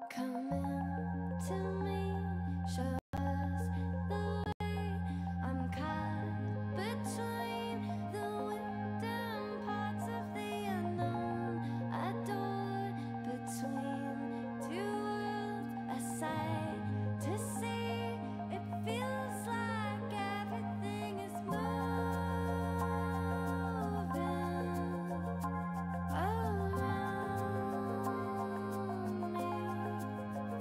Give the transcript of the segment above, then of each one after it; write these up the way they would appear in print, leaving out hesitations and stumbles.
Come into me, show us the way. I'm caught between the wind and parts of the unknown. Adored between two worlds, a sight to see. It feels like everything is moving around me.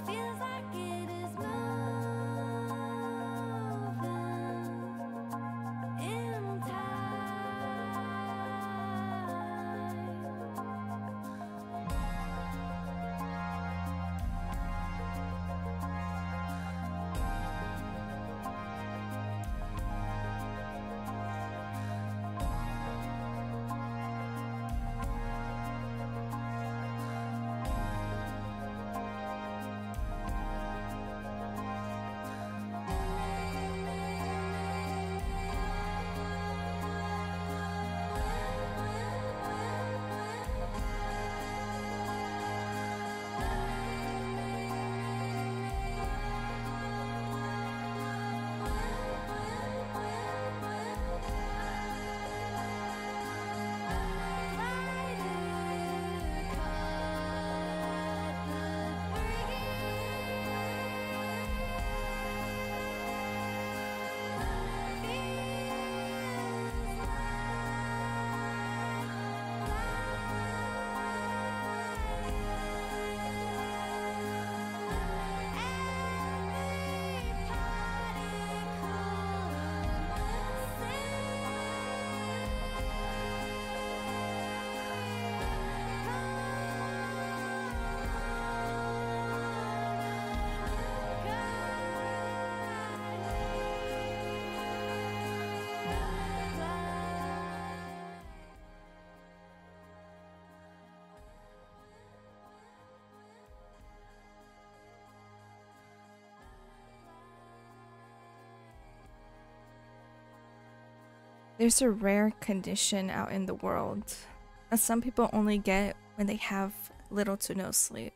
Feels like it is moving in time. There's a rare condition out in the world that some people only get when they have little to no sleep.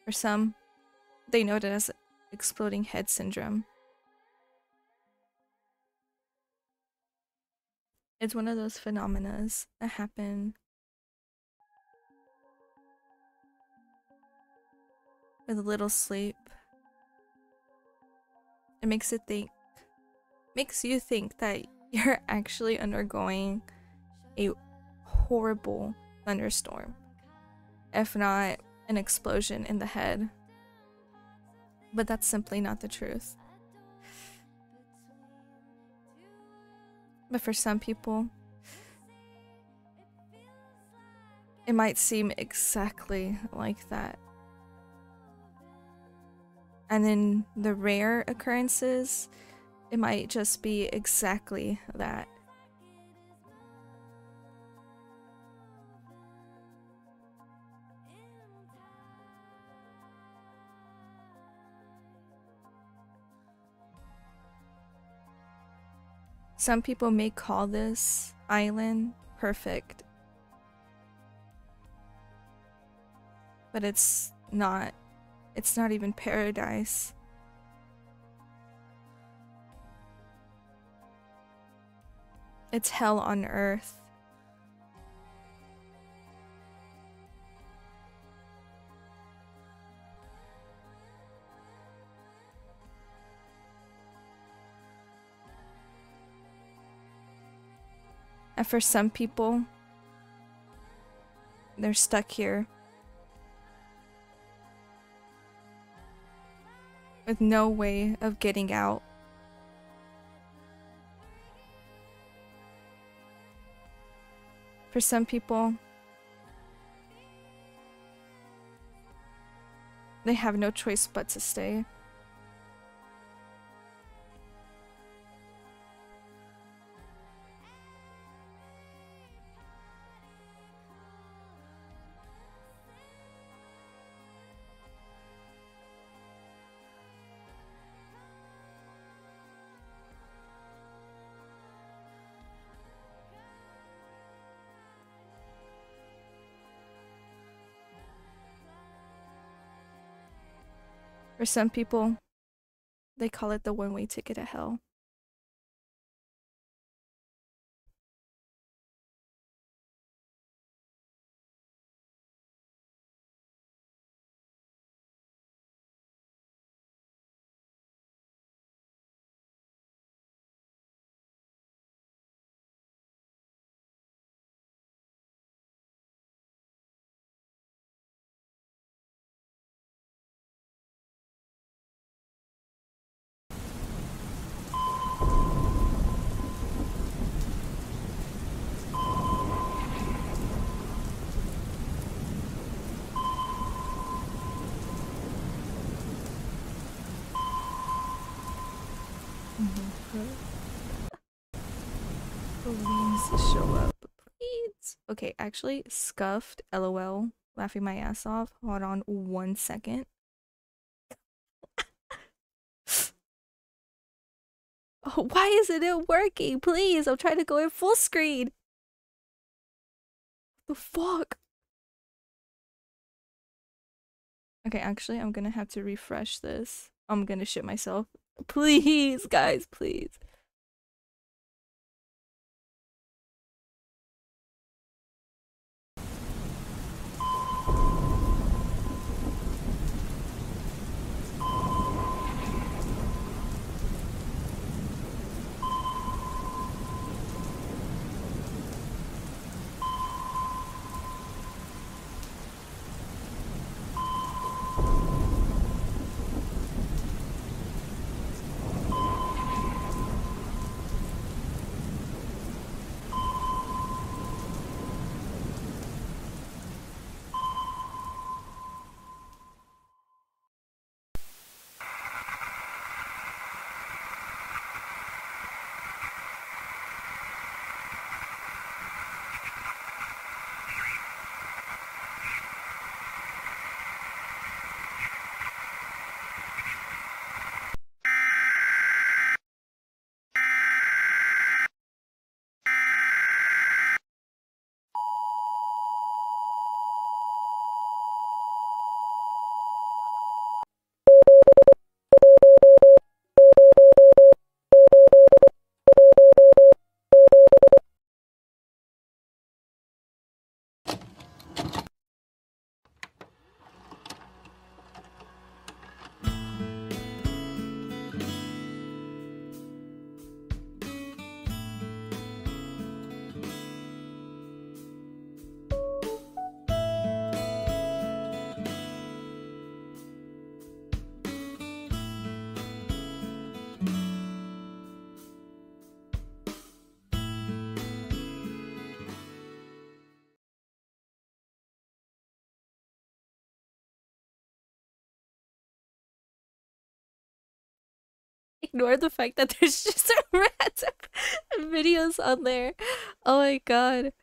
For some, they know it as exploding head syndrome. It's one of those phenomena that happen with little sleep. It makes you think that you're actually undergoing a horrible thunderstorm, if not an explosion in the head. But that's simply not the truth. But for some people, it might seem exactly like that. And in the rare occurrences, it might just be exactly that. Some people may call this island perfect, but it's not. It's not even paradise. It's hell on earth. And for some people, they're stuck here with no way of getting out. For some people, they have no choice but to stay. For some people, they call it the one-way ticket to hell. Please show up. Please. Okay, actually, scuffed. LOL. Laughing my ass off. Hold on 1 second. Oh, why isn't it working? Please, I'm trying to go in full screen. The fuck? Okay, actually, I'm gonna have to refresh this. I'm gonna shit myself. Please, guys, please. Ignore the fact that there's just random videos on there. Oh my god.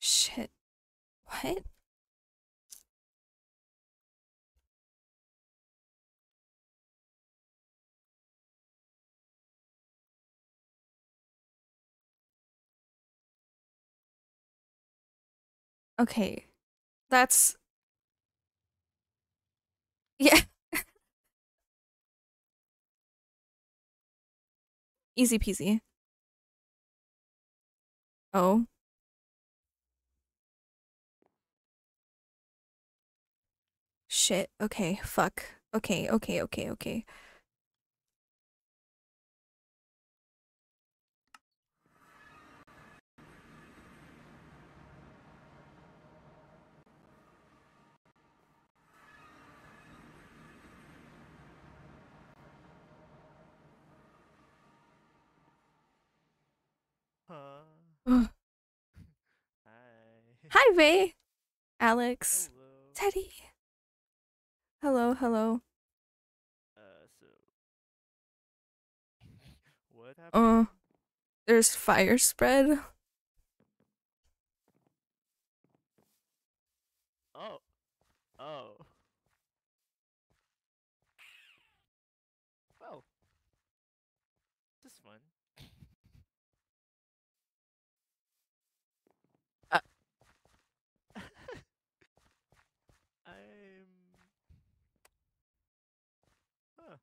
Shit. What? Okay. That's yeah. Easy peasy. Oh. Shit. Okay. Fuck. Okay. Okay. Okay. Okay. Ugh. Hi. Hi, Vay. Alex. Hello. Teddy. Hello, hello. So what happened? There's fire spread. Oh. Oh. Well. This is fun. Uh. I'm. Huh.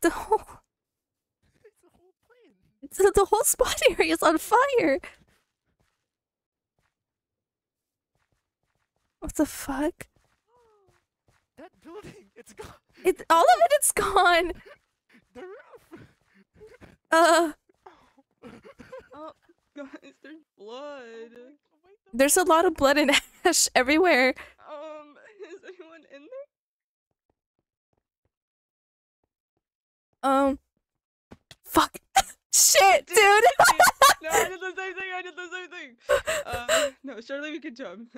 The whole It's a whole plane. the whole spot area is on fire. What the fuck? That building, it's gone. It's all of it. It's gone. The roof. Uh, Oh, guys, there's blood. there's a lot of blood and ash everywhere. Is anyone in Fuck. Shit, dude. there? No, I did the same thing. I did the same thing. No, surely we can jump.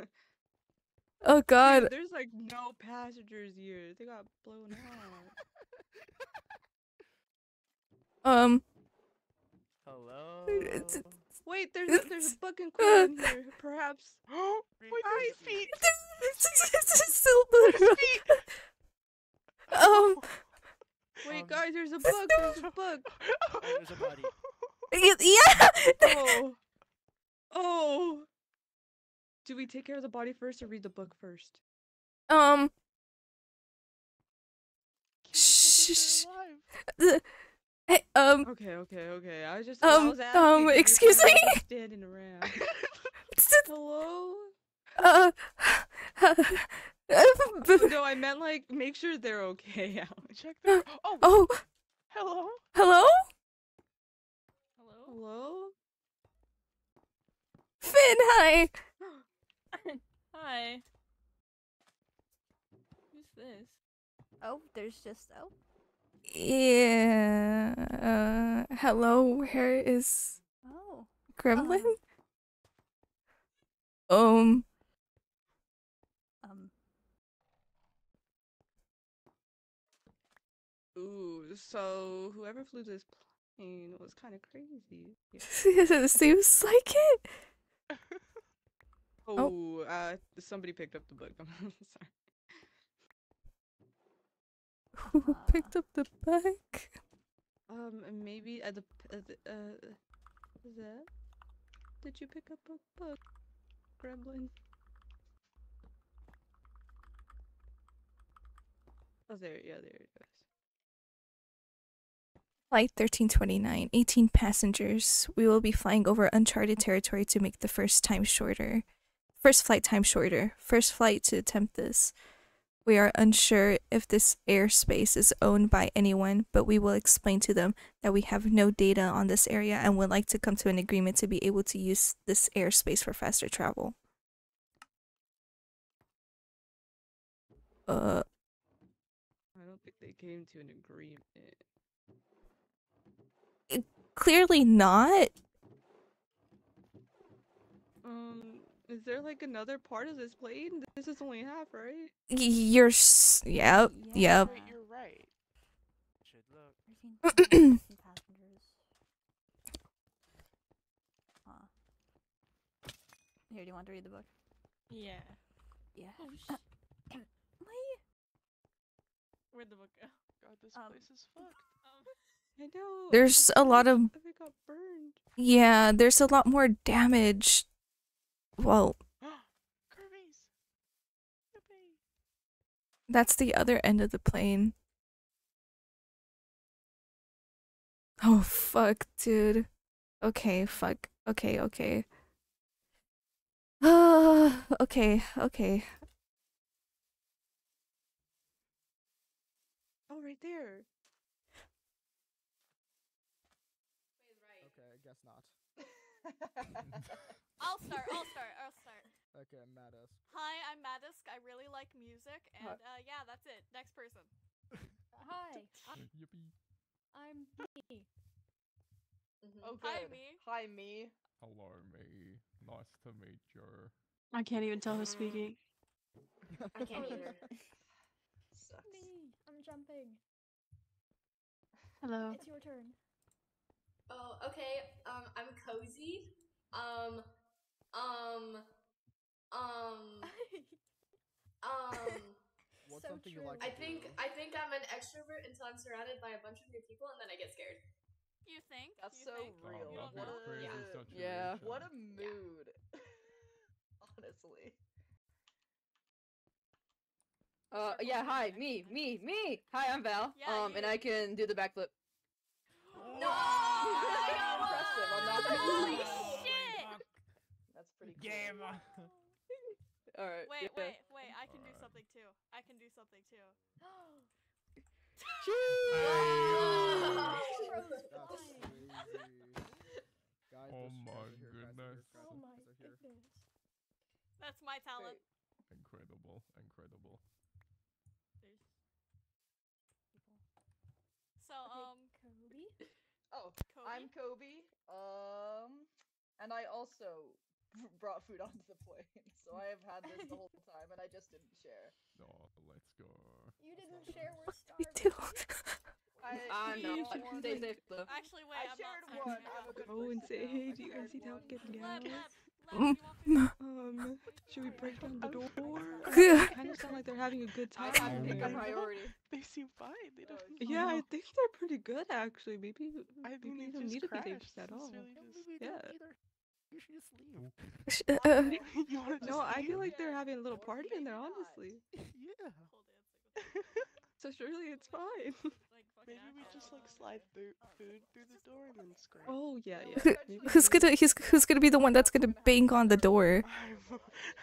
Oh Dude, god. there's like no passengers here. They got blown out. Hello. Wait, there's a bug and quill in here. Perhaps. Wait, there's feet. It's still blue. Wait, guys, there's a bug. There's a bug. Oh, there's a body. Yeah. Oh. Oh. Do we take care of the body first or read the book first? Shh. Alive. Hey, Okay. I was just. I was asking 'cause we're excuse kinda, me? like, standing around. Hello. No, I meant like make sure they're okay. Alex. Check the. Oh. Oh, Hello. hello? Hello. Finn, hi. Hi. Who's this? Oh, there's just Yeah. Hello, where is oh. Gremlin? Um. Ooh, so whoever flew this plane was kind of crazy. Seems like it. Oh, somebody picked up the book. I'm sorry. Who picked up the bike? Maybe that. Did you pick up a book, Gremlin? Oh, there it goes. Flight 1329, 18 passengers. We will be flying over uncharted territory to make the first flight time shorter. First flight to attempt this. We are unsure if this airspace is owned by anyone, but we will explain to them that we have no data on this area and would like to come to an agreement to be able to use this airspace for faster travel. I don't think they came to an agreement. Clearly not. Is there like another part of this plane? This is only half, right? Yep. Yeah. Wait, you're right. Should look. 13 passengers. Huh. Here, do you want to read the book? Yeah. Yeah. Oh, Where'd the book go? God, this Um, place is fucked. I know. There's a lot of It got burned. yeah, there's a lot more damage. Well, Kirby's. Yippee. that's the other end of the plane. Oh fuck, dude. Okay, fuck. Okay. Okay. Oh, right there. Okay, I guess not. I'll start. Okay, Madisk. Hi, I'm Madisk. I really like music, and yeah, that's it. Next person. Hi. Yippee. I'm me. Oh, Hi, good. me. Hi, me. Hello, me. Nice to meet you. I can't even tell who's speaking. I can't either. Sucks. Me. I'm jumping. Hello. It's your turn. Oh, okay. I'm cozy. Um, um, um, What's So something you true. like to I do? think I'm an extrovert until I'm surrounded by a bunch of new people, and then I get scared. You think? That's You so think? real. You don't What know? a crazy Yeah. situation. Yeah. What a mood. Honestly. Yeah, hi, me. Hi, I'm Val. Yeah, and you. I can do the backflip. No! Impressive. I'm not gonna Holy lie. shit! That's pretty cool. Alright. Wait, yeah. I can do Alright. something too. I can do something too. That's crazy. Guys, Oh those my chairs are here, guys are goodness. here, Oh guys my are here. goodness. That's my talent. Incredible, incredible. There's people. So, Kobe? Oh, Kobe? I'm Kobe. And I also brought food onto the plane, so I have had this the whole time, and I just didn't share. Oh, let's go. You didn't share. We're Me starving. too. I'm you not. want- Stay safe though. Actually, wait, I I'm shared not one. sorry. I'm a good Oh, and person say, now. hey, I do you guys shared need help one. getting Leb, out? Leb, Leb, you want food? Should we break down the door? Good. Kind of sound like they're having a good I time. have in pick a there. priority. They seem fine. They don't. Yeah, I think they're pretty good actually. Maybe I mean, you it don't just need to be crashed. dangerous at It's all. really just. Yeah. You should just leave. You want to No, just I leave? feel like they're having a little Or party in there, maybe not. honestly. Yeah. Cool dancing with So surely it's fine. like fucking Maybe we just like assholes. slide through food through the door and then scream. Oh yeah, No, yeah. eventually Maybe Who's we- gonna who's gonna be the one that's gonna bang on the door?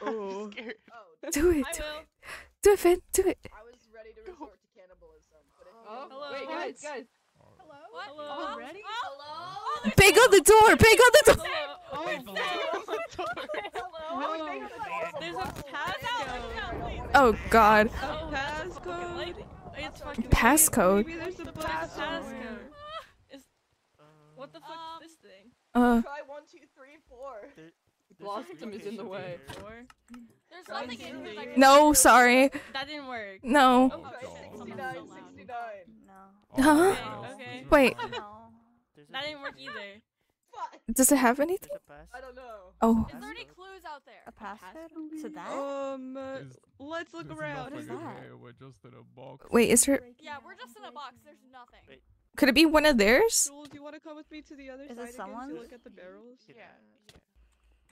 Oh. I'm scared. Oh, Do it. I will. Do it, Finn. Do it. I was ready to resort to cannibalism, but if you Oh, don't wait, know- guys. Hello? What? Hello? Oh, Already? Oh, Hello? there's Bang on the door. Bang on the door. Oh, There's a passcode. Oh God. a passcode. It's fucking Passcode. Maybe there's a There's a passcode. passcode. Is what the fuck is this thing? Try 1, 2, 3, 4. Blossom is in the way. There's nothing in here. That No, sorry. That didn't work. No. Oh, Try shit. 69, So loud. 69. No. Huh? Okay. Wait. No. That didn't work either. Fuck! Does it have anything? I don't know. Oh. Is there any clues out there? A passcode? To that? Let's look There's around. nothing What is in that? here, we're just in a box. Wait. Is there? Yeah, we're just in a box. There's nothing. Could it be one of theirs? Jules, do you want to come with me to the other Is it side again someone? to look at the barrels? Yeah.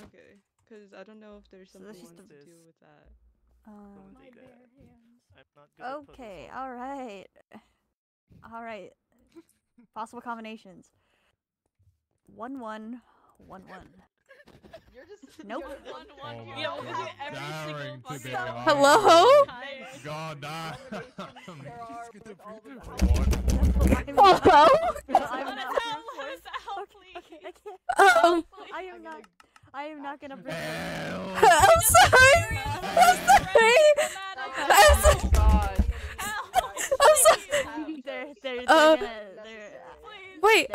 Okay, because I don't know if there's So something this is to the- do with that. My take bare that. hands. Okay, alright. Alright. Possible combinations. 1 1 1 1. You're just. Nope. you're- One, Oh one. my Yeah, we'll do God. every single Daring to fucking. be honest. Hello? God damn. There are with all the Hello? I'm Let not. us out, let us out, please. Okay, I can't. Oh. I am not. I am not gonna bring. Hell. I'm sorry. I'm sorry. I'm so- God. I'm sorry. They're Uh, gonna. They're. Wait. Wait.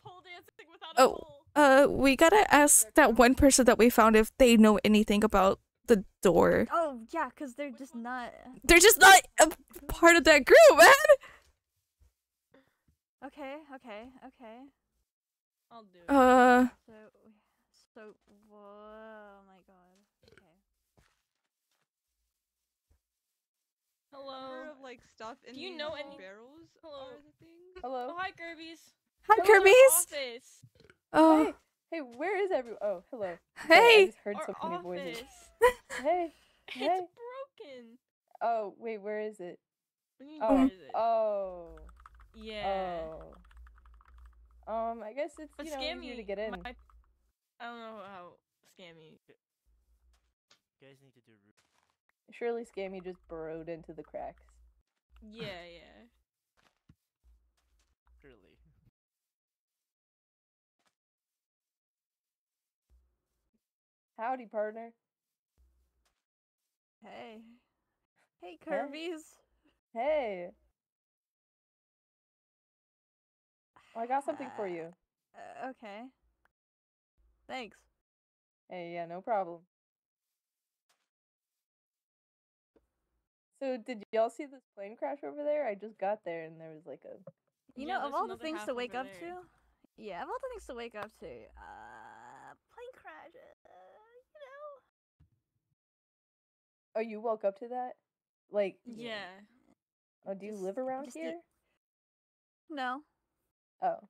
Pole dancing without a Oh. pole. We gotta ask that one person that we found if they know anything about the door. Oh yeah, cause they're just not. They're just not a part of that group, man. Okay. I'll do it. So, oh my god. Okay. Hello. Number of like stuff in Do you these know any- barrels Hello. are the things. Hello. Oh, hi, Kirby's. Hi, Come to our Kirby's. office. Oh, Hey, where is everyone? Oh, hello. I hey. just heard Our so many voices. office. Hey. Hey. It's broken. Oh, wait, where is it? What do you mean, Oh. where is it? Oh. Yeah. Oh. I guess it's But easier Scammy, to get in. I don't know how Scammy. Guys need to do. Surely Scammy just burrowed into the cracks. Yeah, yeah. Surely. Howdy, partner. Hey. Hey, Kirby's. Hey. I got something for you. Okay. Thanks. Hey, yeah, no problem. So, did y'all see this plane crash over there? I just got there and there was like a. You Yeah, know, of there's all the another things half to wake over up there. to, yeah, of all the things to wake up to, plane crash, you know. Oh, you woke up to that? Like, Yeah. oh, do you Just- live around just here? No. Oh.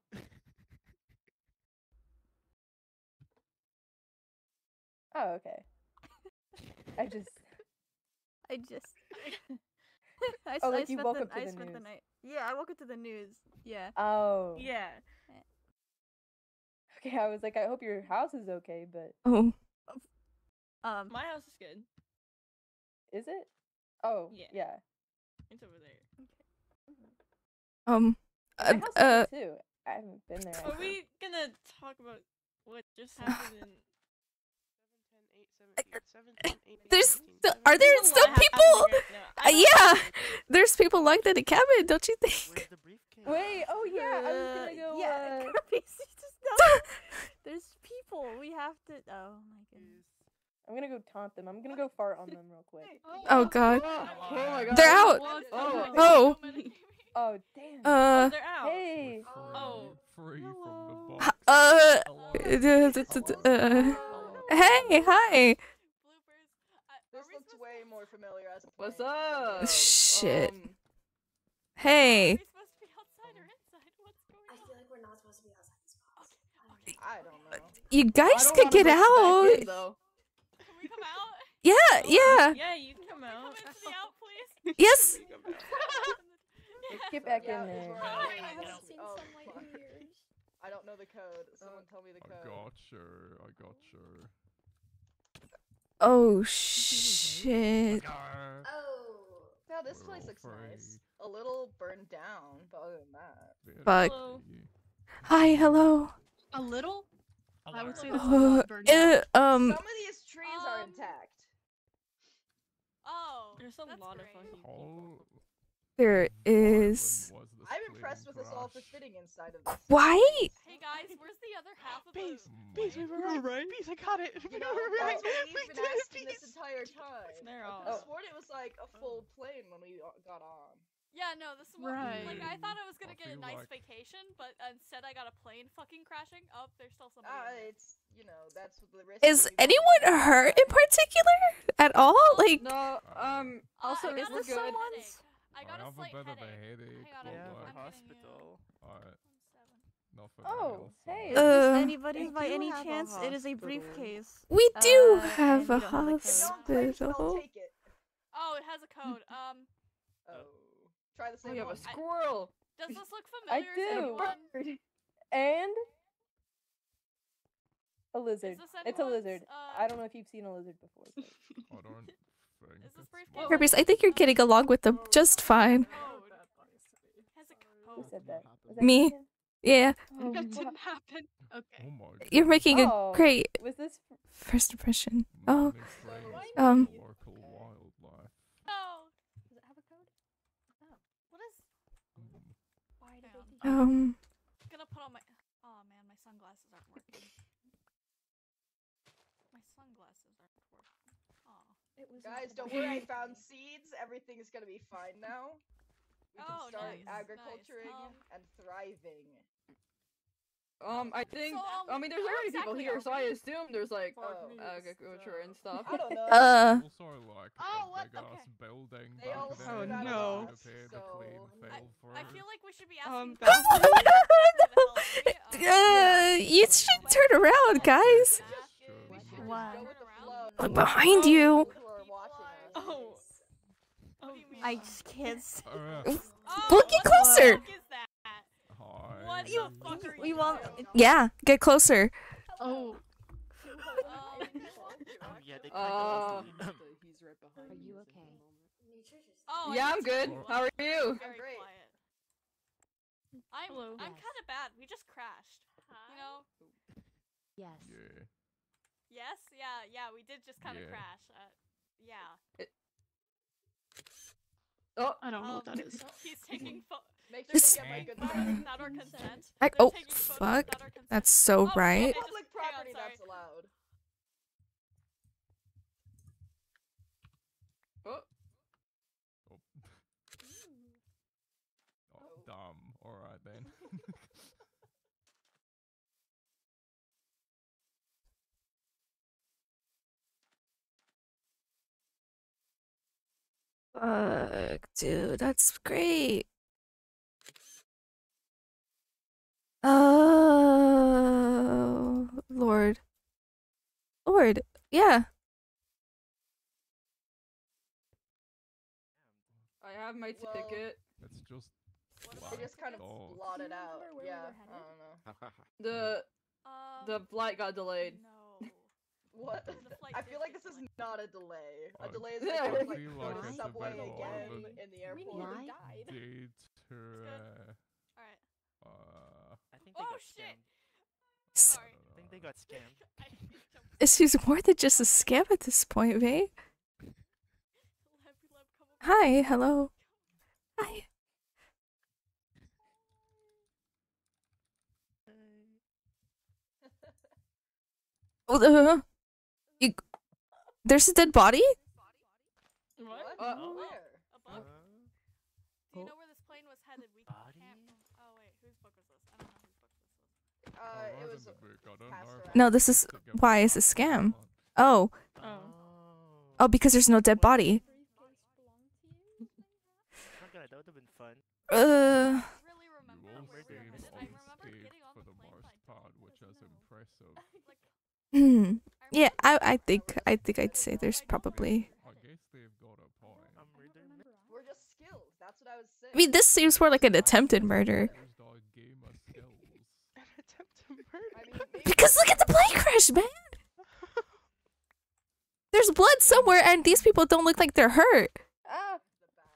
Oh, okay. I just. I just. I, Oh, I like you spent woke the, up to I the spent the news. night. Yeah, I woke up to the news. Yeah. Oh. Yeah. Okay, I was like, I hope your house is okay, but Oh. My house is good. is it? Oh, Yeah. yeah. It's over there. Um. My house is good too. I haven't been there. Are actually. we gonna talk about what just happened in? There's are there There's a still lot people? happening right now. I don't Yeah, know. there's people locked in the cabin. Don't you think? Wait, oh yeah, I was gonna go. Yeah, Kirby's just no. There's people. We have to. Oh my goodness. I'm gonna go taunt them. I'm gonna go fart on them real quick. Oh God, Oh my god. they're out. Oh. Oh. Oh damn. Oh, they're out. Hey. Oh. Free from the box. Hey, hi. This looks way more familiar as a What's plane. up? Shit. Hey. I feel like we're not supposed to be outside this box. I don't know. You guys could get out. Can we come out? Yeah, yeah. Yeah, you can come out. Come into the out, please. Yes. Get back Yeah, in there. I haven't seen Oh, sunlight fuck. in years. I don't know the code. Someone tell me the I code. got you. Oh shit. Oh. Yeah, this We're place all looks nice. free. A little burned down, but other than that. Fuck. Hello. Hi, hello. A little? I would say Uh, that's a lot burned out. Some of these trees are intact. Oh. There's a lot of fucking people. There is. I'm impressed with us all for fitting inside of this. Why? Hey guys, where's the other half of Bees, the Bees, we were right. Bees, I got it. You know, that's what we've been asking this entire time. They're I all- could've sworn it was like a full plane when we got on. Yeah, no, this is what like I thought I was gonna I get a feel nice like- vacation, but instead I got a plane fucking crashing. Oh, there's still somebody. It's that's what the risk. Is anyone hurt in particular at all? Like, No, also, I is got a this slight good? headache. I got a have slight a bit of a headache. headache. Hang on, but I'm like, getting you. alright. Nothing Oh, else. hey. Is this Uh, anybody's by do any have a chance? It is a hospital. briefcase. we do and have we a don't have the code. Don't claim spell, hospital. take it. Oh, it has a code. Oh. Try the same We have one. a squirrel. Does this look I familiar to do. anyone? And a lizard. this It's a anyone's, lizard. I don't know if you've seen a lizard before. But... I don't think Is this it's briefcase? Herpes, I think you're getting along with them just fine. Code. Has a Who code. said that? Was that Me. Ian? Yeah, That didn't happen. Okay. Oh my god. you're making a Oh, great Was this? first impression. Oh, Morning frames um, for local wildlife. No. Does it have a code? What is? Why did Hang on. they um, I'm gonna put on my. Oh man, my sunglasses aren't working. My sunglasses aren't working. Oh. It was Guys, don't worry. I found seeds. Everything is gonna be fine now. We can Oh, start nice, agriculturing nice. and thriving. I think. So, I mean, there's where already people exactly here, are so I assume there's like Oh, agriculture and stuff. I don't know. Also, like Oh, a what? big ass Okay. building They back all there. Oh, stood out of no. would us, appear so- the plane I, fell for. I feel like we should be asking. you should turn around, guys. We should just Why? go with the flow. Look behind you. People who are watching us. Oh. What do you mean? I just can't. Oh, Look, get what the closer. fuck is that? Hi. What the fuck are We you want. doing? Yeah, get closer. Oh. Yeah, they Uh, He's right behind Are you me. okay? Oh, Yeah, I I'm just- good. Well, How are I'm you? Very Great. quiet. I'm Hello. I'm Yes. kind of bad. We just crashed. You know? Yes. Yeah. Yes. Yeah. Yeah. We did just kind of Yeah. crash. Yeah. Oh, I don't know what that is. He's taking Make sure This- to get my good photos friend. without our consent. I, They're oh, taking photos fuck. without our consent. That's so Oh, right. shit, it Public just- hang on, property sorry. that's allowed. oh. Oh. Oh, dumb. Alright then. Fuck, dude, that's great. Oh, Lord. Lord, yeah. I have my Well, ticket. Let's just. They just kind of Oh. blotted out. remember where we Yeah, were I headed? don't know. The flight got delayed. No. What? The flight I did feel like get this is delayed. not a delay. A I delay is Yeah, like, I going, feel like like the it's a subway bit more again of in the We airport. nearly died. Deter. Alright. I think they Oh got shit! scammed. Sorry. I think they got scammed. I jumped. This is more than just a scam at this point, babe. Come over. Hi, hello. Hi. Oh, you, there's a dead body? What? Oh. Where? A bug? Do you know where this plane was headed? We Body? can't. Oh wait, whose book was this? I don't know whose book this was. It Alright was in the book, I don't passed know if around. No, I this is have to get why my it's a password scam. on. Oh. Oh, Oh. because there's no dead body. Not gonna, that would have been fun. Uh, Really You remember all where we seem were headed? I remember unscathed getting on for the the plane most by part, which is impressive. like hmm. Yeah, I think I'd say there's probably. I guess they've got a point. I'm reader. We're just skills. That's what I was saying. I mean, this seems more like an attempted murder. Used our gamer skills. An attempt to murder. I mean, maybe Because look at the plane crash, man. There's blood somewhere, and these people don't look like they're hurt. Ah.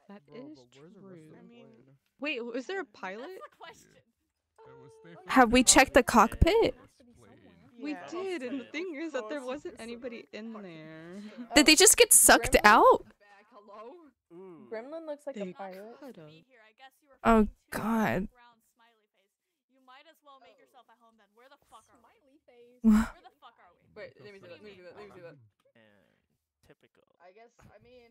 That Bro, is but where's the rest true. of the I mean, plane? wait, was there a pilot? That's the question. There was definitely Have we checked the cockpit? this plane. We Yeah. did, and the Yeah. thing is that there wasn't anybody in there. Did they just get sucked Gremlin? out? Back, hello? Ooh. Gremlin looks like They a pirate. could've. Be here. I guess you were Oh, flying to God. Round smiley face. You might as well make yourself at home then. Where the fuck are we? Smiley face. Where the fuck are we? Wait, let me see that. Let me see that. Let me see that. And typical. I guess. I mean,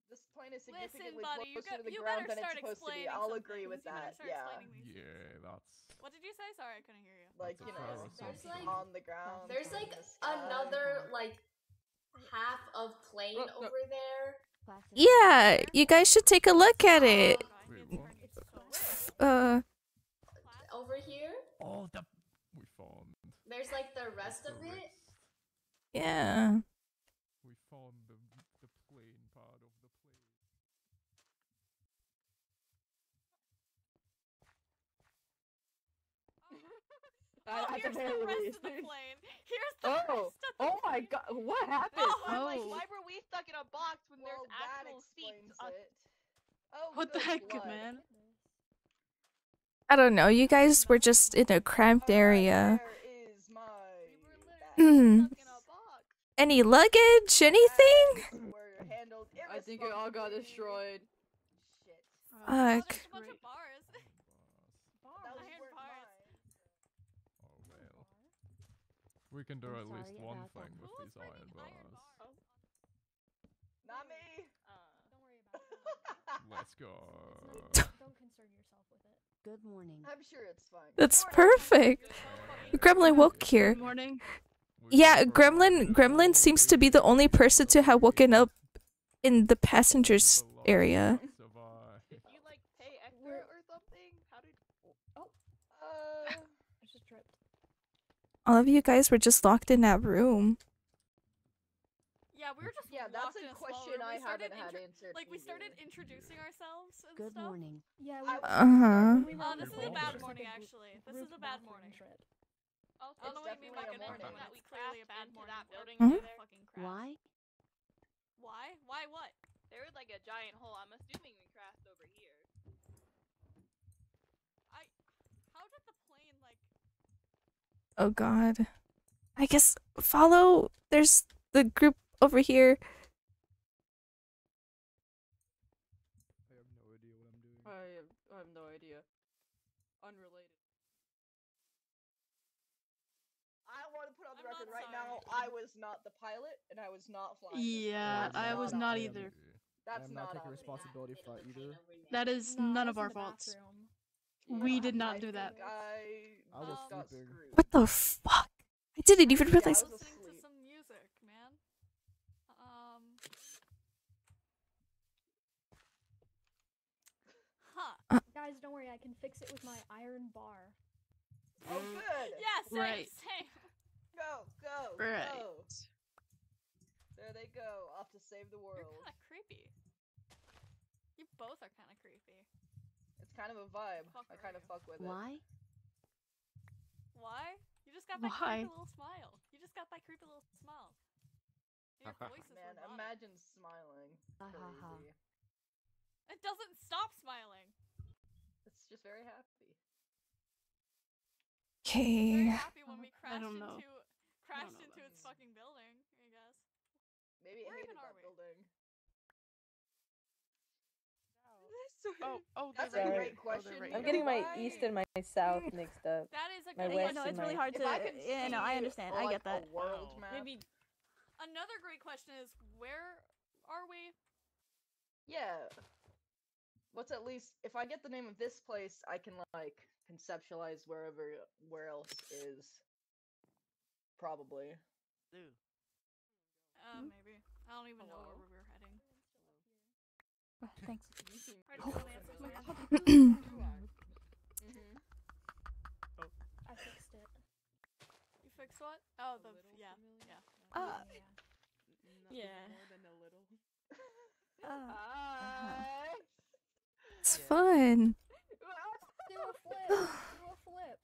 this plane is Listen, significantly buddy, you, closer to the you ground better than start it's supposed to be. explaining I'll some agree with things. You better that. start Yeah. explaining these. Yeah, that's. What did you say? Sorry, I couldn't hear you. Like, That's you a know, fair There's assumption. like on the ground. there's in like the sky. another like half of plane Oh, no. over there. Yeah, you guys should take a look at it. Wait, It's what? so Over here, Oh, the. We found. there's like the rest the of it. rest. yeah. We found the plane part of the plane. Oh, At the here's the very rest least. of the plane. Here's the Oh, rest of the oh my plane. god, what happened? Oh. Like, why were we stuck in a box when Well, there's that actual seats? explains it. Oh, What the good heck, blood. man? I don't know. You guys were just in a cramped area. Where is my Hmm. Stuck in a box. Any luggage? Anything? Were handled I think it all got irresponsibly. destroyed. Shit. Oh, Fuck. there's a bunch of bars. Those Iron weren't bars. mine. Oh well. We can do I'm at least sorry one about that. thing with Who was these bringing iron iron bars. bars? Not me. Don't worry about it. Let's go. Don't concern yourself with it. Good morning. I'm sure it's fine. That's Morning. perfect. Gremlin woke here. Good morning. We've Yeah, got our Gremlin seems to be the only person to have woken up in the passengers area. Survive. Did you like pay extra or something? How did? I just tripped. All of you guys were just locked in that room. Yeah, we were just Yeah, that's locked in a a small question room. I We started haven't had intro- answered. Like we started either. introducing ourselves and Good stuff. morning. Yeah, I- Uh-huh. This is a bad morning, actually. This is a bad morning. Also, I don't know what you mean by definitely a good morning. morning. that That's we clearly a crashed bad into morning. that building Mhm. over there. Fucking crash. Why? Why? Why what? There was like a giant hole. I'm assuming we crashed over here. How did the plane like? Oh god. I guess follow. There's the group over here. Hey, listen, right now, I was not the pilot, and I was not flying. this plane. Yeah, That's I was on not me. either. That's I'm not not taking on me. responsibility for that either. That is Nah, I none was of in our the faults. bathroom. We did I not do that. think I was just got sleeping. screwed. What the fuck? I didn't even Yeah, I realize. was Listening to asleep. some music, man. Huh. Guys, don't worry, I can fix it with my iron bar. Oh, good. Yeah, same, Right. same. Go, go, Right. go. There they go, off to save the You're world. kind of creepy. You both are kind of creepy. It's kind of a vibe. Fuck I are kind of you? fuck with it. Why? Why? You just got that Why? creepy little smile. You just got that creepy little smile. Your voice is Man, robotic. imagine smiling. Crazy. It doesn't stop smiling. It's just very happy. Very Okay. happy when we crashed don't know. into know its that. fucking building, I guess. Maybe it Where hated even are that we? building. Oh, That's they're a right great here. Oh, question. they're right I'm here. getting my Why? east and my south mixed up. That is a My good west question. no, and it's really my- hard If to. I could Yeah, no, I see, understand. like, I get that. A world Wow. map. Maybe another great question is where are we? Yeah. What's at least if I get the name of this place, I can like conceptualize where else is. Probably. Dude. Maybe. I don't even know where we were heading. Thanks. Alright, someone answer me. I fixed it. You fixed what? Oh, yeah. Yeah. It's fun. Do a flip. Do a flip.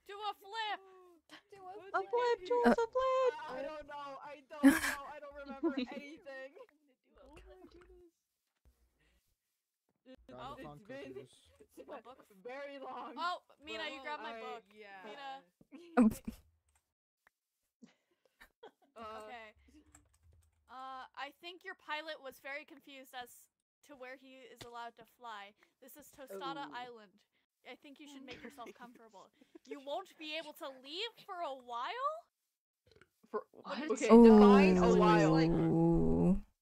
Do a flip. Do a A flip. flip, Jules, a flip! I don't know. I don't know. I don't remember anything. Guys, Oh, I found it's been- cookies. My book. Very long. Oh, Mina, you grabbed my I- book. Yeah. Mina. Okay. I think your pilot was very confused as to where he is allowed to fly. This is Tostada Ooh. Island. I think you should make yourself comfortable. You won't be able to leave for a while? For, Okay, Oh. define a while.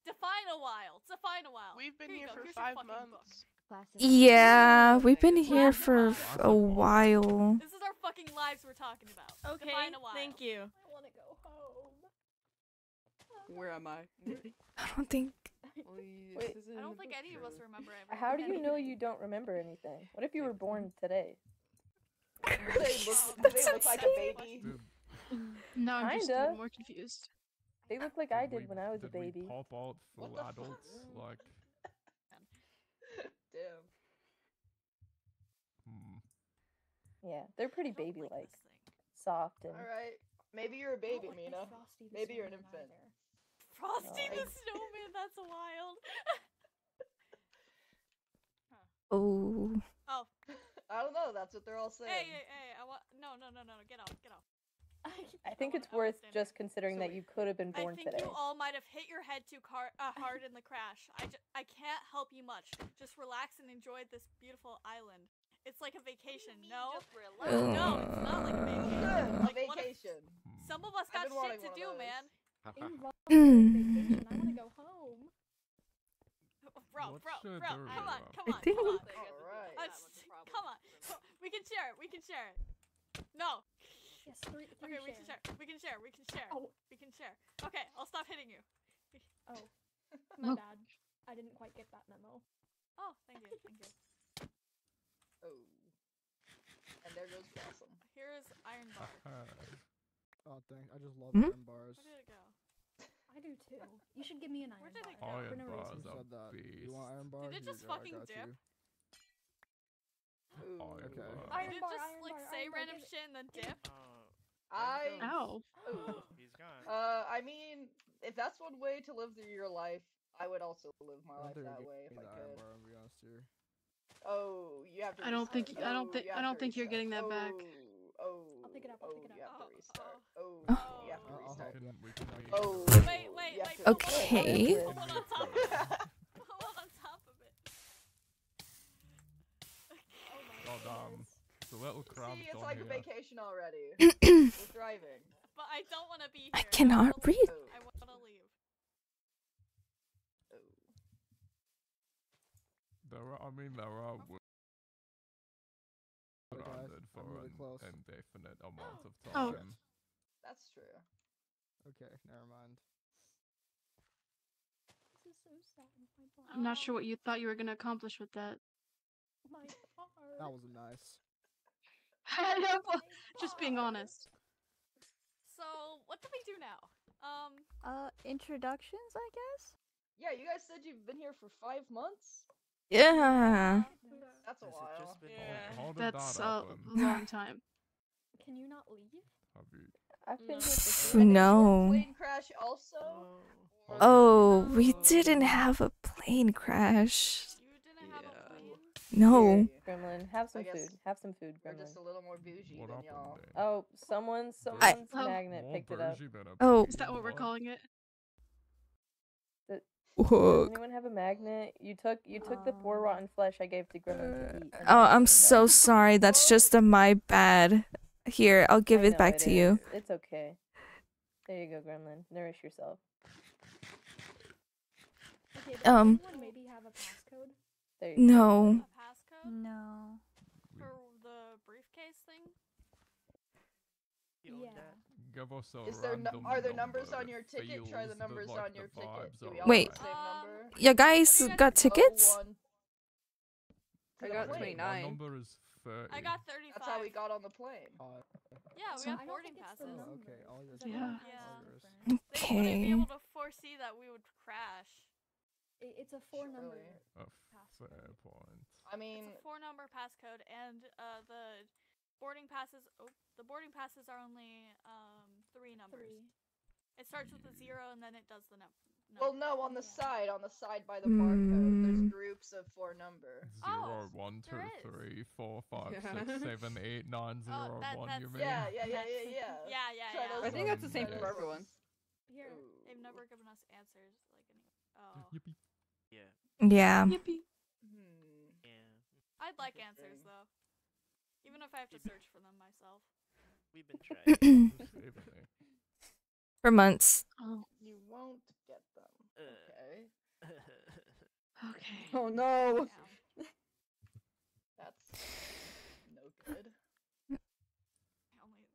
Define a while. Define a while. We've been Here you here go. for Here's your 5 fucking months. Yeah, we've been here for a while. This is our fucking lives we're talking about. Okay, Define a while. thank you. I want to go home. Where am I? I don't think. Wait, I don't think any of us remember everything. how do you know you don't remember anything? What if you were born today? Do they look like a baby? No, I'm just Kinda. more confused. They look like I did we- when I was a did we baby. pop out What full the fuck? adults? Like, Damn. Yeah, they're pretty I don't like baby-like, this thing. soft and. All right. Maybe you're a I don't baby, like the Mina. Frosty the Maybe you're an Snowman infant. either. Frosty Oh. the Snowman, that's wild. Oh. Oh, I don't know. That's what they're all saying. hey, I want no, get off. I think it's I wanna worth stand just considering So that you could have been I born think today. you all might have hit your head too hard in the crash. I can't help you much. Just relax and enjoy this beautiful island. It's like a vacation, no? No, it's not like a vacation. Good. A Like, what if- vacation. Some of us I've got been wanting shit to one of do, those. man. Mm. Vacation. I want to go home. Bro, What bro, should bro, there come on, be? come I on, think- come on. Alright. Come on. We can share it, we can share it. No. Yes, three Okay, we can share. We can share. We can share. Oh. We can share. Okay, I'll stop hitting you. Oh, my bad. I didn't quite get that memo. Oh, thank you, thank you. Oh. And there goes Blossom. Here is Iron Bar. Oh, thanks. I just love Hmm? iron bars. Where did it go? I do too. You should give me an Where iron did it bar. go? For Iron no bars reason. You are said that. beast. You want iron bars? Did it Here just you go, I fucking got dip? you. Ooh. Iron Okay. bars. Iron Did it bar, just iron like bar, say iron bar, random give it- shit and then dip? I. Ow. Ooh. He's gone. I mean, if that's one way to live through your life, I would also live my I don't life think that you're way if getting I the iron could. bar, I'll be honest here. Oh, you have to. I don't think restart. I don't Oh, think you I have don't to think you're restart. getting that back. Oh, I'll pick it up, I'll pick it you up. have to restart. Oh, Oh. you have to I'll restart. help you. We can be. Oh. Wait, you have wait. to Okay. restart. Hold on top of it. Hold on top of it. Oh, damn. It's a little cramped See, it's on like a here. vacation already. We're driving. But I don't want to be here. I cannot wanna leave. read. I want to leave. There are wood Hey, guys, surrounded for I'm really an close. indefinite amount of Oh. time. That's true. Okay, never mind. This is so sad. I'm not sure what you thought you were gonna accomplish with that. My That was nice. Just being honest. So, what do we do now? Introductions, I guess? Yeah, you guys said you've been here for 5 months? Yeah. That's a while. How did That's that a happen? long time. Can you not leave? Have you? I've been No. here for And did your No. plane crash also? Oh, we didn't have a plane crash. You didn't have a plane? No. Gremlin, have some I guess food. Have some food, We're Gremlin. just a little more bougie What than happened y'all. then? Oh, someone's Oh. magnet More picked it up. bougie than a Oh. Is that what we're what? calling it? Does Whoa. anyone have a magnet? You took the poor rotten flesh I gave to Gremlin to eat. and Oh, then I'm you so died. sorry. That's just my bad. Here, I'll give I it know back to is. you. It's okay. There you go, Gremlin. Nourish yourself. Okay, does Um. anyone maybe have a passcode? There you go. No. A passcode? No. For the briefcase thing? You own Yeah. that? Give us a Is there random are there number numbers on that your ticket? Try the feels numbers like on the your ticket. vibes Do we are all Wait. have the same number? You guys What do you got guys- tickets? 01. I To got the plane. My 29. number is 30. I got 35. That's how we got on the plane. Yeah, we So I have don't boarding think it's the passes. number. Okay, all yours. Yeah. All Yeah. yours. They wouldn't be Okay. able to foresee that we would crash. It's a 4-number. Really? A passcode. fair point. I mean, It's a 4-number passcode, and the boarding passes. Oh, the boarding passes are only 3 numbers. 3. It starts with a 0, and then it does the number. well, no, on the side by the Hmm. barcode, there's groups of 4 number. 0, 1, 2, there is. 3, 4, 5, Yeah. 6, 7, 8, 9, 0, that- 1, you that's- mean? Yeah. Yeah, yeah, Try yeah. those I think that's the same ones. for everyone. Here. They've never given us answers like any. Oh, Yippee. Yeah. Yeah. Yippee. Yeah. I'd like answers Interesting. though, even if I have to search for them myself. We've been trying. Saving For months. Oh. You won't get them. Okay. Okay. Oh no. Yeah. That's no good. Only,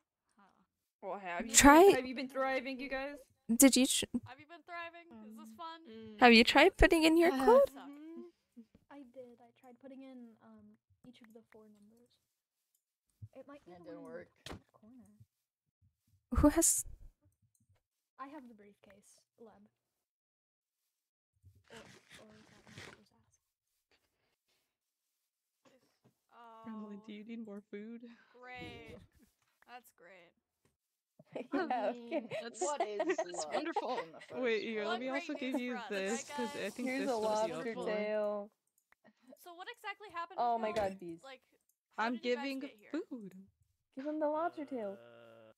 Well, have you Try- have you been thriving, you guys? Did you have you been thriving? Is this fun? have you tried putting in your Uh, code? Suck. I did. I tried putting in each of the 4 numbers. It might be That the didn't one work. in the top corner. Who has? I have the briefcase, Leb. Or is that not what was asked? Gremlin, do you need more food? Great. That's great. Yeah, mean, That's- what is that's luck wonderful. in the first Wait, here, What let me great also give news you for us, this, right, because I guys? think Here's this a was the lobster other one. tail. So what exactly happened? Oh with my y'all? god, bees. Like, how I'm did you guys giving get here? food. Give him the lobster tail.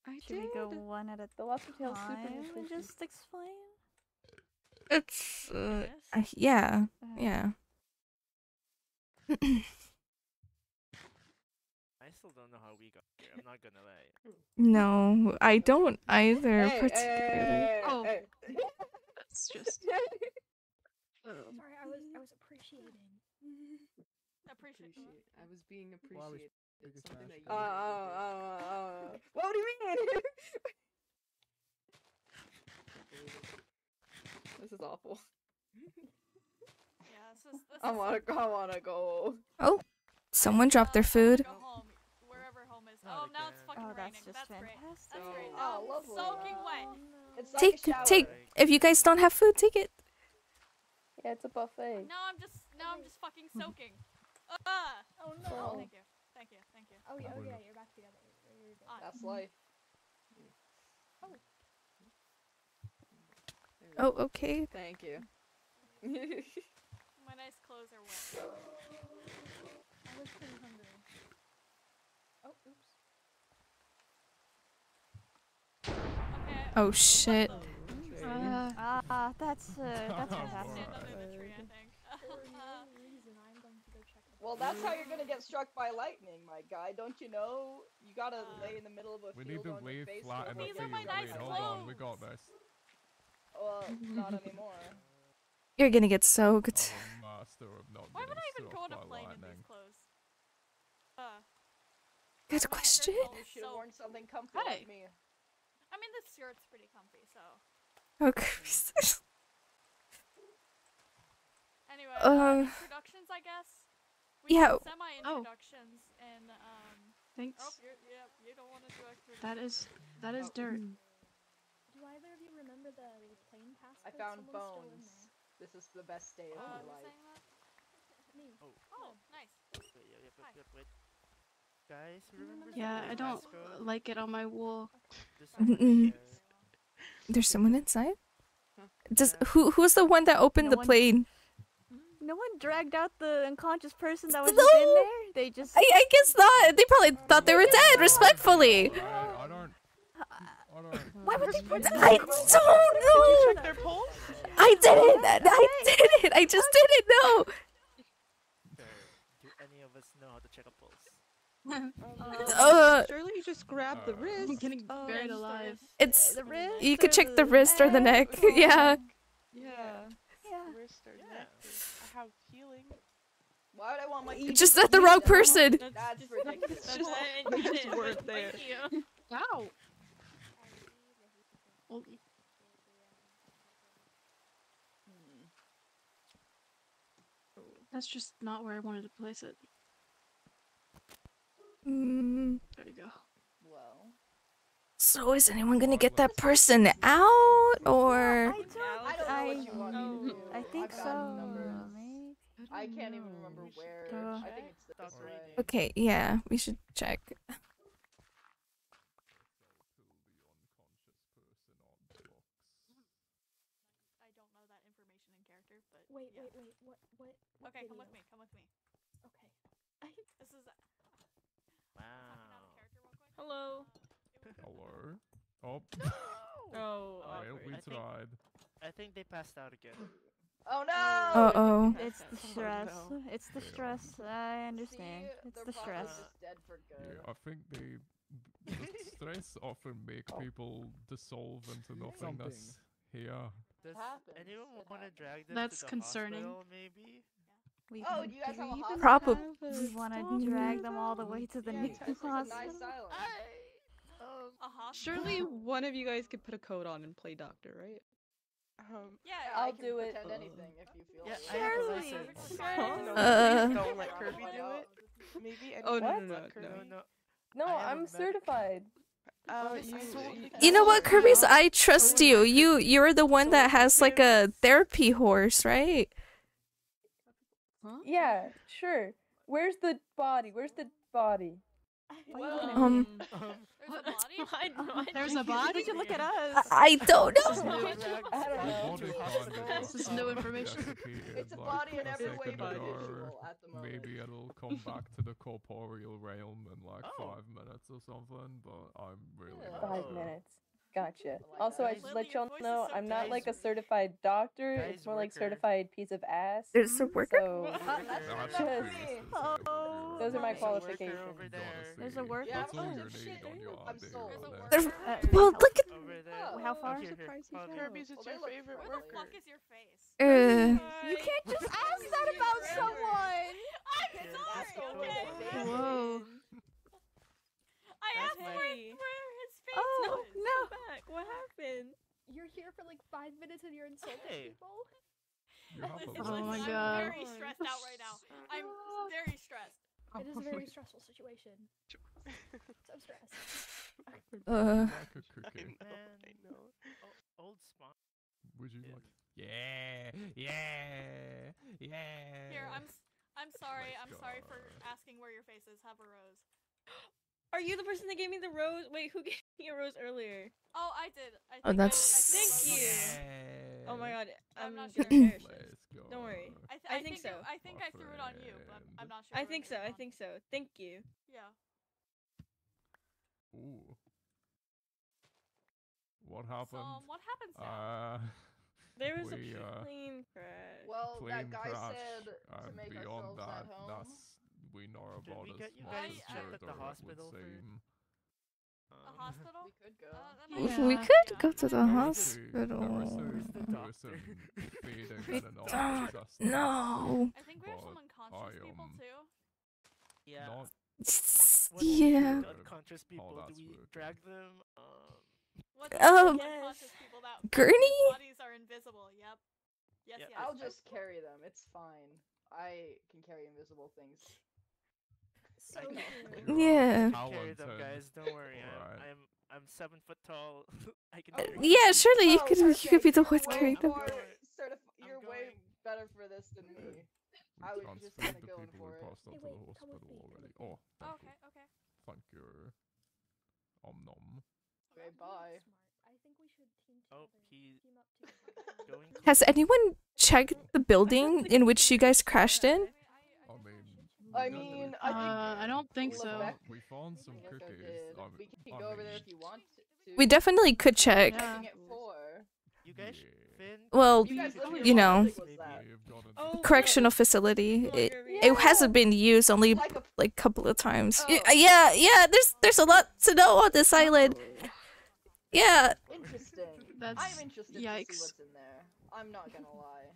I Should we go did. one at a The lobster tail's super time and nutritious. just explain? It's Yes? yeah, yeah. I still don't know how we got here. I'm not gonna lie. No, I don't either. particularly. Oh. hey. That's just. Sorry, I was appreciating. Appreciate. I was being Well, I was appreciated. biggest Something that smash. you What do you mean? This is awful. Yeah, this is I wanna go. Oh, someone dropped their food. Go home, wherever home is. Not Oh, now it's again. fucking Oh, that's raining. just That's great. fantastic. That's great. Oh, Now I'm lovely. soaking wet. It's like Take a shower. take. If you guys don't have food, take it. Yeah, it's a buffet. Now I'm just fucking soaking. Ah! Oh Oh, no. thank you. Thank you. Thank you. Oh yeah, That was you're back together. You're good. Ah, That's life. Oh, okay. Thank you. my nice clothes are wet. I was pretty hungry. Oh, oops. Okay. Oh shit. That's Stand fantastic. under the tree, I think. For no reason, I'm going to go check the Well, that's how you're gonna get struck by lightning, my guy. Don't you know? You gotta lay in the middle of a We field need to on your lay face. flat in the These are field. my nice Wait, hold on, we got this. Well, not anymore. You're gonna get soaked. Master of not Why would I even struck go on a by plane in lightning. these clothes? Good question. You should have worn something comfy like me. I mean, this shirt's pretty comfy, so. Okay. Anyway, introductions, I guess. Yeah. Semi-introductions and Thanks. Oh, you don't want to do extra. That is dirt. Do either of you remember the plane pass? I found bones. This is the best day of my life. Me. Oh, nice. Wait. Guys, remember Yeah, I don't like it on my wall. There's someone inside. Who's the one that opened the plane? No one dragged out the unconscious person that was No! just in there. They just. I guess not. They probably thought they were dead. Respectfully. I don't. Why would they put that? I don't know. Check their pulse? I didn't. I just didn't know. Do any of us know how to check a pulse? Surely you just grab the wrist. I'm getting buried alive. It's The wrist you could or check the the wrist or the neck. Yeah. Yeah. Yeah. Wrist or neck. I have healing. Why would I want my? Just at the wrong person. That's ridiculous. It's just worth there. Ow. Oh, that's just not where I wanted to place it. Mm. There you go. Well, So is anyone gonna get that person out or? I don't know what you want me to do. I think I've got so. numbers. Maybe. I can't even remember where. I think it's this way. Okay, yeah, we should check. I don't know that information in character, but Wait. yeah. What? Okay, come video? with me. Come with me. Okay. This is. Wow. Hello. Hello. Oh. Oh. Well, we tried. I think they passed out again. Oh no! Uh-oh. It's the stress. It's the stress. I understand. See, It's they're the probably stress. just dead for good. Yeah, I think the stress often make people dissolve into nothingness. Here. Does happens. anyone It want to drag them That's to the concerning. hospital, maybe? Oh, do you guys have a hospital? Probably. We want to drag them all the way to the Yeah, new this is a nice hospital. island. A hospital. Surely one of you guys could put a coat on and play doctor, right? Yeah, I'll I can do it. pretend anything if you feel Yeah, like I have a Surely. license. Don't let Kirby do it. Maybe. Oh, no, What? no, no, No, no. no. No, I have a I'm med- certified. You know what, Kirby's? I trust you. You're the one that has like a therapy horse, right? Yeah, sure. Where's the body? Where's the body? There's a body? Did you look at us? I don't This is know. new, I don't know. This is new information. It's a body in every way but visual at the moment. Maybe it'll come back to the corporeal realm in like Oh. 5 minutes or something, but I'm really Yeah. not 5 sure. minutes. Gotcha. like Also, that. I should Lily, let your y'all voice is know so I'm not guys- like a certified doctor. guys It's more like worker. certified piece of ass. There's a worker. So That's Just- pretty Oh, those are my There's a worker qualifications. over there. There's a worker? Yeah, That's all oh, you shit, need on your I'm ID sold. on there. There's, well, look at. Over there. Oh, how far? Here, Surprised he's follow me. Kirby's Well, is they your look favorite Where the worker. fuck is your face? You can't just ask that about someone. I'm Yeah, sorry. just go Okay. for it. Whoa. I asked my- where his face Oh was. no! What happened? You're here for like 5 minutes and you're insulting Hey. people. You have a Listen, lot Oh my I'm God. very stressed out right now. I'm very stressed. It is a very stressful situation. So stressed. like a cookie. Man, old spawn. Would you Yeah. like? Yeah. Here, I'm sorry. My I'm sorry for God. asking where your face is. Have a rose. Are you the person that gave me the rose? Wait, who gave me a rose earlier? Oh, I did. I Oh, think that's- I Thank think you. Yeah. Oh my god, I'm not gonna sure. embarrass us. Let's go. Don't worry. I think so. I think My I threw it on you, but friend. I'm not sure. I who think threw so. it I on. think so. Thank you. Yeah. Ooh. What happened? So, what happens now? There was We, a plane crash. Well, Plane that guy crash, said to and make beyond ourselves that, at home. that's we know Did about we a get you small guys checked at the murder, it would hospital for- seem. A hospital? We could go. We Yeah. could go to the There was hospital. a doctor? person feeding We in an don't office just now, know. I think we have some but unconscious people too. Yeah. not What do we do Yeah. with unconscious people? Do that's we working. drag them? What do you do with Yes. unconscious people that Gurney? bodies are invisible? Yep. Yes, Yep. yes. I'll just carry them. It's fine. I can carry invisible things. So I true. Yeah. I can carry them, Talented. guys. Don't worry. Right. I'm 7 foot tall. I can carry them. Yeah, surely you Oh, could be the you're one to way carry them. more I'm You're way going. better for this than me. I was just transferred kinda the going people for who it. passed Hey, onto wait, the come with hospital me, come already. with me. Oh, thank Okay, you. okay. Thank you. Nom. Okay, bye. I think we should team Oh, together. he's Team up together. going. Has anyone checked the building in which you guys crashed in? I mean, I think I don't think so. Lebec- We found some Yes, I cookies. did. I We can I go over there mean, if you want to. We definitely could check. Yeah. Looking at 4. You guys, Yeah. Finn. Well, You guys literally you how know, big was that? we've got a Oh, correctional facility. It Yeah. hasn't been used only Like a like a couple of times. Oh. Yeah. There's a lot to know on this island. Yeah. interesting. That's I'm interested to see yikes. what's in there. I'm not gonna lie.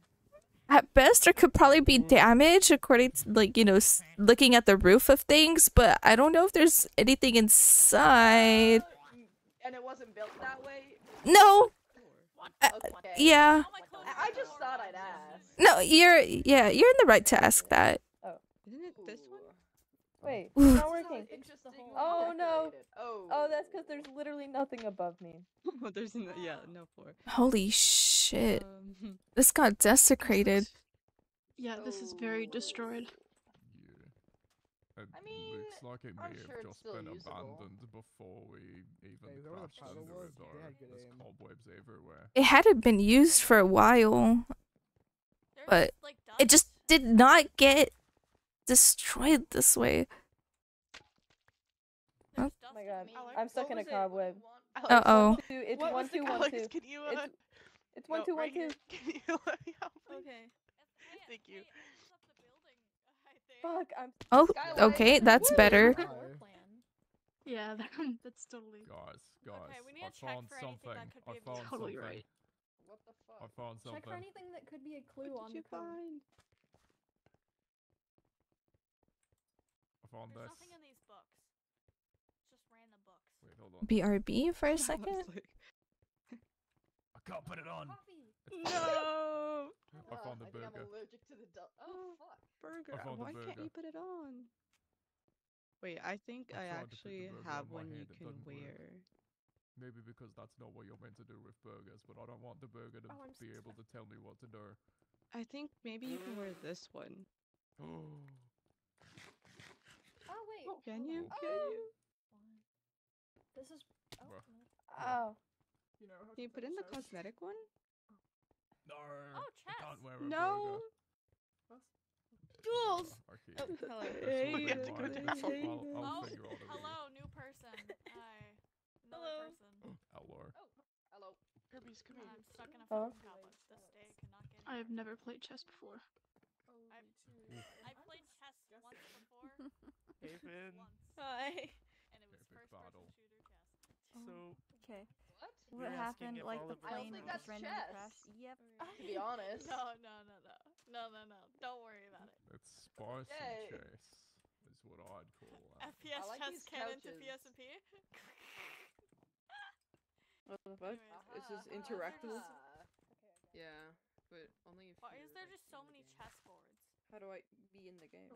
At best, there could probably be damage according to, like, you know, looking at the roof of things, but I don't know if there's anything inside. And it wasn't built that way. No. Okay. Yeah. I just thought I'd ask. No, you're in the right to ask that. Isn't it this one? Ooh. Wait, Ooh. it's not working. Interesting. Oh, no. decorated. Oh. Oh, that's because there's literally nothing above me. There's no floor. Holy shit. Um, This got desecrated. Yeah, this is very destroyed. It I mean, looks like it may I'm have sure it's just still been usable. abandoned before we even Hey, whoever the crashed pilot into was, it, they though. had good There's aim. cobwebs everywhere. It hadn't been used for a while, There's but like it just dust. did not get destroyed this way. There's Oh dust my in god, me. I'm stuck in a cobweb. Uh-oh. It's What one was the two one Alex, two. Can you? It's one no, two right one two. here. Can you let me out, please? Okay. Thank you. It opens up the building, I think. Fuck, I'm. Oh, Skylight. okay, that's Woo! better. Yeah, that's totally. Guys, Okay, we need I to check found for anything something. that could I be found Totally something. right. What the fuck? I found Check for something. anything that could be a clue on the cover. I found There's this. nothing in these books. It's just random books. Wait, hold on. BRB for a second. I can't put it on. no I found the I think I'm burger. allergic to the Oh fuck. burger. I found the Why can't burger. you put it on? Wait, I think I I tried to put the actually burger have on my one you head, it can doesn't work. wear. Maybe because that's not what you're meant to do with burgers, but I don't want the burger to Oh, I'm be so able to tell me what to do. I think maybe you can wear this one. Oh, Oh wait. Can hold you? on. Can you? This is. Oh, Bruh. no. Ow. Can you put in the cosmetic one? no! Oh, I chest. can't wear a No. burger. Jules. Okay. Oh, hello. This Hey, will be that's mine. good. I'll Hey, Oh, figure out a way. hello, new person. Hi. Another Hello. person. Hello. Hello. Kirby's, come here. I'm stuck in a Huh? fucking cobweb. This day cannot get I have never played chess before. I played chess once before. Hey, Finn. Once. Hi. And it was Epic first battle. person shooter chess. So, Okay. What? What You're asking happened? if Like all the of I don't plane think just that's randomly chess. crashed? Yep. To be honest. No. Don't worry about it. It's spicy Yay. chase, is what I'd call that. FPS like chess these canon to couches. PSP. What the fuck? This is interactable. Yeah, but only if Why you, is there just so many chessboards? How do I be in the game?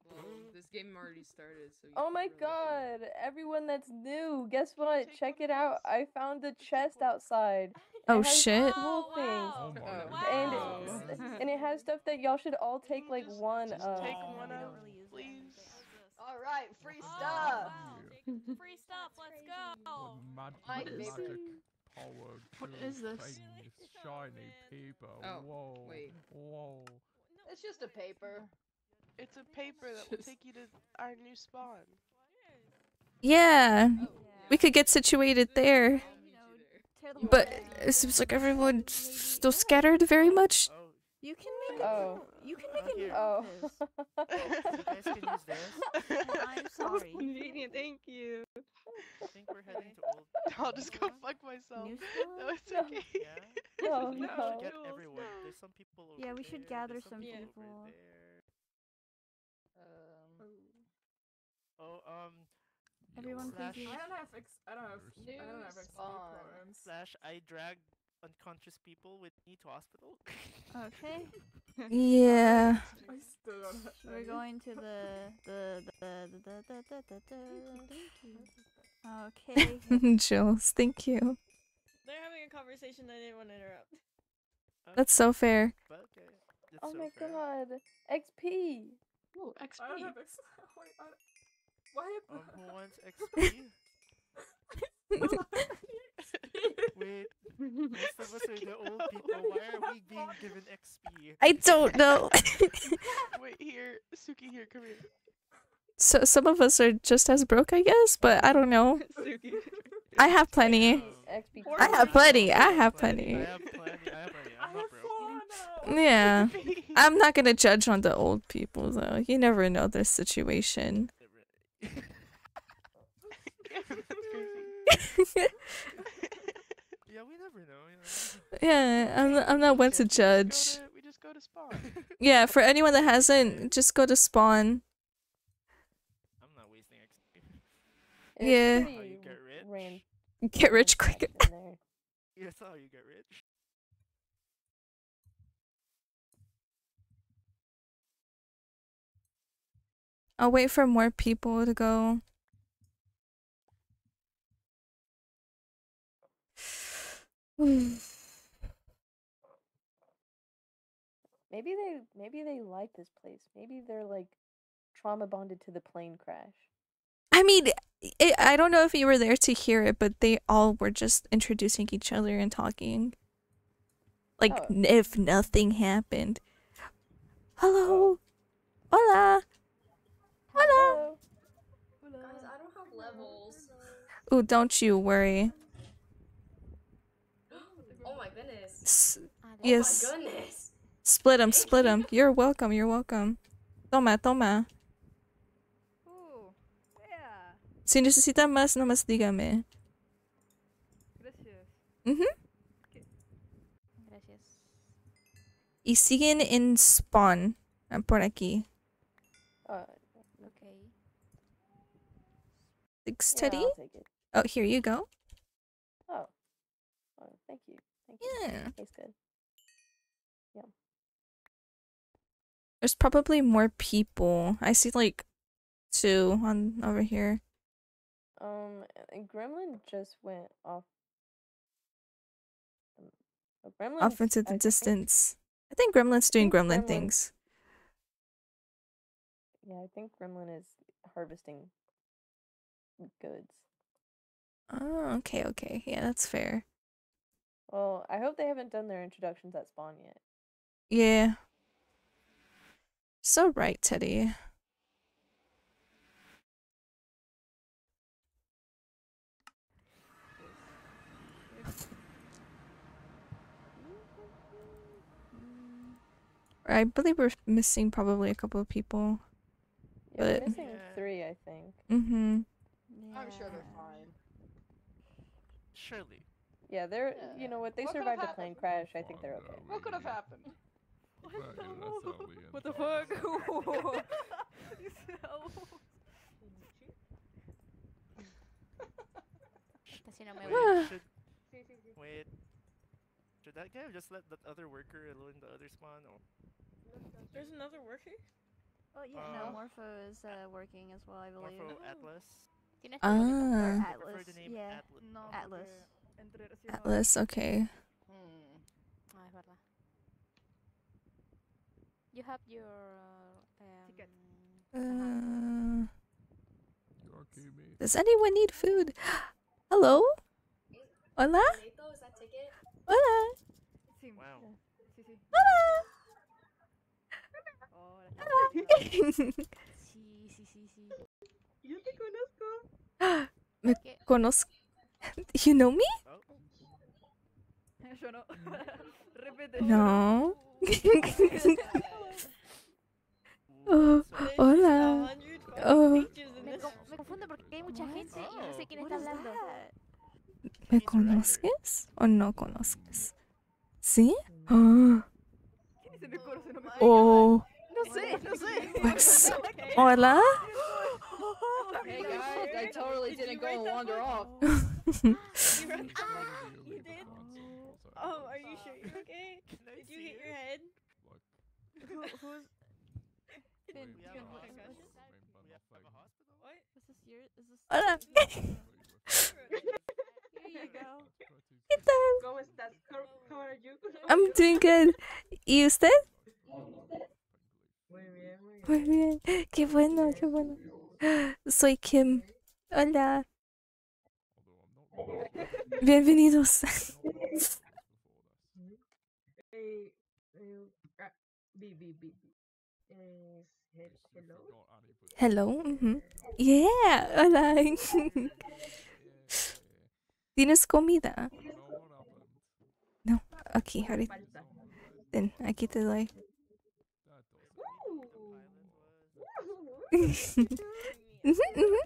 Well, this game already started, so. You Oh can't my really god, everyone that's new, guess what? Check it out. I found a chest outside. Oh, It has shit. cool things. Oh my Oh. god. And it has stuff that y'all should all take like one just of. take Oh. one We out, don't really use please. All right, free Oh, stuff. wow. Free stuff. Let's go. Mad My magic favorite. power. What good is this? things, shiny paper. Oh, Whoa. wait. Whoa. It's just a paper. It's a paper that will take you to our new spawn. Yeah. Yeah. We could get situated there. You know, tear the whole But thing down. it seems like everyone's still scattered very much. Oh, You can Oh. You can make it. Oh. You guys can use this. I'm sorry. Convenient, thank you. I think we're heading to old. I'll just go fuck myself. New No, it's okay. Yeah. Oh We no. should get everyone. There's some people over Yeah, we should there, gather there's some people. people. Over there. Oh, Everyone slash, please. I don't have points. slash I dragged unconscious people with me to hospital. Okay. Yeah. I still don't have We're any. going to the Okay. Jules, thank you. They're having a conversation I didn't want to interrupt. That's so fair. But okay. It's Oh so my fair. god. XP. Oh, XP. I don't have X. Wait, why? Who wants XP? Wait, most of us are the old people. Why are we being given XP? I don't know. Wait, here. Suki, here, come here. So some of us are just as broke, I guess, but I don't know. Suki. I have plenty. XP. I have plenty. I have plenty. I have plenty. I'm not broke. Yeah. I'm not gonna judge on the old people though. You never know their situation. Yeah, we never know. You know? Yeah, I'm not one to judge. We just go to spawn. Yeah, for anyone that hasn't, just go to spawn. I'm not wasting XP. Yeah. How you get rich? Get rich quick. That's how you get rich. I'll wait for more people to go. Maybe they like this place. Maybe they're like trauma bonded to the plane crash. I mean, I don't know if you were there to hear it, but they all were just introducing each other and talking. Like, if nothing happened. Hello. Hola. Hola. Guys, I don't have levels. Ooh, don't you worry. Oh my goodness. Yes. Oh my goodness. Split them. You're welcome, you're welcome. Toma, toma. Ooh, yeah. Si necesita más, nomás dígame. Gracias. Gracias. Y siguen en spawn. Por aquí. Okay. Thanks, Yeah, Teddy. I'll take it. Oh, here you go. Oh, thank you. Thank you. Yeah. Tastes good. Yeah. There's probably more people. I see like 2 on over here. And Gremlin just went off. Gremlin Off into the distance. I think Gremlin's doing gremlin things. Yeah, I think Gremlin is harvesting goods. Oh, okay. Yeah, that's fair. Well, I hope they haven't done their introductions at spawn yet. Yeah. So right, Teddy. I believe we're missing probably a couple of people. Yeah, we're But missing 3, I think. mm-hmm. I'm sure they're fine. Surely. Yeah, they're. You know what? They What could've survived a happened? plane crash. I think they're okay. What could have happened? What the fuck? Wait. Should that guy just let that other worker alone in the other spawn? Or? There's another worker? Oh yeah, no, Morpho is working as well, I believe. Morpho Atlas. Ah. I prefer the name Yeah. Atlas. Atlas, okay. Ah, es verdad. You have your ticket. Does anyone need food? Hello? Hola? Is that ticket? Hola? Wow. Yo te conozco. Me conozco. You know me? Yo no. No. Oh, hola. Oh, Me confunde porque hay mucha gente y no sé quién está hablando. ¿me conoces o no conoces? ¿Sí? Ah. Oh, No sé, no sé. pues, hola. Hey guys, I totally didn't go and wander off. You did? Oh, are you sure you're okay? Did you hit your head? Who's... Finn, We have a hospital? What? We have a hospital? What? Is this your... Is this... Hola. Here you go. ¿Qué tal? ¿Cómo estás? How are you? I'm doing good. ¿Y usted? Muy bien, muy bien. Muy bien. Qué bueno, qué bueno. Soy Kim. Hola. Bienvenidos. B. Hello? Hello. Mhm. Yeah. Hola. ¿Tienes comida? No. Aquí, ahorita. Ten, aquí te doy. Ujú, ujú.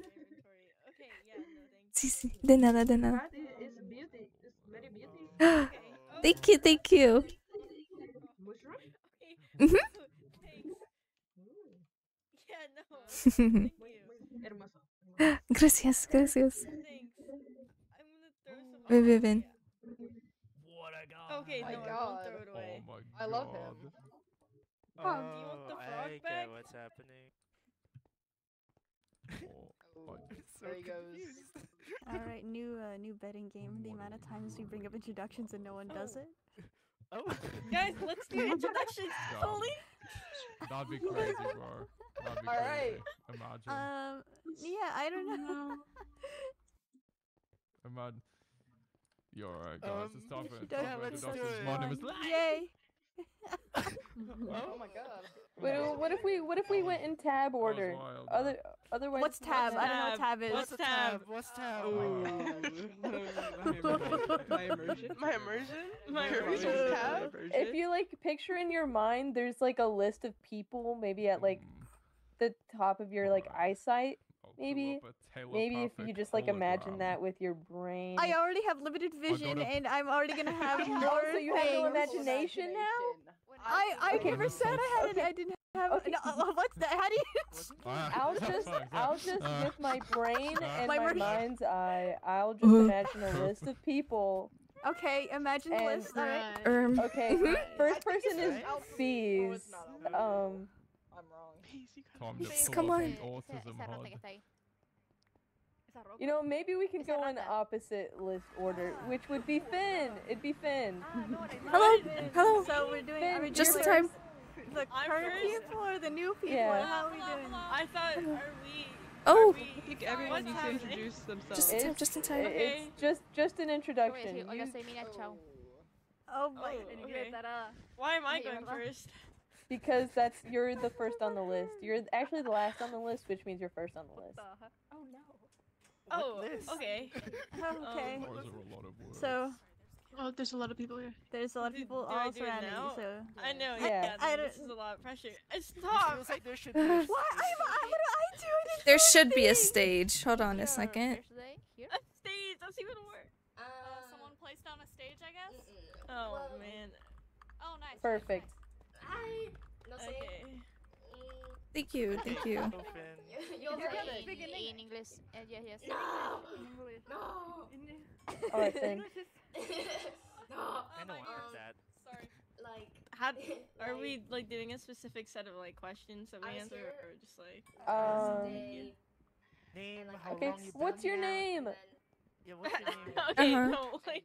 Sí, sí. De nada, de nada. It's beauty. It's very beauty. Thank you, thank you. Mushroom? Ujú. Yeah, no. Ujú. Hermoso. Gracias, gracias. Thanks. I'm gonna throw some. Ven, ven, ven. Okay, My no, I God. won't throw it away. Oh my I love him. Do you want the frog I back? get what's happening. There he goes. Alright, new betting game. The amount of times we bring up introductions and no one does it. Oh. Guys, let's do introductions. God. Holy. That'd be crazy, bro. That'd be All crazy. right. Imagine. Yeah, I don't know. Imagine. You're alright, guys. It's time for Yeah, let's do introductions. it. My name is Yay! Oh my god. Wait, what if we went in tab order? wild, bro. Otherwise. What's tab? I don't know what tab is. What's tab? What's tab? My immersion? My Your immersion. immersion tab? If you like picture in your mind, there's like a list of people, maybe at like the top of your like eyesight. Maybe if you just like imagine that with your brain. I already have limited vision, gotta- and I'm already gonna have more Oh, so you have no things. imagination now? I Okay. never said I hadn't. I didn't have. Okay. No, what's that? How do you? I'll just with my brain and My my brain. mind's eye, I'll just imagine a list of people. Okay, imagine the And- list. All right. Okay, first person is bees. I'm wrong. Time to Please, pull come up on. the autism HUD. You know, maybe we can go in opposite list order, which would be Finn. It'd be Finn. Hello, hello. So we're doing. Are we Just doing in time. The current people or the new people? Yeah. Or how are we doing? I thought, are we? Oh, Everyone needs to happening? introduce themselves. just in time, just in time. Okay. It's just an introduction. You- Oh my. Okay. Why am I going first? because you're the first on the list. You're actually the last on the list, which means you're first on the list. Oh no. Oh, list? okay. Okay. Those are a lot of words. So Oh, there's a lot of people here. there's a lot of people Do I all do it surrounding now? you. So I know. Yeah. Yeah. I this don't- is a lot of pressure. It Stop. feels like there should be. what? How do I do it? There should be a stage. Hold on a second. A stage. That's even worse. Someone placed down a stage, I guess. Oh man. Oh, nice. Perfect. Okay. Thank you, thank you. Oh, Finn. You're gonna speak in English. Yes. All right, Finn. I know what that. Sorry. How are we like doing a specific set of like questions that we answer, or just like? Name, how Okay, long you been what's your here? name? Yeah, what's your name? Okay. Uh-huh. No. Like.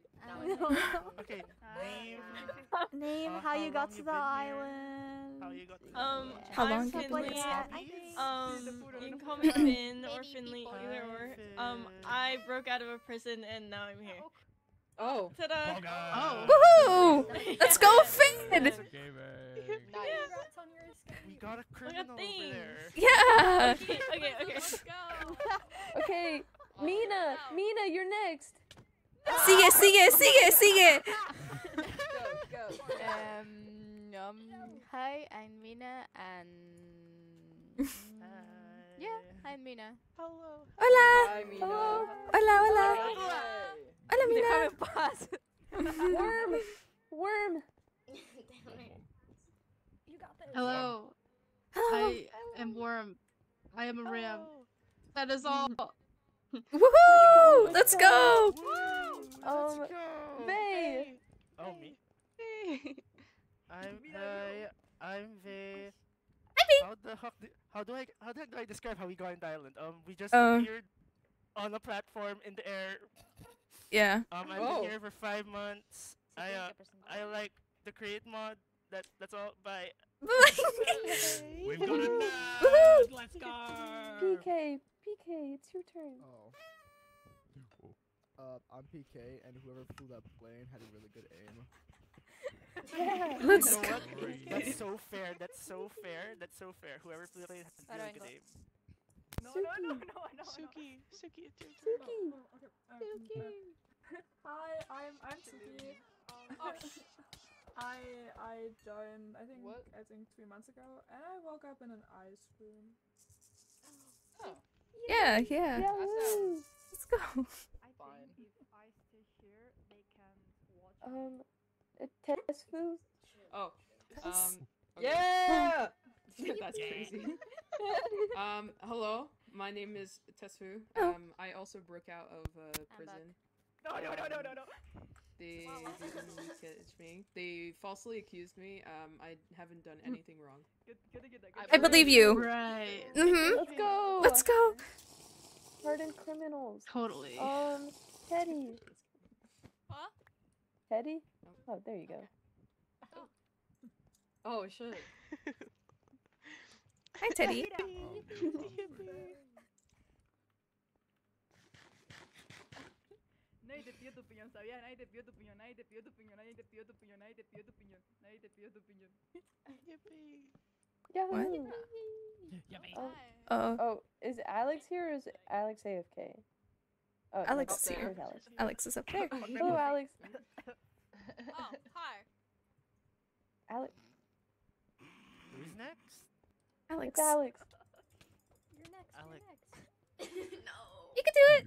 Okay, name. Name, Uh, how you how got long to you the been here? island. How you got to How I'm long? Stuff like Finley. that. You can call me Finn or Finley, either or. I broke out of a prison and now I'm here. Oh. Ta-da! Oh. Woohoo! Let's go, Finn! Gaming. We got a criminal over things. there. Yeah! Okay. Let's go. Okay, Mina, you're next. Sigue, sigue, sigue, sigue! Go. Hi, I'm Mina, and yeah, I'm Mina. Hello. Hola. Hi, Mina. Hola, hola. Hola, Mina. Déjame paz. Worm. You got this. Hello. Hello. I am Worm. I am a ram. That is all. Woohoo! Let's go. Vay. Oh, me? I'm Vay. How the heck do I describe how we got in the island? We just appeared on a platform in the air. Yeah. I've been here for 5 months. I like the create mod. That's all. Bye. We've got it now. Let's go. PK, it's your turn. I'm PK, and whoever flew that plane had a really good aim. Yeah. Let's You know go. what? That's so fair. That's so fair. That's so fair. Whoever flew the plane has a really good aim. Suki, it's your turn. Hi, I'm Suki. I joined I think 3 months ago, and I woke up in an ice room. Yeah, yeah. Woo. Let's go. Fine. If I stay here, they can watch. Tesfu. Oh. Okay. Yeah. That's crazy. Hello. My name is Tesfu. I also broke out of prison. No. They didn't catch me. They falsely accused me. I haven't done anything wrong. I believe you. Right. Mhm. Let's go. Let's go. Hardened criminals. Totally. Teddy. Huh? Teddy? Oh, there you go. Oh shit. Hi, Teddy. Nadie te pidió tu opinión, ¿sabías? Nadie te pidió tu opinión, nadie te pidió tu opinión, nadie te pidió tu opinión, nadie te pidió tu opinión, nadie te pidió tu opinión. Yahoo! Oh, is Alex here or is Alex AFK? Oh, Alex no, is here. where's Alex? Alex is up there. Hello, Alex. Oh, hi. Alex. Who's next? Alex. It's Alex. You're next. Alex. No. You can do it.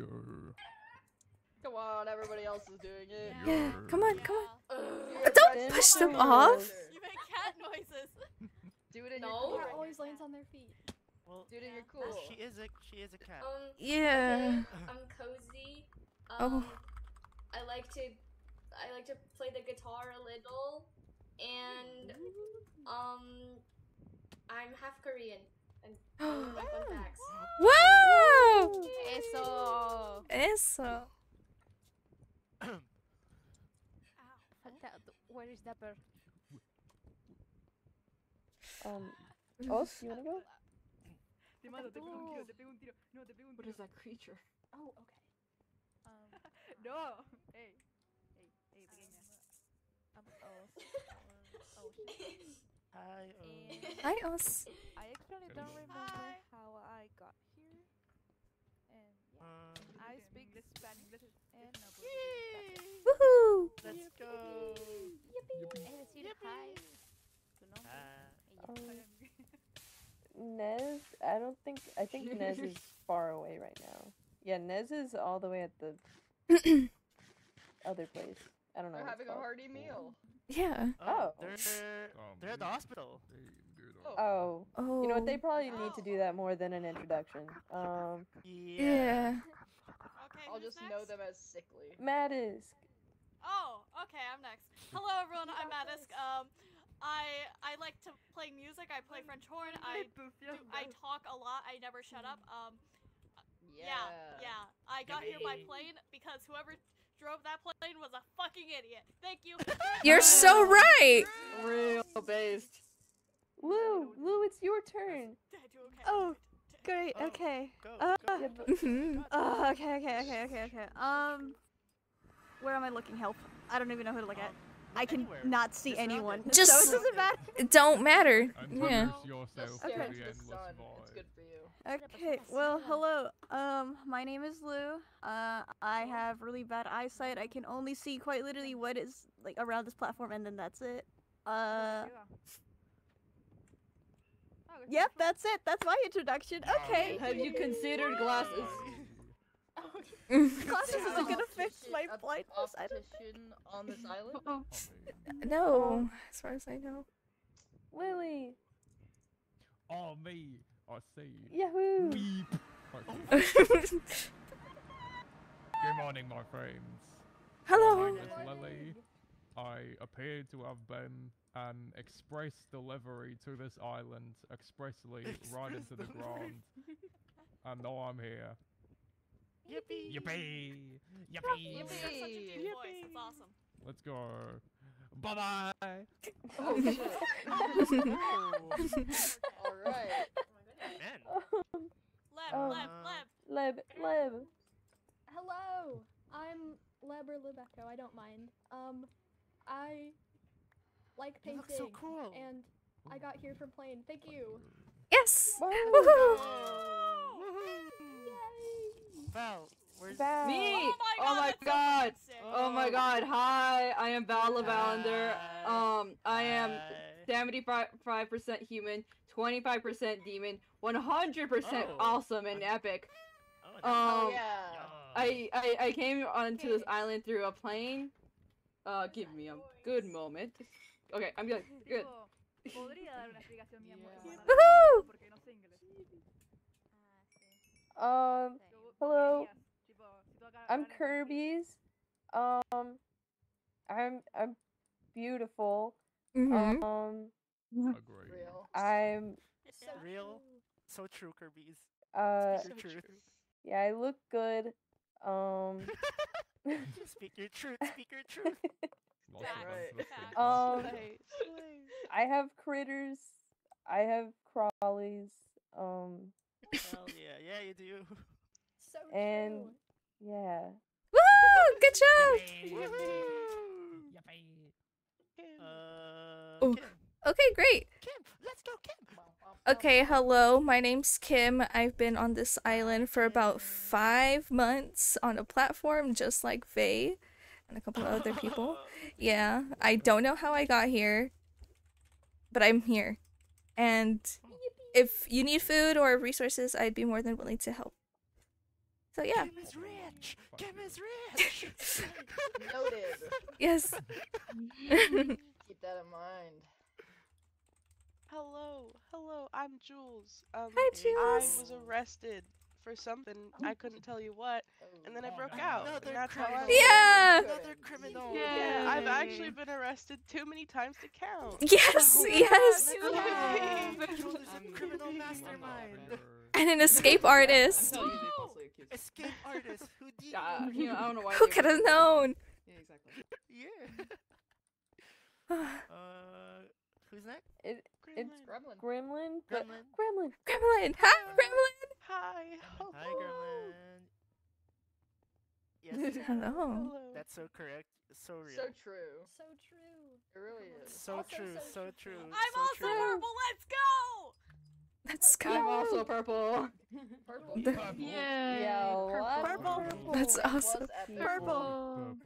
Come on, everybody else is doing it. Yeah. Come on, come on. Yeah, Don't push them off. You make cat noises. Do it in your No. cool. Cat always lands on their feet. Well, Do it in your cool. she is a cat. Yeah. Okay, I'm cozy. Oh. I like to play the guitar a little, and I'm half Korean. And my fun facts. Wow. Eso. Eso. Where is Dapper? Os, you wanna go? Te mando, te pego un tiro, te pego un tiro. No, te pego un tiro. What is that creature? Oh, okay. No. Hey, pequeña. Hi. Hi, Os. I actually don't remember how I got here. And yeah, I speak Spanish and nobody. Woohoo. Let's go. And it's you. Hi. Nez, I think Nez is far away right now. Yeah, Nez is all the way at the other place. I don't know. They're what having it's a called. hearty meal. Yeah. Oh. They're at the hospital. Oh. Oh. You know what? They probably need to do that more than an introduction. Yeah. Okay, I'll who's just next? know them as sickly. Madisk. Oh, okay, I'm next. Hello everyone, I'm Madisk. I like to play music. I play French horn. I talk a lot. I never shut up. Yeah. I got here by plane because whoever drove that plane was a fucking idiot. Thank you. You're so right. Real based. Lou, it's your turn. Oh, great. Okay. Mhm. Okay. Where am I looking? Help. I don't even know who to look at. I can not see anyone. Just so it doesn't matter. it don't matter. Yeah. Yourself Stare to into the the endless sun. void. It's good for you. Okay, well, hello. My name is Lou. I have really bad eyesight. I can only see quite literally what is like around this platform, and then that's it. Yep, that's it. That's my introduction. Okay. Have you considered glasses? Glasses isn't gonna fix my blindness. I don't think. On this island? No, as far as I know. Lily. Oh, me. I see. Yahoo! Beep. Okay. Good morning, my friends. Hello. My name is Lily. I appear to have been an express delivery to this island, expressly right into the ground. And now I'm here. Yippee! Yippee! Yippee! You have such a deep voice. It's awesome. Let's go. Bye bye. Oh shit. Alright. Leb. Hello, I'm Leb or Lebeco. I don't mind. I like painting. look so cool. And I got here from playing. Thank you. Yes. Woohoo! Val, where's Val? Me! Oh my god! Oh my god! Hi, I am Val Lavalander. I am 75% human, 25% demon, 100% awesome and epic. I came onto this island through a plane. Give me a good moment. Okay, I'm good. Good. Woohoo! Hello. I'm Kirby's. I'm beautiful. Mhm. Agree. I'm real? So true, Kirby's. Speak your truth. Yeah, I look good. Speak your truth. Speak your truth. I have critters. I have crawlies. Hell yeah, you do. So and true. yeah. Woo! Good job. Oh, okay, great. Kim, let's go, Kim. Okay, hello. My name's Kim. I've been on this island for about 5 months on a platform, just like Faye and a couple of other people. Yeah, I don't know how I got here, but I'm here. And if you need food or resources, I'd be more than willing to help. So yeah. Kim is rich. Kim is rich. Noted. Yes. Keep that in mind. Hello, I'm Jules. Hi, Jules. I was arrested for something, I couldn't tell you what, and then I broke out. And that's how I Yeah. Another criminal. Yeah, I've actually been arrested too many times to count. Yes, yes. Jules is a criminal mastermind. And an escape artist. Escape artist. Who did I don't know why. Who could have known? Yeah, exactly. Yeah. Who's next? It's Gremlin. Gremlin. Gremlin. Gremlin. Gremlin. Hi, Gremlin. Hi. Hi, Gremlin. Yes. Hello. That's so correct. So real. So true. So true. It really is. So Also true. so So true. true. I'm so also true. purple. Let's go. Let's go. I'm also purple. Purple. Yeah, what? Purple. That's Was awesome. epic. Purple.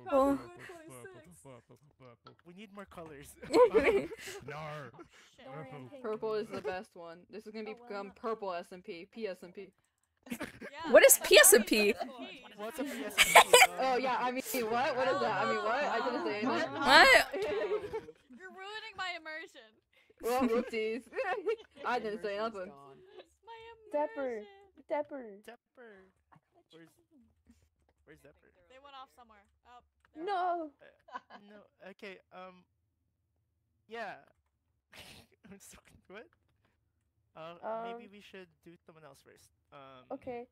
We need more colors. No. Purple is the best one. This is gonna become purple SMP, PSMP. What is PSMP? What's a PSP? Oh yeah, I mean what? What is that? I mean what? I didn't say anything. What? You're ruining my immersion. Well, whoopsies. I didn't say nothing. Depper. Depper. Depper. Where's Depper? They went off somewhere. Oh. No. No. Okay. Yeah. I'm so what? Maybe we should do someone else first. Okay.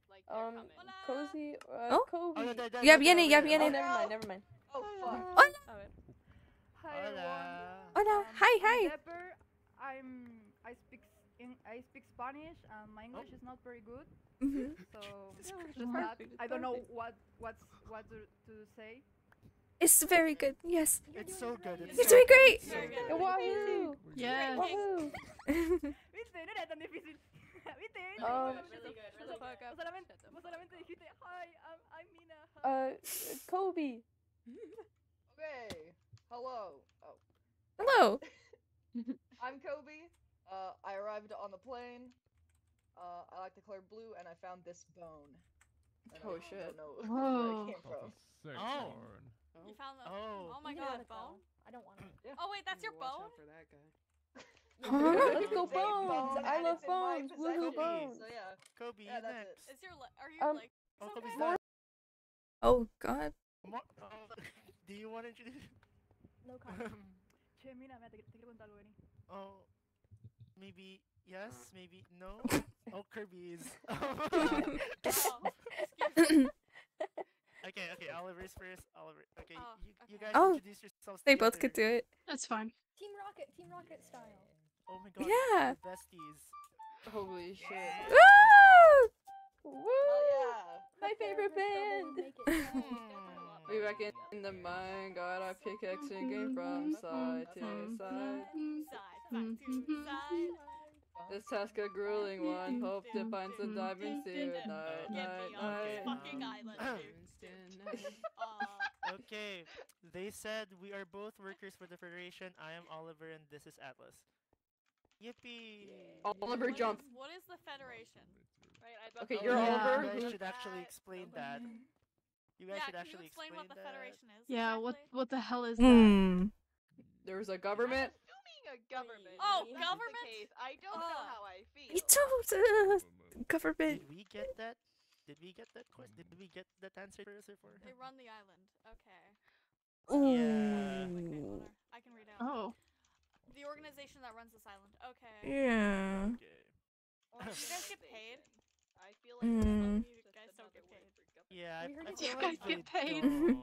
Cozy. Oh? Kobe. Ya viene, ya Oh, viene. never mind. Oh fuck. Hola. Hi everyone. Hola. Hi, hi. Depper. I speak Spanish and my English is not very good. Mhm. So just that. I don't know what to say. It's very good. Yes. It's so good. You're doing great. Wahoo! Yeah. Wahoo! ¿Viste? No era tan difícil. Solamente dijiste, hi, I'm Mina. Kobe. Okay. Hello. Oh. Hello. I'm Kobe. I arrived on the plane. I like the color blue, and I found this bone. And Oh, I shit. don't know Whoa. where it came from. You found the. Oh, my You god, gotta bone? go. I don't want it. Oh wait, that's your Watch bone? out for that guy. Let's go It's a bones! bone, I and love it's in my bones! Woohoo possession, bones! So yeah. Kobe, Yeah, you that's next. it. Is your are your legs Kobe's okay? next. Oh God. Do you want to introduce? No comment. Che, Mina, te quiero contar algo, vení. Oh, maybe yes, maybe no. Oh, Kirby's. Okay, Oliver's first. Oliver. Okay, you guys Oh, introduce yourselves. they both together. could do it. That's fine. Team Rocket style. Oh my god. Yeah. we're besties. Holy shit. Woo! Yeah. My favorite band. We back in the mine, got our pickaxe swinging from side to side. Side to side. This task a grueling one. Hope to find some diamonds tonight. Night. Fucking island, Okay, they said we are both workers for the Federation. I am Oliver and this is Atlas. Yippee! Oliver, jump. What is the Federation? Right, Okay, you're Oliver. You guys should actually explain that. You guys should Can you actually explain what the that. Federation is? Yeah, what the hell is Hmm. There's a government. Assuming a government. Oh, if that's government? The case, I don't know how I feel. You don't. Government. Did we get that? Did we get that question? Did we get that answer for? They run the island. Okay. Ooh. I can read out. Oh. The organization that runs this island. Okay. Yeah. Do you guys get paid? I feel like Mm. You guys don't get paid. Yeah, We heard I you feel guys like get they paid. don't.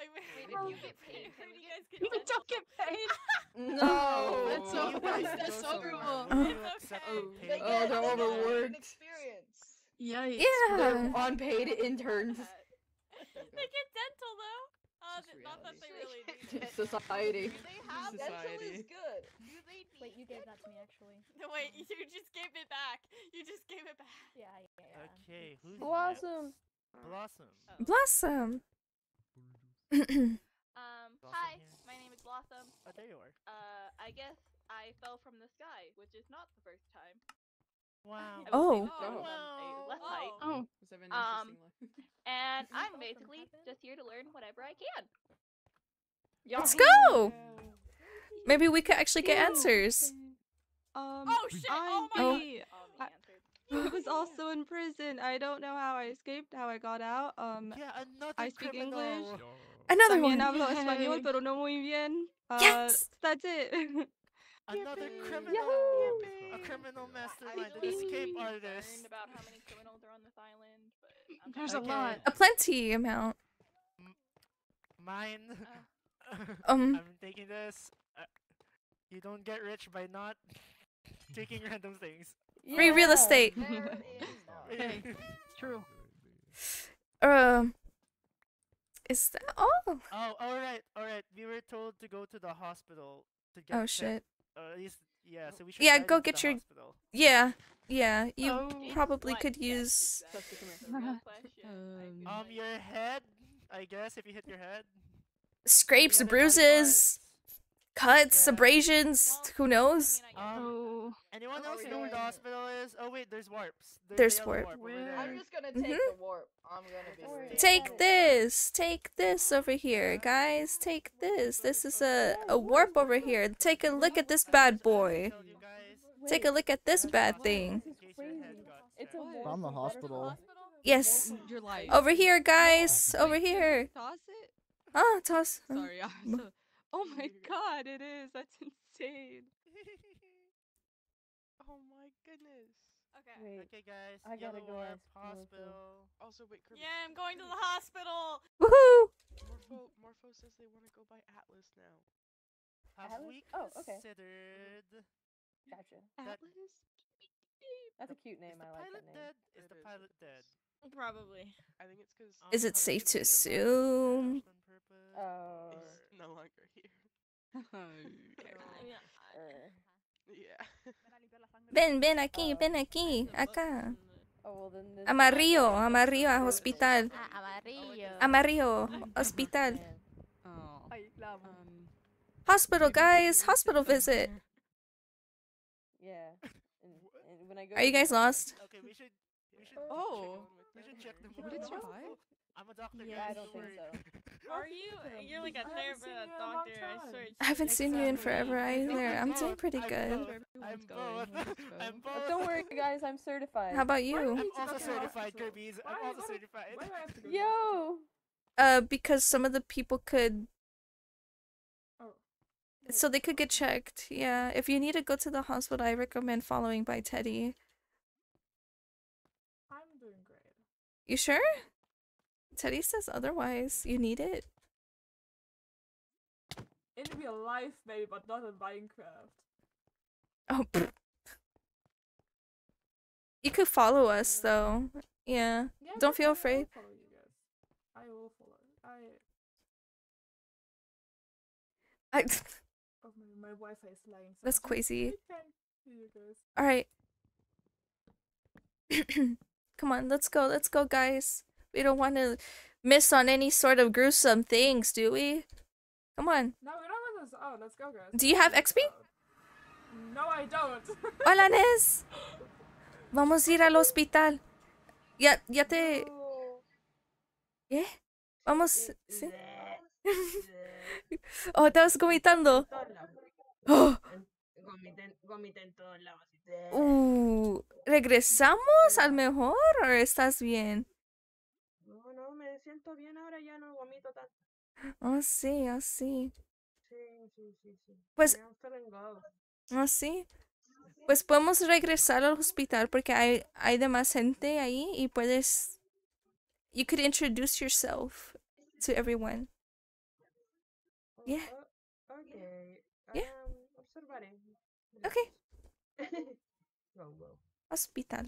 I mean, Wait, if you get paid, I can heard we you get guys get We paid. don't get paid. No. That's so You guys that's go so somewhere. cruel. Will you It's accept okay. the They pay? Oh, get, they're they get overworked. an experience. Yikes. Yeah. They're unpaid interns. They get dental though. Not that they really need it. Society. Do they have dental is good. Do they need Wait, you gave that to me actually. No, wait, you just gave it back. You just gave it back. Yeah. Okay, who's Blossom. next? Blossom. Blossom. Hi, my name is Blossom. Oh, there you are. I guess I fell from the sky, which is not the first time. Wow. I Oh. was able to run a left height. Oh. Must have an interesting life. And I'm basically just here to learn whatever I can. Let's Yahoo! go. Maybe we could actually get answers. Oh shit! Oh my Oh. god! I was also in prison. I don't know how I escaped, how I got out. Yeah, another I speak criminal. English. Another También one. hablo español, Yay. pero no muy bien. Yes. That's it. Another criminal. Yahoo! A criminal I mastermind, an still escape need to artist. learn about how many criminals are on this island, but I'm There's trying a to- lot. A plenty amount. Mine. Um. I'm taking this. You don't get rich by not taking random things. Free real estate. There is Hey, true. Is that all? Oh, alright. We were told to go to the hospital to get Oh checked. shit. At least, yeah. So we should. Yeah, guide go you to get the your. hospital. Yeah. Yeah. You Oh. probably What? could Yes, use. exactly. That's the real question. I feel like- Your head. I guess if you hit your head. Scrapes, Any other bruises, cuts, Yeah. abrasions. Who knows? Oh. Anyone else know where the Okay. hospital is? Oh wait, there's warps. There's the yellow warp. over Where? there. I'm just gonna take Mhm. the warp. I'm gonna be real. Take this. Take this over here, guys. Take this. This is a warp over here. Take a look at this bad boy. Take a look at this bad thing. It's a From the hospital. Yes. Your life. Over here, guys. Over here. Toss it? Ah, toss. Sorry, I'm so... Oh my god, it is. That's insane. Oh my goodness. Okay. Wait, Okay, guys. I gotta yellow go warp, ask Morpho. hospital. Also, wait, Kirby. Yeah, I'm going to the hospital. Woohoo! Morpho says they want to go by Atlas now. Have Atlas? we Oh, okay. considered Gotcha. that That's a cute name. is the I like pilot that name. dead? Is the pilot dead? Probably. I think it's because Is it safe to assume? Oh. he's no longer here. I mean, Yeah. Ven aquí, acá. Oh, well, then this Amarillo a hospital. Amarillo. Amarillo, hospital. Ay, la amo. Hospital, guys, hospital visit. Yeah. And when I go Are you to guys the- lost? Okay, we should Oh. we should check them. What did you buy? I'm a doctor. Yeah, guys, I don't think worry. so. Are you? You're like a therapist, a doctor. I swear. I haven't seen you in forever either. I'm doing pretty good. I'm both. I'm both. Don't worry, guys. I'm certified. How about you? I'm also certified, Kirby's. I'm also certified. Yo. Because some of the people could, Oh. so they could get checked. Yeah, if you need to go to the hospital, I recommend following by Teddy. I'm doing great. You sure? Teddy says otherwise. You need it. In real life, maybe, but not in Minecraft. Oh. Pfft. You could follow us though. Yeah. Yeah, Don't feel I will afraid. follow you guys. I will follow. Oh, my Wi-Fi is lagging. So That's I crazy. can't hear you guys. All right. Come on, let's go, guys. We don't want to miss on any sort of gruesome things, do we? Come on. No, we don't want this. Oh, let's go, guys. Do you have XP? No, I don't. Hola, Nes. Vamos a ir al hospital. Ya te... ¿Qué? Vamos... ¿Sí? Oh, estabas vomitando. Oh. Vomité en todos lados. ¿Regresamos al mejor o estás bien? No, me siento bien ahora, ya no vomito tanto. Oh, sí, oh, sí. Sí. Pues... I'm feeling good. Oh, sí. Pues podemos regresar al hospital porque hay demás gente ahí y puedes... You could introduce yourself to everyone. Yeah. Okay. Yeah. Observaré. Okay. Go. Hospital.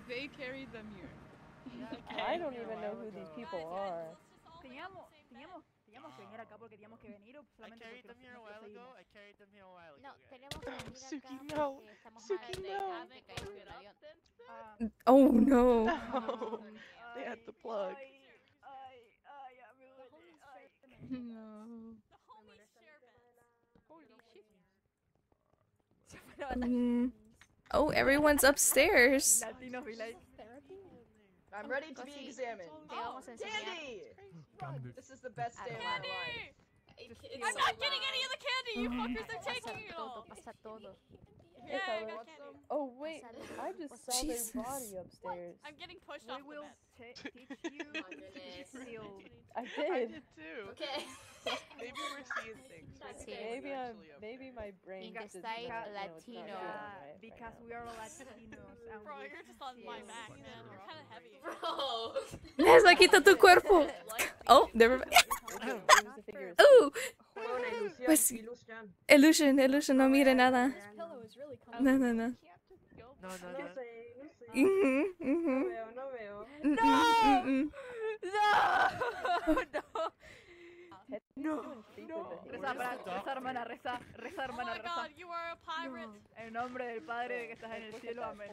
They carried them here. I don't even know who these people are. Teníamos que venir acá porque teníamos que venir o solamente I carried porque them here a while ago. I carried them here a while ago. No, guys. tenemos que venir Suki, acá no. porque estamos Suki, mal no. de caído del avión. Oh, no. No. They had the plug. No. Oh, everyone's upstairs. Latinos be like, I'm ready to be examined. Candy. This is the best day of my life. I'm not getting any of the candy. You fuckers are taking it all. Yeah, I got candy. Oh wait, I just saw Jesus. their body upstairs. I'm getting pushed off the bed. teach you sealed. I I did. did too. Okay. Maybe we're seeing things. Maybe my brain In the just doesn't side know it's not Latino. doing it right Because we are Latinos. And Bro, we- you're just on my back, man. You're kind of heavy. Bro. Nesa, quita tu cuerpo. Oh, never mind. Oh. Pues, illusion, no mire nada. This pillow is really No, comfy. no. No. No veo. Mm-mm. No. Reza, hermana, reza, hermana, Oh my god, you are a pirate. En nombre del Padre que estás en el cielo, amén.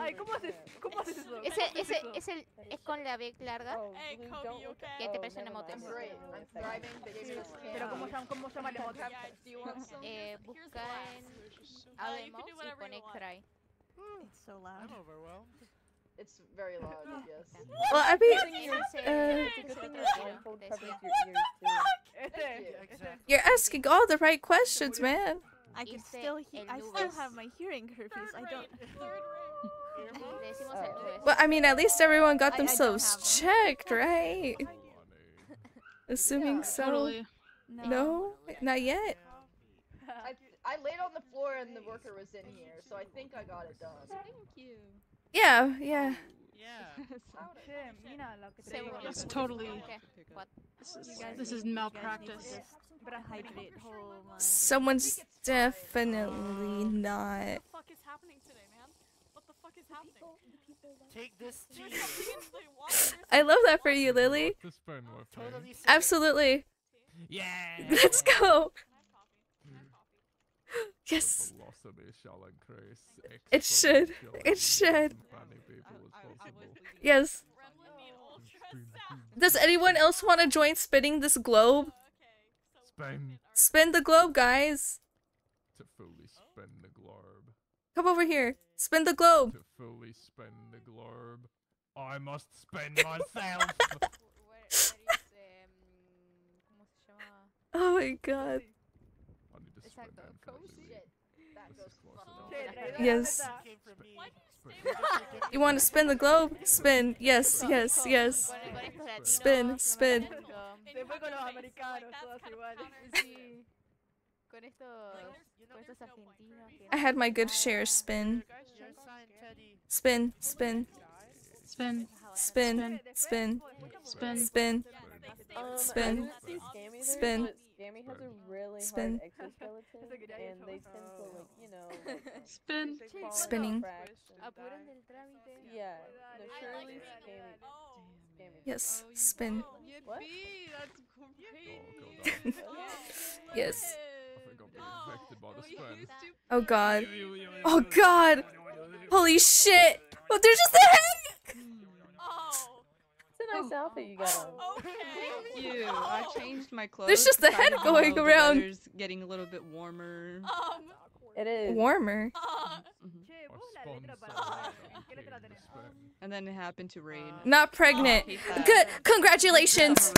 Ay, ¿cómo haces eso? Es con la B larga. Hey, Kobe, you okay? Que te presiona emotes. I'm great. I'm thriving. They gave me this Pero can. ¿cómo se llama el emote? Do you want some? Busca en you can do Audemos y whatever pone you want. cry. It's so loud. I'm overwhelmed. It's very loud, yes. Well, I mean, Good thing your blindfold covers your ears too. You're asking all the right questions, man. I can still have my hearing herpes. I don't. But I mean, at least everyone got themselves checked, right? Assuming so. Totally. No, not yet. I laid on the floor and the worker was in here, so I think I got it done. Thank you. Yeah. Yeah. It's totally. This is malpractice. Someone's definitely not. What the fuck is happening today, man? What the fuck is happening? Take this tea. I love that for you, Lily. To spoon with me. Totally safe. Absolutely. Yeah. Let's go. Yes. Velocity shall increase. It should. It should. Yes. Does anyone else want to join spinning this globe? Spin. Spin the globe, guys. To fully spin the globe. Come over here. Spin the globe. To fully spin the globe, I must spin myself. Oh my god. Yes. You want to spin the globe? Spin. Yes, yes, yes. Spin, spin. Se fue con los americanos, todos iguales. Sí. Con estos argentinos. I had my good share spin. Spin, spin. Spin. Spin, spin. Spin. Spin. I Spin. don't see Scammy there, Spin. but Scammy has a really Spin. hard exoskeleton, and they tend to, like, you know, like, Spin. fall Spinning. cracks and- Yeah, no, surely Scammy. Scammy. Yes, spin. What? Yes. I think I'm being infected by the spin. Oh god. Oh god. Holy shit. Oh, there's just a head. It's a nice outfit you got on. Thank you. I changed my clothes. There's just a 'cause I head know going the around. weather's getting a little bit warmer. It is. Warmer. And then it happened to rain. Not pregnant. I hate that. Good. Congratulations.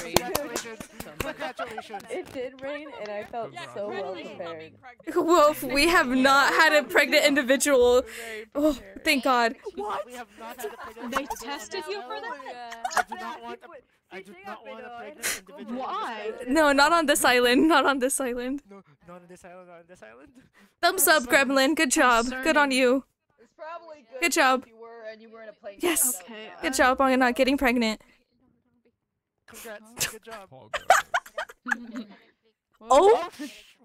Congratulations. It did rain, and I felt so well prepared. Wolf, we have not had a pregnant individual. Oh, thank God. What? We have not had a pregnant They tested you for that? I do not want a pregnant individual. Why? No, not on this island. Not on this island. No, not on this island, not on this island. Thumbs up, Gremlin. Good job. Good on you. It's probably good. Good job. If you were and you were in a plane. Yes. Okay. Good job on not getting pregnant. Congrats. Good job. Oh,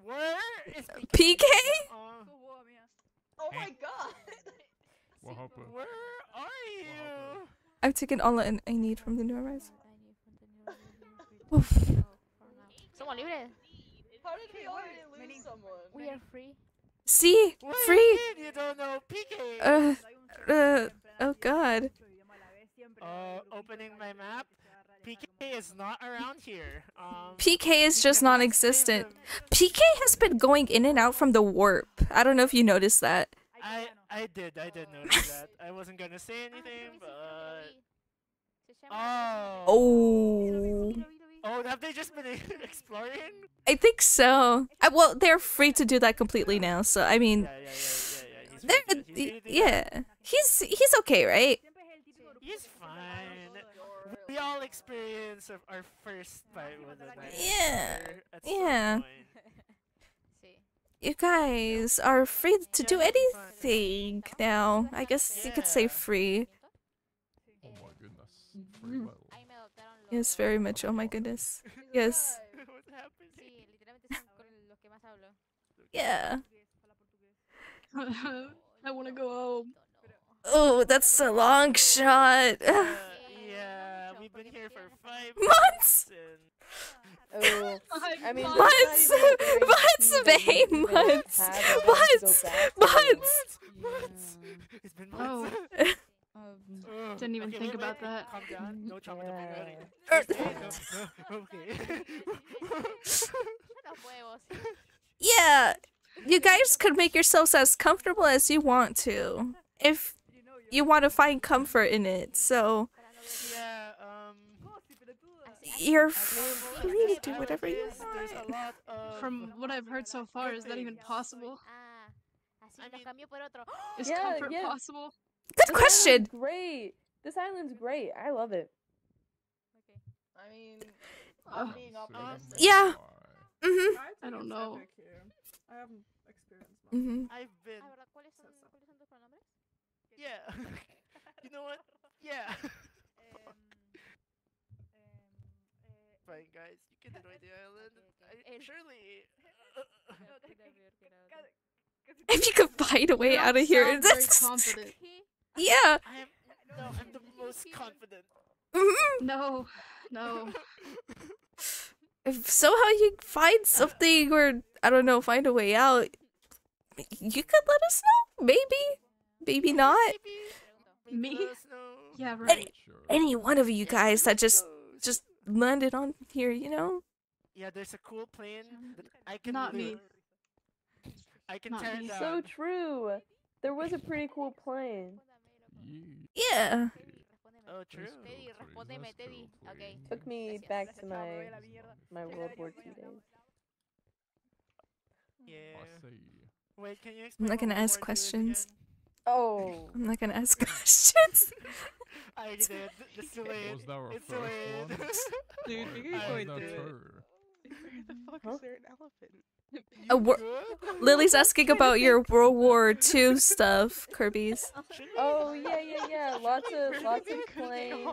Where is PK? Oh my god. What happened? Where are you? I've taken all I need from the new rise. Somos libres. How did we already lose someone? We are free. See? What do Free? you mean you don't know PK? Oh God. Opening my map. PK is not around here. PK is just non-existent. PK has been going in and out from the warp. I don't know if you noticed that. I did notice that. I wasn't gonna say anything, but oh, have they just been exploring? I think so. Well, they're free to do that completely now. So I mean, yeah, he's okay, right? He's fine. We all experience our first fight with a knife. Yeah, at some yeah. point. You guys are free to do anything now. I guess you could say free. Oh my goodness. Free will. Yes, very much. Oh my goodness. Yes. Yeah. I want to go home. Oh, that's a long shot. Yeah, we've been here for 5 Months. Oh, I mean, months, months, months. It's been Oh. months. Didn't even think about that. Calm down. No trauma to bring ready. Okay. Yeah, you guys could make yourselves as comfortable as you want to, if you want to find comfort in it. So Yeah, you're free to do whatever you there's a lot of From what I've heard so far, is that even possible? Is Yeah, comfort yeah. possible? Good question. Great. This island's great. I love it. I mean, I'm being optimistic. Yeah. Mhm. I don't know. I haven't experienced much. Mhm. I've been. Yeah. You know what? Yeah. Fine, guys. You can enjoy the island. Surely. If you could find a way out of here, Sound very that's confident. yeah. I'm the most confident. Mhm. No, no. if somehow you find something or I don't know, find a way out, you could let us know. Maybe not. Me? Yeah, Any, right. any one of you guys that just landed on here, you know? Yeah, there's a cool plane that I can Not me. loot. I can Not tear it me. down. So true. There was a pretty cool plane. Yeah. Oh, true. Took me back to my World War II days. Yeah. Wait, can you I'm explain not gonna what ask World War II questions. again? Oh. I'm not gonna ask questions. I already did. It's too late. Was there a It's too first late. one? Dude, we Why can is go there into it. two? Where the fuck is there an elephant? Lily's asking about your World War II stuff, Kirby's. Oh yeah. Lots of planes.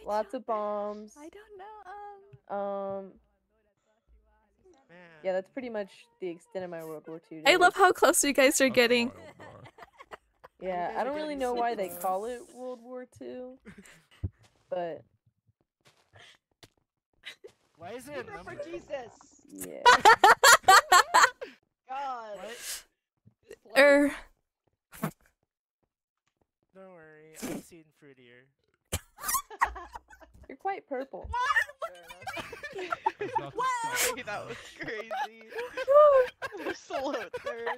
Lots of bombs. I don't know. Yeah, that's pretty much the extent of my World War II. I days. love how close you guys are getting. Yeah, I don't really know why they call it World War II, but Why is there a number? For Jesus! yeah. God. Don't worry, I've seen fruitier. You're quite purple. Wow! That was crazy. Slow turn.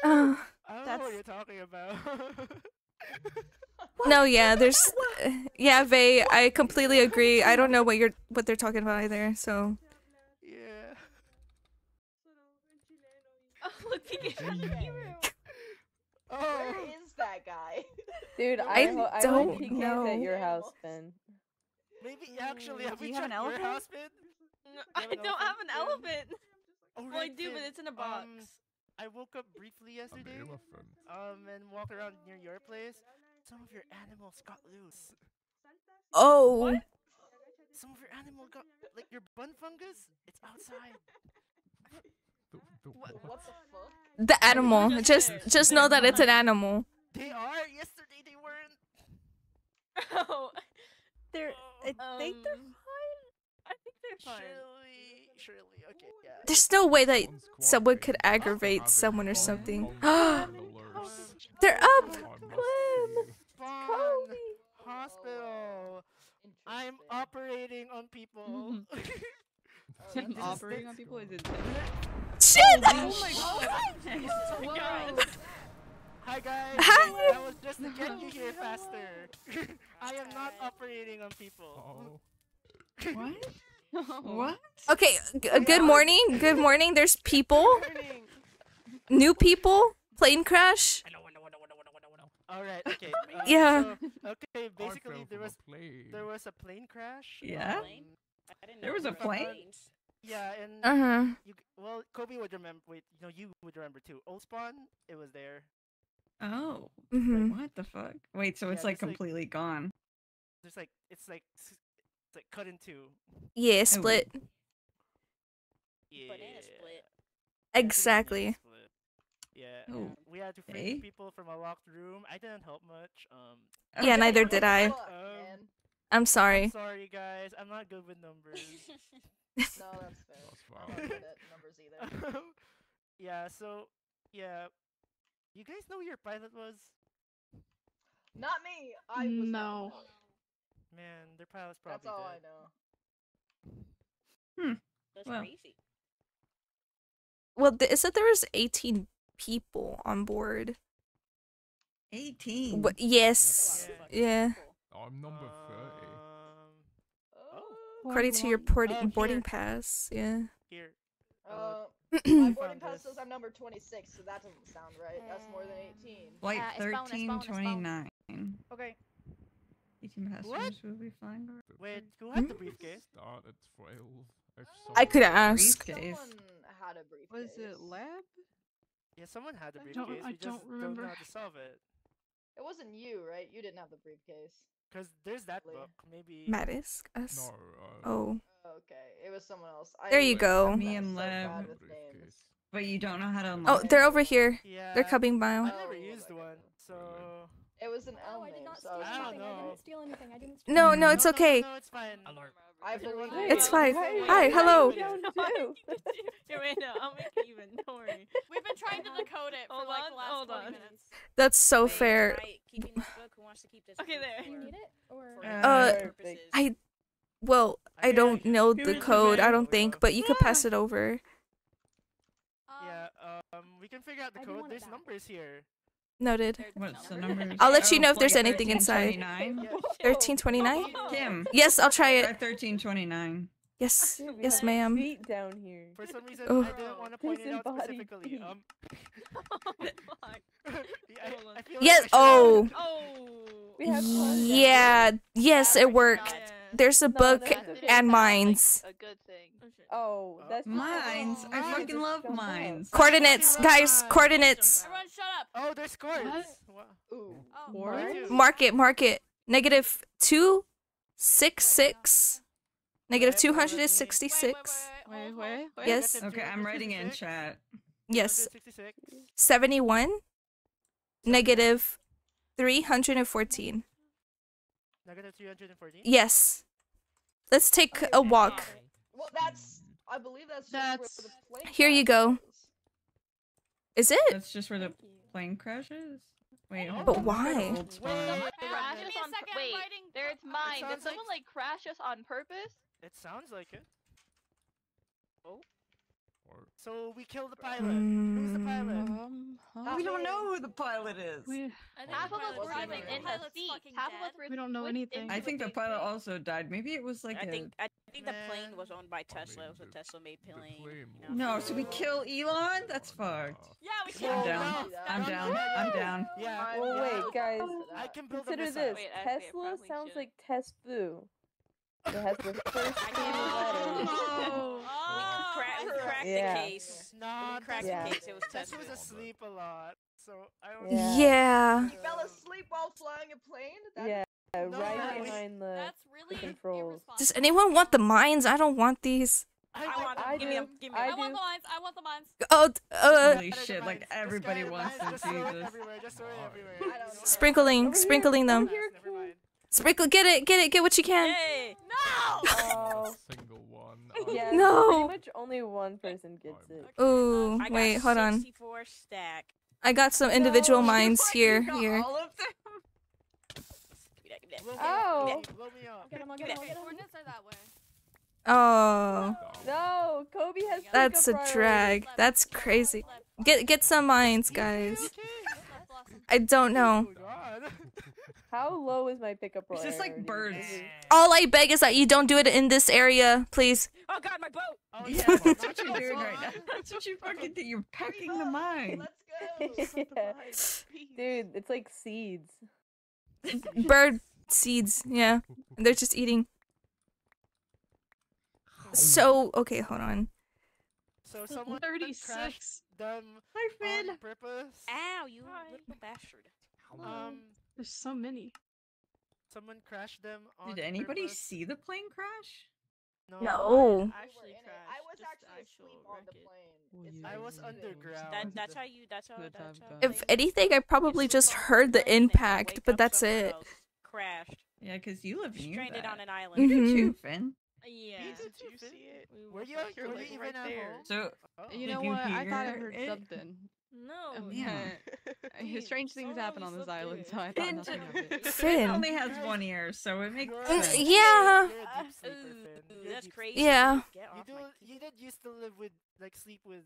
Uh, I don't know what you're talking about. no, yeah, there's, yeah, Vey, I completely agree. I don't know what they're talking about either. So. Yeah. Oh, look, Pikachu. Where is that guy? Dude, I I don't hope he can't know. at your house, Ben. Maybe actually, have Do we you have checked an your elephant? house, Ben? No, I don't have an elephant. Oh, Well, I right, do, but Ben. it's in a box. I woke up briefly yesterday. And walked around near your place. Some of your animals got loose. Oh. Some of your animal got like your bun fungus. It's outside. What the fuck? The animal. Just know that it's an animal. They are. Yesterday they weren't. Oh. I think they're fine. I think they're fine. Surely. Okay, yeah. There's no way that someone could aggravate someone or something. They're up. Spawn hospital. I'm operating on people. I'm operating on people? Is it? Shit! Oh my god! Hi guys! Hi. That was just to get you here faster. I am not operating on people. What? What? Okay, good morning. Good morning. There's people. New people. Plane crash. Alright, okay. Yeah. So, okay, basically there was a plane crash. Yeah? There was a plane? Yeah, and Uh-huh. well, Kobe would remember. Wait, no, you would remember too. Old Spawn, it was there. Oh. Mhm. What the fuck? Wait, so it's Yeah, like there's, like- completely gone. There's like it's like cut in two. Yeah, split. Yeah. Banana split. Exactly. Yeah. Oh, and we had to free okay. people from a locked room. I didn't help much. Yeah, neither did I. I'm sorry. I'm sorry, guys. I'm not good with numbers. No, that's fair. I'm not good at numbers either. Yeah. So, yeah. You guys know who your pilot was? Not me. I was No. Man, their pilot's probably That's all dead. I know. That's Well. crazy. Well, it said there was 18 people on board. 18. Yes. Yeah. I'm number 30. According to your boarding pass. Yeah. Here. My boarding pass says I'm number 26, so that doesn't sound right. That's more than 18. Flight It's bonus, bonus, bonus. 1329. Okay. 18 passengers will be flying. Wait, who had the briefcase? Start at 12. I could ask. Briefcase. Someone had a briefcase. Was it lab? Yeah, someone had the I briefcase. don't- I we just don't remember. know how to solve it. It wasn't you, right? You didn't have the briefcase. Cause there's that book. Maybe. Mattis? Us? No, Oh. Okay, it was someone else. There you go. I'm Me and so bad Lev. with names. But you don't know how to Oh, unlock it? they're over here. Yeah. They're coming by. I never used one, so. It was an L I name, did not so steal I was anything. trying I to- didn't steal anything. I didn't steal No, anything. no, it's okay. No, it's fine. I believe It's fine. Hi, hello. Here, wait, no, I'll make it even. Don't worry. We've been trying to decode it for like the last 20 minutes. That's so fair. Okay, there. Do you need it or? I don't know the code, I don't think, but you could pass it over. Yeah, we can figure out the code. There's numbers here. Noted. What's the number? I'll let you know if there's anything inside. 1329? 1329? Kim. Yes, I'll try it. 1329. Yes, yes, ma'am. Feet down here. For some reason, Oh. I didn't want to point it out specifically. I feel Yes. like Oh. We have Yeah. Yes, it worked. There's a book and mines. A good thing. Oh, that's Mines. I fucking love mines. Coordinates, guys. Coordinates. Everyone, shut up. Oh, there's scores. Mark it. Mark it. -266. -266. Wait. Yes. Okay, I'm writing it in chat. Yes. 71. -314. -314? Yes. Let's take a walk. Well, I believe that's just where the plane Here you go. Is it? That's just where the plane crashes? Wait, hold But on. why? Old spawn. Crash us on wait, there's mine. Did sounds someone like crash us on purpose? It sounds like it. Oh. So we killed the pilot. Mm. Who's the pilot? We don't know who the pilot is. Half of us were even in the seat. Half of us were. We don't know anything. I think the pilot also died. Maybe it was like I a... think the plane was owned by Tesla. It was a Tesla-made plane. No, so we kill Elon? That's fucked. Yeah, we I'm killed down. I'm down. I'm down. Yeah. Well, wait, guys. I can build Consider a this. missile. Wait, actually, I Tesla probably sounds should. like Tesfu. It has the first name letters. We cracked Yeah. the case. Nah, We cracked Yeah. the case. It was Tesla Tesla. was asleep a lot, so I don't. Yeah. You fell asleep while flying a plane? Yeah, right that's- behind the controls. Does anyone want the mines? I don't want these. I want them. I Give me do. them. Give me I them. want the mines. I want the mines. Oh, Holy shit, like everybody wants to see this. Sprinkling them. Sprinkle, get it, get what you can. No! Oh. Single one. Yeah, No. pretty much only one person gets it. Ooh, I got wait, hold on. 64 stack. I got some individual mines here. Here. All of them. Oh! Coordinates are that way. Oh, No, Kobe has that's a pickup drag. priority. That's crazy. Get some mines, guys. I don't know. How low is my pickup It's priority? just like birds. All I beg is that you don't do it in this area, please. Oh god, my boat! Yeah, that's what you're doing right now. That's what you fucking do. You're packing the mine. Yeah. Dude, it's like seeds. Bird seeds, yeah. They're just eating. So, okay, hold on. So someone 36. crashed them Finn. on purpose. Ow, you little bastard. There's so many. Someone crashed them on Did anybody purpose. see the plane crash? No. Actually I was actually asleep on the plane. I was underground. That's how you. That's how. If anything, I probably just heard the impact, but that's it. Crashed. Yeah, because you live near Stranded that. on an island. You do Mhm. too, Finn. Yeah. Did you see it? Were you You're were like you right even at there. home? So, You did know you what? I thought I hear heard it? something. No. Yeah. Strange things happen on this island, so I thought Finn, nothing of it. Finn. only has one ear, so it makes Mm, sense. yeah. You're a deep sleeper, Finn. That's crazy. Yeah. Get off my You did used to live with sleep with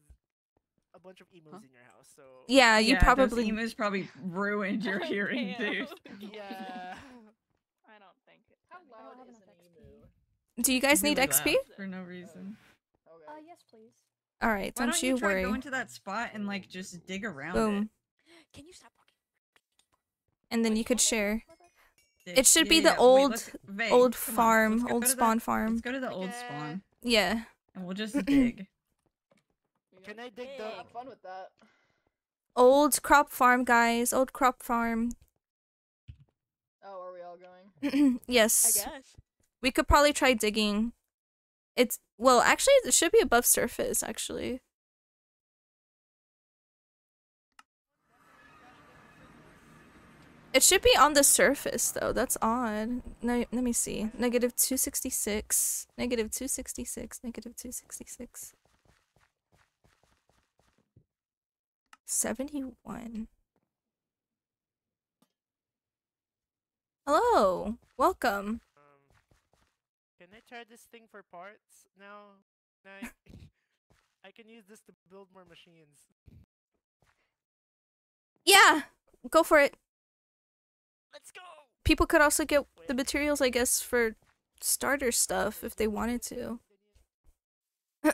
a bunch of emos in your house, so Yeah, you Yeah, probably. those emus probably ruined your hearing, dude. yeah. I don't think it. How loud is an emu? Do you guys need Really XP? loud for no reason. Yes, please. All right, Why don't you try worry. going to that spot and like just dig around Boom. Can you stop walking? And then you could share. it? It should be the Wait, old, Vay, old come on, farm, let's go old to the- spawn farm. Let's go to the old spawn, Yeah. and we'll just dig. Can I dig the? Have fun with that. Old crop farm, guys. Old crop farm. Oh, are we all going? Yes. I guess. We could probably try digging. It's well, actually, it should be above surface. Actually, It should be on the surface though. That's odd. No, let me see. Negative 266. Negative 266. Negative 266. 71. Hello. Welcome. Can I try this thing for parts now? Can I can use this to build more machines. Yeah. Go for it. Let's go. People could also get the materials, I guess, for starter stuff if they wanted to.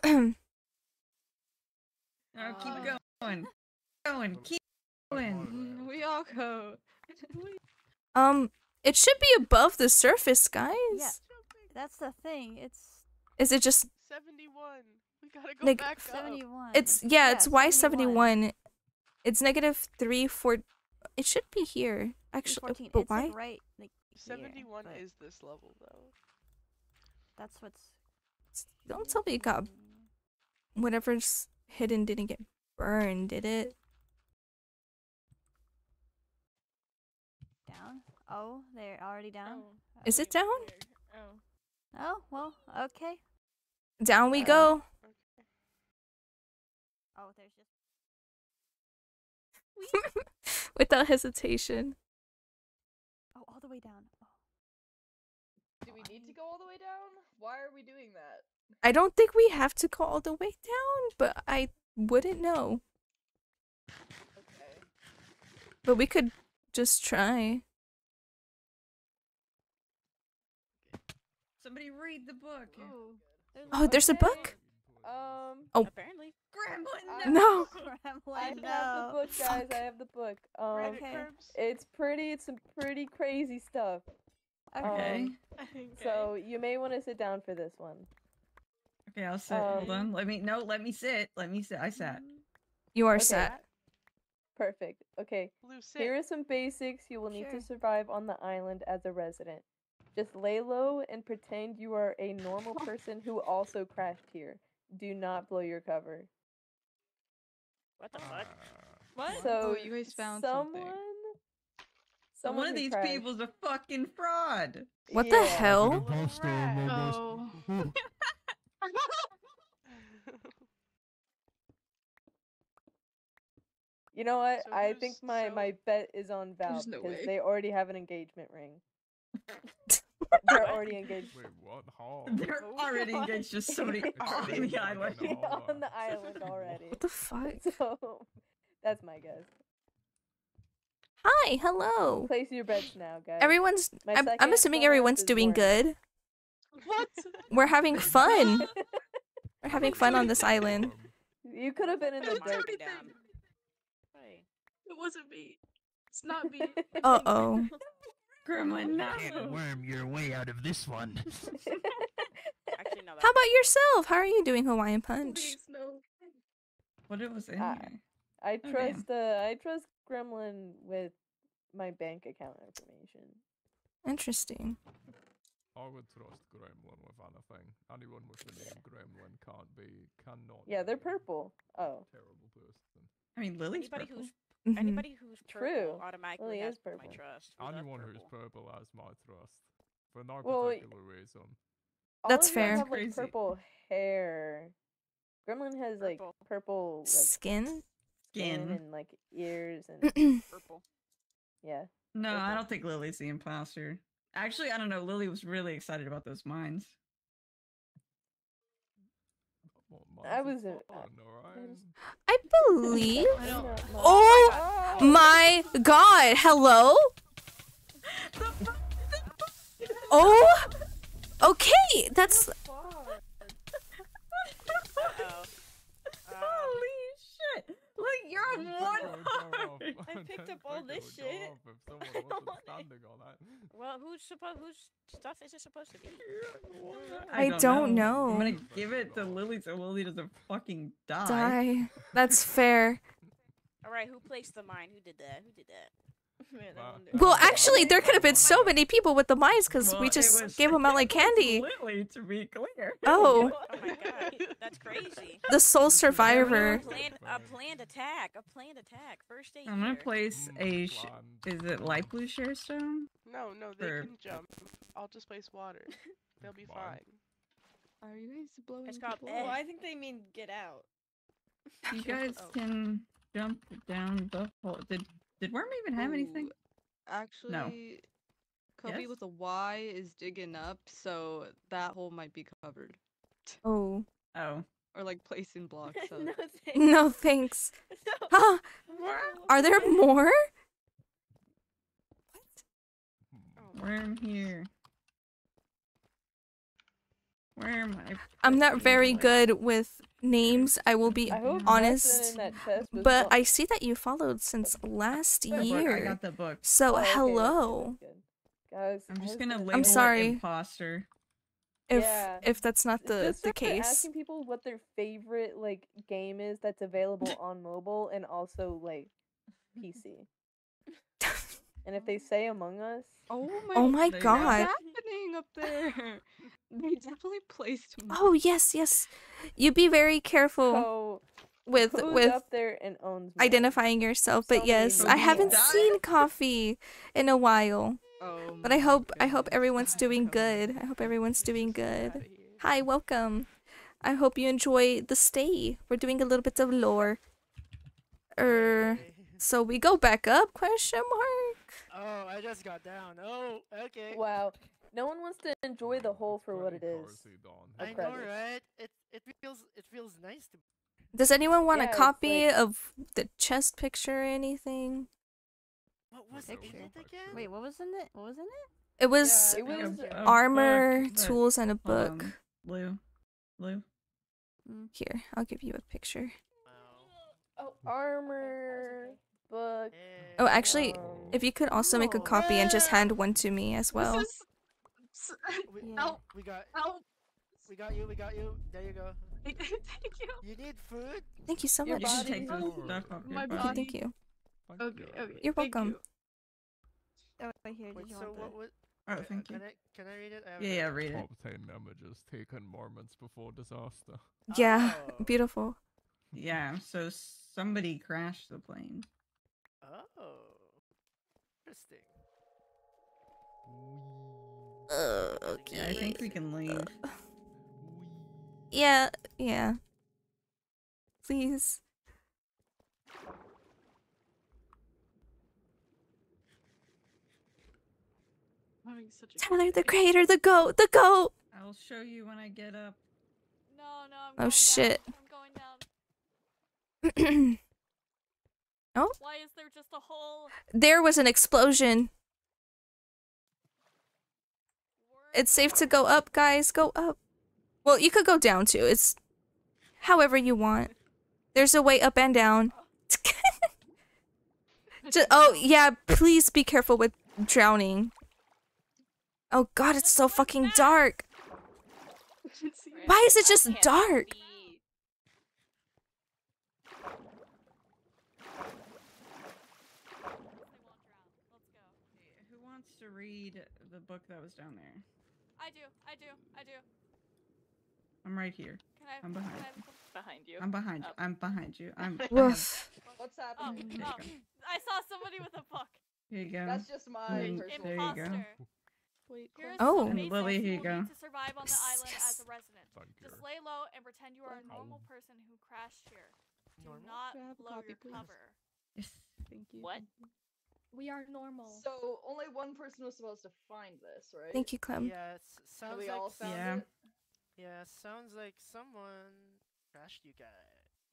Oh, keep going. Keep going. We all go. It should be above the surface, guys. Yeah, that's the thing. Is it just 71. We gotta go Neg- back up. 71. It's it's Y71. It's negative 3, 4. It should be here actually, 14. but It's why? like right. Like here, 71 but is this level though. That's what's. Don't tell me it got whatever's hidden didn't get burned, did it? Down. Oh, they're already down. Is it down? Oh well. Okay. Down we go. Oh, there's just. Without hesitation. Oh, all the way down. Oh. Do we need to go all the way down? Why are we doing that? I don't think we have to go all the way down, but I wouldn't know. Okay. But we could just try. Somebody read the book. Oh, there's a book? Oh. Apparently. Gremlin. No. I have the book, guys. I have the book. Okay. It's some pretty crazy stuff. Okay. So you may want to sit down for this one. Okay, I'll sit. Hold on. Let me sit. I sat. You are Okay. set. Perfect. Okay. Here are some basics you will need to survive on the island as a resident. Just lay low and pretend you are a normal person who also crashed here. Do not blow your cover. What the fuck? What? So you guys found someone One of who these crashed- people's a fucking fraud. What the hell? Oh. You know what? So I think my bet is on Valve There's no because way. they already have an engagement ring. They're already engaged. Wait, what? How? They're already engaged to somebody on the island. On the island already. What the fuck? So that's my guess. Hi, hello. Place your bets now, guys. Everyone's. My I'm second assuming dumbass everyone's is doing Warren. good. What? We're having fun. We're having fun on this island. You could have been in the dirt. It wasn't me. It's not me. Uh-oh. Gremlin, no. Can't worm your way out of this one. Actually, no. How about yourself? How are you doing, Hawaiian Punch? Please, no. What it was in here? I Oh, trust Gremlin with my bank account information. Interesting. I would trust Gremlin with anything. Anyone with the name Gremlin cannot. Yeah, they're purple. Oh. Terrible person. I mean, Lily's Anybody purple. who's Mhm. anybody who's True. purple automatically Lily has is purple. my trust. We love Anyone who's purple. purple has my trust. For no Well, particular reason. That's All of them fair. have like Crazy. purple hair. Gremlin has like purple like Skin? skin Skin. and like ears and Purple. yeah. No, I don't think Lily's the imposter. Actually, I don't know. Lily was really excited about those mines. I was I believe. I don't know. Oh my god! Hello? Oh! Okay, that's. Holy shit! Look, you're on one heart. I picked up all this shit. Well, whose stuff is it supposed to be? I don't know. I'm gonna give it to Lily so Lily doesn't fucking Die. That's fair. All right, who placed the mine? Who did that? Man, I wonder- Well, actually, there could have been so many people with the mines because Well, we it just was- gave them out like candy. Lily, to be clear. Oh, Oh my god, that's crazy. the sole survivor. A planned attack. A planned attack. First aid I'm gonna here. place a. Is it light blue share stone? No, they Or- can jump. I'll just place water. They'll be fine. Are you guys blowing It's called people eh. Well, up? I think they mean get out. You guys Oh. can jump down the hole. Did Worm even have anything? Actually, Kobe Yes? with a Y is digging up, so that hole might be covered. Oh. Oh. Or like placing blocks. So. No thanks. No thanks. No. Huh? Are there more? Worm here. Worm. I'm not very good with names, I will be I hope honest. nothing in that chest was But bu- I see that you followed since last book, I year. got the book. So Oh, okay, that's good, hello. that's good. Guys, I'm I just was gonna gonna label say- it sorry. imposter. If Yeah. if that's not the Just start case. asking people what their favorite like game is that's available on mobile and also like PC. And if they say Among Us, Oh my, Oh my There you go. god. what's happening up there? They definitely placed me. Oh yes, yes. You be very careful so with who's up there and owns Mine? identifying yourself, but Somebody yes, made I me haven't laugh. seen Coffee in a while. Oh But I my hope goodness. everyone's doing good. I hope everyone's doing good. Hi, welcome. I hope you enjoy the stay. We're doing a little bit of lore. So we go back up? Question mark. Oh, I just got down. Oh, okay. Wow. No one wants to enjoy the hole for what it is. I know, Apprentice. right? It feels nice to. Does anyone want Yeah, a it's copy like- of the chest picture or anything? What was Picture. in it again? Wait, what was in it? What was in it? It was it was armor, book, but- tools, and a book. Blue. Blue. Here, I'll give you a picture. Oh, armor, book. Oh, actually, if you could also make a copy and just hand one to me as well. We, Yeah. we got. Help. We got you. We got you. There you go. Thank you. You need food? Thank you so Your much. You should body- take the stuff off your My body. Thank you, thank you. Okay, okay. You're thank welcome. you. Oh, right here. Wait, Did you so want the... what? Oh, thank you. Can I read it? I have Yeah, read it. Obtain images taken moments before disaster. Yeah, Oh. beautiful. Yeah, so somebody crashed the plane. Oh, interesting. Okay. Yeah, I think we can leave. Yeah, yeah. Please. I'm having such a Tyler the Creator, the goat, the goat! I'll show you when I get up. No, no, I'm Oh going shit. down. I'm going down. Oh, Why is there just a hole? there was an explosion. It's safe to go up, guys. Go up. Well, you could go down too. It's however you want. There's a way up and down. Oh, yeah, please be careful with drowning. Oh god, it's so fucking dark. Why is it just dark? Who wants to read the book that was down there? I do. I'm right here. Can I? I'm behind. Can I- Behind you. I'm behind you. I'm behind you. I'm. Woof. What's Oh, happening? oh, I saw somebody with a book. Here you go. That's just my And personal. there you go. Imposter. Wait, Here's Oh. some And Lily, basics here you will go. need to survive on the Yes, island yes. as a resident. Thank you. Just lay low and pretend you are a normal person who crashed here. Do not Can I have a blow copy, your please? cover. Yes. Thank you. What? We are normal. So only one person was supposed to find this, right? Thank you, Clem. Yeah, it So sounds we like all found Yeah. it. Yeah, sounds like someone crashed you guys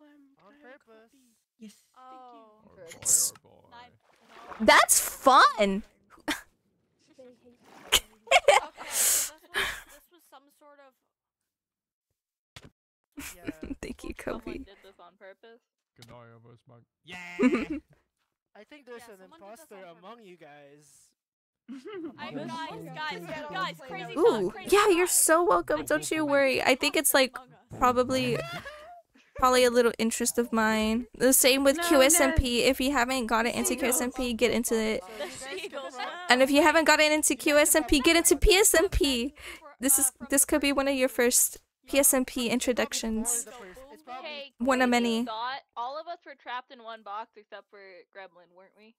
on purpose. Yes. Oh. Oh Good. boy, oh boy. No. That's fun! They hate Okay, so this was some sort of. Yeah. Thank you, Someone Kobe. did this on purpose. Good night, Everest Monk. Yeah. I think there's Yeah, an someone did this imposter on among you guys. Guys, crazy Ooh, thought, crazy yeah, thought. you're so welcome. Don't you worry. I think it's like probably probably a little interest of mine. The same with No, QSMP. If you haven't gotten into QSMP, get into it. And if you haven't gotten into QSMP, get into PSMP. This could be one of your first PSMP introductions. Hey, One of quick many. thought, all of us were trapped in one box except for Gremlin, weren't we?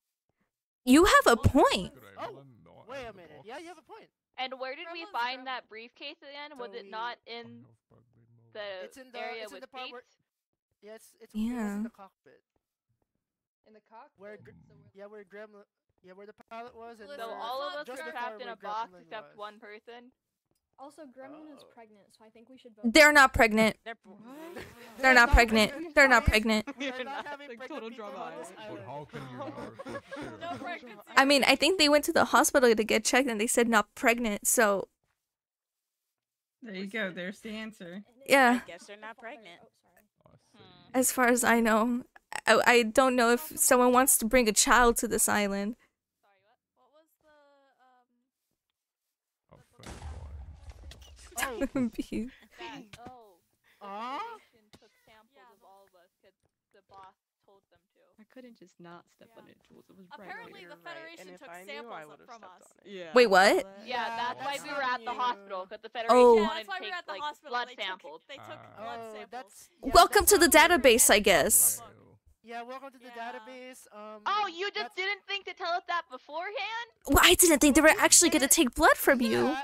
You have a point. Oh, wait a minute. Yeah, you have a point. And where did we find that briefcase again? Was it not in the area it's in with the part seats? where, yeah, it's Yeah. in the cockpit. In the cockpit. Where where Gremlin, where the pilot was, and So where- all of us just were before trapped in where a box Gremlin except was. one person. Also, Gremlin is pregnant, so I think we should vote. They're not pregnant. They're not pregnant. They're not pregnant. We're not having total drama. But how can you know for sure? I mean, I think they went to the hospital to get checked and they said not pregnant, so There you go. There's the answer. yeah. I guess they're not pregnant. As far as I know, I don't know if someone wants to bring a child to this island. Be- Took samples of all of us because the boss told them to. I couldn't just not step on it. It was right Apparently, there. the Federation took samples from us. Yeah. Wait, what? Yeah, that's why we were at the hospital because the Federation Oh. wanted That's why to we take were at the like hospital. blood They took- samples. They took blood samples. Welcome to the database, I guess. Yeah, welcome to the database. Oh, you just didn't think to tell us that beforehand? Well, I didn't think they were actually gonna take blood from you. Yeah,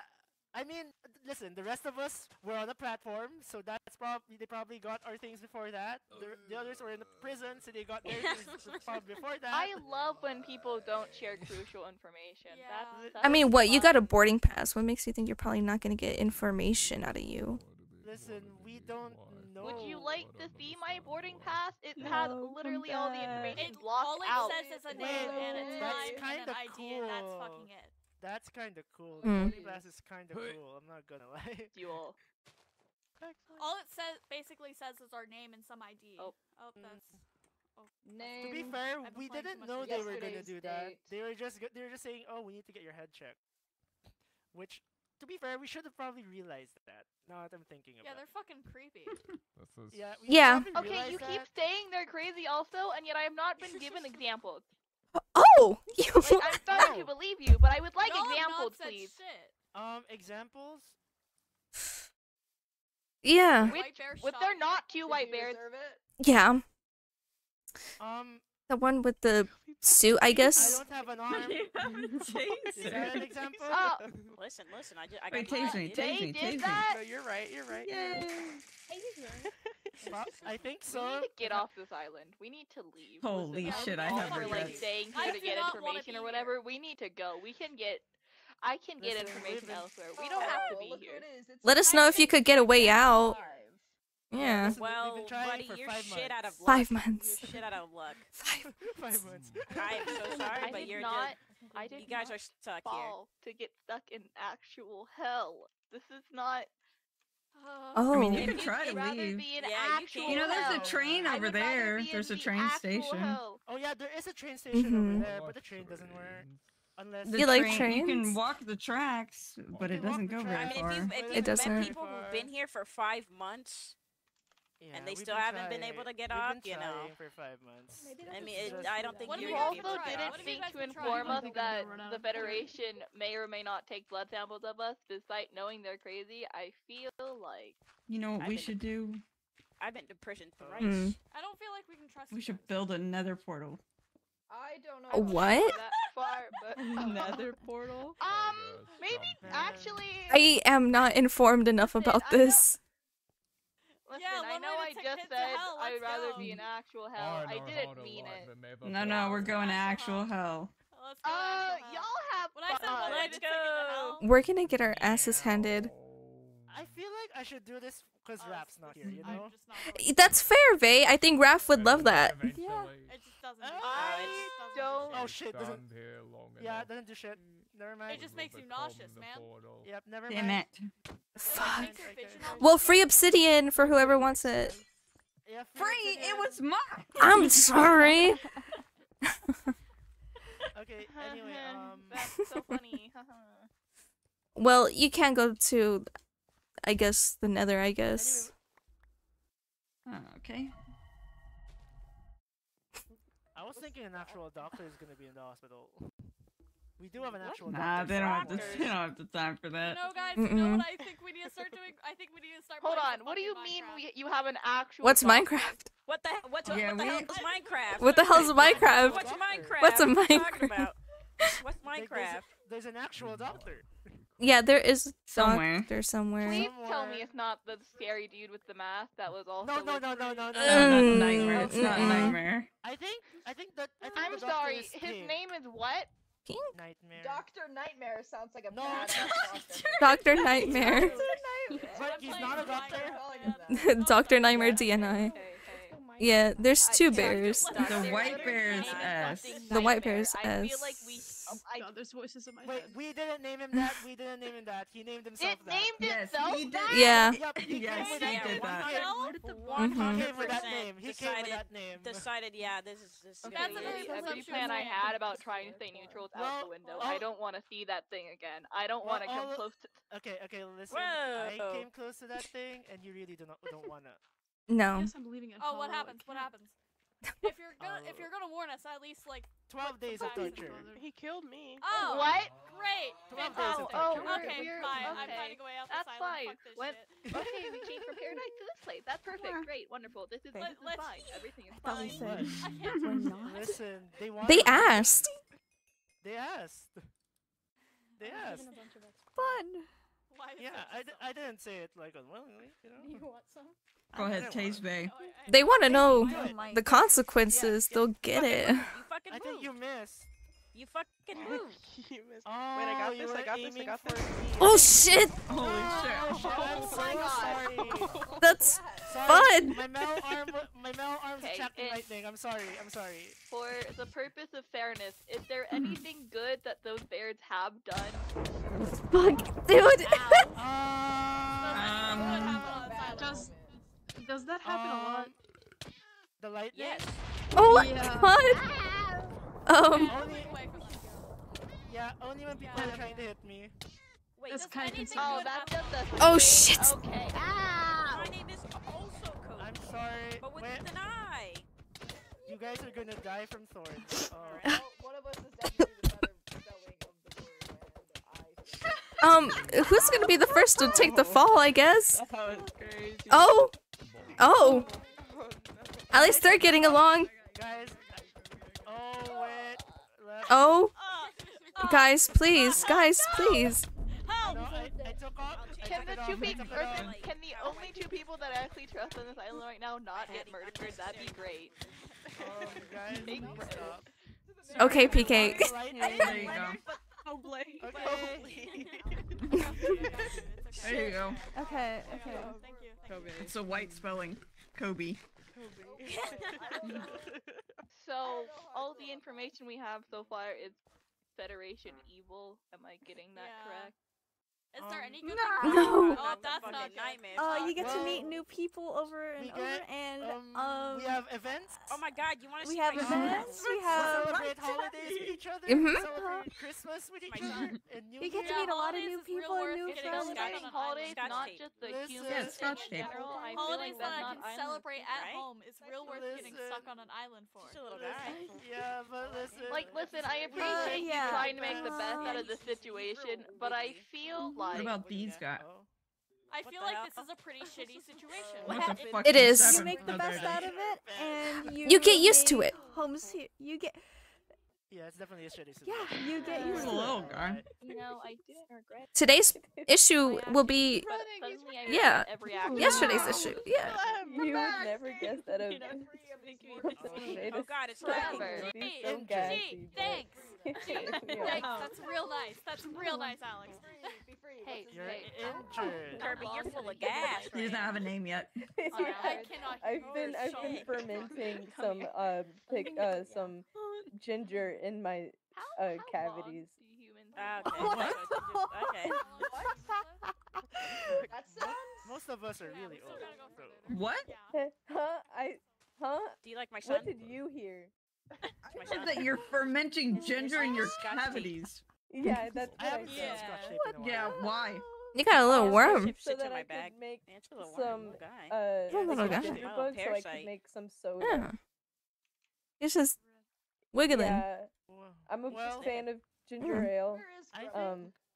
I mean, listen, the rest of us were on a platform, so that's probably they probably got our things before that. The others were in the prison, so they got their things probably before that. I love when people don't share crucial information. That's I mean, what? You got a boarding pass. What makes you think you're probably not gonna get information out of you? Listen, we don't know. Would you like to see my boarding pass? It has literally all the information All blocked it out. says is a name and a time and an ID, and that's fucking it. That's kind of cool. Mm. The boarding pass is kind of cool. I'm not gonna lie. Duel. All it says basically says is our name and some ID. Oh, that's. Oh. To be fair, we didn't know they were gonna do that. They were just saying, "Oh, we need to get your head checked." Which, to be fair, we should have probably realized that. Now that I'm thinking about Yeah, they're fucking creepy. Yeah. Yeah. Okay, you keep saying they're crazy also, and yet I have not been given examples. Oh! Like, I'm starting to believe you, but I would like Y'all have examples, not said please. shit. Examples? Yeah. With there not two white bears. Yeah. Um. The one with the suit, I guess. I don't have an arm. Is that an example? Oh. Listen. I Wait, got tase me, tase me, tase me. No, you're right. You're right. I think We so. need to get off this island. We need to leave. Holy shit, I have We're like regrets. staying I here to do get not wanna information be or whatever. We need to go. I can get Listen, information we've- elsewhere. We don't have to be look here. who it is. It's Let us know if you could get a way out. Yeah. Listen, we've Well, been trying buddy, for you're 5 shit out of luck. 5 months. You're shit out of luck. 5 months. I'm so sorry, I but did you're not. just. I did You guys not are stuck here. fall to get stuck in actual hell. This is not. Oh. I mean, you If can try to you'd rather leave. be in Yeah, you actual can. You know, there's a hell, train I over would rather there. be in There's a the train actual station. hell. Oh yeah, there is a train station Mhm. over there, but the train doesn't work. Unless The You like You can trains? walk the tracks, but it doesn't go I very mean, far. if It you've doesn't. met people who've been here for 5 months Yeah, and they we've still been haven't been trying- able to get we've off, been you know. trying for 5 months. I mean, I don't think What you're You if gonna be also able to get didn't off. What if you think guys to been trying? inform I us think that we're gonna run out the of time. Federation may or may not take blood samples of us, despite knowing they're crazy. I feel like You know what I've we been- should do? I've been to prison thrice. Hmm. I don't feel like we can trust We you should guys. build another portal. I don't know. A what? that far, but Another portal? maybe actually. I am not informed enough about I know- this. Listen, Yeah, I one know way to I take just kids to said hell, I'd let's rather go. be in actual hell. I didn't mean it. No, we're going to actual hell. Let's go to actual hell. Y'all have When I said fun. one way to take it to hell. We're gonna get our asses handed. I feel like I should do this because Rap's not here, you I'm know? just not. That's fair, Vay. I think Raph would love that. It just doesn't. I don't. Oh shit, doesn't. Stand here long Yeah, enough. it doesn't do shit. Never mind. It just makes you nauseous, man. Yep, never Damn mind. it. Fuck. Okay. Well, free obsidian for whoever wants it. Yeah, Free! It was mine! I'm sorry. Okay, anyway, That's so funny. Well, you can go to, I guess, the Nether. I guess. Okay. I was thinking an actual doctor is gonna be in the hospital. We do have an actual Nah, doctor. they don't have the time for that. No, guys, you know what I think we need to start doing? I think we need to start. Hold playing on. What do you mean Minecraft. you have an actual? What's doctor? Minecraft? What the hell? What the hell is Minecraft? What the hell's Minecraft? What's Minecraft? What's a What are you Minecraft? talking about? What's Minecraft? There's an actual doctor. Yeah, there is Somewhere. doctor somewhere. Please tell me it's not the scary dude with the mask that was also. No. No, not Nightmare. It's not Nightmare. I think that. I'm the doctor sorry. is His King. name is what? Nightmare. Dr. Nightmare sounds like a badass Dr. Nightmare. But he's not a doctor. Dr. Nightmare DNI. Yeah, there's two bears. The white bear's S. The white bear's I S. feel like we. God, there's voices in my Wait, head. we didn't name him that. We didn't name him that. He named himself It that. named Yes, itself he did. that? Yeah. Yep, he Yes, came with he that did name. that. He came with that name. He came with that name. Decided, yeah, this is Okay, That's a very every presumptuous plan I name. had about trying to stay neutral is out the window. I don't want to see that thing again. I don't want to come close to. Okay, listen. Whoa. I came close to that thing, and you really don't wanna. No. Yes, I'm leaving it. Oh, what happens? What happens? If you're gonna warn us, at least like 12 days of torture. He killed me. Oh, What? Great. 12 days of Oh, torture. Okay, we're- fine. I'm okay. finding a way out That's this fine. island. Fuck this When, shit. okay, we changed from paradise to this place. That's perfect. Great. Wonderful. This is Let's- fine. Everything is thought we fine. said I can't we're do not. Listen, they wanted. They asked. They asked. They asked. Fun. Why is Yeah, it I didn't say it like unwillingly, you know. You want some? Go ahead, Taze Bay. They want to know my the consequences. They'll get it. You fucking I think move. you missed. You fucking move. You missed. Oh, Wait, I got you this. were I got this. I aiming got for this. me. Oh shit! Holy shit. I'm so sorry. That's Sorry, fun. My Mel arms Okay, attacked the it- lightning. I'm sorry. For the purpose of fairness, is there anything good that those bears have done? Fuck, dude. Does that happen a lot? The lightning. Yes. Oh my Yeah. god. Only when people are trying to hit me. Wait, That's does kind of anything Oh, good that's happen? just a. Oh shit. Okay. My name is also Cody. I'm sorry. But with Wait, an I. you guys are gonna die from thorns. Well, one of us is definitely the better spelling of the word, and I. Who's gonna be the first to take the fall? I guess. That was crazy. Oh. At least they're getting along. Guys. Oh wait. Left. Oh. Guys, please. Guys, please. No, I took off. I Can took the it two off, I people, took it off. can the only two people that I actually trust on this island right now not get murdered? That'd be great. Guys, Big no, bro. stop. Okay, PK. There you go. Oh, Blake. Okay. There you go. Okay. Thank you. Kobe. It's a white spelling. Kobe. So, all the information we have so far is Federation evil. Am I getting that Yeah. correct? Is there any good? No. Oh, that's not Fucking good. nightmare. You get to meet Well, new people over and we over, get, and we have events. Oh my god, you want to we see have my events. We We have. celebrate holidays with each other. Mhm. We celebrate Christmas with each other. And New You get Year. to meet a lot of holidays new is real people and worth new getting friends. Scotch Celebrating on holidays, Scotch not tape. just the Listen. humans Yeah, Scotch in tape. general. I feel Holidays like that that's I not can island celebrate at right? home is real worth getting Listen. stuck on an island for. Just a little guy. Yeah, but listen. Like, listen, I appreciate you yeah. trying to make the best out of the situation, but I feel What like about these guys? I What feel the like hell? this is a pretty shitty situation. What the It- fuck It is. happened You make the other best day? out of it, and You get used to make it. Homes here. You get. Yeah, it's definitely a shitty situation. Yeah, you get You're used a to little it. guy. you know, I didn't regret. Today's issue will be But suddenly I yeah, regret every action. yesterday's issue. Yeah. You would never guess that of Oh god, it's Whatever. lagging. Be so Gee, gassy, but- thanks. Gee, Yeah. thanks. That's real nice. That's real nice, Alex. Hey, You're hey. injured. Kirby, you're full of gas. He doesn't have a name yet. I cannot. I've been shit. fermenting some some ginger in my How cavities. long do humans Okay. Okay. That sounds. Most of us are really old. So. What? Huh? Do you like my son? What did you hear? My Is son. that you're fermenting ginger in your Scotch tape. cavities? Yeah, that's I what I haven't seen said. Scotch tape in a while. Yeah, why? You got a little worm. Chips so into that my I bag. could make Yeah, it's a little some worm, little guy. Little guy. ginger My little bugs so I could parasite. make some soda. Yeah. It's just wiggling. Yeah, I'm a Well, fan of ginger ale.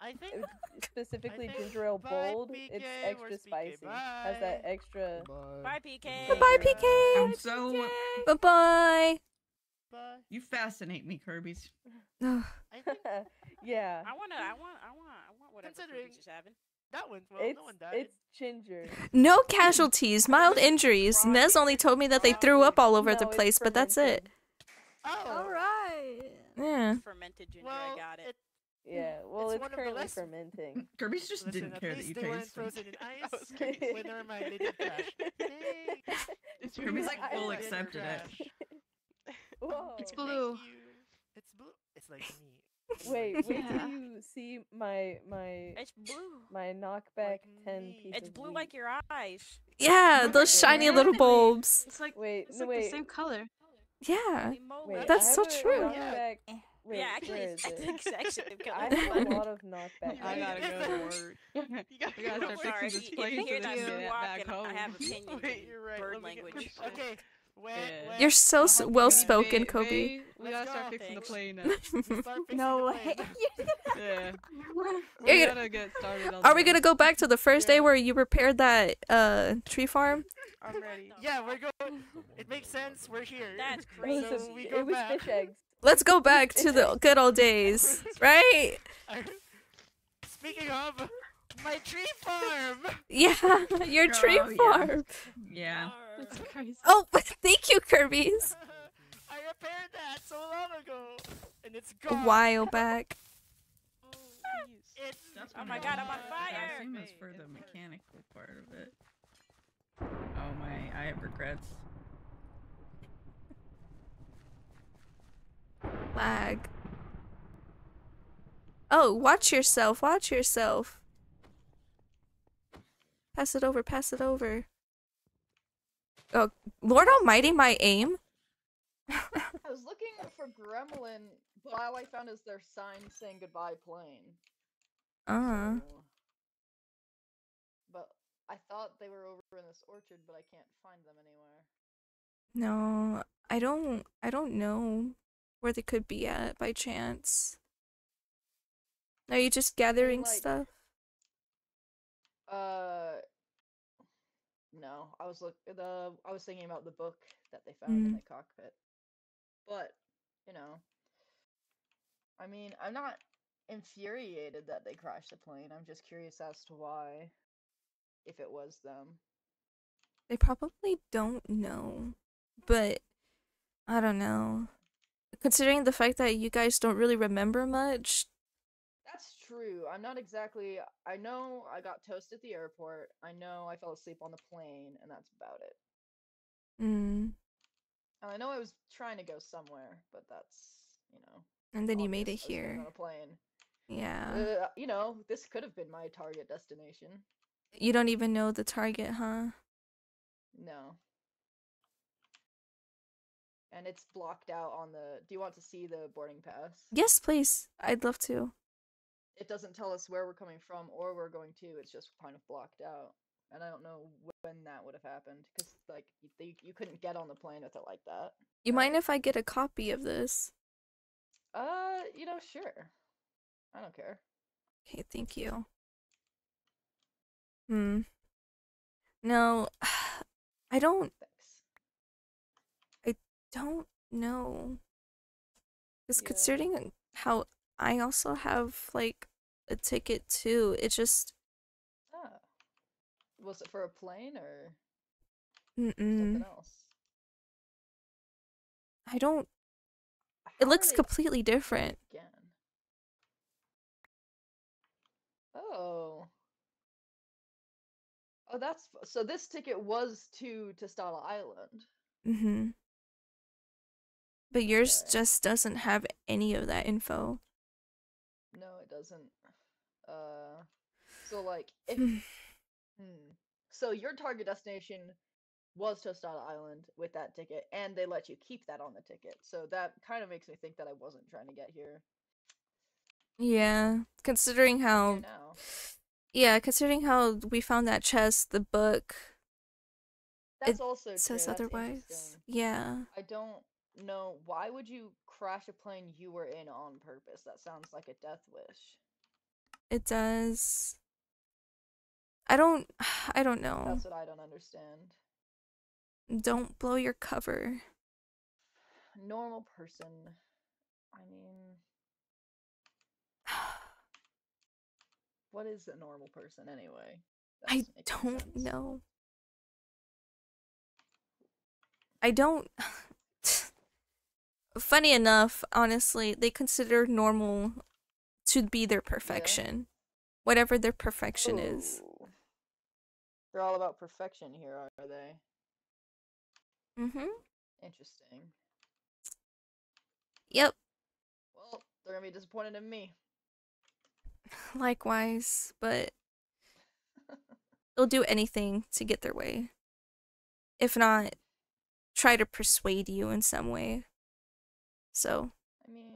I think Specifically ginger ale bold. It's extra spicy. Has that extra. Bye, PK. Bye-bye, PK. I'm so. Bye-bye. You fascinate me, Kirby's. Yeah. I want whatever Kirby's is having. That one, well, It's no one died. it's ginger. No casualties, mild injuries. Nez only told me that they threw up all over the No, it's place, but that's it. fermented. Alright. Yeah. Fermented ginger, I got it. Yeah, well, it's one of the currently less- fermenting. Kirby's just Listen, didn't at care that least you they weren't tasted. frozen in ice. Wait, never mind, they did crash. Kirby's like I- full I- accepted it. Whoa. It's blue. It's blue. It's like me. Wait till Yeah. you see my It's blue. my knockback 10 piece It's of blue wheat. like your eyes. Yeah, those shiny little bulbs. It's like Wait, it's no, like wait. the same color. Yeah. Wait, That's I so have a true. knockback- Wait, Yeah, actually, where it's is it? the exact same color. I have a lot of knockback. I gotta go to work. You We gotta start Sorry, fixing this if you place hear so that they can moon get walk back and home. I have opinions Wait, in you're right. bird Let me get language. Okay. You're so well spoken, Babe, Kobe. babe, we Let's gotta go. start fixing the Thanks. plane now. No way. Yeah. You're We gonna- gotta get started on Are we this. gonna go back to the first day where you repaired that tree farm? I'm ready. Yeah, we're going. It makes sense. We're here. That's It was, crazy. So we go it was back. fish eggs. Let's go back to the good old days, right? Speaking of, my tree farm. Yeah, your tree Oh, yeah. farm. Yeah. That's crazy. Oh, thank you, Kirby's. I repaired that so long ago, and it's A gone. while back. It's Oh my god, I'm on I fire! assume it's for the mechanical part of it. Oh my, I have regrets. Lag. Oh, watch yourself, watch yourself. Pass it over, pass it over. Oh, Lord Almighty, my aim? I was looking for Gremlin, but all I found is their sign saying goodbye plane. So- But I thought they were over in this orchard, but I can't find them anywhere. No, I don't know where they could be at by chance. Are you just gathering like- stuff? No. I was thinking about the book that they found in the cockpit. But, you know, I mean, I'm not infuriated that they crashed the plane. I'm just curious as to why, if it was them. They probably don't know, but I don't know. Considering the fact that you guys don't really remember much, That's true. I'm not exactly. I know I got toast at the airport. I know I fell asleep on the plane, and that's about it. mm, And I know I was trying to go somewhere, but that's, you know. and then you made it obvious. I was going here. on a plane. Yeah. You know, this could have been my target destination. You don't even know the target, huh? No. And it's blocked out on the. Do you want to see the boarding pass? Yes, please. I'd love to. It doesn't tell us where we're coming from or where we're going to. It's just kind of blocked out, and I don't know when that would have happened because like you couldn't get on the plane with it like that. You mind if I get a copy of this? You know, sure. I don't care. Okay, thank you. No, I don't. I don't know. Because considering how I also have like a ticket too, it just. Ah. Was it for a plane or Mm-mm. something else? I don't. It looks completely different. Again. Oh. Oh, that's so. This ticket was to Tostala Island. Mm-hmm. But yours just doesn't have any of that info. No, it doesn't. So like if so your target destination was Tostala Island with that ticket, and they let you keep that on the ticket. So that kind of makes me think that I wasn't trying to get here. Yeah, considering how now. Yeah, considering how we found that chest, the book, That's it also says true. That's otherwise. interesting. Yeah. I don't know. Why would you crash a plane you were in on purpose? That sounds like a death wish. It does. I don't know. That's what I don't understand. Don't blow your cover. Normal person. I mean, what is a normal person anyway? That I doesn't make any don't sense. know. I don't. Funny enough, honestly, they consider normal to be their perfection. Whatever their perfection is. Oh. They're all about perfection here, are they? Mm-hmm. Interesting. Yep. Well, they're gonna be disappointed in me. Likewise, but they'll do anything to get their way. If not, try to persuade you in some way. So. I mean,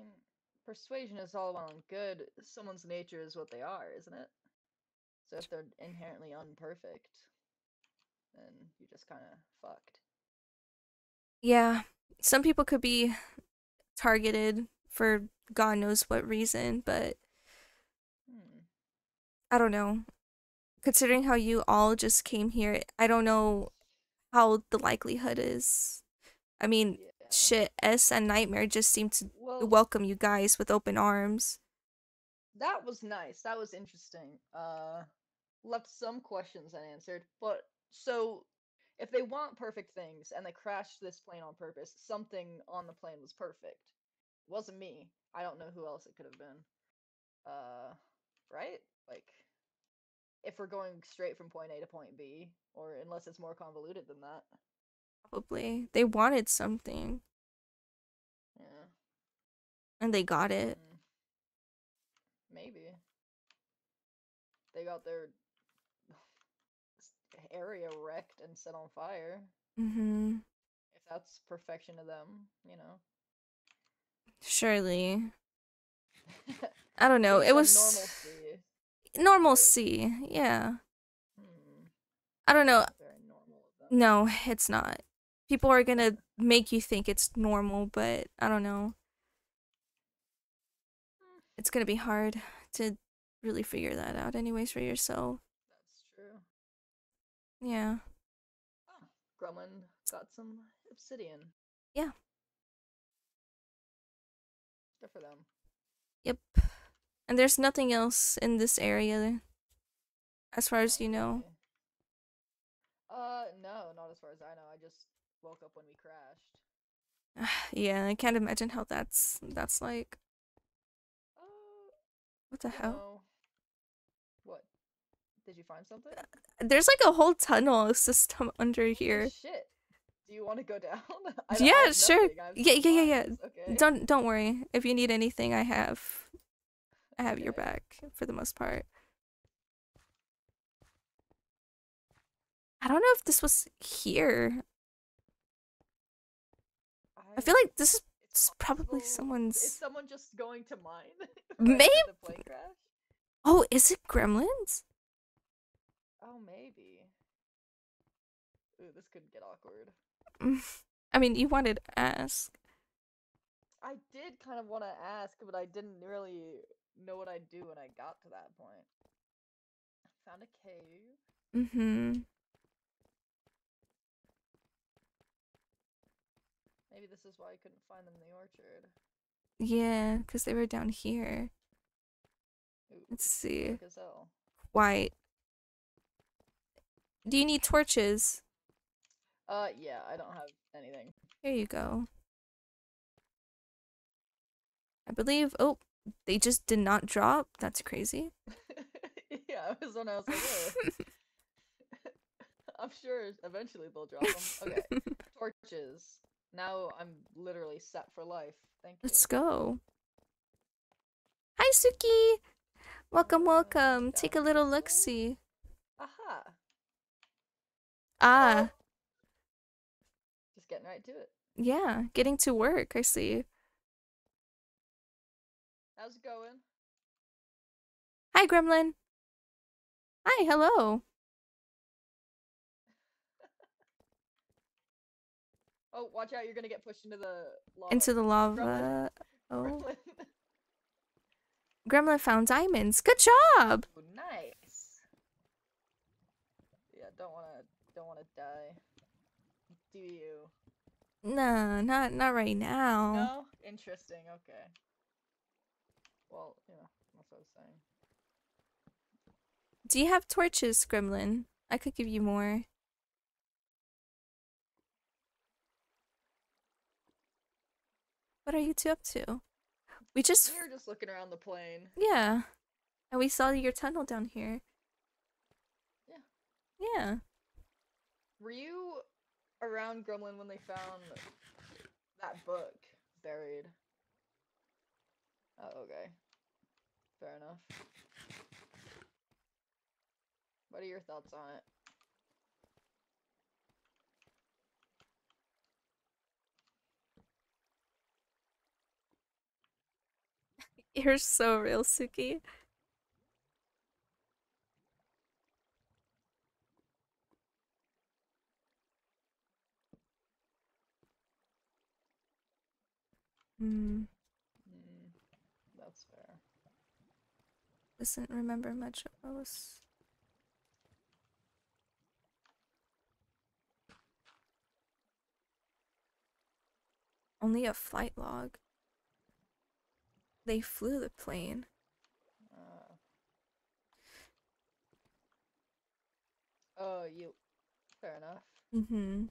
persuasion is all well and good. Someone's nature is what they are, isn't it? So if they're inherently unperfect, then you're just kind of fucked. Yeah, some people could be targeted for God knows what reason, but I don't know. Considering how you all just came here, I don't know how the likelihood is. I mean, shit, S and Nightmare just seem to welcome you guys with open arms. That was nice. That was interesting. Left some questions unanswered, but so if they want perfect things and they crashed this plane on purpose, something on the plane was perfect. It wasn't me. I don't know who else it could have been. Right? Like, if we're going straight from point A to point B, or unless it's more convoluted than that. Probably. They wanted something. Yeah. And they got it. Maybe. They got their area wrecked and set on fire. Mm-hmm. If that's perfection to them, you know. Surely. I don't know. It was normalcy. Yeah. I don't know. No, it's not. People are gonna make you think it's normal, but I don't know. It's gonna be hard to really figure that out anyways for yourself. That's true. Yeah. Oh, Grumman got some obsidian. Yeah. Good for them. Yep. And there's nothing else in this area, as far as you know. No, not as far as I know. I just woke up when we crashed. Yeah, I can't imagine how that's like. What the hell? No. What? Did you find something? There's like a whole tunnel system under here. Shit. Do you want to go down? Yeah, sure. Yeah. Okay. Don't worry. If you need anything, I have your back for the most part. I don't know if this was here. I feel like this is probably someone's. Is someone just going to mine? Maybe. The plane crash? Oh, is it gremlins? Oh, maybe. Ooh, this could get awkward. I mean, you wanted to ask. I did kind of want to ask, but I didn't really know what I'd do when I got to that point. Found a cave. Mm-hmm. Maybe this is why I couldn't find them in the orchard. Yeah, because they were down here. Ooh, let's see. dark as hell. White. Do you need torches? Yeah, I don't have anything. Here you go. I believe. Oh, they just did not drop. That's crazy. Yeah, I was when I was like, oh. I'm sure eventually they'll drop them. Okay, torches. Now I'm literally set for life. Thank you. Let's go. Hi, Suki. Welcome, welcome. Take a little look-see. Aha. Ah. Just getting right to it. Yeah, getting to work. I see. How's it going? Hi, Gremlin. Hi, hello. Oh, watch out! You're gonna get pushed into the lava. Into the lava. Gremlin. Oh. Gremlin. Gremlin found diamonds. Good job. Ooh, nice. Yeah, don't wanna die. Do you? Nah, not right now. No? Interesting, okay. Well, that's what I was saying. Do you have torches, Gremlin? I could give you more. What are you two up to? We were just looking around the plane. Yeah. And we saw your tunnel down here. Yeah. Yeah. Were you around Gremlin when they found that book buried? Oh, okay. Fair enough. What are your thoughts on it? You're so real, Suki. That's fair. Doesn't remember much of what was. Only a flight log. They flew the plane. Oh, fair enough. Mm-hmm.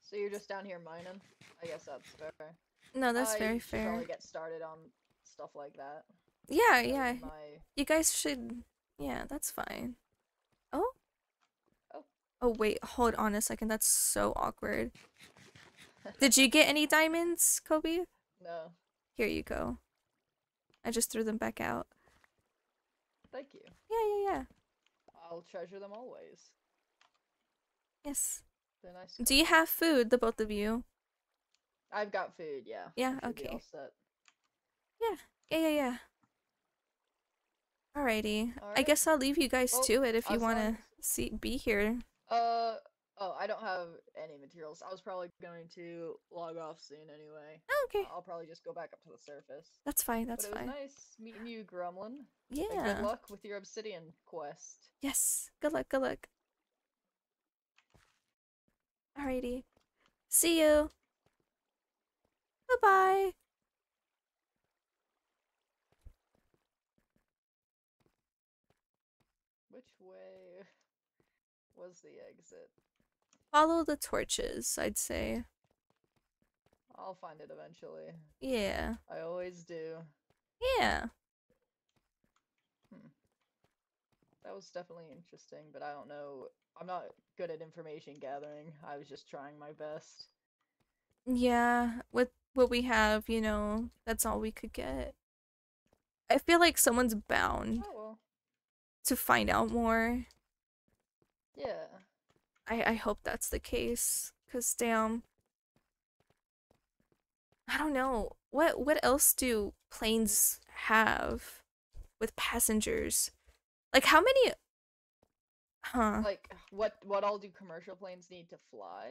So you're just down here mining? I guess that's fair. No, that's very you should fair. probably get started on stuff like that. Yeah, That yeah. was my- You guys should. Yeah, that's fine. Oh? Oh. Oh, wait. Hold on a second. That's so awkward. Did you get any diamonds, Kobe? No. Here you go. I just threw them back out. Thank you. Yeah. I'll treasure them always. Yes. They're nice. Do you have food, the both of you? I've got food, yeah. Yeah, I should be okay. all set. Yeah. Alrighty. I Alright. guess I'll leave you guys Well, to it if you as want to be here. Oh, I don't have any materials. I was probably going to log off soon anyway. Oh, okay. I'll probably just go back up to the surface. That's fine, But that's it was fine. nice meeting you, Gremlin. And Yeah. good luck with your obsidian quest. Yes. Good luck, good luck. Alrighty. See you. Bye-bye. Which way was the exit? Follow the torches, I'd say. I'll find it eventually. Yeah. I always do. Yeah. That was definitely interesting, but I don't know. I'm not good at information gathering. I was just trying my best. Yeah. With what we have, that's all we could get. I feel like someone's bound Oh well. to find out more. Yeah. I hope that's the case. 'Cause damn. I don't know. What else do planes have with passengers? Like how many Like what all do commercial planes need to fly?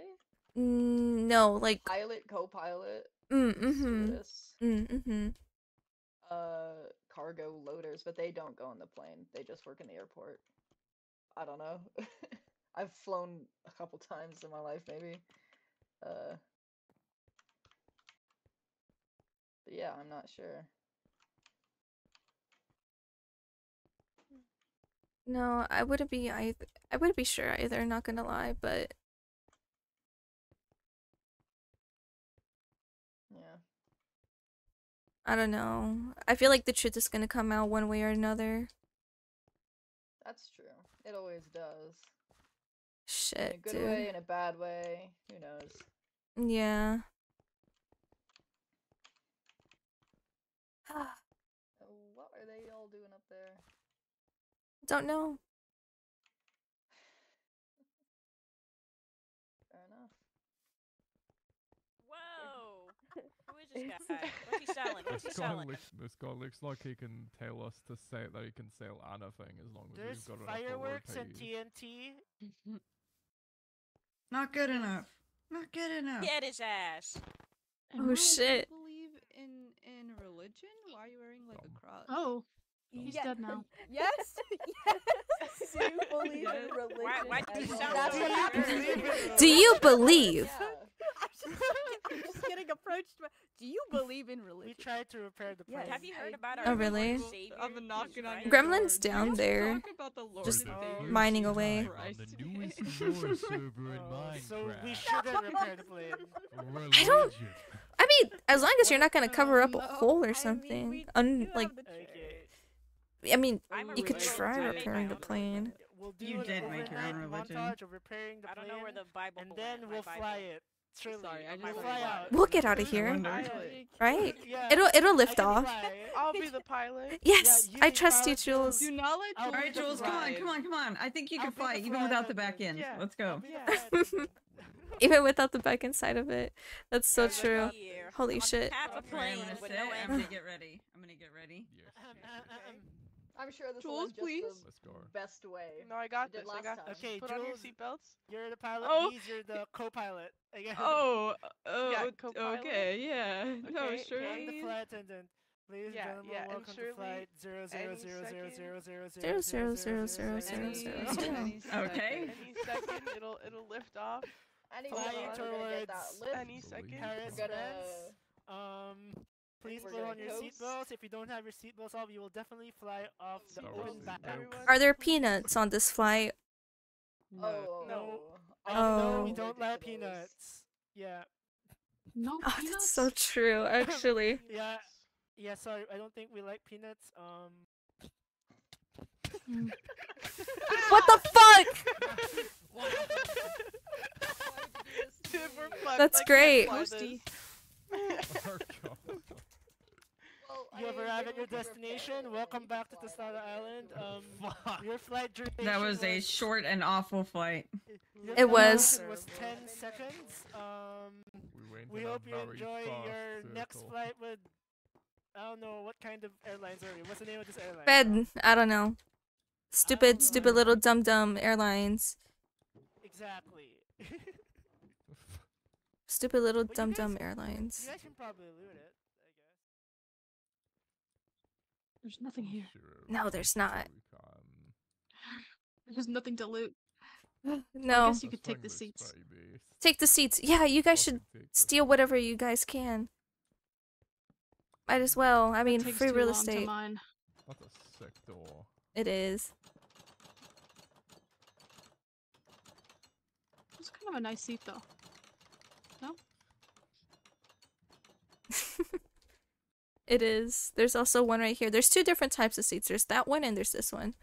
No, like Pilot, co-pilot, mm-hmm. stewardess, Mm-hmm. cargo loaders, but they don't go on the plane. They just work in the airport. I don't know. I've flown a couple times in my life, maybe. But yeah, I'm not sure. No, I wouldn't be sure either, not gonna lie, but yeah. I don't know. I feel like the truth is gonna come out one way or another. That's true. It always does. Shit, in a good dude. way, in a bad way. Who knows? Yeah. What are they all doing up there? Don't know. Fair enough. Whoa! Who was this guy? What's he selling? What's he selling? This guy looks like he can tell us to say that he can sell anything as long as There's we've got enough fireworks and rupees. TNT. Not good enough. Not good enough. Get his ass. Oh shit. Do you believe in religion? Why are you wearing like a cross? Oh, he's dead now. Yes. Yes. Do you believe in religion? Why do you sound That's so what happened. weird? Do you believe? I'm just getting approached by. Do you believe in religion? We tried to repair the plane. Have you heard about our Oh, really? Lord and Savior, I've been knocking on your Gremlin's door. down Let's there, talk about the Lord just and Savior mining Jesus away. Christ The today. newest lore server in Minecraft. So we shouldn't repair the plane. I don't. I mean, as long as you're not gonna cover up a hole or something, like. I mean, you could try repairing the plane. We'll do You an did make your own overnight religion. montage of repairing the I don't know where plane, the Bible and then went, we'll my fly Bible. it. Surely, Sorry, I we'll just fly out. We'll get out of here, right? Yeah, It'll I lift can off. fly. I'll be the pilot. Yes, Yeah, I you trust you, pilot Jules. Do not let All right, Jules, come on, drive. come on, come on. I think you I'll can be fly the even without the flight back end. attendant. Let's go. I'll be the flight attendant. Even without the back inside of it. That's so true. Here. Holy On shit. half a Okay, I'm plane gonna with sit. no I'm engine. gonna get ready. I'm gonna get ready. I'm sure this Jules, is just please. Let's go. the best way. No, I got We did this. I last got time. this. Okay, Put on your Jules, seatbelts. You're the pilot. Oh. Bees, you're the co-pilot. Again. Oh, Yeah, co-pilot. okay, yeah. No, Okay, sure. I'm the flight attendant. Ladies Yeah, and gentlemen, yeah, and welcome to surely flight Zero, 00000000000000000000000000000000000000000000000000000000000000000000000000000000000000000000000000000000000000000000000000000000000000000000000000000000000000000000000000000000000000000000000000000000000000000000000000000000000000000000000000000000000000000000000000000000000000000Please We're put gonna on your coast. seatbelts. If you don't have your seatbelts off, you will definitely fly off the open back. Are there peanuts on this flight? Oh. No. Oh. No, we don't like peanuts. Yeah. No Oh, that's so true, actually. Yeah. Yeah, sorry, I don't think we like peanuts. What the fuck? Dude, we're fucked. That's I can't great. fly Toasty. You have arrived at your destination. Welcome back to Tostada Island. Your flight duration That was a short and awful flight. your It flight was. duration was 10 seconds. went We in a hope you very enjoy fast your next circle. flight with. I don't know what kind of airlines are you. What's the name of this airline? Fed. I don't know. Stupid little dumb airlines. Exactly. Stupid little But you dumb guys- airlines. You guys can probably loot it, I guess. There's nothing here. No, there's not. There's nothing to loot. No. I guess you could take the seats. Take the seats. Yeah, you guys should steal whatever you guys can. Might as well. I mean, Takes free too real long to estate. mine. That's a sick door. It is. It's kind of a nice seat, though. No? It is. There's also one right here. There's two different types of seats. There's that one and there's this one.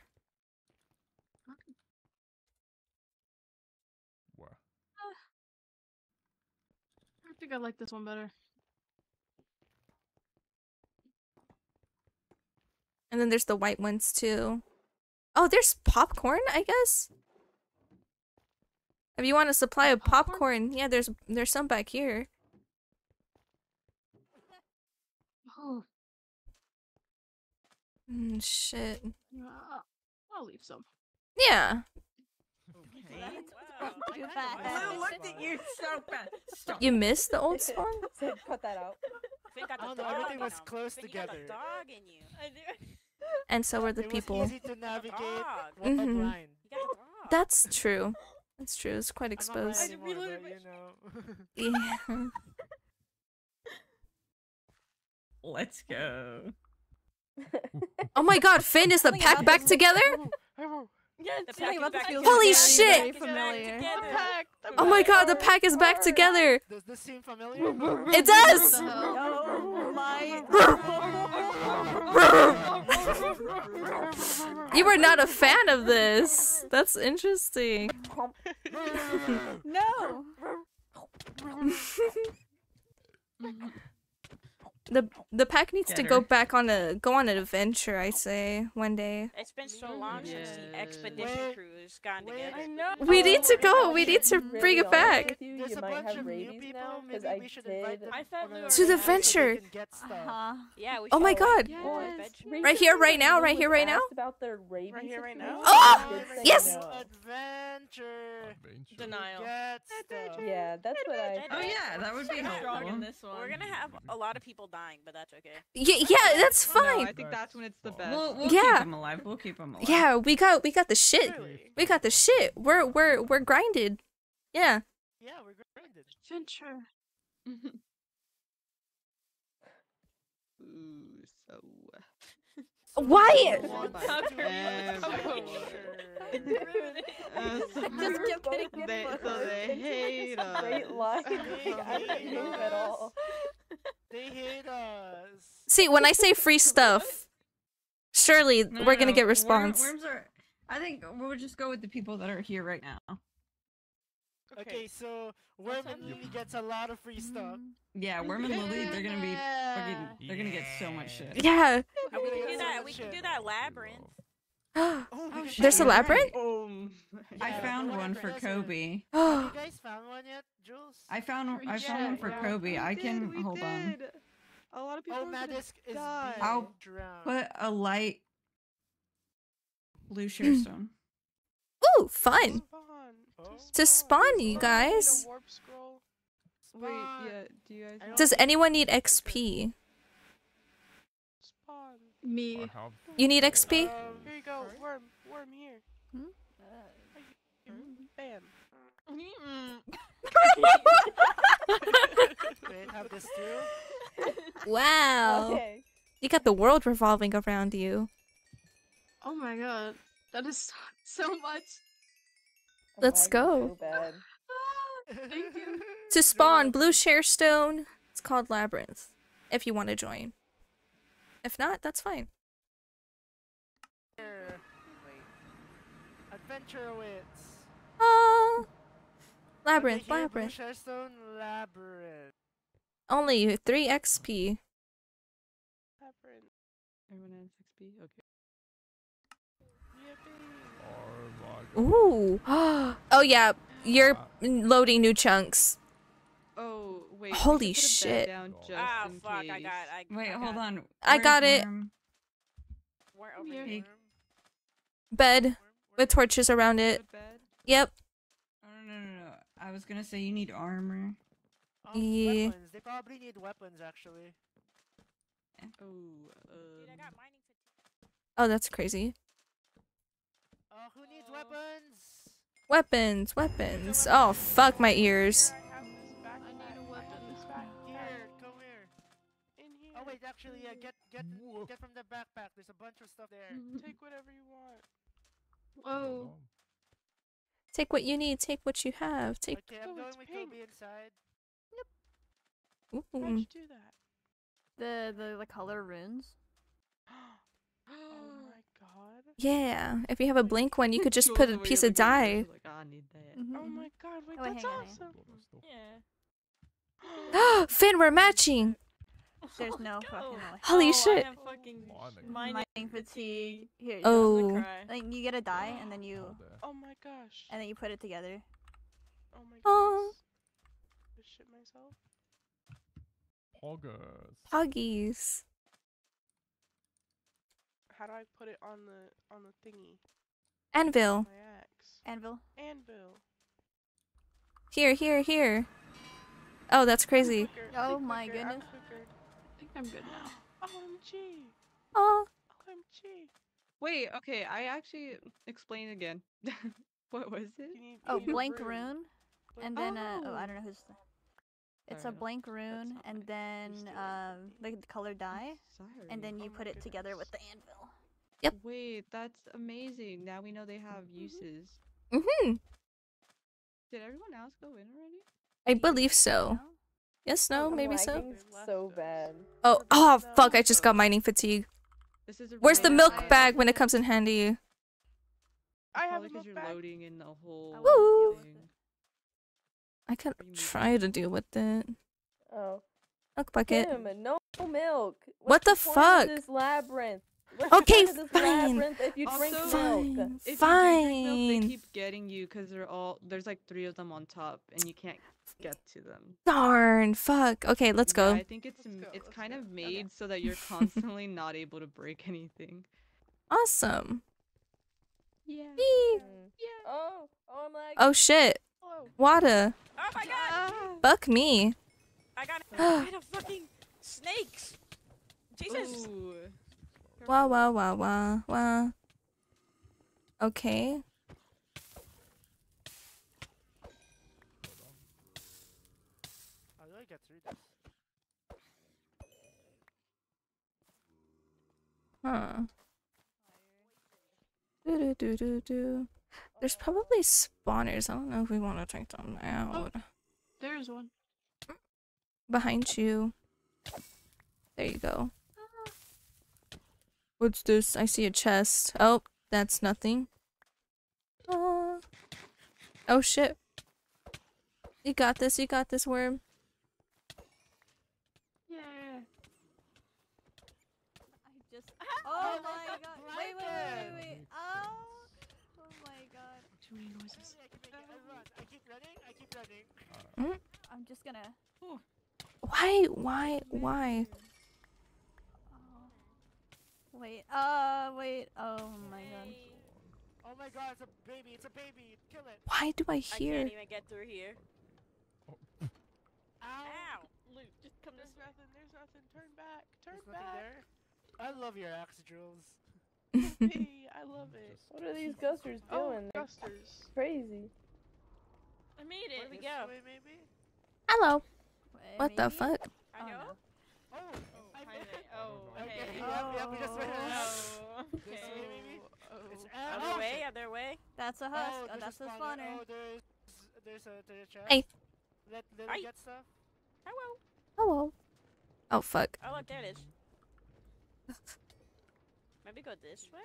What? I think I like this one better. And then there's the white ones too. Oh, there's popcorn, I guess? If you want a supply of popcorn, yeah, there's some back here. Oh, Shit. I'll leave some. Yeah. Blue looked at you so bad. Stop. You missed the old spawn? Cut that out. Think got I the don't know, dog everything in was him. close Think you got together. the dog in you. I do. And so were the It people. was easy to navigate while Mhm. blind. You got the dog. That's true. That's true. It's quite I'm not blind exposed. anymore, but, you know. Yeah. Let's go. Oh my god, Finn, is the pack back together? Yeah, the Something about this feels Holy very, shit! very familiar. Oh my god, the pack is back together! Does this seem familiar? It does! Oh my. You were not a fan of this. That's interesting. No. The pack needs to Get go her. back go on an adventure, I say, one day. It's been so long since the expedition Wait, cruise. just gotten together. I know. We need to go. We need to bring it back. You might have rabies now because I did. I thought we were To the venture. Yeah, we Oh my should god. Right here, right now, right here, right now. About their rabies. Right here, right now. Oh! Yes! Adventure. Denial. Yeah, that's what I. Oh yeah, that would be strong in helpful. this one. We're gonna have a lot of people dying, but that's okay. Yeah, that's fine. I think that's when it's the best. We'll Yeah. keep them alive. We'll keep them alive. Yeah, we got the shit. We got the shit. We're grinded. Yeah. Yeah, we're grinded. Adventure. Ooh, so. Why? Just kept getting So they hate us. Straight line. I don't hate him at all. They hate us. See, when I say free stuff, surely we're gonna get response. Worms are. I think we'll just go with the people that are here right now. Okay, so Worm and Lily gets a lot of free stuff. Yeah, Worm and Lily, they're gonna be fucking. They're gonna get so much shit. Yeah. We can do that. We can do that labyrinth. There's a labyrinth? I found one for Kobe. Have you guys found one yet, Jules? I found one for Kobe. I can hold on. A lot of people. Oh, Madisk is I'll being drowned. put a light blue sharestone. Ooh, fun. To spawn, you guys. Wait, yeah. Do you guys? Does anyone need XP? Me. You need XP? Here you go, Worm. Worm here. Bam. Wait, have this too? Wow. Okay. You got the world revolving around you. Oh my god. That is so much. Let's go. So bad. Thank you. To spawn, blue sharestone. It's called Labyrinth. If you want to join. If not, that's fine. Wait. Adventure wits. Labyrinth, Okay, here, labyrinth. Blue Sharestone Labyrinth. Only 3 XP. Everyone has XP. Okay. Ooh. Oh yeah, you're loading new chunks. Oh wait. Holy shit. Fuck! Wait, hold on. I got Where's it. Worm? We're over here. Bed with torches around it. Yep. Oh, no. I was gonna say you need armor. Yeah. Weapons. They probably need weapons, actually. Oh, that's crazy. Who needs weapons? Weapons. Oh, fuck my ears. Here, come here. Oh wait, actually, yeah, get from the backpack. There's a bunch of stuff there. Take whatever you want. Whoa. Take what you need. Take what you have. Take. Okay, I'm going with Kobe inside. Ooh. How'd you do that? The color runes. Oh my god. Yeah. If you have a blink one, you could just put a piece of dye. Oh my god, wait, Oh, wait, that's hang on, awesome. Yeah. Finn, we're matching. There's no fucking way. Holy shit. I have fucking Mining fatigue. Here. Oh. Like you get a die and then you. Oh my gosh. And then you put it together. Oh my Oh. goodness. I shit myself. Poggers. Poggies. How do I put it on the thingy? Anvil. My axe. Anvil. Anvil. Here. Oh, that's crazy. Oh my goodness. I think I'm good now. OMG. Oh. OMG. Wait. Okay. I actually explain again. What was it? Oh, blank rune, and then Oh. I don't know who's. It's a blank rune, and then the color dye, and then you put it together with the anvil. Yep. Wait, that's amazing. Now we know they have uses. Mm-hmm. Did everyone else go in already? I believe so. Yes, no, maybe so. Lagging's so bad. Oh, fuck, I just got mining fatigue. This is a Where's the really milk nice- bag when it comes in handy? I have Probably a because you're bag. loading in the whole Woo! thing. I can try to deal with it. Oh. Milk bucket. Tim, no milk. What the What's point of fuck? This labyrinth. Okay, This fine. labyrinth if you drink Also, milk. if you drink milk, they Fine. keep getting you because there's like 3 of them on top, and you can't get to them. Darn. Fuck. Okay, let's Yeah, go. I think it's kind of made so that you're constantly not able to break anything. Awesome. Yeah. Whee! Oh, I'm like. Oh shit. Wada. Oh my god! Fuck me. I got a fucking snakes. Jesus. Wow, wow, wow, wow, wow. Okay. How do I get through this? Huh. Do do do do do. There's probably spawners. I don't know if we want to take them out. There's one. Behind you. There you go. What's this? I see a chest. Oh, that's nothing. Oh shit. You got this, worm. Yeah. Oh my god. Wait. Oh my god. Too many noises. I keep running. I'm just gonna. Why? Wait. Wait. Oh my god. Oh my god, it's a baby. Kill it. Why do I I hear? can't even get through here. Ow! Luke, just come this way. There's nothing. Turn back. Turn There's nothing back. there. I love your axe drills. Hey, I love it. What are these gusters doing? They're Gusters. crazy. I made it. Where do we This go? way, maybe? Hello. Wait, What the maybe? fuck? I know. Okay. Yep, we just went out. This way, maybe? It's Other way, other way. That's a husk. there's That's a spawner. spawner. Oh, there's a chest. Hey. Let Lily Hi. get stuff. Hello. Hello. Oh fuck. Oh, look, there it is. Maybe go this way?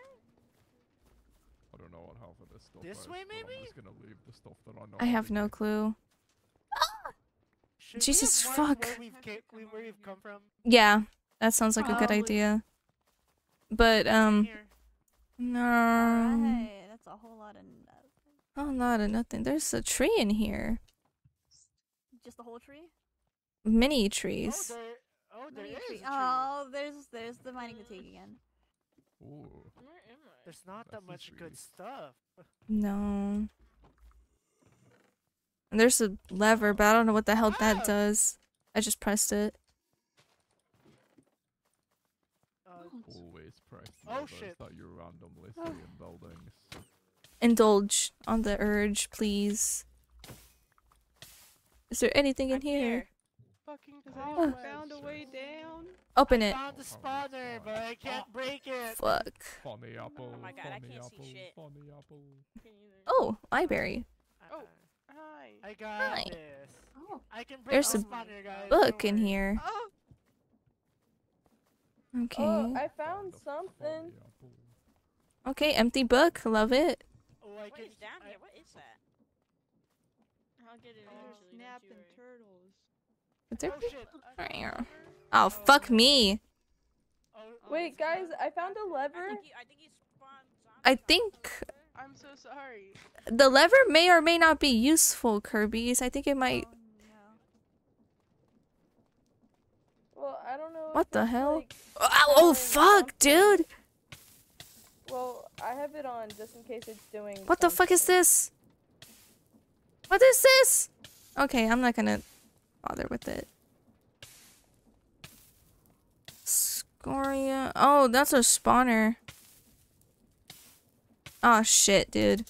I don't know what half of this stuff This is, way, but maybe? I'm just gonna leave the stuff that I know. I have no clue. Should Jesus we have marked fuck. where we've come from? Yeah, that sounds like a good Probably. idea. But Here. no. Alright, that's a whole lot of. Oh, not a nothing. There's a tree in here. Just the whole tree? Mini trees. There Mini is tree. a tree. Oh, there's the mining fatigue again. Ooh. Where am I? There's not that That's much the good trees. stuff. No. And there's a lever, but I don't know what the hell that does. I just pressed it. Always press Oh, levers shit. that you randomly see in buildings. Indulge on the urge, please. Is there anything in here? Fucking Oh, found a way down. Open it. Found the spawner, but I can't break it. Fuck. Funny apple. Oh my god, I funny can't apple, see shit. funny apple. Oh, library. Oh, hi. I got Hi. this. Oh. I can break There's the a spawner, guys. book in here. Oh. Okay. Oh, I found something. Okay, empty book. Love it. Oh, I What can. is down here? What is that? I'll get it Oh, eventually. snap don't you and worry. turtles. Is there? Oh shit. Oh, fuck me. Wait, guys, I found a lever. I think you spawned zombies. I think I'm so sorry. the lever may or may not be useful, Kirby's. I think it might. Well, I don't know. What if the it's, hell? like, Oh, fuck, dude. Well, I have it on just in case it's doing. What the fuck is this? What is this? Okay, I'm not gonna bother with it. Scoria. Oh, that's a spawner. Oh shit, dude.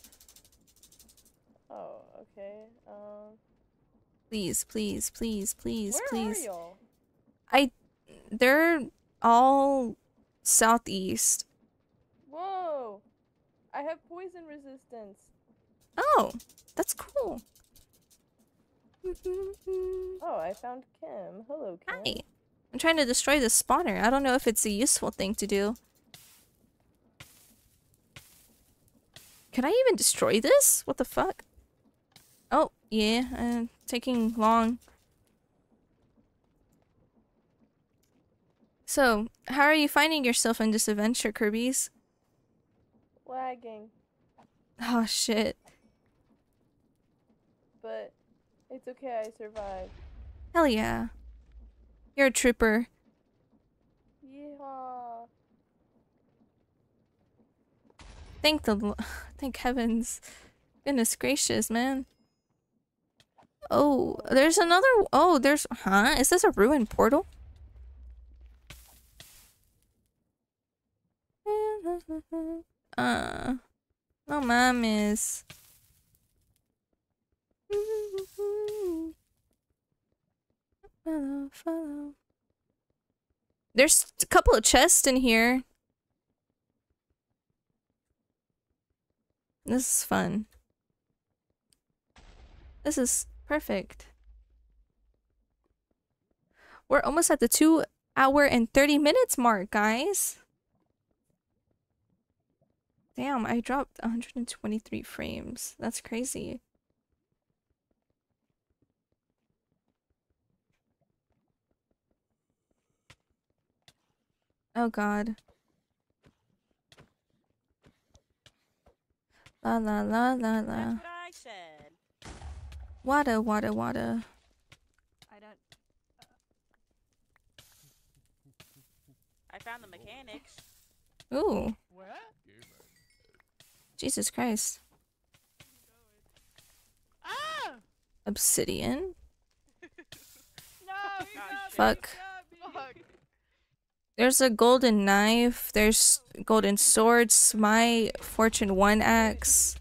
Oh, okay. Please, please, please, please, Where please. are y'all? They're all southeast. Whoa! I have poison resistance. Oh, that's cool. Oh, I found Kim. Hello, Kim. Hi. I'm trying to destroy the spawner. I don't know if it's a useful thing to do. Can I even destroy this? What the fuck? Oh, yeah, taking long. So, how are you finding yourself in this adventure, Kirby's? Lagging, Oh shit. but it's okay. I survived. Hell yeah. You're a trooper. Yeehaw! Thank heavens. Goodness gracious, man. Oh, there's another. Oh, there's. Huh? Is this a ruined portal? No mames. Follow. There's a couple of chests in here. This is fun. This is perfect. We're almost at the 2 hour and 30 minutes mark, guys. Damn, I dropped 123 frames. That's crazy. Oh god. La la la la la. That's what I said. Wada wada wada. I don't. I found the mechanics. Ooh. What? Jesus Christ. Ah! Obsidian? No, Fuck. There's a golden knife. There's golden swords. My fortune 1 axe.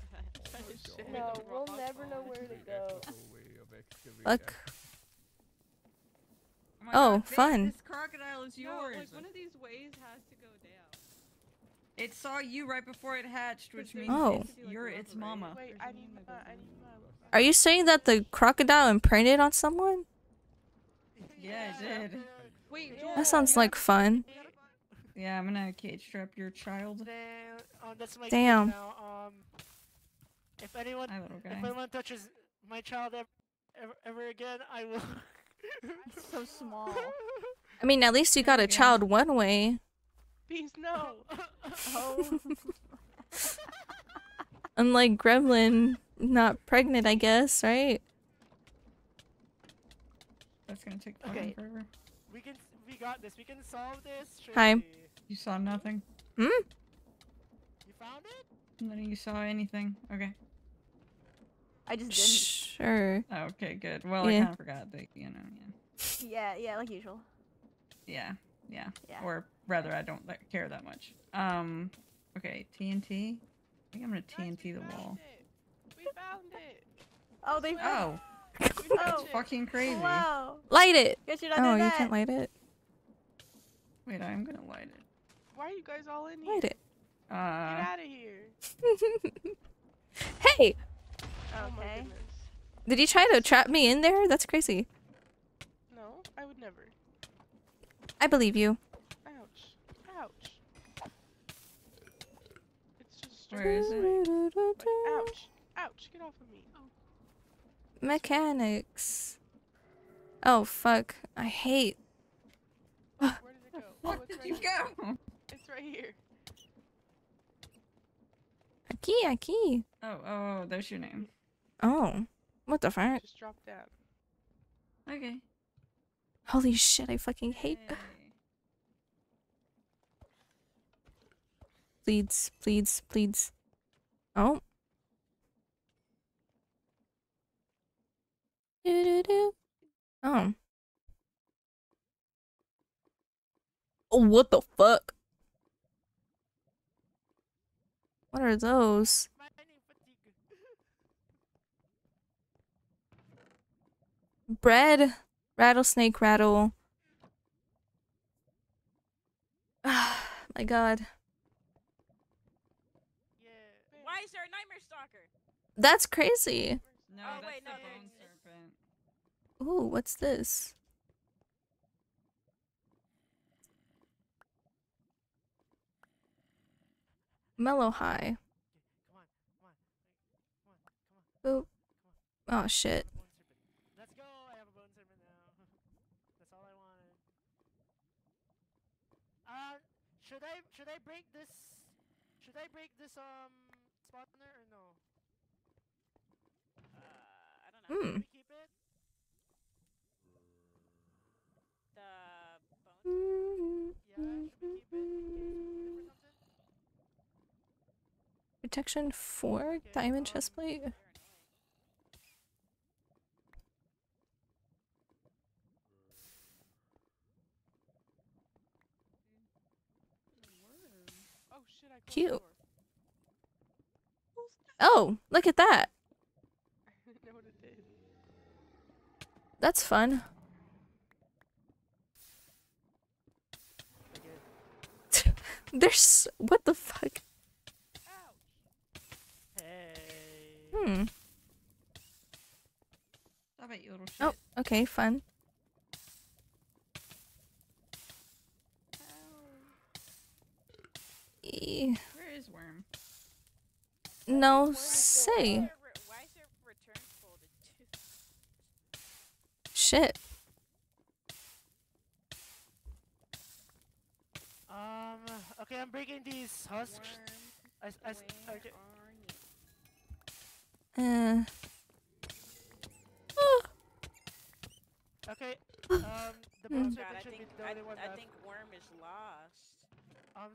No, we'll never know where to go. Fuck. my Oh, God, fun. This crocodile is yours. No, like one of these ways has to go down. It saw you right before it hatched, which means Oh. you're its mama. Wait, I need Are you saying that the crocodile imprinted on someone? Yeah, it did. Wait, That sounds like fun. Yeah, I'm gonna cage trap your child. That's my Damn. kid now. If anyone, Hi, little if guy. anyone touches my child ever again, I will. So small. I mean, at least you got a child one way. Please no. Oh. Unlike Gremlin, not pregnant, I guess, right? That's gonna take Okay. forever. We got this. We can solve this. Hi. Tracy. You saw nothing? Hmm? You found it? None of you saw anything. Okay. I just didn't. Sure. Oh, okay, good. Well, I Yeah. kind of forgot that, yeah. Yeah, like usual. Yeah. Yeah. Or rather, I don't care that much. Okay, TNT. I think I'm gonna TNT the wall. We found it. Oh, they. Oh. That's fucking crazy. Wow. Light it! Guess you're not Oh, doing you that. can't light it? Wait, I'm gonna light it. Why are you guys all in here? Light it. Get out of here. Hey! Oh my Okay. goodness. Did you try to trap me in there? That's crazy. No, I would never. I believe you. Ouch. Ouch. It's just Where is it? Like, ouch. Ouch. Get off of me. Mechanics. Oh, fuck. I hate. Where did it go? Where it's did right you here. go? It's right here. Aki. Oh, there's your name. Oh. What the fuck? Just drop down. Okay. Holy shit, I fucking hate. Please. Oh. Oh. Oh, what the fuck? What are those? Bread. Rattlesnake rattle. My god. Why is there a nightmare stalker? That's crazy. No, Oh, that's wait, no, the there bone it is. serpent. Ooh, what's this? Mellow high. Boop. Oh shit. Let's go. I have a bone serpent now. That's all I wanted. should I break this? Should I break this spawner or no? I don't know. Hmm. Should we keep it? The bones. Yeah, should we keep it? Protection 4 diamond chestplate. Oh shit! I closed the Cute. door. Oh, look at that. I didn't know what it did. That's fun. There's what the fuck? Hmm. Stop it, you little shit. Oh, okay, fun. Where is Worm? No say. Why is your return folded too? Shit. Okay, I'm breaking these husks. Okay. Okay. The bones God, should be the only one I left. think Worm is lost.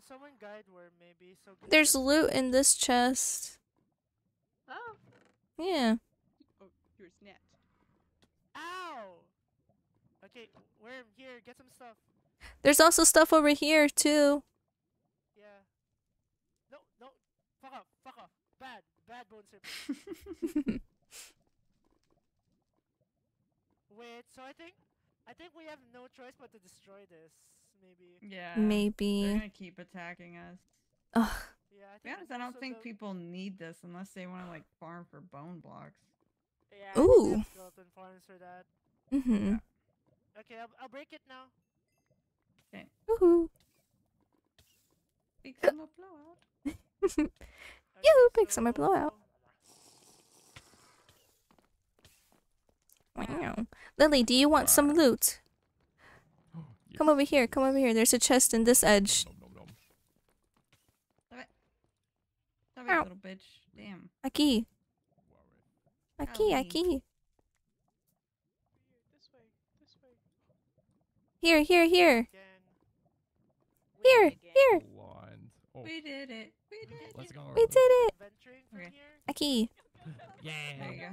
Someone guide Worm maybe. So There's loot in this chest. Oh. Yeah. Oh, you're snapped. Ow! Okay, Worm, here, get some stuff. There's also stuff over here too. Yeah. No, fuck off. Bad bone serpent. Wait, so I think we have no choice but to destroy this, maybe. Yeah. Maybe. They're gonna keep attacking us. Ugh. Yeah, To be honest, I don't think people need this unless they want to like farm for bone blocks. Yeah. Ooh. Skeleton farms for that. Mm-hmm. Okay, I'll break it now. Okay. Woohoo. Big summer blowout. Yoo, big summer blowout. Wow. Lily, do you want some loot? Come over here, come over here. There's a chest in this edge. Stop it, little bitch. Damn. Aquí. Golly. Aquí. This way. Here. Here. Blind. Oh, We did it. We did let's go. We did it. Okay. Aquí. Yeah. There you go.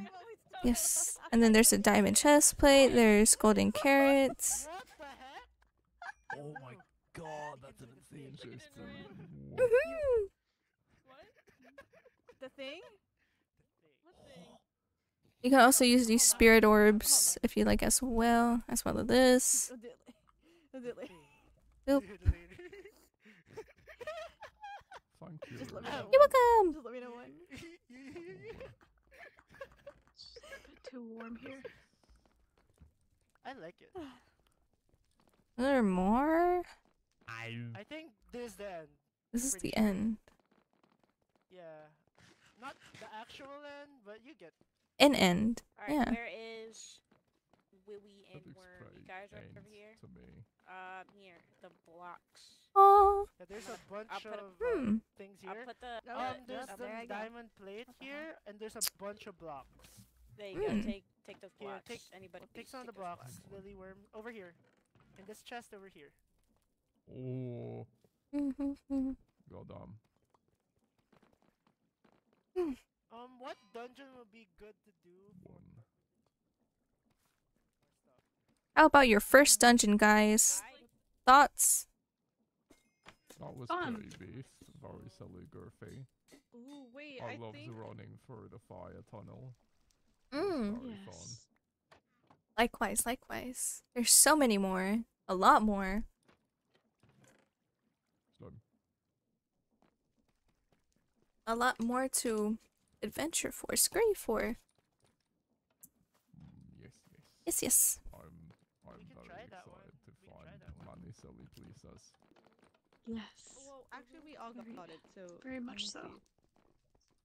Yes. And then there's a diamond chest plate. There's golden carrots. Oh my god, that's an insane chest. Woohoo. The thing? You can also use these spirit orbs if you like as well as this. Boop. Thank you. Just let me know. You're welcome. Just let me know when. It's a bit too warm here. I like it. Are there more? I think this is the end. This is Pretty the sure. end. Yeah. Not the actual end, but you get An end. Alright, Yeah. where is Willy and That looks Worm? You pretty guys are over faint here? to me. Here, the blocks. Oh. Yeah, there's a bunch I'll put of things I'll here. put the There's oh, the there I go. diamond plate here, and there's a bunch of blocks. There you go. Hmm. Take those Here, blocks. take Anybody take please some of the take those blocks, Lily Worm. Over here. In this chest over here. Oh, Mm-hmm. goddamn. What dungeon would be good to do? How about your first dungeon, guys? Thoughts? That was Fun. pretty beast. Very calligraphy. Ooh, wait, I I love think running through the fire tunnel. Mm. Very fun. Yes. Likewise. There's so many more. A lot more. So, A lot more to adventure for, scurry for. yes. Yes. I'm very excited to find Manny Silly Pleases. Yes. Well, actually, we all got it, so Very let much me so. see.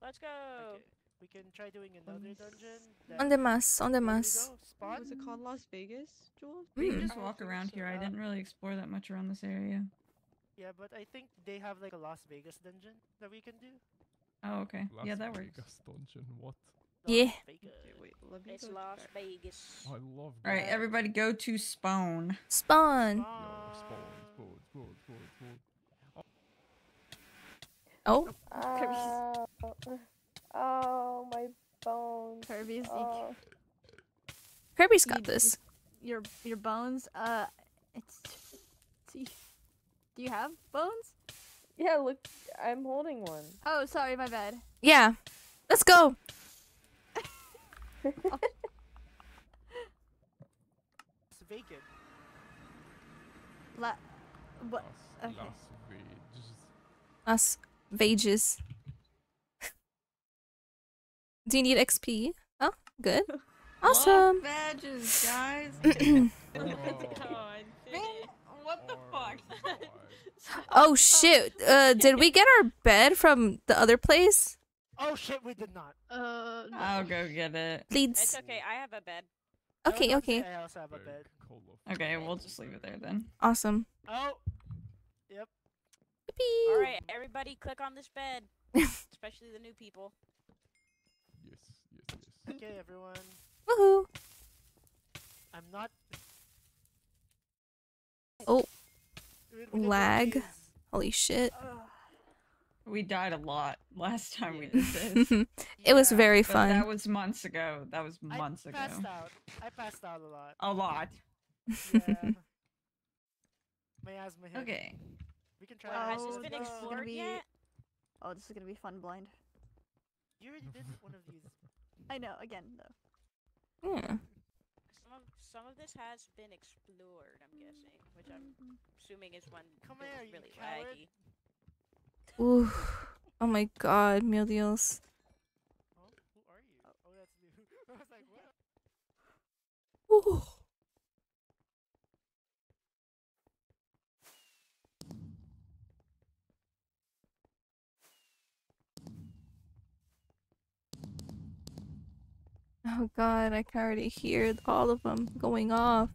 Let's go. Okay. We can try doing another dungeon. Onde más, onde Where do we más. go? Spot? Was it called Las Vegas, Jules? We can Mm. just walk around here. I didn't really explore that much around this area. Yeah, but I think they have like a Las Vegas dungeon that we can do. Oh, okay. Yeah, Las that works. Vegas dungeon. What? Yeah. It's Las Vegas. I love. All right, everybody, go to spawn. Spawn. Yo, spawn. Oh. Oh, my bones. Kirby's Oh. Kirby's got this. Your bones. Do you have bones? Yeah, look, I'm holding one. Oh, sorry, my bad. Yeah. Let's go. It's vacant. What? Okay. Las Vegas. Do you need XP? Oh, good. Awesome. Badges, guys. What the fuck? Oh shit. Did we get our bed from the other place? Oh shit, we did not. I'll go get it. Leads. It's okay. I have a bed. Okay, okay. I also have a bed. Okay, we'll just leave it there then. Awesome. Oh. Yep. All right, everybody, click on this bed, especially the new people. Yes. Okay, everyone. Woohoo. I'm not. Oh. Lag. Holy shit. We died a lot last time we did this. It was very But fun. that was months ago. That was months ago. I passed out a lot. A lot. Yeah. My asthma hit. Okay. We can try. Has this been explored yet? Oh, this is gonna be fun blind. You already did one of these. I know. Again, though. Yeah. Some of this has been explored, I'm guessing, which I'm assuming is when it was really laggy. Ooh. Oh my god, mil Dios. Who are you? Oh, that's you. I was like, what? Ooh. Oh god, I can already hear all of them going off.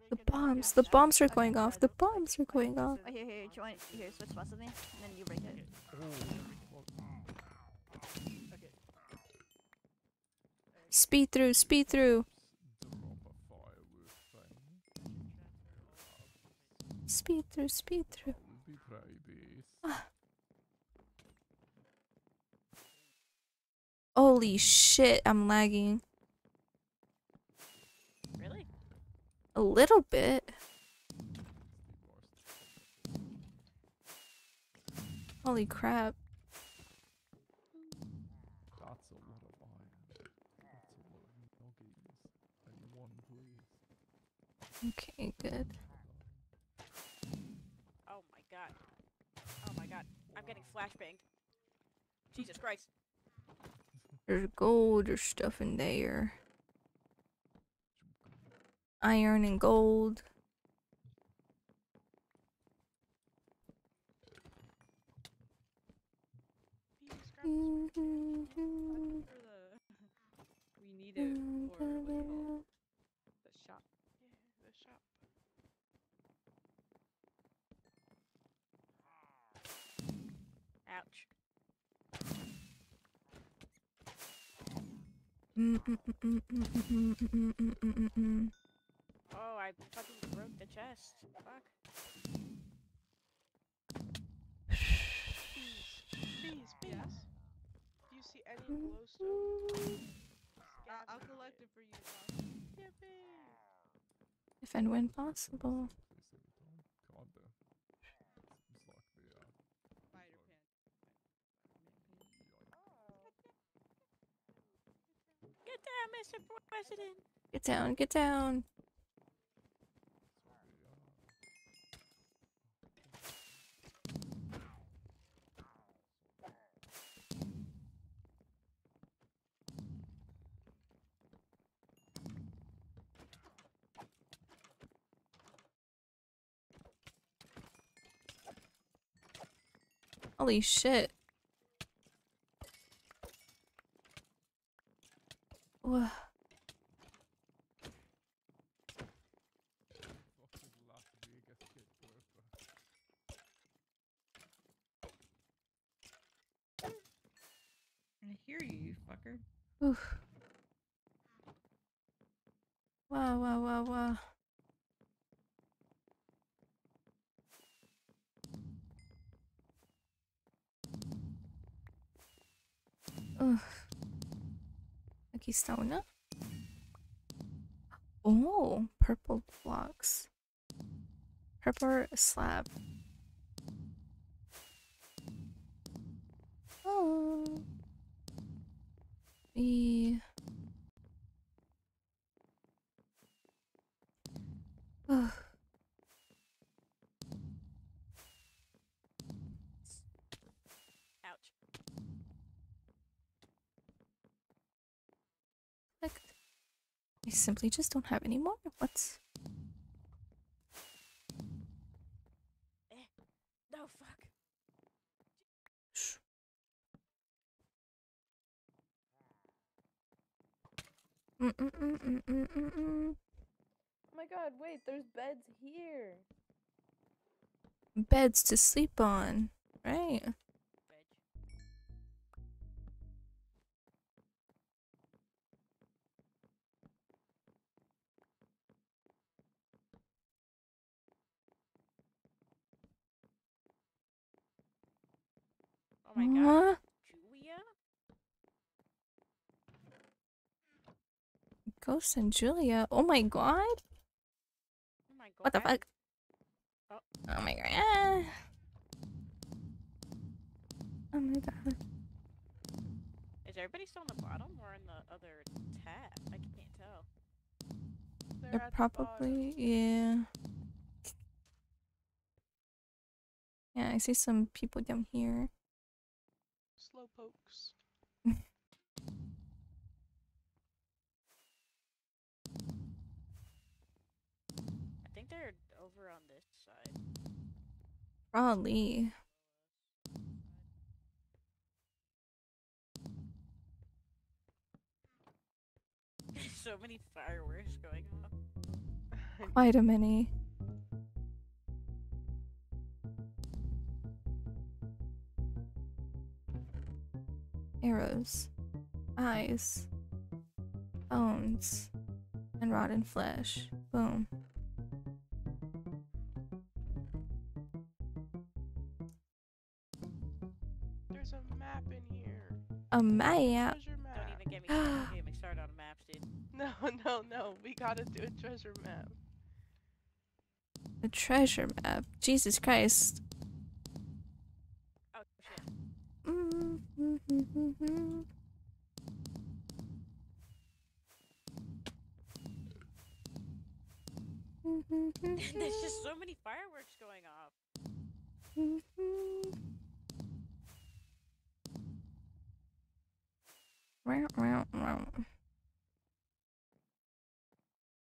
The bombs are going off. The bombs are going off. Oh, here, join. Here, switch spots with me, and then you break it. Speed through, speed through. Speed through, speed through. Ah. Holy shit, I'm lagging. Really? A little bit. Holy crap. That's a lot of iron. That's a lot of nuggies. And one, please. Okay, good. Oh my god. Oh my god. I'm getting flashbanged. Jesus Christ. There's gold or stuff in there. Iron and gold. We need it for what's it called? The shop. Yeah, the shop. Ouch. Oh, I fucking broke the chest. Fuck. Please. Do you see any glowstone? I'll collect it for you. Yippee! If and when possible. Get down, Mr. President. Get down, get down. Holy shit. Whoa. hear you, you fucker. Oof. Wow, wow, wow, wow. Ugh. Aquí está una. Oh, purple blocks. Purple slab. Oh. Ugh. Ouch. Like, I simply just don't have any more. What's... No, fuck. Oh my god, wait, there's beds here. Beds to sleep on, right? Oh my god. Julia? Ghost and Julia. Oh my god. Oh my god. What the fuck? Oh, Oh my god. Oh my god. is everybody still on the bottom or in the other tab? I can't tell. They're probably, yeah. Yeah, I see some people down here. Slow pokes. I think they're over on this side. Probably. So many fireworks going off. Quite a many. Arrows, eyes, bones, and rotten flesh. Boom. There's a map in here. A map. Treasure map. Don't even get me started on maps, dude. No. We gotta do a treasure map. A treasure map. Jesus Christ. Oh shit. There's just so many fireworks going off.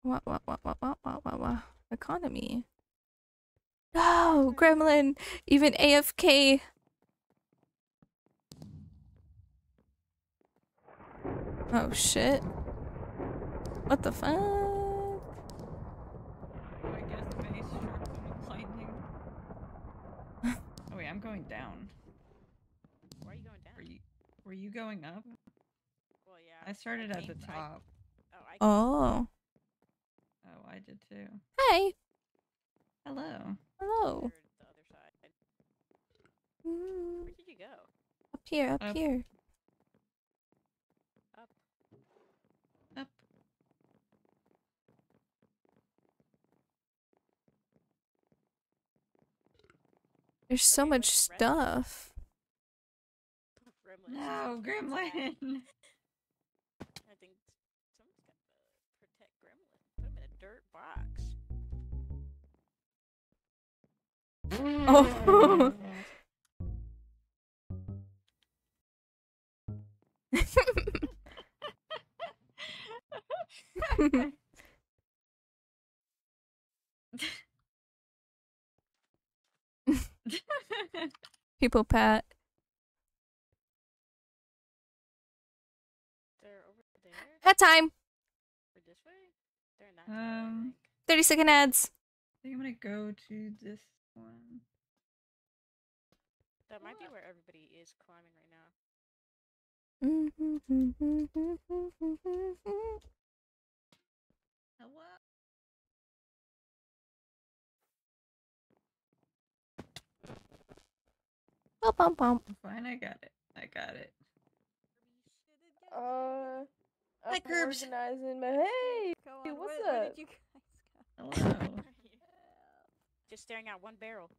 What? Economy. No, Gremlin. Even AFK. Oh shit. What the fuck? I guess face struck them with lightning. Oh wait, I'm going down. Why are you going down? Were you going up? Well, yeah. I started at the top. Oh. Oh, I did too. Hi. Hello. Hello. The other side. Mm. Where did you go? Up here, up here. Up. Up. There's so much stuff. Gremlin. No, Gremlin. I think someone's got to protect Gremlin. Put him in a dirt box. Oh. People pat. They're over there. Hat time. Or this way? They're not. I think. 30-second ads. I think I'm gonna go to this one. That might be where everybody is climbing right now. Hello. Bum, bum. Fine, I got it. I got it. I'm Hi, Curbs. organizing my hey. Go Hey, on, what's where up? did you guys go? Hello. Just staring at one barrel.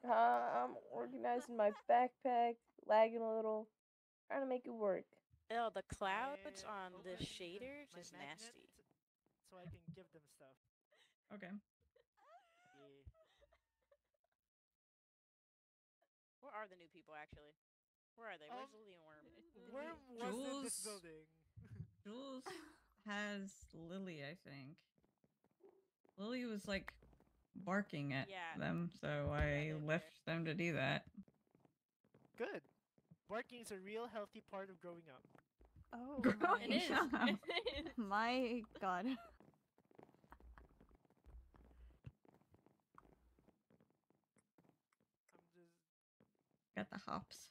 I'm organizing my backpack, lagging a little, trying to make it work. Oh, the clouds on the shader, just nasty. So I can give them stuff. Okay. Yeah. Where are the new people, actually? Where are they? Where's Lily and Worm? Worm was in this building. Jules has Lily, I think. Lily was like barking at them, so I left them to do that. Good. Barking is a real healthy part of growing up. Oh, Growing my. up. My God. Got the hops.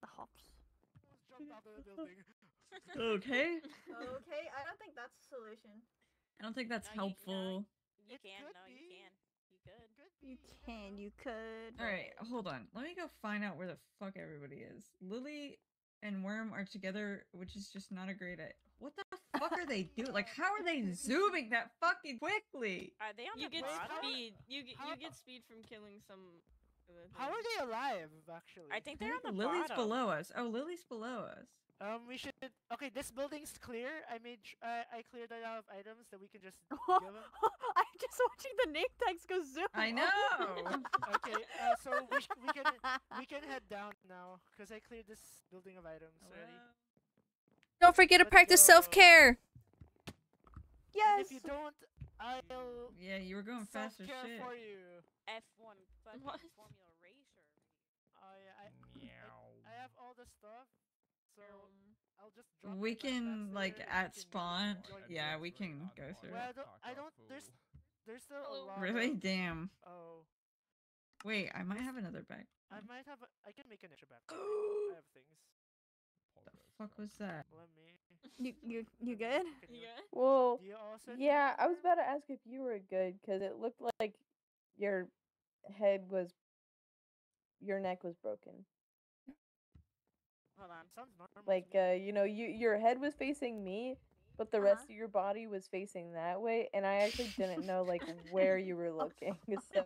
The hops. Jumped out of the building. Okay. Okay, I don't think that's a solution. I don't think that's helpful. You can. No, you can. You could. You can, you could. Alright, hold on. Let me go find out where the fuck everybody is. Lily and Worm are together, which is just not a great idea. What the fuck are they doing? Like, how are they zooming that fucking quickly? Are they on You the get bottom? speed. You get speed from killing some. How are they alive, actually? I think they're on the Lily's bottom. below us. Oh, Lily's below us. We should. Okay, this building's clear. I cleared it out of items that we can just give them. I'm just watching the name tags go zoom. I know. Okay, so we can head down now because I cleared this building of items already. Don't forget to practice self-care. Yes. And if you don't, I'll. Yeah, you were going fast as self-care shit. for you. F1 fucking Formula Racer. Oh yeah, I have all the stuff, so I'll just drop. We my can backpacks like there, at you can spawn. join me. Yeah, we can go through Well, it. I don't. There's still a lot. Really? Of, Damn. Oh. Wait, I might have another bag. I might have. I can make an extra backpack. I have things. The fuck was that? Let me. You good? You good? Well, Do you also yeah, I was about to ask if you were good because it looked like your neck was broken. Hold on. Sounds normal. Like, your head was facing me, but the rest of your body was facing that way, and I actually didn't know like where you were looking. So.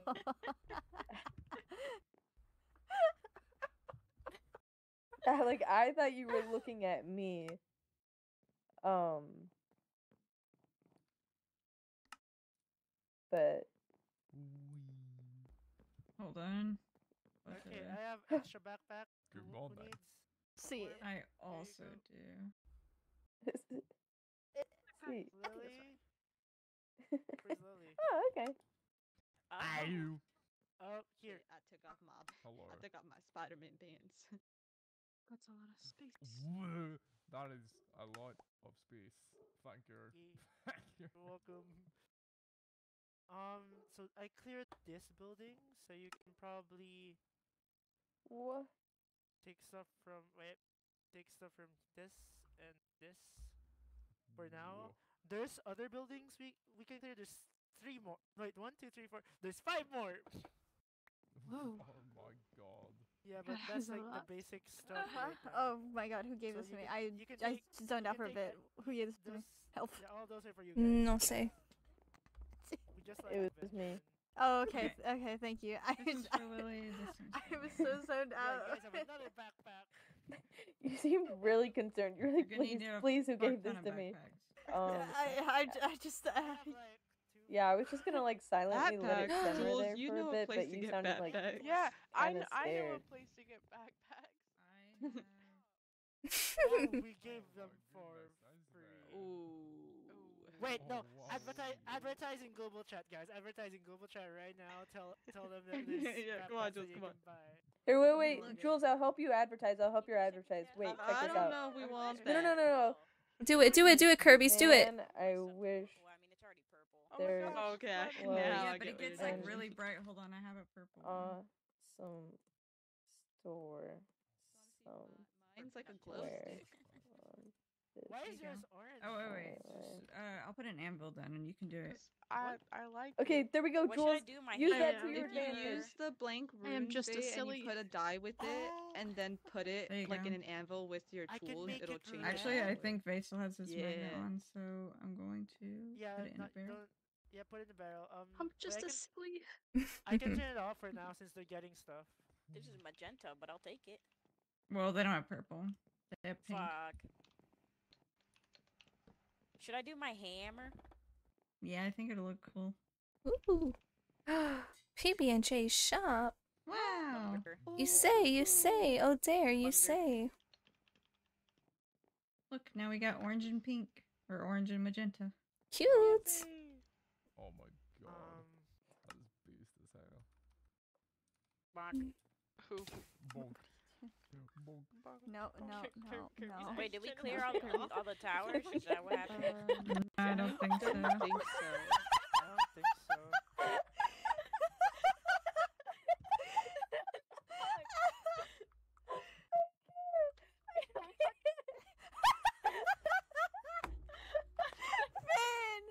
Like I thought you were looking at me. But Hold on. Okay, I have extra backpack. Good Who morning. needs? See. I also do. Sweet. Lily. Where's Lily? Oh, okay. Ow. Oh, here. I took off my Hello. I took off my Spider-Man pants. That's a lot of space. Whoa, that is a lot of space. Thank you. Thank you. You're welcome. So I cleared this building, so you can probably What? take stuff from take stuff from this and this. For now, there's other buildings we can clear. There's 3 more. Wait, 1, 2, 3, 4. There's 5 more. Whoa. Oh my god. Yeah, but God, that's that's a like the lot. basic stuff. Right now. Oh my God, who gave So this to you me? can- you can I take- zoned you out can for a take bit. Who gave this to me? Help. Yeah, all those are for you guys. No sé. We just It was me. Oh, okay. Okay, thank you. This is for Lily. This one's I for was me. so zoned Yeah, out. you guys have another backpack. You seem really concerned. You're like, You're gonna please, need a please, who fuck gave this ton of to me? backpacks. I just. Yeah, I was just gonna like silently let it Backpacks. simmer Jules, there you for know a a bit, place but to you get sounded like backpacks. Yeah, I kinda know a scared. place to get backpacks. We gave them for free. Ooh. Wait, no. Oh, wow. Advertising Global Chat, guys. Advertising Global Chat right now. Tell them that there's Yeah, come on, backpacks that Jules, you come on. can buy. Here, wait, Jules, I'll help you advertise. I'll help you advertise. Wait, check I this don't out. know if we want No, that. Do it, Kirby's, do it. Man, I wish there Okay, was now Yeah, I but get it what gets you're like saying. really bright. Hold on, I have a purple one. some store, some Mine's like a glow stick. Why is yours orange? Oh wait. I'll put an anvil down and you can do it. I like. Okay, there we go, What should I Jules. do, my Use hand? that to your If you advantage. use the blank I am rune just a fate and silly- you put a die with it, and then put it There you like go. in an anvil with your I can tools, make it'll it change. Actually, the I color. think Vaisal has his magnet Yeah. on, so I'm going to Yeah, put it in not, the barrel. don't. Yeah, put it in the barrel. I'm but just I a can, silly. I can turn it off for now since they're getting stuff. This is magenta, but I'll take it. Well, they don't have purple. They have pink. Fuck. Should I do my hammer? Yeah, I think it'll look cool. Ooh. PB&J shop. Wow. You say. Oh, dare you say. Look, now we got orange and pink. Or orange and magenta. Cute. Oh my god. That was beast as hell. Bonk. Bonk. No. Wait, did we clear all the towers? Is that what happened? I don't think so. I don't think so. Finn,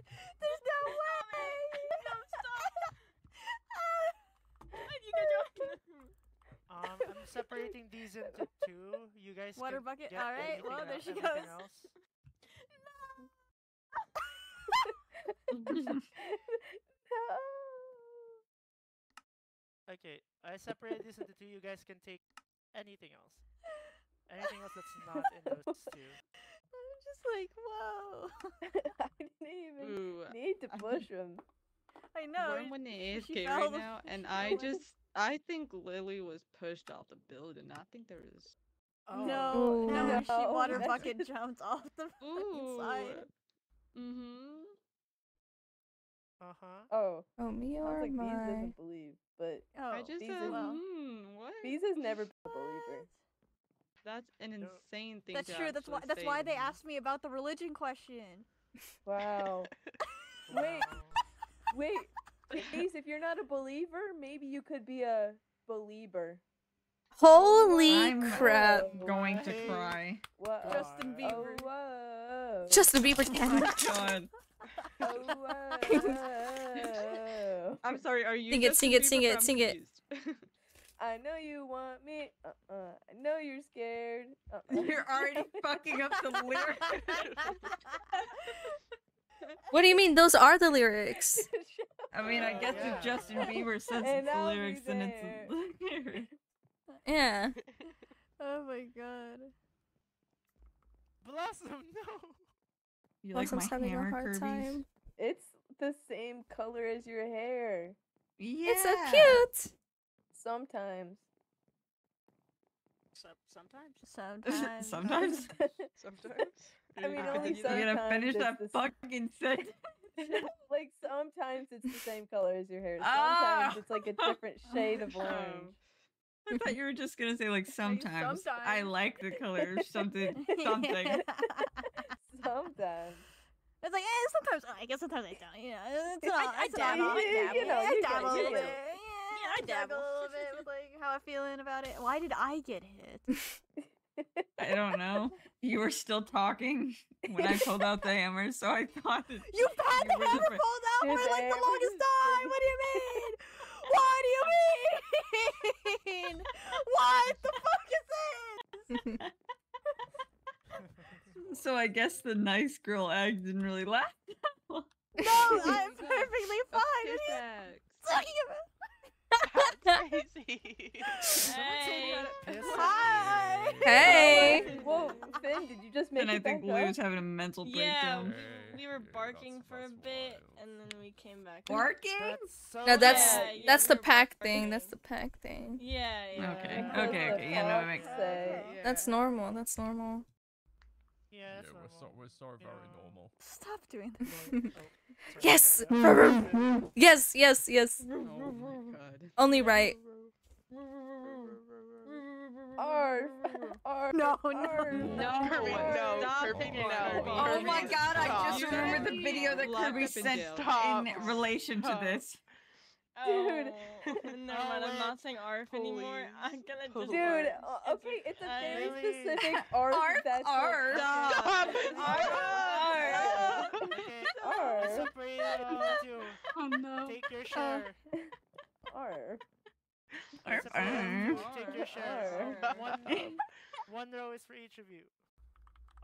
there's no way. No, stop. I'm separating these into two. You guys Water can bucket. get All right. everything Well, there else- she everything goes. else. Okay, I separated this into two. You guys can take anything else. Anything else that's not in those two. I'm just like, whoa. I didn't even Ooh, need to push him. I know. We're in the she AFK fell right the- now, and she I think Lily was pushed off the building. I think there is. No, no, no, she water that's- bucket jumped off the fucking side. Mm-hmm. Oh. Oh, me Sounds or like Bees my. doesn't believe, but Oh, I just Bees said, is, what? Bees has never been a believer. That's an insane thing. That's to true. That's why. actually That's say why to they me. asked me about the religion question. Wow. Wait, Bees, if you're not a believer, maybe you could be a believer. Holy I'm crap. going to cry. Whoa. Justin Bieber. Oh, whoa. Justin Bieber Oh can. my god. Oh, whoa. I'm sorry. Are you? Sing it, Justin sing it, Bieber? sing it, I'm sing it. confused. I know you want me. I know you're scared. You're already fucking up the lyrics. What do you mean? Those are the lyrics. I mean, I guess Yeah. if Justin Bieber says And it's the I'll be lyrics, then it's there. the lyrics. Yeah. Oh my god. Blossom, no. You like Blossom's my having hammer, a hard Kirby's? time. It's the same color as your hair. Yeah. It's so cute. Sometimes. Sometimes. Sometimes. Sometimes. Sometimes. I mean, only You're gonna sometimes finish it's that the s- fucking sentence. Like sometimes it's the same color as your hair. Ah! Sometimes it's like a different shade of orange. I thought you were just gonna say like sometimes. I sometimes. like the color something something. Sometimes. It's like, sometimes I guess sometimes I don't. You know, it's I not. It's dabble, not. I dabble. You know, I you dabble a get- little you bit. get- Yeah, I I dabble dabble. a little bit with like how I'm feeling about it. Why did I get hit? I don't know. You were still talking when I pulled out the hammer, so I thought that You've had the were hammer fir- pulled out Did for the like the hammer longest just- time. What do you mean? What do you mean? What the fuck is this? So I guess the nice girl egg didn't really last. No, I'm perfectly fine. What are you talking about? Crazy. Hey. Hi. Hey. Whoa, Finn, did you just make And I it think back up? Lou's having a mental Yeah, breakdown. we were barking for a bit, and then we came back. Barking? That's so No, that's Yeah, that's we the were pack barking. thing. That's the pack thing. Yeah, yeah. Okay, Because okay, the okay. Yeah, no, it makes fox say- That's normal. That's normal. Yeah, Yeah, that's normal. we're so very normal. Stop doing that. Yes. Yeah. Yes. Yes. Yes. Oh my god. Only right. Arf, arf, No, arf, No, Kirby, no, stop Kirby, it. no. Oh Kirby, my god, I stop. just remembered the video that Locked Kirby up in sent jail. Stop. in relation to this. Dude. Never mind, I'm not saying ARF anymore. I'm gonna just. Dude, okay, it's a very specific ARF that's ARF. Stop. ARF. Separate two. Oh no. Take your share. ARF. Take your share. One row is for each of you.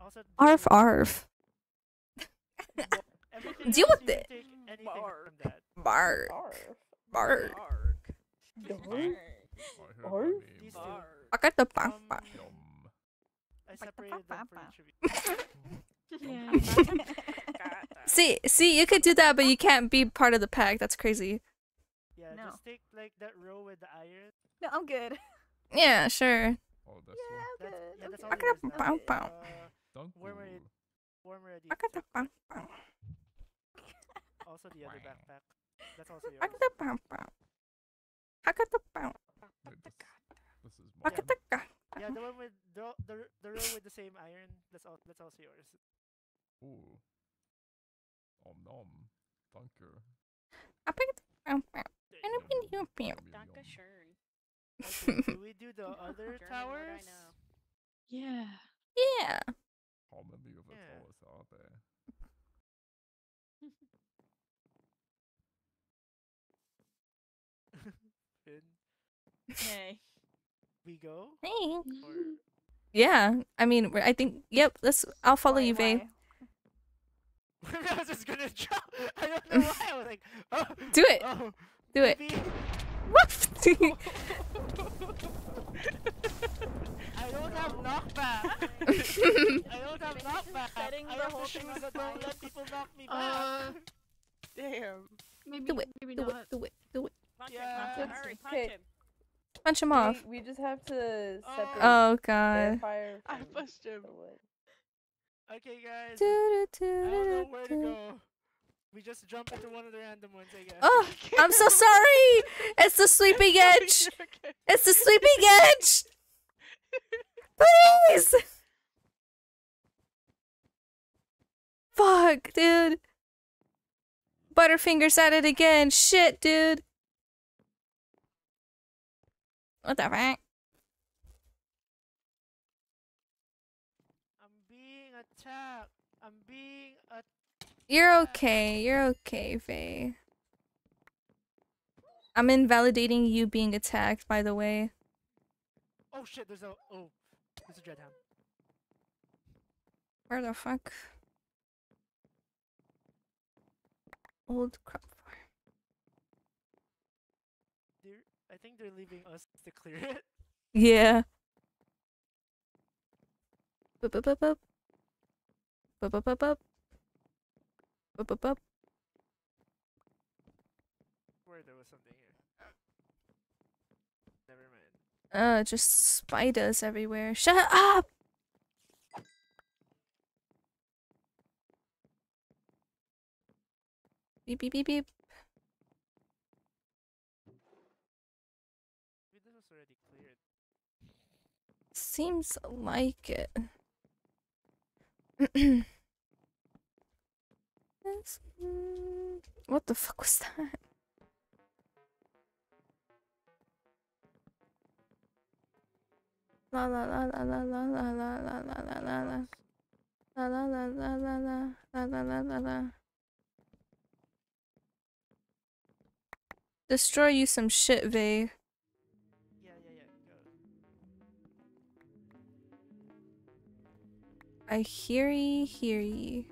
Also, Arf arf. everything Deal else with you it. can take anything from that. Bark. Bark. I got the bark. I separated them for each of you. See, you could do that, but you can't be part of the pack. That's crazy. Yeah, just take like that row with the iron. No, I'm good. Yeah, sure. Oh, that's That's all I got the bow bow. Warm ready. I got the bow bow. Also the other backpack. That's also yours. I got the bow bow. I got the bow. This is I got the bow. Yeah, the one with the row with the same iron. That's also yours. Ooh. Nom. Thank you. I picked the bow bow. And I'm in your pimp. Dankeschön. Okay, do we do the other towers? Yeah. Yeah. How many of the towers are there? Hey. We go? Hey. Or... Yeah. I mean, I think. Yep. I'll follow you, Vay. I was just gonna jump. I don't know why. I was like, oh. Do it. Oh, Do it. maybe. Woof. I don't have knockback. I don't have knockback. Setting I the have whole the thing shoes on that fire. don't let people knock me back. Damn. Maybe, Do it. maybe Do not. it. Do it. Do it. Punch Yeah. him, hurry, punch Okay. him. Punch him off. We just have to separate Oh their god. fire I from pushed him. the wood. Okay, guys. Do, I do, don't know do, where to do. go. We just jump into one of the random ones, I guess. Oh, I'm so sorry. It's the sweeping edge. It's the sweeping edge. Please. Fuck, dude. Butterfingers at it again. Shit, dude. What the fuck? I'm being attacked. I'm being attacked. You're okay. You're okay, Faye. I'm invalidating you being attacked, by the way. Oh shit, there's a dreadhound. Where the fuck? Old crop farm. I think they're leaving us to clear it. Yeah. Bup bup bup bup. Bup bup bup bup. Bup bup bup. Where there was something here. Never mind. Just spiders everywhere. Shut up! Beep beep beep beep. This was already cleared. Seems like it. What the fuck was that? La la la la la la la la la la la la la. La la la la la la la la la la la. Destroy you some shit, Vay. Yeah, go. I hear ye.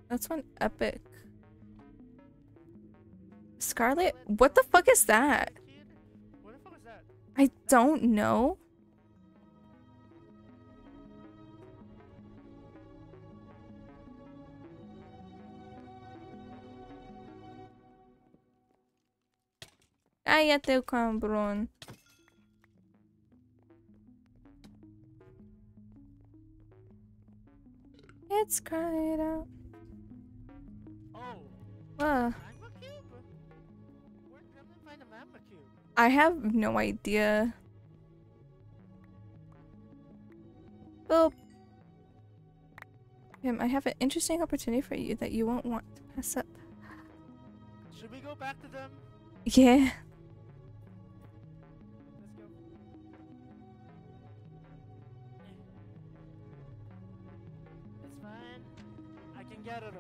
That's one epic. Scarlet? What the fuck is that? What the fuck was that? I don't know. Cállate, cabrón. It's cried out. Oh. What? Magma cube? Where can I find a magma cube? I have no idea. Boop. I have an interesting opportunity for you that you won't want to pass up. Should we go back to them? Yeah. Let's go. It's fine. I can get at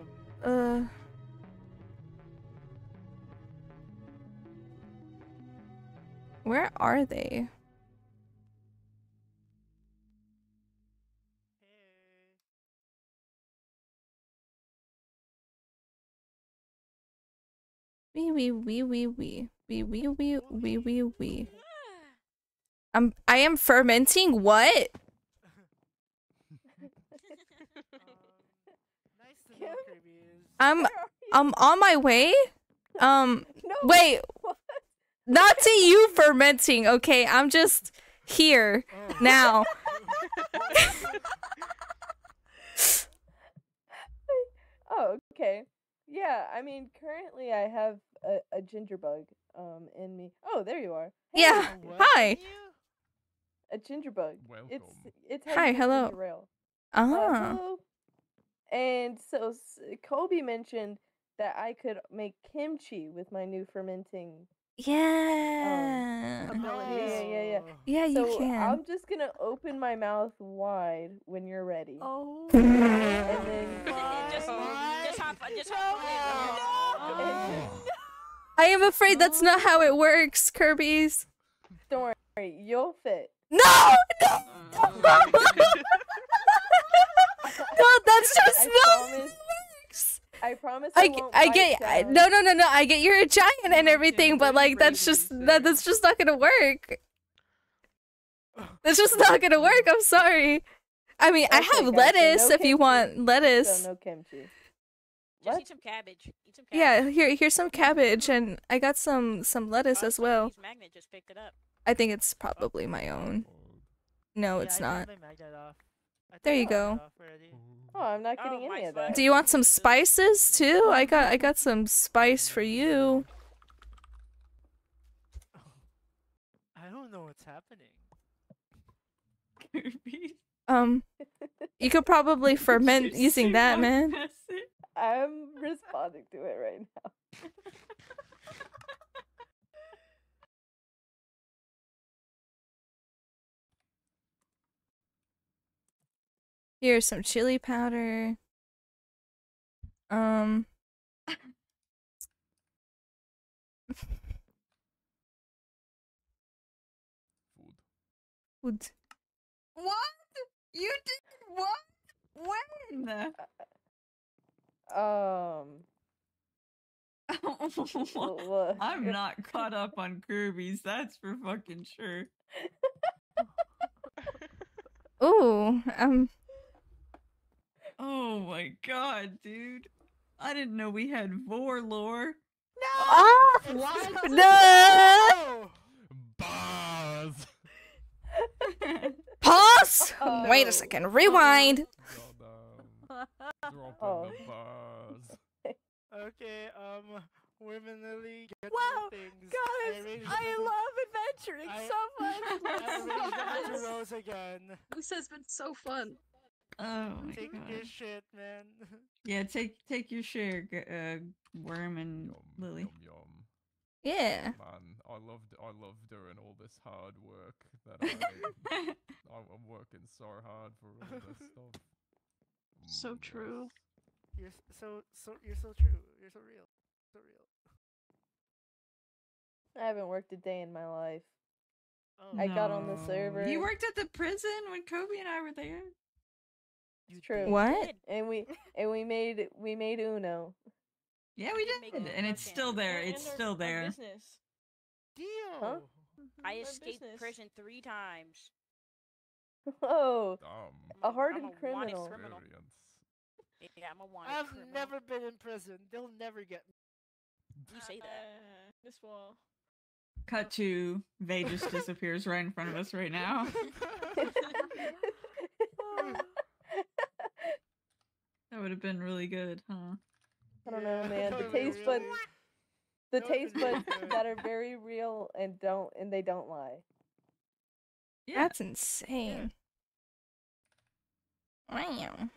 them. Where are they? Wee. I am fermenting what? I'm on my way. Wait. Not to you fermenting, okay? I'm just here now. Oh, okay. Yeah, I mean, currently I have a ginger bug in me. Oh, there you are. Yeah. Hi. A ginger bug. It's Hi, hello. ginger ale. Ah. Hello. And so Kobe mentioned that I could make kimchi with my new fermenting. Yeah. Yeah. Yeah, you so can. I'm just gonna open my mouth wide when you're ready. Oh. And then Just hop on. I am afraid that's not how it works, Kirby's. Don't worry, you'll fit. No! No, that's just not how it works. I promise. I get no. I get you're a giant and everything, but like that's just not gonna work. That's just not gonna work. I'm sorry. I mean, I have lettuce if you want lettuce. So no kimchi. Just eat some cabbage. Yeah, here's some cabbage, and I got some lettuce as well. Magnet just picked it up. I think it's probably my own. No, it's not. There you go. Oh, I'm not getting any of that. Do you want some spices too? I got some spice for you. I don't know what's happening. You could probably ferment using that, man. I'm responding to it right now. Here's some chili powder. Food. What? You did what? When? I'm not caught up on Kirby's, that's for fucking sure. Ooh, Oh my god, dude. I didn't know we had vor lore. Ah! What? No! Buzz. Pause. Wait a second. Rewind. Oh. Okay, Women Lily, get Wow, your things. guys, I love adventuring so much. I arranged them into rows again. This has been so fun. Oh my Take god. your shit, man. Yeah, take your share, Worm and Lily. Yeah. Man, I love doing all this hard work that I'm working so hard for all this stuff. So true. You're you're so true. You're so real. So real. I haven't worked a day in my life. I got on the server. You worked at the prison when Kobe and I were there. It's true. What? And we made Uno. Yeah, we did, and it's still there. It's still there. Deal. Huh? I escaped prison 3 times. Oh, a I'm hardened a wanted criminal. criminal. Yeah, I'm a wanted I've criminal. never been in prison. They'll never get me. You say that. This wall. Cut to Vay just disappears right in front of us right now. That would have been really good, huh? I don't know, man. The taste buds, that are very real and they don't lie. That's insane. Wow.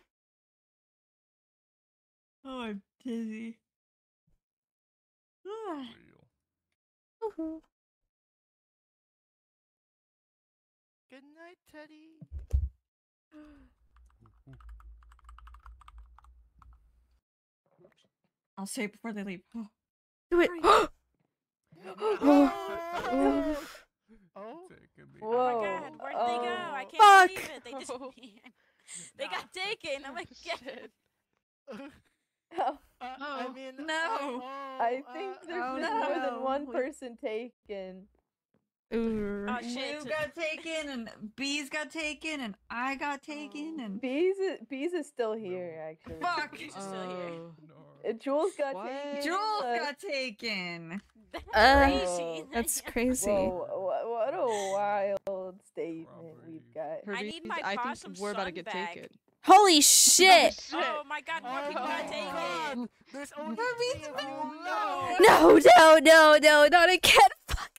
Oh, I'm dizzy. Good night, Teddy. I'll say it before they leave. Do it. Oh. Whoa. Oh my god, where'd they go? I can't Fuck. believe it. They disappeared. They got taken. Oh my god. I mean, No. I think there's been more than one person taken. Ooh. Oh shit. Lou got taken, and Bees got taken, and I got taken, and Bees is still here, actually. fuck. Bees is still here. Jules got taken. Jules got taken. Crazy. That's crazy. Whoa, what a wild statement we've got. I need my I possum think we're about to son get back. taken. Holy shit! Oh my god, more people got taken. There's only 3 of you. No, not again. Fuck.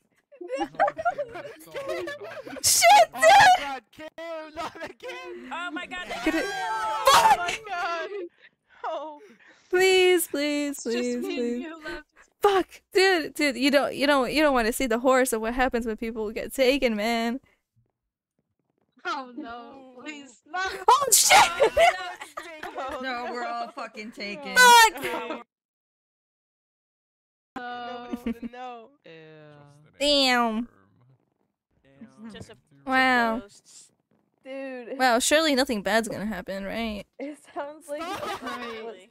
Shit, Oh dude. my god, Kim, not again. Oh my god, Get it. Oh my god. Oh. Please. Just me and you left. Fuck, dude, you don't want to see the horrors of what happens when people get taken, man. Oh no, please. No. Oh shit! No, we're all fucking taken. Fuck! Nobody's gonna know. Damn. Just a Wow. ghosts. Dude. Wow, surely nothing bad's gonna happen, right? It sounds like Really?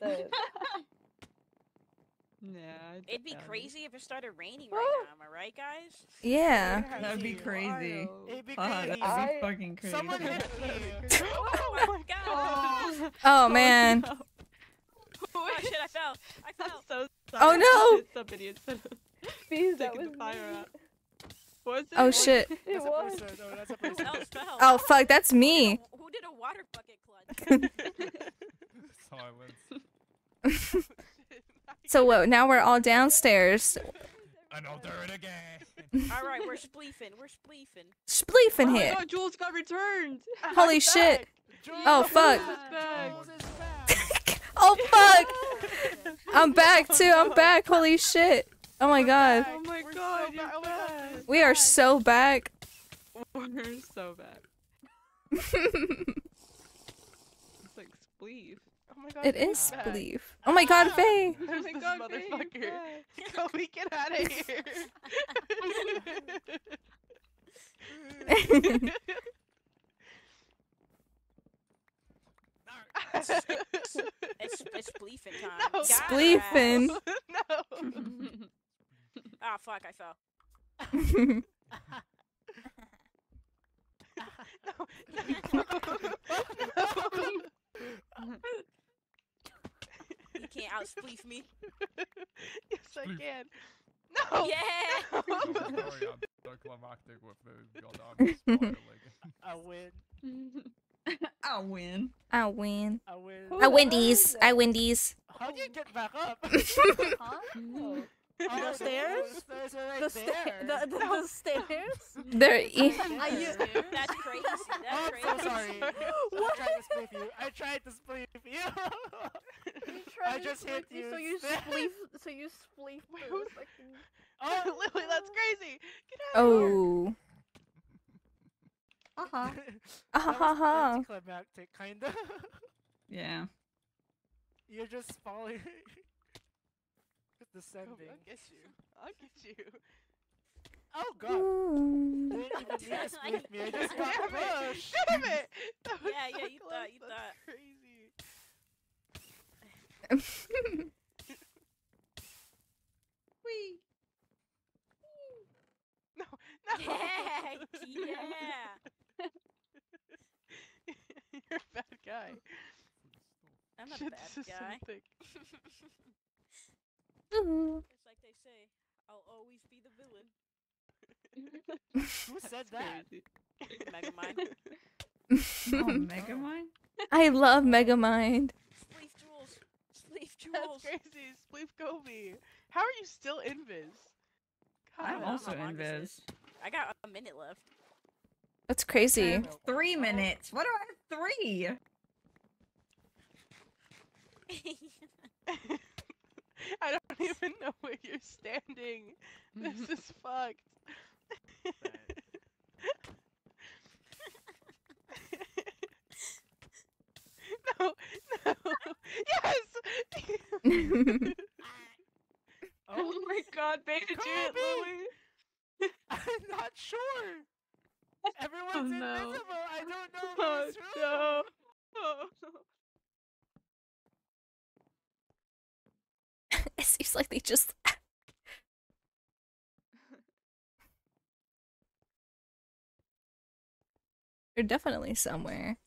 Yeah. It'd be crazy if it started raining right now, am I right, guys? Yeah. That'd be crazy. It'd be Fuck, crazy. that'd be fucking crazy. Someone hit me. Oh my god! Oh man. Oh shit, I fell! I fell! So Oh no! hit somebody instead of Bees, that taking was the fire me. out. Was it? Oh shit. It That's a was. person. No, that's a person. Else fell. Oh fuck, that's me. Who did a water bucket clutch? Silence. So what? Now we're all downstairs. And I'll do it again. Alright, we're spleefing. We're spleefing. Spleefing Oh my here. god, Jules got returned. Holy shit. Oh fuck. Jules is back. Oh fuck. I'm back too. I'm back. Holy shit. Oh my god. Oh my god, you're back. We are so back. We're so bad. It's like spleef. Oh my god. It Faye's is back. spleef. Oh my god, Faye. There's this motherfucker. Kobe, get out of here. It's spleefing time. No. Spleefing. No. Ah, fuck, I fell. You can't out-spleef me. Yes, I can. No. Yeah. Very anticlimactic with the goddamn spiraling. I win. I'll win. I win. I win. I win these. I win these. How do you get back up? Huh? Oh, The stairs? The stairs are right The, sta- there. the stairs? They're Are you? That's crazy. That's I'm crazy. so sorry. I tried to spleef you. I tried to spleef you. I just hit you. So you spleef. So you spleef. Who's- fucking... Oh, Lily, that's crazy. Get out of here. Oh. Uh-huh. That was anticlimactic, kinda. Yeah. You're just falling. Just descending. I'll get you. I'll get you. Oh god. Didn't even need to spleef me. I just got Damn it. pushed. Damn it. That was Yeah, so yeah, you close. thought, you That's thought. crazy. Wee. No. Yeah, yeah. You're a bad guy. I'm not Shit, a bad this is so guy. thick. It's like they say, I'll always be the villain. Who said that? Megamind. Oh, Megamind? I love Megamind. Spleef Jules. Spleef That's Jules. crazy. Spleef Kobe. How are you still invis? I'm God. also how long invis. is I got a minute left. That's crazy. 3 minutes. Why do I have 3? I don't even know where you're standing. This is fucked. No, no. Yes. Oh my god, baby, do it, Lily. I'm not sure. Everyone's no. invisible. I don't know Oh who's who. no. Oh no. It seems like they just. They're definitely somewhere.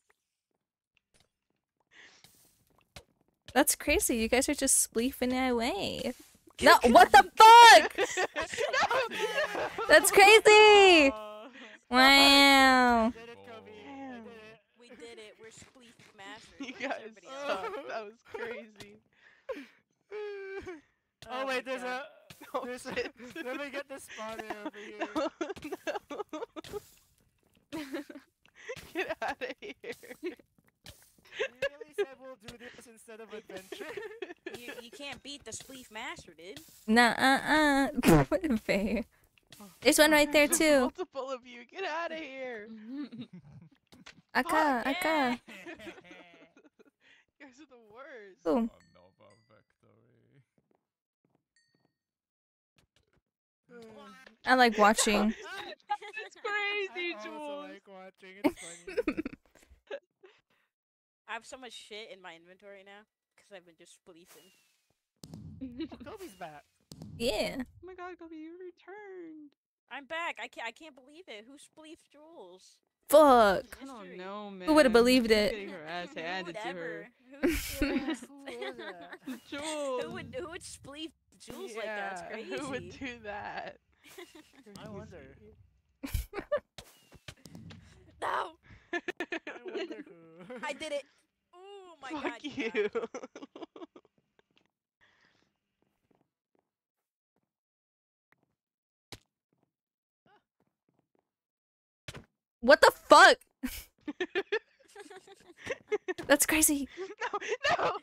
That's crazy. You guys are just spleefing away. No, what the fuck? That's crazy. Wow. We did it. We're spleef masters. You guys suck. That was crazy. Oh wait, there's God. a. There's a. Let me get the spawner over here. No. Get out of here. We really said we'll do this instead of adventure. You can't beat the spleef master, dude. Nah, Fair. There's one right there too. Multiple of you. Get out of here. Aka. You guys are the worst. Ooh. I like watching. It's crazy, I Jules. also like watching. It's funny. I have so much shit in my inventory now because I've been just spleefing. Kobe's back. Yeah. Oh my god, Kobe, you returned. I'm back. I can't believe it. Who spleefed Jules? Fuck. I don't know, man. Who would have believed it? Getting her ass handed to her. Jules. Who would spleef Jules like that? It's crazy. Who would do that? I wonder. No. I wonder who. I did it. Oh my Fuck god. you. What the fuck? That's crazy. No.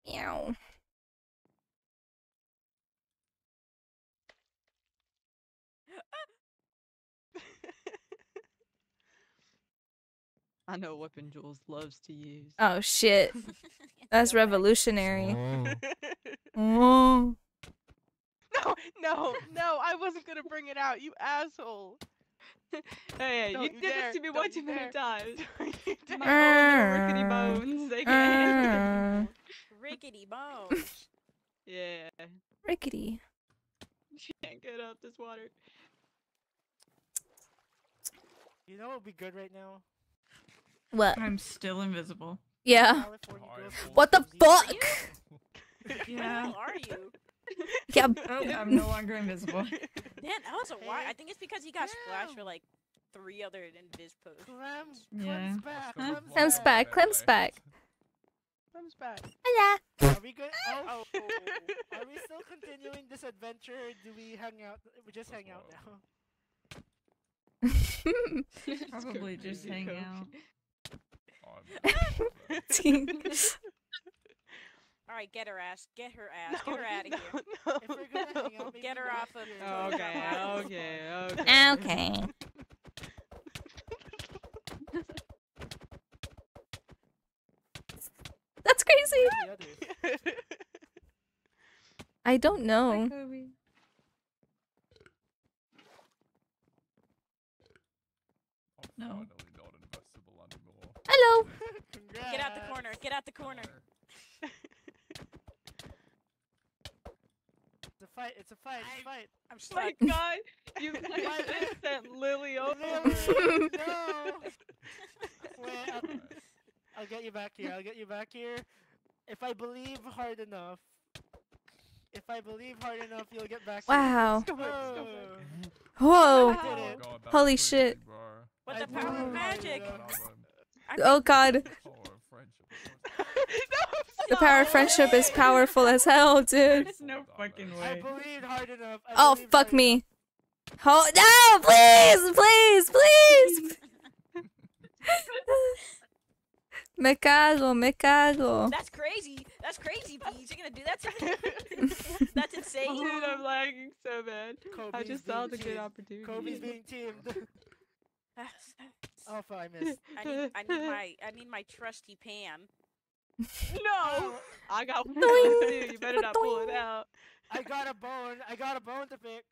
Meow. I know what weapon Jules loves to use. Oh shit. That's revolutionary. Oh. No, I wasn't gonna bring it out, you asshole. Hey, Don't you you did dare, this to me don't one you too many dare. times. Don't My own rickety bones. They can't. Rickety bones. Yeah. Rickety. Can't get out this water. You know what would be good right now? What? I'm still invisible. Yeah. California girls who What the use fuck? Yeah. Who are you? Yeah. Oh, I'm no longer invisible. Man, that was a while. I think it's because he got splashed for like 3 other invis posts. Clem's back. Clem's back. Clem's back. Clem's back. Hiya. Are we good? Oh. Are we still continuing this adventure? Or do we hang out? We just hang out now. Probably just hang out. Alright, get her ass. Get her ass. Get her out of here. If we're gonna hang out, maybe Get her we off can of do it. Okay. That's crazy. I don't know. No. Hello. Get out the corner. Get out the corner. It's a fight. It's a fight. It's a fight. I'm Oh my stuck. god! You just sent Lily over. No. Wait, I'll get you back here. I'll get you back here. If I believe hard enough. You'll get back Wow. here. Whoa. I did it. Holy shit. What the power of magic? Oh god. The power of friendship is powerful as hell, dude. There's no fucking I way. believed hard enough. Oh, fuck me. Oh, no, please, please, please. Me cago, me cago. That's crazy. That's crazy, Bees. You're gonna do that to me? That's insane. Dude, I'm lagging so bad. I Kobe's just saw the being good teamed. opportunity. Kobe's being teamed. Alpha, I missed. I need my trusty Pam. No! I got one too. You better not pull it out. I got a bone. I got a bone to pick.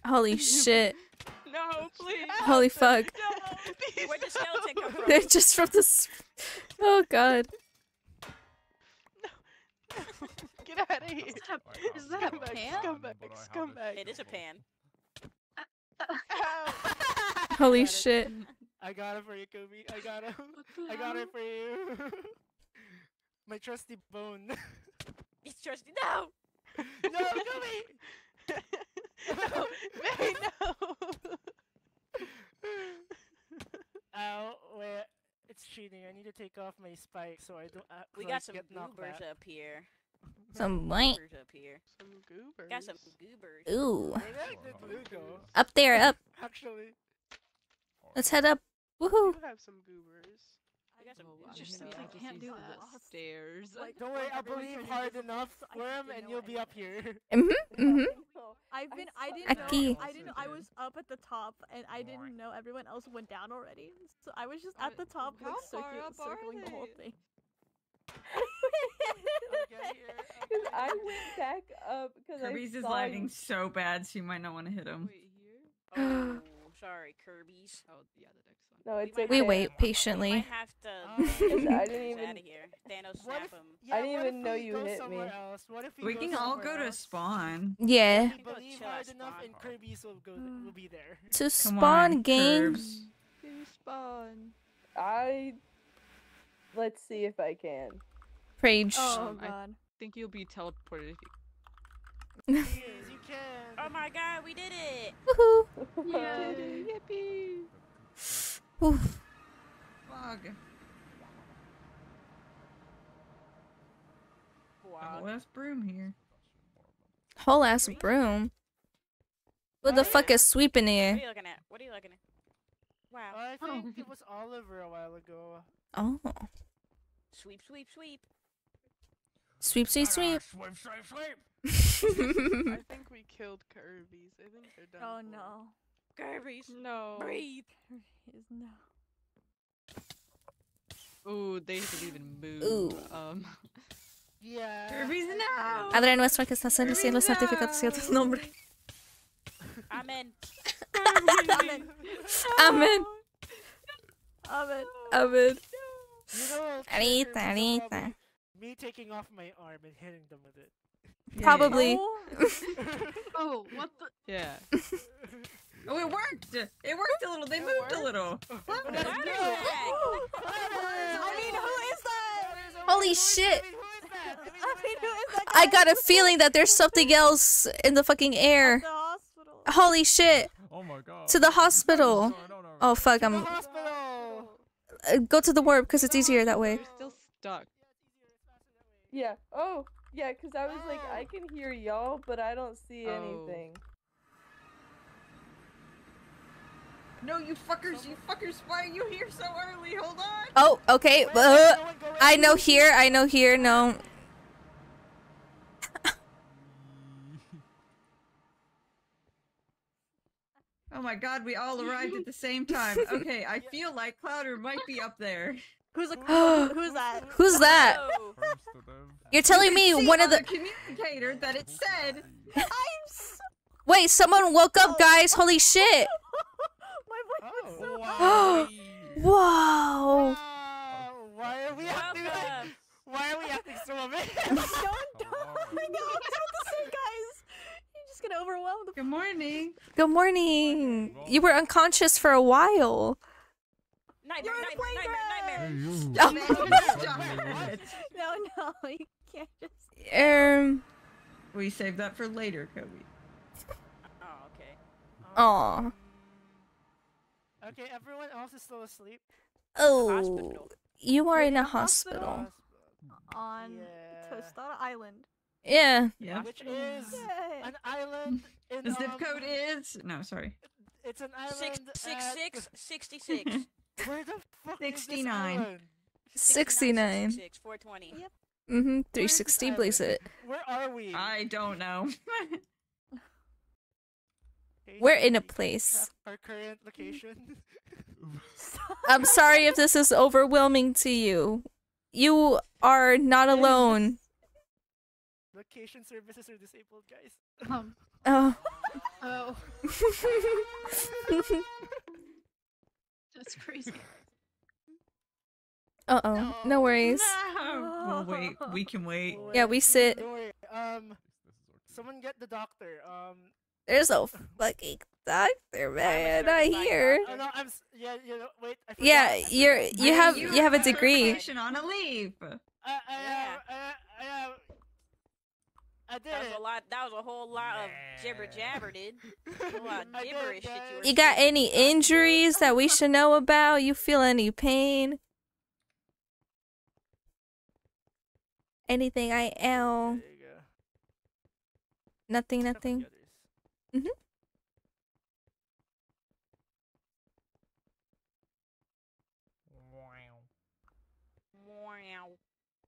Holy shit. No, please. Holy fuck. No. Where'd the skeleton come from? They're just from this. Oh god. Get out of here. Is that a pan? Scumbag. It is a pan. Holy shit. I got it for you, Kobe. I got it. I got it for you. My trusty bone. It's trusty. No! No, Kobe! No, May, no! Ow, wait. It's cheating. I need to take off my spike so I don't We like, got some get knocked goobers back. up here. Some what? Goobers up here. Some goobers. Got some goobers. Ooh. Where did Blue go? Up there, up. Actually. Let's head up. Woohoo. You have some goobers. I got some Interesting. I can't do that. Stairs. Don't worry, I believe hard enough, Worm, and you'll be up here. I didn't Aquí. know. I was up at the top, and I didn't know everyone else went down already. So I was just at the top, like How far up are circling the whole they? thing. Because I went back up because I Kirby's is saw lagging you. so bad, so you might not want to hit him. Oh, sorry, Kirby's. Oh, yeah, the next one. No, it's might okay. We wait We patiently. might have to. I didn't even. Out of here. Thanos What snap if- him. Yeah, I didn't what even if know we you go hit me. somewhere else? What if We go can all somewhere go to else? spawn. Yeah. We believe chill hard at enough, spawn. and Kirby's will be there. To Come spawn, on, gang. Curbs. To spawn. Let's see if I can. Rage. Oh I god. think you'll be teleported. Please, you can. Oh my god, we did it! Woohoo. Yippee! Oof. Fog. Wow. Double S broom here. Whole ass broom. What the fuck is sweeping What are here? you looking at? What are you looking at? Wow. I think it was Oliver a while ago. Oh. Sweep, sweep, sweep. Sweep, sweep, sweep. Sweep, sweep, sweep. I think we killed Kirby's. I think they're done. Oh for. no. Kirby's. No. Breathe. No. Ooh, they didn't even move. Ooh. Yeah. Kirby's now. Padre nuestro que estás en el cielo, santificado sea tu nombre. Amen. Amen. Amen. Amen. Amen. You know, Arita, Kirby's Arita. probably me taking off my arm and hitting them with it. Probably. Oh, what the? Yeah. Oh, it worked! It worked a little. They moved a little. I mean, who is that? Holy shit. I mean, who is that? I got a feeling that there's something else in the fucking air. The hospital. Holy shit. Oh my god. To the hospital. Oh fuck, I'm. Hospital. Go to the warp because it's easier that way. You're still stuck. Yeah. Oh, yeah. Because I was like, I can hear y'all, but I don't see anything. No, you fuckers! You fuckers! Why are you here so early? Hold on. Oh, okay. I know here. I know here. No. Oh my god, we all arrived at the same time. Okay, I feel like Clouder might be up there. Who's that? Who's that? You're telling me See one of on the. communicator that it said. Wait, someone woke up, guys. Holy shit. Oh, Whoa. why are we acting? Why are we acting so amazing? I know. What's with this, guys? You're just gonna overwhelm the. Good morning. Good morning. You were unconscious for a while. Nightmare, No, you can't just. We saved that for later, Kobe. Oh, okay. Aw. Okay, everyone else is still asleep. Oh. You are in a hospital. On Tostada Island. Yeah. Yeah. Which is an island in The zip code is no, sorry. It's an island. 66666. Where the fuck is this 69. island? 69. 420. Yep. 360, blaze it. Where are we? I don't know. We're in a place. Our current location. I'm sorry if this is overwhelming to you. You are not alone. Location services are disabled, guys. Oh. Oh. That's crazy. Uh-oh. No worries. We'll wait. We can wait. Yeah, we sit. Don't worry. Someone get the doctor. There's a fucking doctor, man. I hear. Oh, no, yeah, you know, wait. I forgot. Yeah, you have a degree. On a leave. I did. That was a lot. That was a whole lot of jibber jabber, dude. A whole lot of gibberish that you were. You got any injuries that we should know about? You feel any pain? Anything I L? Nothing. Mhm.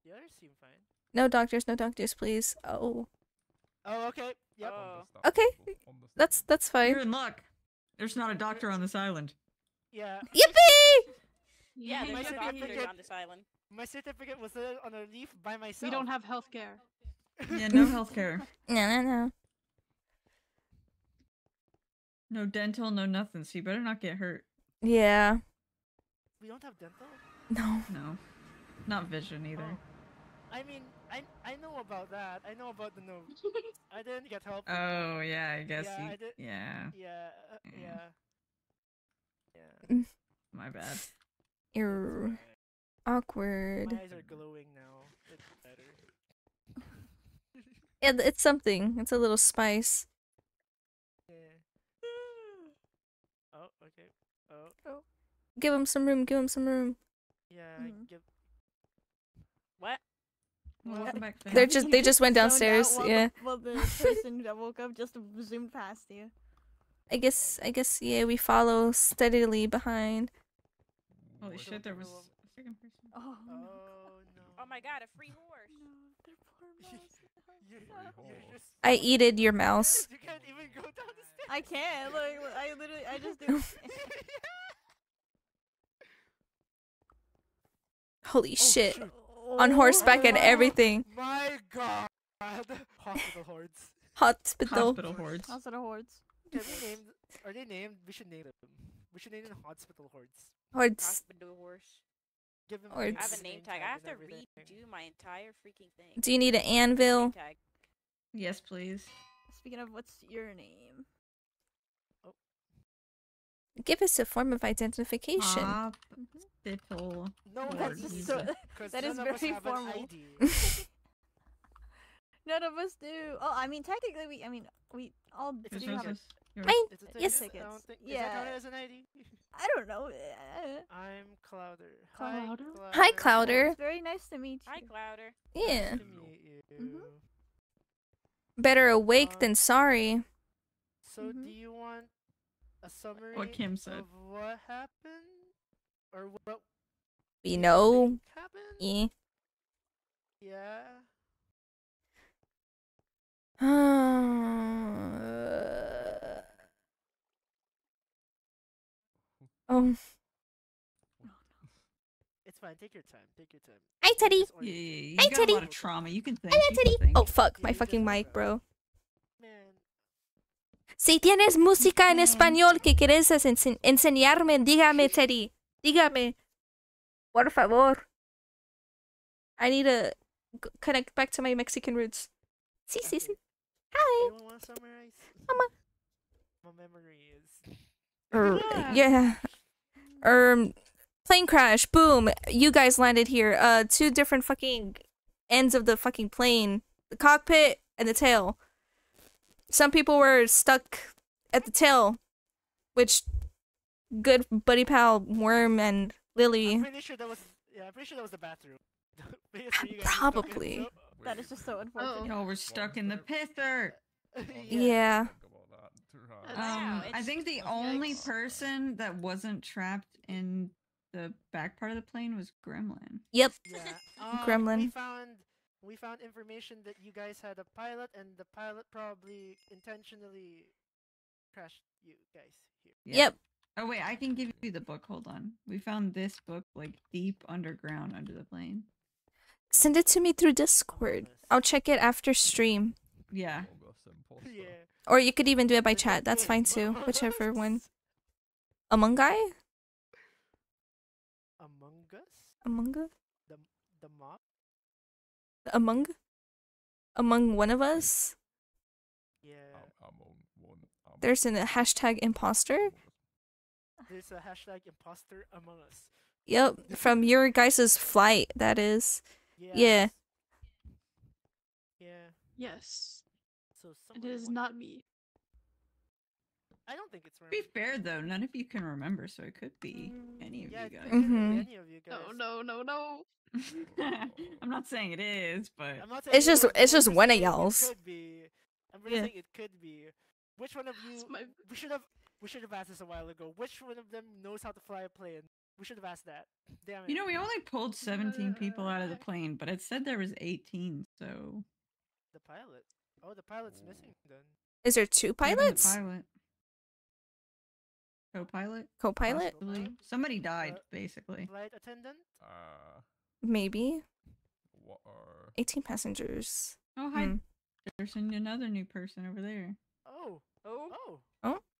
The others seem fine. No doctors, please. Oh. Oh, okay. Yep. Okay. That's fine. You're in luck. There's not a doctor on this island. Yeah. Yippee! Yeah, My there's no doctors certificate- on this island. My certificate was on a leaf by myself. We don't have healthcare. Yeah, no healthcare. No. No dental, no nothing. So you better not get hurt. Yeah. We don't have dental? No. No. Not vision either. I mean, I know about that. I know about the note. I didn't get help. Oh, yeah, I guess Yeah, you... I did. Yeah. Yeah. My bad. You're awkward. My eyes are glowing now. It's better. It's something. It's a little spice. Yeah. Oh, okay. Oh. Give him some room. Yeah, give... What? Welcome back, fam. They just went Zoned out downstairs. while Yeah. Well, the person that woke up just zoomed past you. I guess yeah, we follow steadily behind. Holy shit, there was a second person. Oh, no. Oh my god, a free horse. I eated your mouse. You can't even go down the stairs. I can't. Look, I just do. Holy shit. On horseback and everything. My god. Hospital hordes. Hospital hordes. Hospital hordes. Can we name? Are they named? We should name them. We should name them hospital hordes. Hordes. Hospital horse. Give them. Hordes. I have a name tag. I have to redo my entire freaking thing. Do you need an anvil? Name tag. Yes, please. Speaking of, what's your name? Give us a form of identification. Hospital. No, That's that's just so. That is very formal. None of us do. Oh, I mean, technically, we all It's do have. Yes. Is that Yeah. counted as an ID? I don't know. I'm Clouder. Hi, Clouder. It's very nice to meet you. Hi, Clouder. Yeah. Nice to meet you. Better awake than sorry. So, do you want a summary What Kim said. of what happened, or what We know. happened? Yeah. Yeah. Oh. It's fine. Take your time. Take your time. Hi, Teddy. Yeah, you Hi, got Teddy. a lot of trauma. You can think. Hola, you can Teddy. think. Oh, fuck. My fucking mic, bro. Si tienes música en español que quieres enseñarme, dígame, Teddy. Dígame. Por favor. I need to connect back to my Mexican roots. Sí. Hi. You want to summarize? Mama. My memory is. Yeah. Plane crash. Boom. You guys landed here. Two different fucking ends of the fucking plane. The cockpit and the tail. Some people were stuck at the tail, which good buddy pal Worm and Lily. I'm pretty sure that was. Yeah, I'm pretty sure that was the bathroom. Probably. That is just so unfortunate. Oh, we're stuck in the pisser. Yeah. I think the only person that wasn't trapped in the back part of the plane was Gremlin. Yep. Yeah. Gremlin. We found information that you guys had a pilot, and the pilot probably intentionally crashed you guys here. Yeah. Yep. Oh wait, I can give you the book. Hold on. We found this book like deep underground under the plane. Send it to me through Discord. I'll check it after stream. Yeah. Yeah. Or you could even do it by chat. That's fine too. Whichever one. Among Us? Among Us? Among Us? The mob? Among one of us? Yeah. There's a hashtag imposter. There's a hashtag imposter among us. Yep, from your guys' flight, that is. Yeah. Yeah. Yes. So it is not me. I don't think it's To be fair though, none of you can remember, so it could be any of you guys. Any of you guys. No. I'm not saying it is, but I'm not saying It's just one of it y'all's. could be. I'm really saying it could be. Which one of you? We should have asked this a while ago. Which one of them knows how to fly a plane? We should have asked that. Damn it. you know we only pulled 17 people out of the plane, but it said there was 18, so The pilot. Oh, the pilot's missing then. Is there two Even pilots? The pilot. Co-pilot? Co-pilot? Possibly. Somebody died, basically. Flight attendant? Maybe. 18 passengers. Oh, hi. There's another new person over there. Oh. Oh?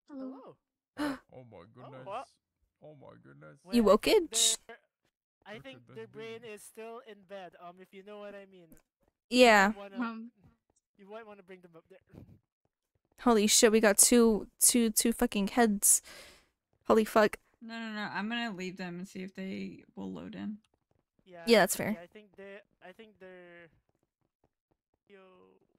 Hello. Oh my goodness. Oh my goodness. You woke it? I think their brain is still in bed. If you know what I mean. Yeah. You might want to bring them up there. Holy shit, we got two fucking heads. Holy fuck. No. I'm gonna leave them and see if they will load in. Yeah, that's fair. Yeah, I think they're. Yo,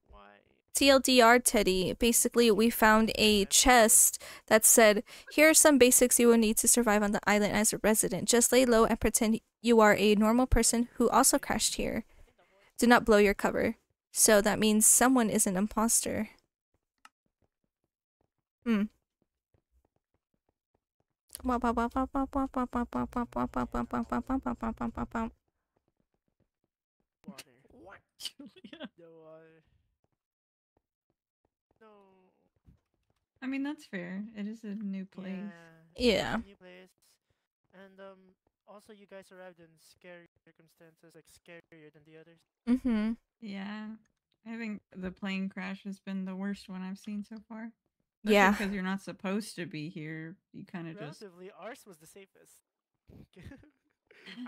why? TLDR, Teddy. Basically, we found a chest that said, here are some basics you will need to survive on the island as a resident. Just lay low and pretend you are a normal person who also crashed here. Do not blow your cover. So that means someone is an imposter. No. I mean, that's fair. It is a new place. Yeah. New place. And also you guys arrived in scary circumstances, like scarier than the others. Mm-hmm. Yeah. I think the plane crash has been the worst one I've seen so far. Yeah. Because you're not supposed to be here. You kind of just. Relatively, ours was the safest.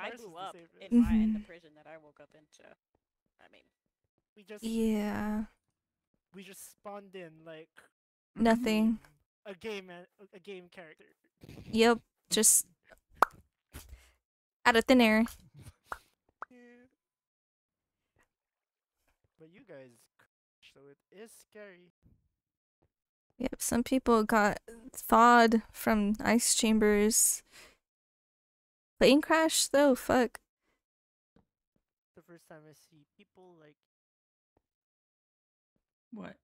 I Ours grew was up the safest. in the prison that I woke up in, so I mean, We just Yeah. we just spawned in like Nothing. a game character. Yep. Just out of thin air. But you guys, so it is scary. Yep. Some people got thawed from ice chambers. Plane crash though. Fuck. The first time I see people like. What?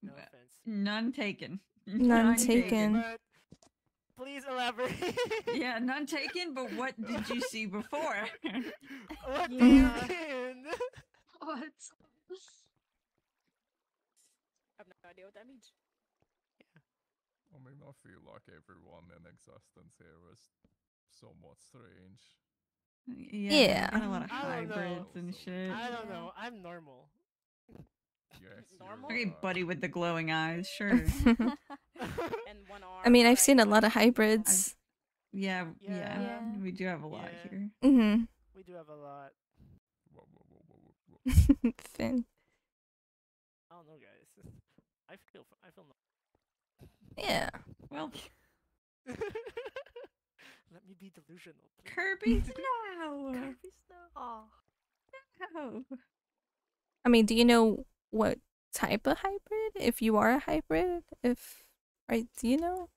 No offense. None taken. None taken. But please elaborate. Yeah, none taken, but what did you see before? What do you mean? What? I have no idea what that means. I mean, I feel like everyone in existence here is somewhat strange. Yeah. Got a lot of I don't know. hybrids and shit. I don't know. I'm normal. Yes. Normal? Okay, buddy with the glowing eyes, sure. And one arm. I mean, I've seen a lot of hybrids. Yeah. Yeah. We do have a lot here. Mm-hmm. We do have a lot. Finn. I don't know, guys. I feel. Yeah. Well. Let me be delusional. Please. Kirby Snow. Kirby Snow. Oh. No. I mean, do you know what type of hybrid? If you are a hybrid, do you know?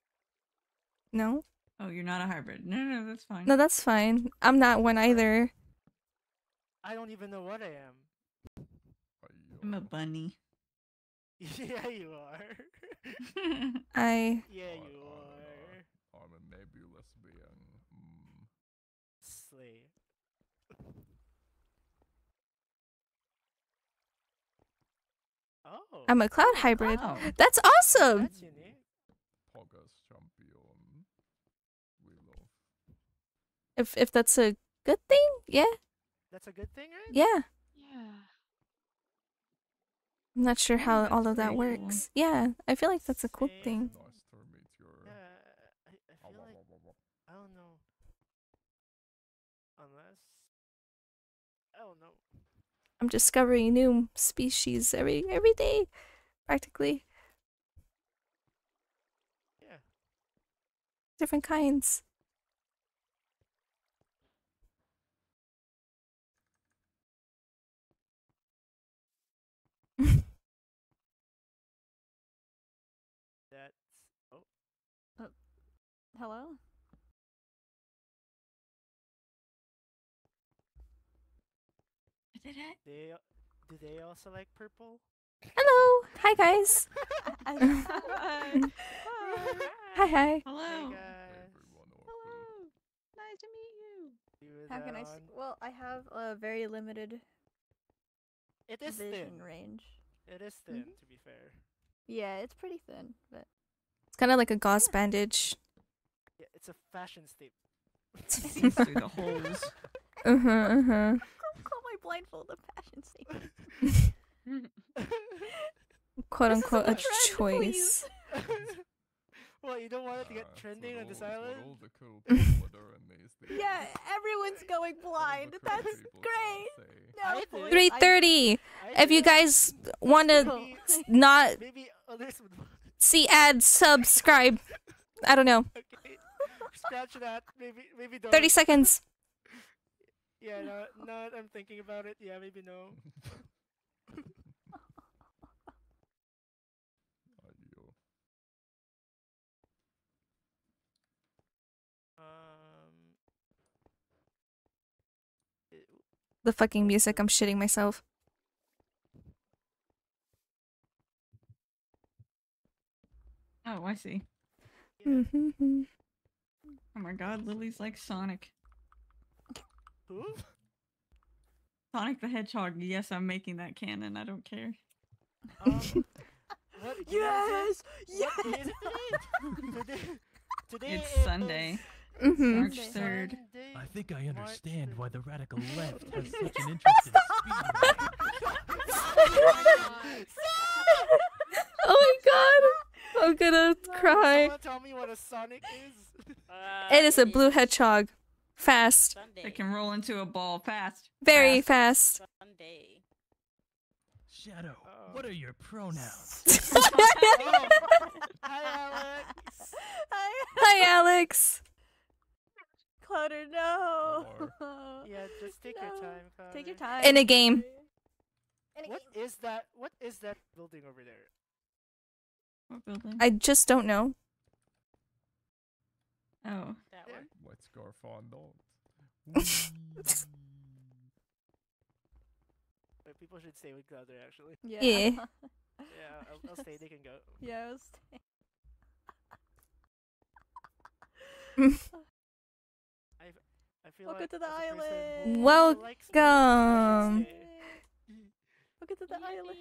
No. Oh, you're not a hybrid. No, that's fine. No, that's fine. I'm not one either. I don't even know what I am. I'm a bunny. Yeah, you are. I. Yeah, you are. I'm a nebulous being. Slay. Oh. I'm a cloud hybrid. Oh. That's awesome. That's unique. Poggers champion. We love. If that's a good thing, yeah. That's a good thing, right? Yeah. Yeah. I'm not sure how all of that very cool. works. Yeah, I feel like that's a cool thing. Nice to meet your. Yeah, I feel like I don't know. Unless I don't know. I'm discovering new species every day, practically. Yeah. Different kinds. That's oh. Hello? They do they also like purple? Hello. Hi guys. Hi. Hi. Hello. Hey guys. Hello. Nice to meet you. How can I? Well, I have a very limited It is vision thin. range. It is thin, to be fair. Yeah, it's pretty thin, but It's kind of like a gauze bandage. Yeah, it's a fashion statement. Sees through the holes. call my blindfold a fashion statement. Quote This is unquote a a trend, choice. Well, you don't want it to get trending on this island? All the cool people that are in these things. Yeah, everyone's going blind. That's great. No, please. 3:30. If you guys want to not Maybe others would see ads, subscribe. I don't know. Okay. Scratch that. Maybe don't. 30 seconds. Yeah, no, I'm thinking about it. Yeah, maybe no. The fucking music, I'm shitting myself. Oh, I see. Oh Oh my god, Lily's like Sonic. Who? Sonic the Hedgehog. Yes, I'm making that canon. I don't care. What? Yes! What day is it today? Today It's is Sunday. Mhm. March 3rd. I think I understand why the radical left has such an interest in speed. Oh my god! I'm gonna cry. Someone tell me what a Sonic is. It is a blue hedgehog. Fast. It can roll into a ball fast. Very fast. Sunday. Shadow, what are your pronouns? Hi, Alex. Hi, Alex. Clutter, no. Yeah, just take your time, Connor. Take your time. In a game. What is that? What is that building over there? What building? I just don't know. Oh. That one. Let's go find out. Wait, people should stay with Clouder, actually. Yeah. Yeah. Yeah, I'll stay. They can go. Yeah, I'll stay. I feel Welcome like to the as a person island. who also likes speed, I Welcome. should stay. Welcome to the island.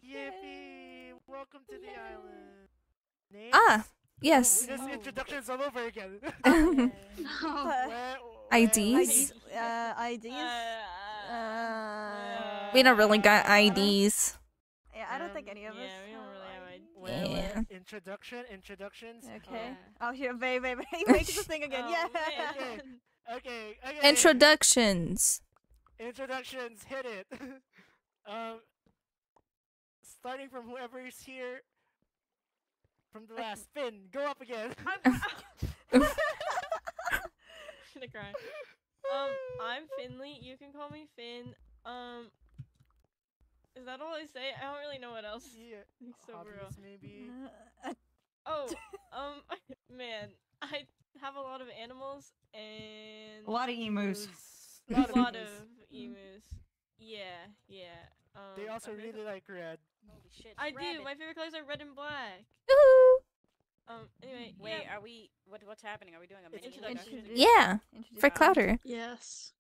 Yippee! Welcome to the island. Name? Ah, yes. This introduction's all over again. IDs? IDs? We don't really got IDs. Yeah, I don't think any of us. Yeah, we don't really have Yeah. Introductions. Okay. Oh, here, baby. Make the thing again. Oh, Yeah. Okay. Introductions. Introductions. Hit it. Starting from whoever is here. From the last Finn, go up again. gonna cry. I'm Finley. You can call me Finn. Is that all I say? I don't really know what else. Yeah. So Hobbies, real. maybe. Oh, man, I have a lot of animals and A lot of emus. a lot of emus. Yeah. They also my favorite- really like red. I do. My favorite colors are red and black. Anyway, Wait, are we? What's happening? Are we doing a mini introduction? Yeah, for Clouder. Yes.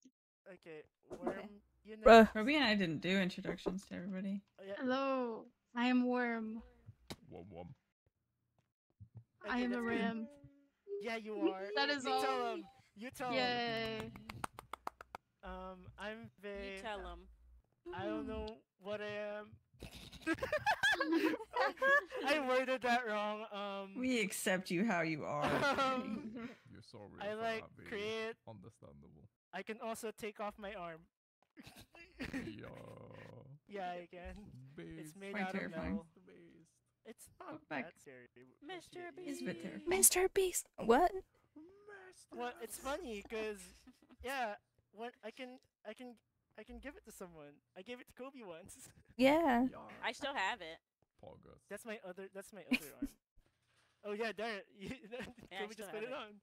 Okay, Worm, you know. Bruh. Ruby and I didn't do introductions to everybody. Hello, I am Worm. Wum. I am a that's good. ram. Yeah, you are. That is you all. Tell him. You tell him. Yay. I'm Vay. You tell him. I don't know what I am. I worded that wrong. We accept you how you are. You're so real. I for like that, baby. create. Understandable. I can also take off my arm. Yeah, I can. It's made Quite out terrifying. of metal. It's not back. that serious. Mr. It's a bit terrifying. Mr. Beast. What? Well, it's funny because yeah, when I can give it to someone. I gave it to Kobe once. Yeah. I still have it. That's my other arm. Oh yeah, there. I Kobe still just put have it it. on.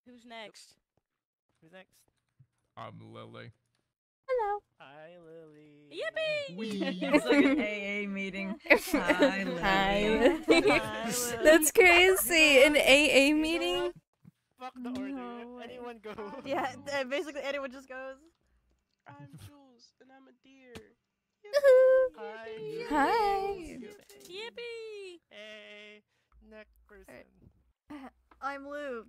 Who's next? Who's next? I'm Lily. Hello. Hi, Lily. Yippee! It's like an AA meeting. Hi, Lily. Hi. Hi, Lily. That's crazy. An AA meeting? Fuck the order. Anyone go. Yeah, basically anyone just goes. I'm Jules, and I'm a deer. Hi. Hi. Yippee! Hey, next person. I'm Lou.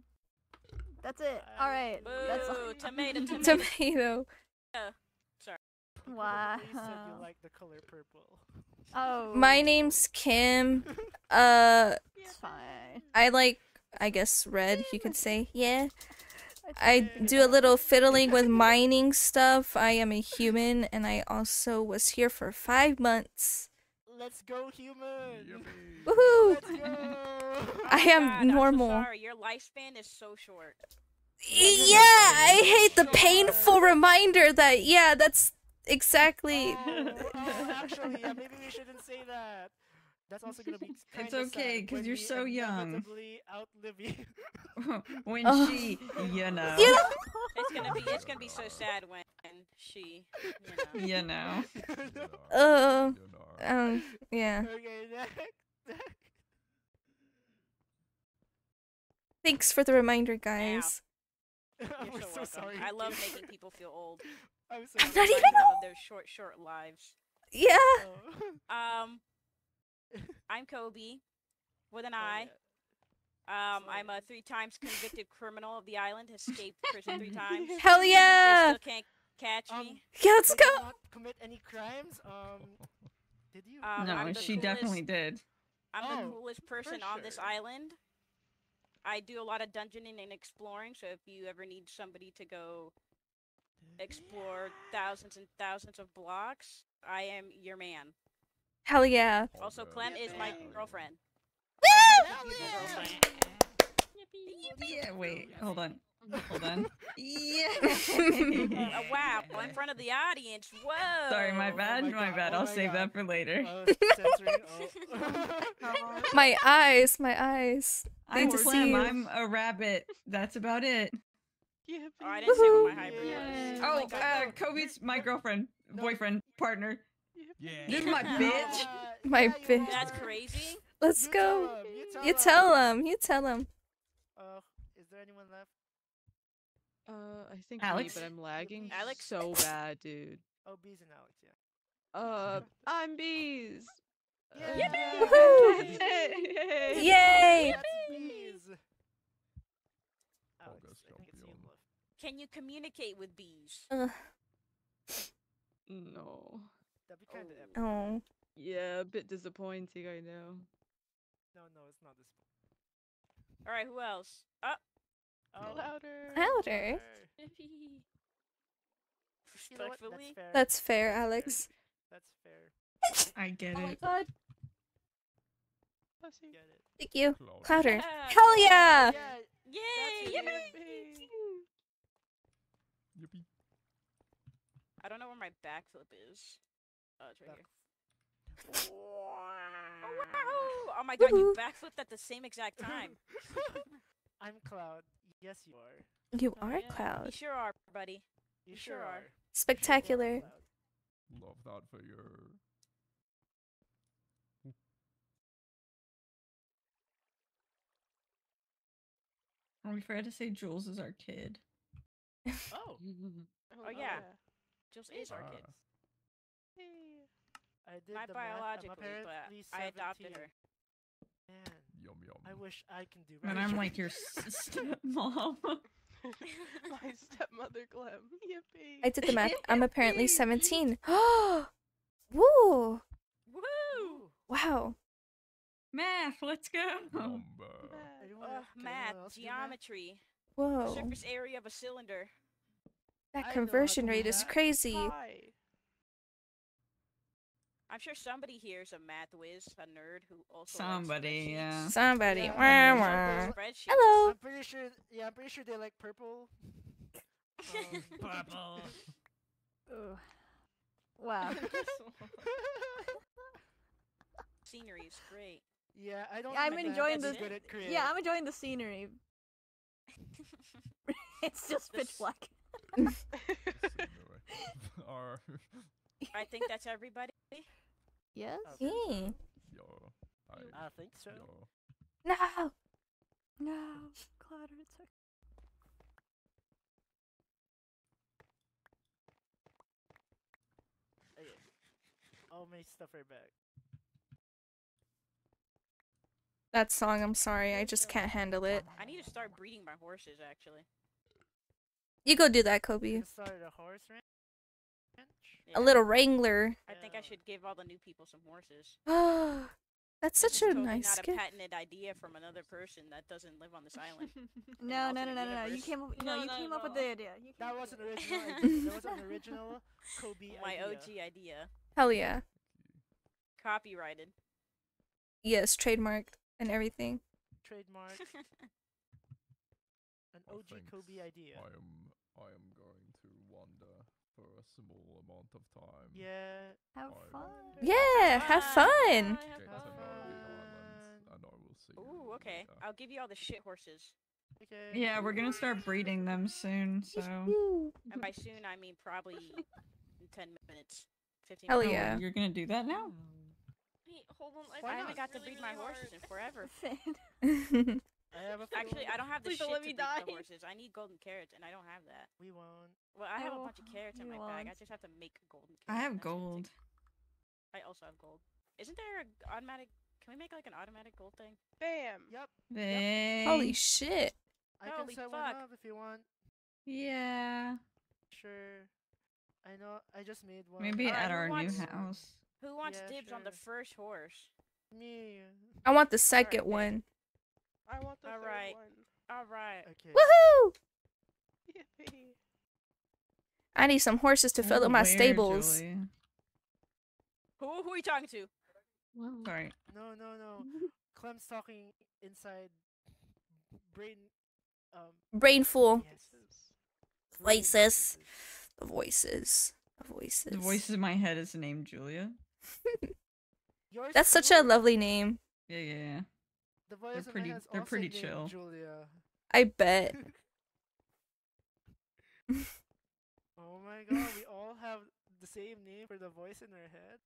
That's it. All right. That's all. Boo, tomato. Tomato. Sorry. Wow. You said you like the color purple. Oh. My name's Kim. It's fine. I like, I guess, red, you could say. Yeah. I do a little fiddling with mining stuff. I am a human, and I also was here for 5 months. Let's go, human. Woohoo! Let's go. I am God, normal. I'm so sorry. Your lifespan is so short. Yeah, I hate the painful reminder that, yeah, that's exactly. Actually, yeah, maybe we shouldn't say that. That's also gonna be. It's okay, because you're so young. Inevitably outlive you. When Oh. she, you know. It's gonna be so sad when she, You know. Yeah. Okay, next. Thanks for the reminder, guys. You're We're so so welcome. sorry. I love making people feel old. I'm so I'm not sorry. even Of their short lives. Yeah. I'm Kobe, with an I. I'm a 3 times convicted criminal of the island, escaped prison 3 times. Hell yeah! They still can't catch me. Yeah, let's Did go. you not commit any crimes? Did you? No, I'm the she definitely did. I'm the coolest person on this sure. island. I do a lot of dungeoning and exploring, so if you ever need somebody to go explore thousands and thousands of blocks, I am your man. Hell yeah. Also, Clem is my girlfriend. Yeah, wait, hold on. Yeah. Wow, in front of the audience. Whoa. Sorry, my bad. My bad. I'll save that for later. My eyes. I'm Need to see Clem. you. I'm a rabbit. That's about it. Oh, I didn't say what my hybrid was. Oh, Kobe's my girlfriend, boyfriend, partner. Yeah. This is my bitch. My bitch. That's crazy. Let's go. You tell him. Is there anyone left? I think Alex? me, but I'm lagging Alex? so bad, dude. Oh, Bees and Alex, yeah. I'm Bees. Woohoo! Yay! That's Bees. Alex, I think it's you left. Can you communicate with bees? No. That'd be kind of epic. Oh. Yeah, a bit disappointing, I know. No, it's not this. Alright, who else? Louder. Louder. You know what? Respectfully? That's fair, Alex. That's fair. I get Oh my it. god. Get it. Thank you. Clouder. Clouder. Hell yeah! Yay! Yippee! Yippee. I don't know where my backflip is. Oh, it's right here. Oh my god, you backflipped at the same exact time. I'm Cloud. Yes, you are. You are You Cloud. sure are, buddy. You sure are. Spectacular. Love that for your We forgot to say Jules is our kid. Oh. Oh yeah, Jules is our kid. I did Not the math. I'm biologically, but apparently I adopted 17. her. Man, Yum yum. I wish I can do. And I'm like your stepmom. My stepmother, Clem. Yippee. I did the math. I'm apparently 17. Oh, woo! Woo! Wow. Math, let's go. Math, geometry. Whoa. Surface area of a cylinder. That conversion rate is crazy. I'm sure somebody here is a math whiz, a nerd who also Somebody, yeah. Somebody. Yeah, Wah, wah. Spreadsheets. Hello. I'm pretty sure. Yeah, I'm pretty sure they like purple. Purple. Ugh. Wow. Scenery is great. Yeah, I don't. I'm think enjoying Matt the. is good at creative. Yeah, I'm enjoying the scenery. It's just pitch black. Or I think that's everybody. Yes. Yeah. yo, I think so. yo. No. No. Clatter, it's okay. Okay. All my stuff right back. That song, I'm sorry, I just can't handle it. I need to start breeding my horses, actually. You go do that, Kobe. You started a horse ranch. A little wrangler. I think I should give all the new people some horses. That's This such is a totally nice not a gift. patented idea from another person that doesn't live on this island. No, no, no, alternate no, no, no. You universe. came up. No, No, you not came at up with all. the idea. You came That up was an with original idea. That was an original Kobe My idea. OG idea. Hell yeah. Copyrighted. Yes, trademarked and everything. Trademark. An OG think Kobe idea. I am going to wander for a small amount of time. Yeah. Have I fun. Yeah, have fun. Get to know the island, and I will see. Ooh, okay. I'll give you all the shit horses. Okay. Yeah, we're gonna start breeding them soon, so. And by soon, I mean probably in 10 minutes. 15 Hell minutes. yeah. You're gonna do that now? Wait, hold on. I haven't got to breed my horses in forever. I have a Actually, I don't have the Please shit don't to let me breed die. the horses. I need golden carrots, and I don't have that. We won't. Well, I have a Oh, bunch of carrots in you my bag. I won't. just have to make golden carrots. I have and that's gonna gold. take- I also have gold. Isn't there an automatic? Can we make like an automatic gold thing? Bam. Yep. They... Holy shit. I can Holy set fuck. one up if you want. Yeah. Sure. I know. I just made one. Maybe Alright, at who our new wants- house. Who wants Yeah, dibs on the sure. first horse? Me. I want the second Alright, one. I want the third Alright. one. All right. Okay. Woohoo! Yippee. I need some horses to fill Oh, up my where, stables. Julie? Who are you talking to? Sorry. No, no, no. Clem's talking inside. Brain. Brainful. Yes. Voices. The voices. The voices. The voice in my head is named Julia. Yours That's such too? a lovely name. Yeah, yeah, yeah. The voice in my pretty- head's they're also pretty named chill. Julia. I bet. Oh my god, we all have the same name for the voice in our head.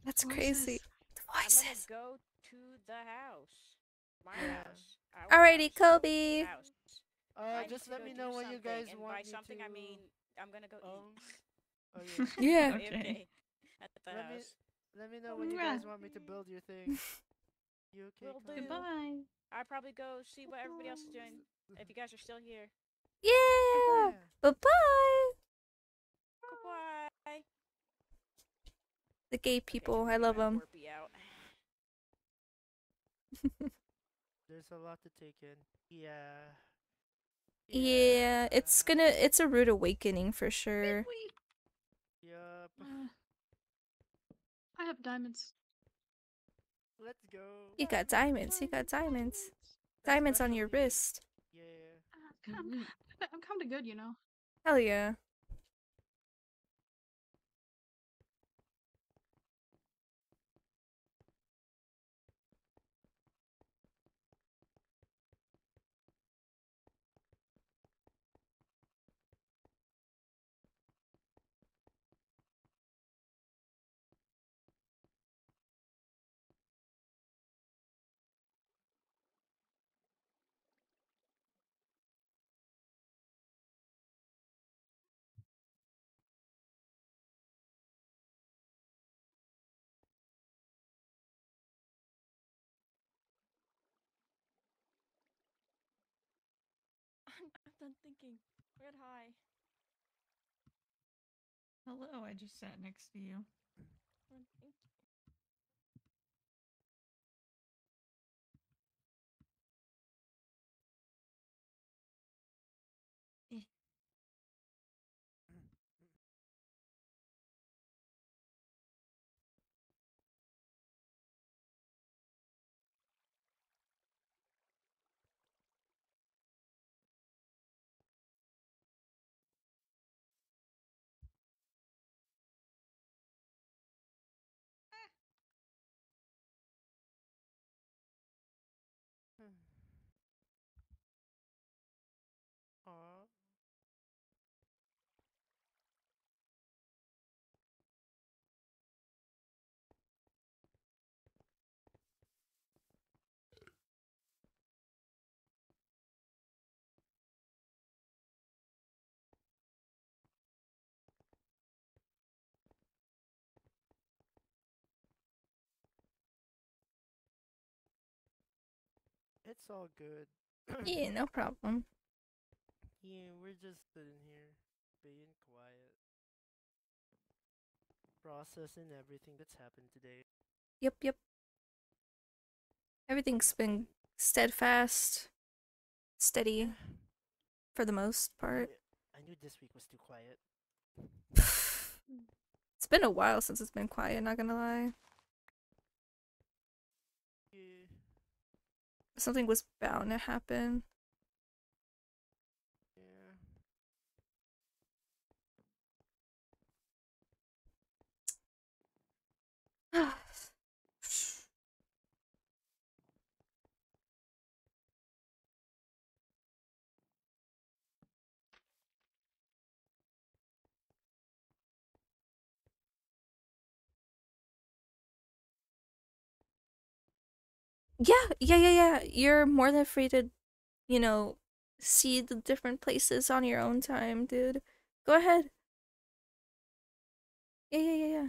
That's crazy. The I'm gonna voices. go to the house. My Yeah. house. Our Alrighty, house. Kobe. House. I need Just to let go me do know when you something, guys and want by me something to. I mean I'm gonna go eat. Oh yeah. Yeah. Okay. At the Let me house. let me know when you guys want me to build your thing. You okay? Will Clem? do. Goodbye. I probably go see what everybody else is doing. If you guys are still here. Yeah. Bye-bye. Goodbye. The gay people. I love them. Warpy out. There's a lot to take in. Yeah. Yeah, it's a rude awakening for sure. Yup. I have diamonds. Let's go. You got diamonds. You got diamonds. Diamonds on your wrist. Yeah. I'm kind of good, you know. Hell yeah. done thinking. Red high. Hello, I just sat next to you. Thank you. Aw. It's all good. Yeah, no problem. Yeah, we're just sitting here, being quiet, processing everything that's happened today. Yep. Everything's been steadfast, steady, for the most part. I knew this week was too quiet. It's been a while since it's been quiet, not gonna lie. Yeah. Something was bound to happen. Yeah. Yeah. You're more than free to, see the different places on your own time, dude. Go ahead. Yeah.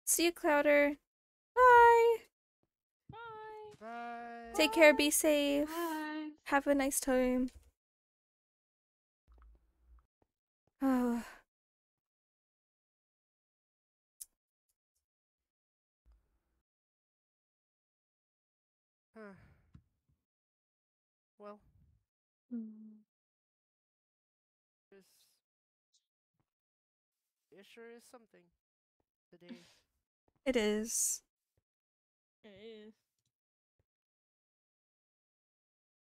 See you, Clouder. Bye. Bye. Take care, be safe. Bye. Have a nice time. Oh. Huh. Well. It sure is something today. It is. It is.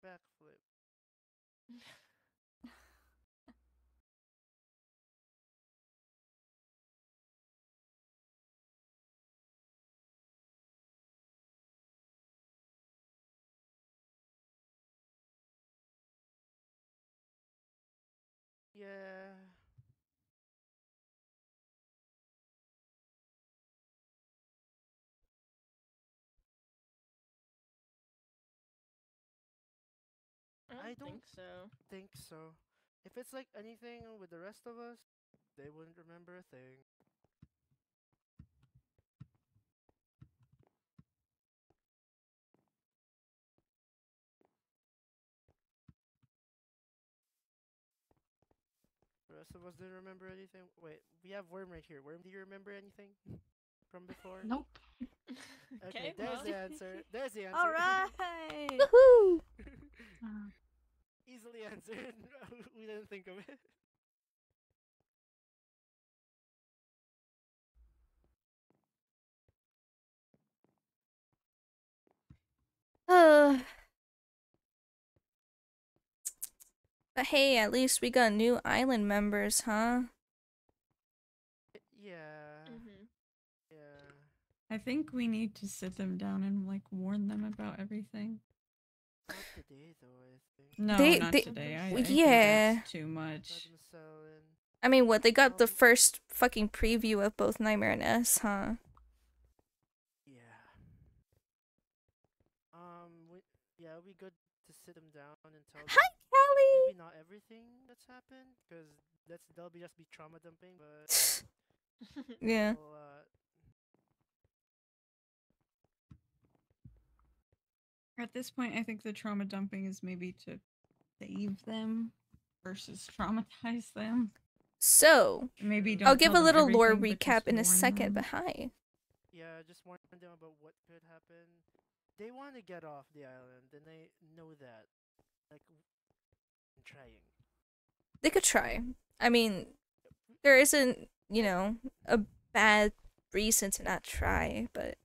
Backflip. Yeah. I don't think so. If it's like anything with the rest of us, they wouldn't remember a thing. The rest of us didn't remember anything. Wait, we have Worm right here. Worm, do you remember anything from before? Nope. Okay, there's the answer. There's the answer. All right. Woohoo! Easily answered. We didn't think of it. But hey, at least we got new island members, huh? Yeah. Yeah. I think we need to sit them down and like warn them about everything. Not today, though. I think. No, not today. I think that's too much. I mean, what? They got the first fucking preview of both Nightmare and S, huh? Yeah. We good to sit them down and tell them. Hi, Kelly. Maybe not everything that's happened, because they'll just be trauma dumping, but Yeah. At this point, I think the trauma dumping is maybe to save them versus traumatize them. So, Maybe don't I'll give tell a them little lore everything, but recap just in a warn second, them. but hi. Yeah, just warn them about what could happen. They want to get off the island, and they know that. Like, I'm trying. They could try. I mean, there isn't, you know, a bad reason to not try, but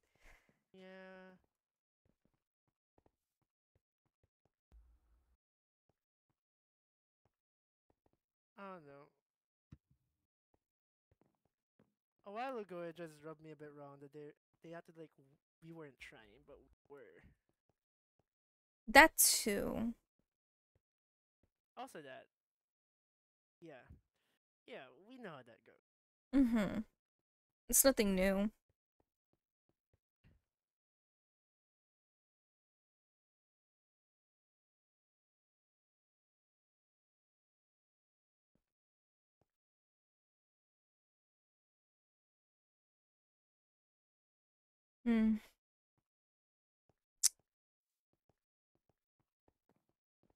Yeah. I don't know. A while ago, it just rubbed me a bit wrong that they acted like we weren't trying, but we were. that too. Also that. Yeah. Yeah, we know how that goes. Mm-hmm. It's nothing new. Hmm.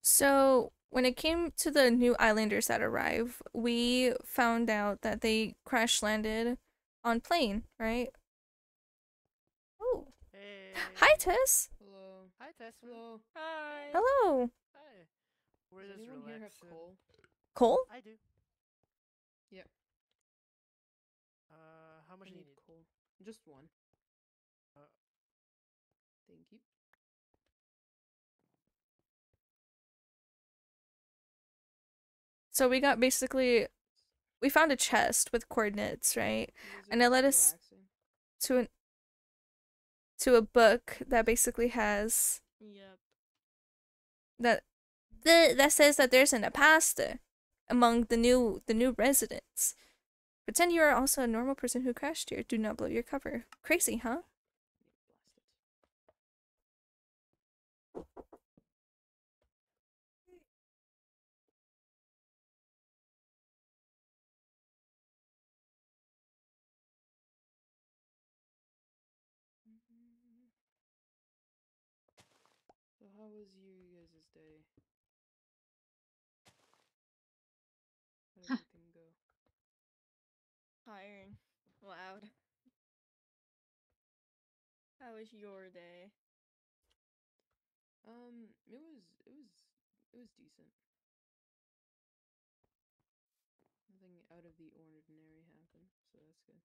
So, when it came to the new islanders that arrive, we found out that they crash landed on plane, right? Oh. Hey. Hi, Tess. Hello. Hi, Tess. Hello. Hi. Hello. Hi. We're Does just anyone here have relaxing. coal? Cole? I do. Yep. How much I do you need need? coal. Just one. Thank you. So we got basically, we found a chest with coordinates, right? And it led us to a book that basically has Yep. that says that there's an imposter among the new residents. Pretend you are also a normal person who crashed here. Do not blow your cover. Crazy, huh? So how was you guys' day? How did everything go? Tiring. Loud. How was your day? It was decent. Nothing out of the ordinary happened, so that's good.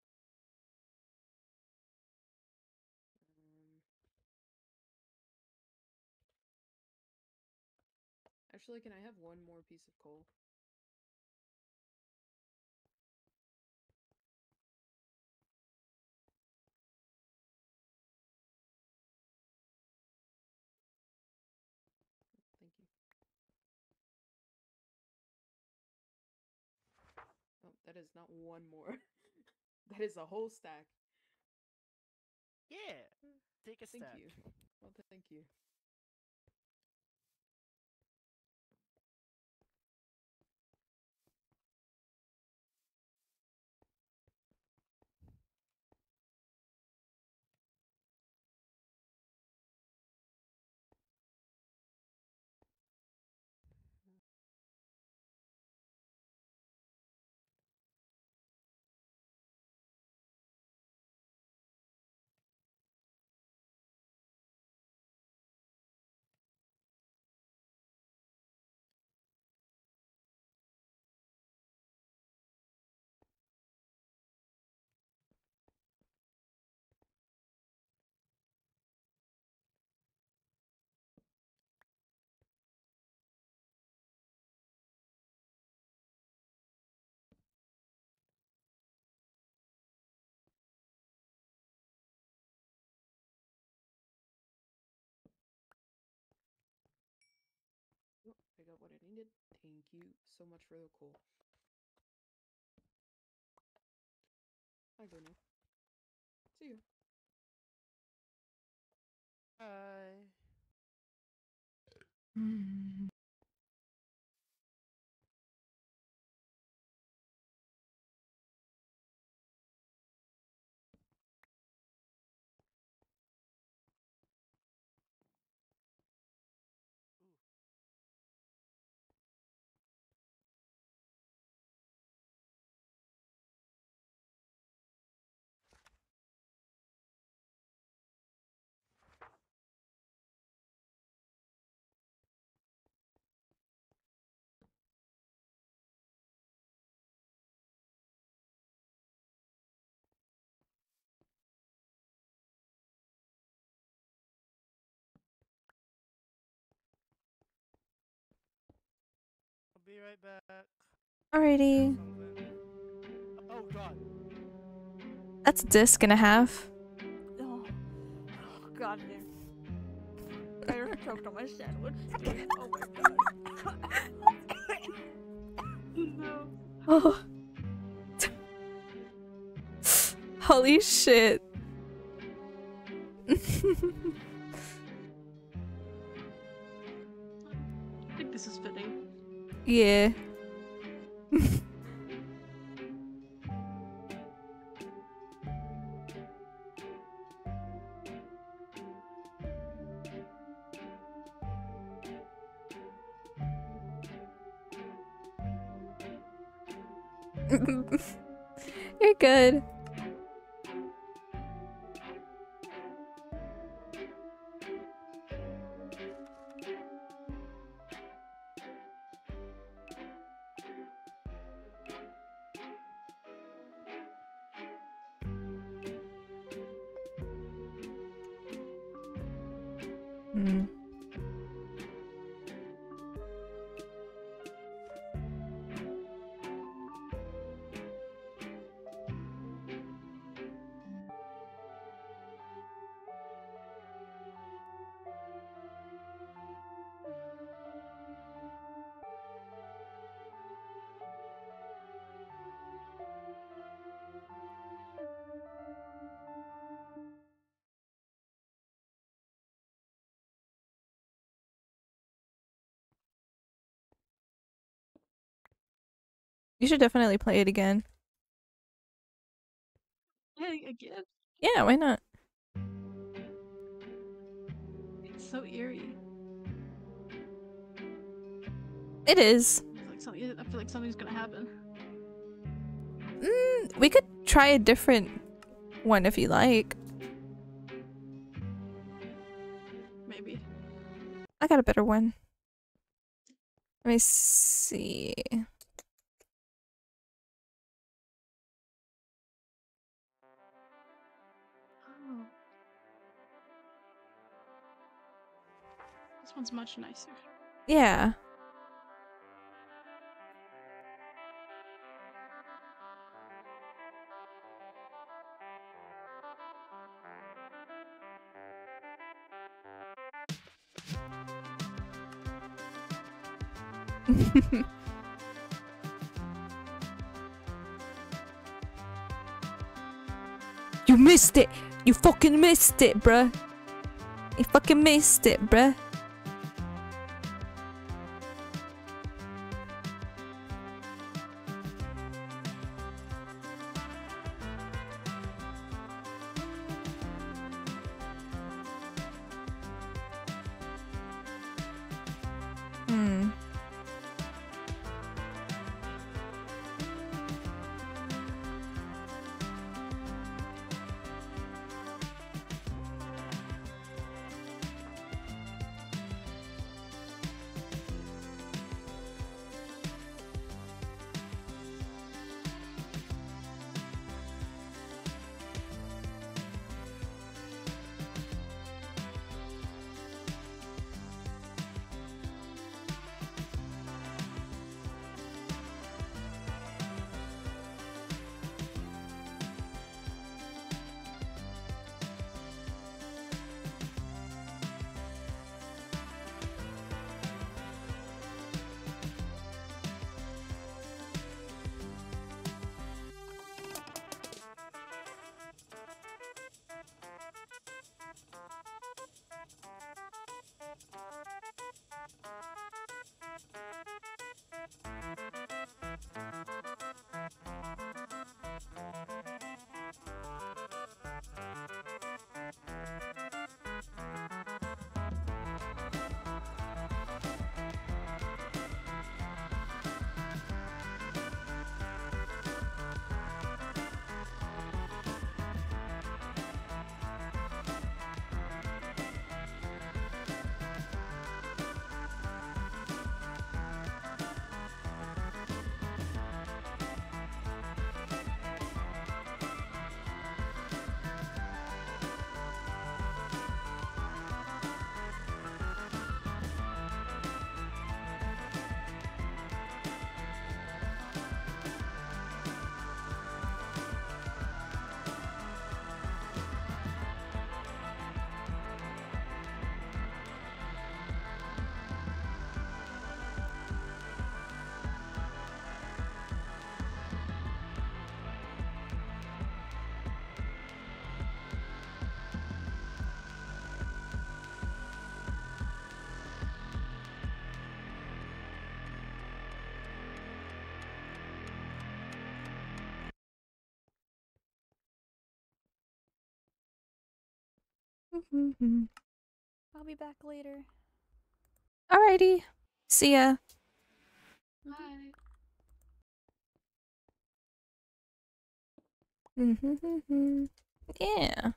Actually, can I have one more piece of coal? Thank you. Oh, that is not one more. That is a whole stack. Yeah. Take a stack. Thank you. Well, thank you. Oh, I got what I needed. Thank you so much for the coal. I go now. See you. Bye. be right back. Alrighty. Oh god. That's a disc and a half. Oh, god damn. I choked on my sandwich. Oh my god. No. Oh. Holy shit. I think this is fitting. Yeah. You're good. Hmm. You should definitely play it again. Hey, again. Yeah, why not? It's so eerie. It is. I feel like something's gonna happen. We could try a different one if you like. Maybe. I got a better one. Let me see. Oh. This one's much nicer. Yeah. You missed it! You fucking missed it, bruh! You fucking missed it, bruh! Hmm. I'll be back later. Alrighty. See ya. Bye. Yeah.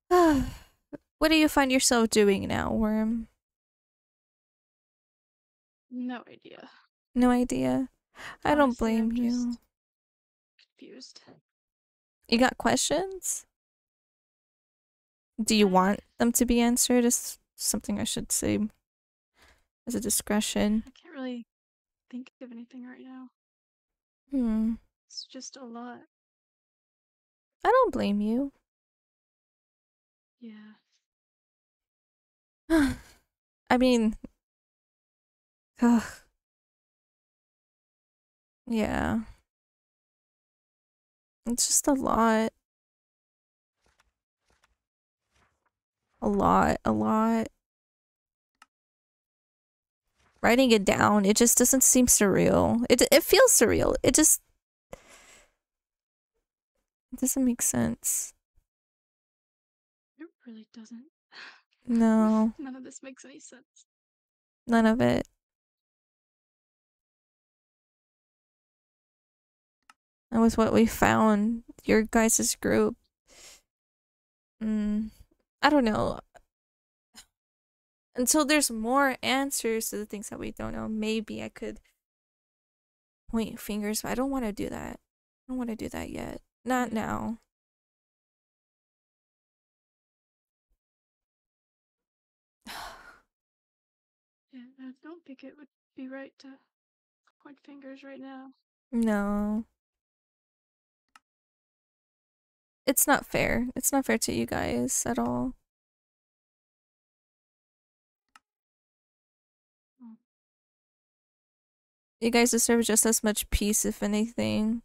What do you find yourself doing now, Worm? No idea. No idea. I don't Honestly, I'm blame you. just confused. You got questions? Do you want them to be answered? Is something I should say as a discretion. I can't really think of anything right now. Hmm. It's just a lot. I don't blame you. Yeah. I mean, ugh. Yeah. It's just a lot. A lot. Writing it down, it just doesn't seem surreal. It feels surreal. It doesn't make sense. It really doesn't. No. None of this makes any sense. None of it. That was what we found. Your guys' group. I don't know. Until there's more answers to the things that we don't know, maybe I could point fingers, but I don't want to do that. I don't want to do that yet. Not now. Yeah, I don't think it would be right to point fingers right now. No. It's not fair. It's not fair to you guys at all. You guys deserve just as much peace, if anything.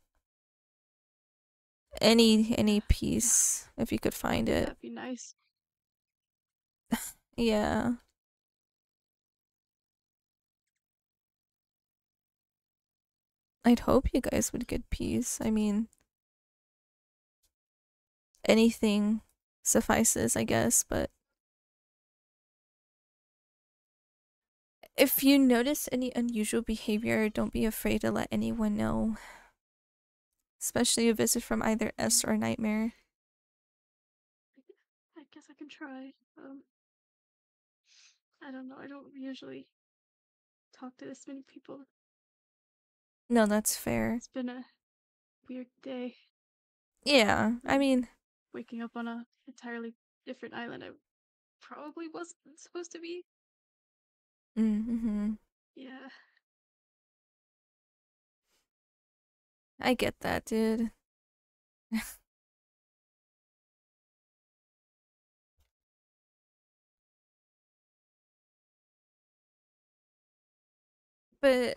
Any peace, if you could find it. That'd be nice. Yeah. I'd hope you guys would get peace. I mean, anything suffices, I guess, but if you notice any unusual behavior, don't be afraid to let anyone know. Especially a visit from either S or Nightmare. I guess I can try. I don't know. I don't usually talk to this many people. No, that's fair. It's been a weird day. Yeah, I mean, Waking up on a entirely different island I probably wasn't supposed to be. mm-hmm. Yeah. I get that, dude. But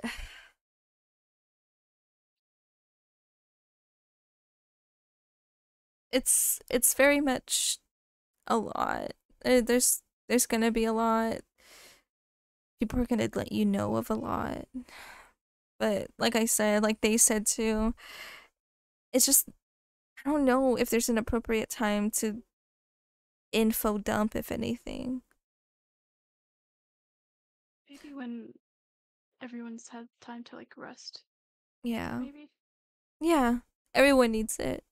it's very much a lot. There's gonna be a lot. People are gonna let you know of a lot. But like I said, like they said too, it's just I don't know if there's an appropriate time to info dump, if anything. Maybe when everyone's had time to like rest. Yeah. Maybe. Yeah. Everyone needs it.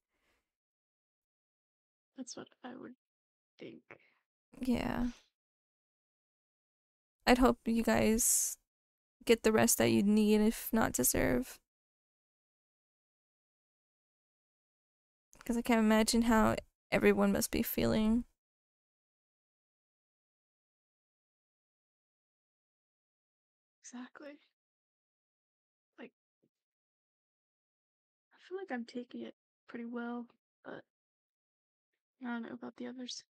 That's what I would think. Yeah. I'd hope you guys get the rest that you need, if not deserve. Because I can't imagine how everyone must be feeling. Exactly. Like, I feel like I'm taking it pretty well, but I don't know about the others.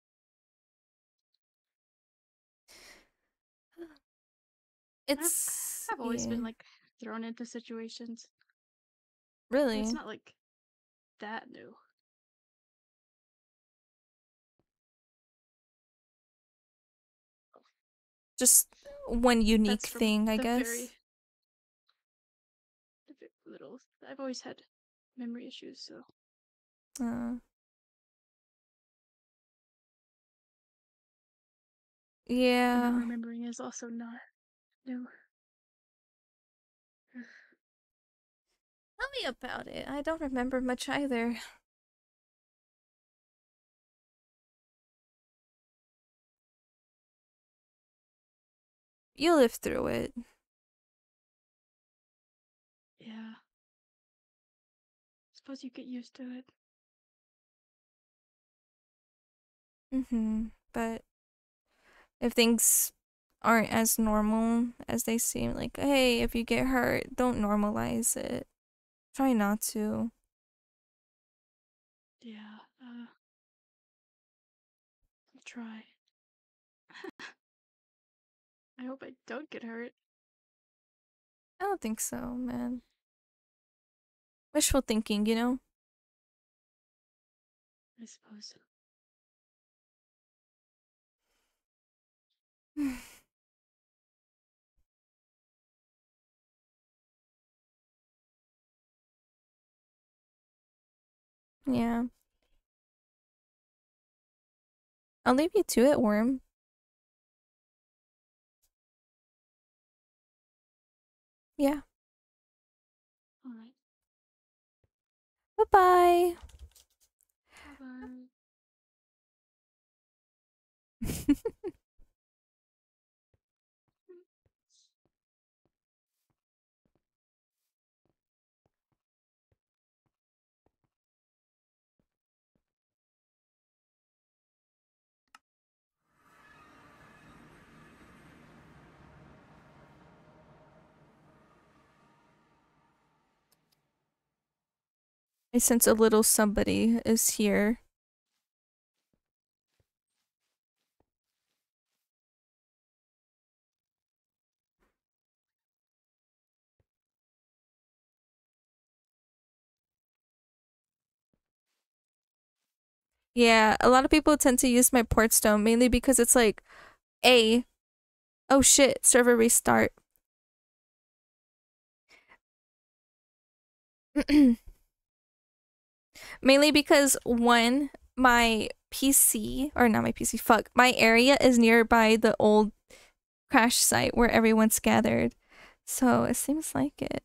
I've always been like thrown into situations. Really? It's not like that new. Just one unique That's from thing, I the guess. Very little. I've always had memory issues, so. Yeah. Not remembering is also not new. Tell me about it. I don't remember much either. You lived through it. Yeah. Suppose you get used to it. But if things aren't as normal as they seem, like, hey, if you get hurt, don't normalize it. Try not to. Yeah, I'll try. I hope I don't get hurt. I don't think so, man. Wishful thinking, you know? I suppose. Yeah. I'll leave you to it, Worm. Yeah. Alright. Bye-bye. Bye-bye. I sense a little somebody is here. Yeah, a lot of people tend to use my port stone mainly because it's like, oh shit, server restart. Mainly because one, my PC, or not my PC, fuck, my area is nearby the old crash site where everyone's gathered. So it seems like it.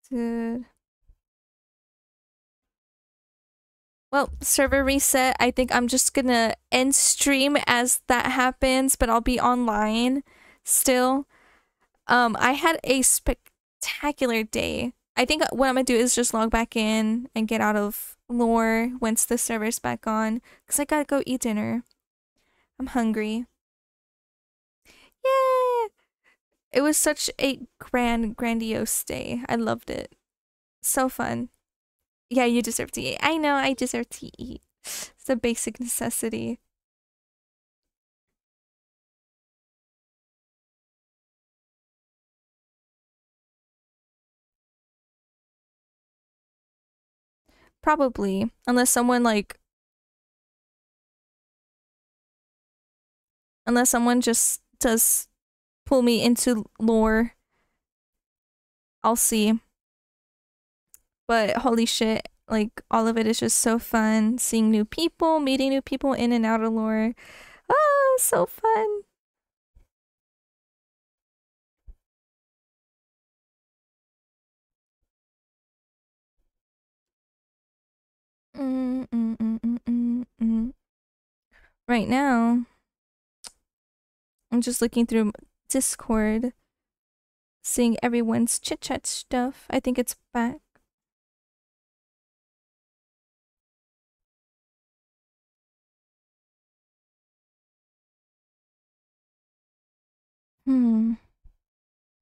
Dude. Well, server reset. I think I'm just gonna end stream as that happens, but I'll be online still. I had a spectacular day. I think what I'm gonna do is just log back in and get out of lore once the server's back on, because I gotta go eat dinner. I'm hungry. Yeah! It was such a grandiose day. I loved it. So fun. Yeah, you deserve to eat. I know, I deserve to eat. It's a basic necessity. Probably. Unless someone just does pull me into lore. I'll see. But holy shit, like, all of it is just so fun. Seeing new people, meeting new people in and out of lore. Oh, so fun. Right now, I'm just looking through Discord, seeing everyone's chit-chat stuff. I think it's back.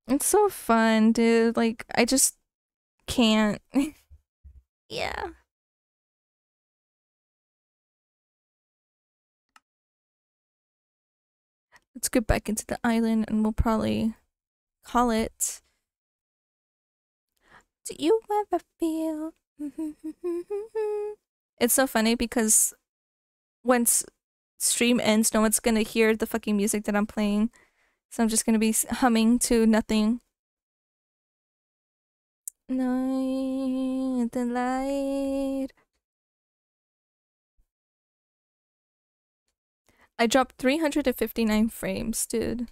It's so fun, dude. Like, I just can't. Yeah. Let's get back into the island and we'll probably call it. Do you ever feel? It's so funny because once stream ends, no one's gonna hear the fucking music that I'm playing. So I'm just gonna be humming to nothing. Night the light. I dropped 359 frames, dude.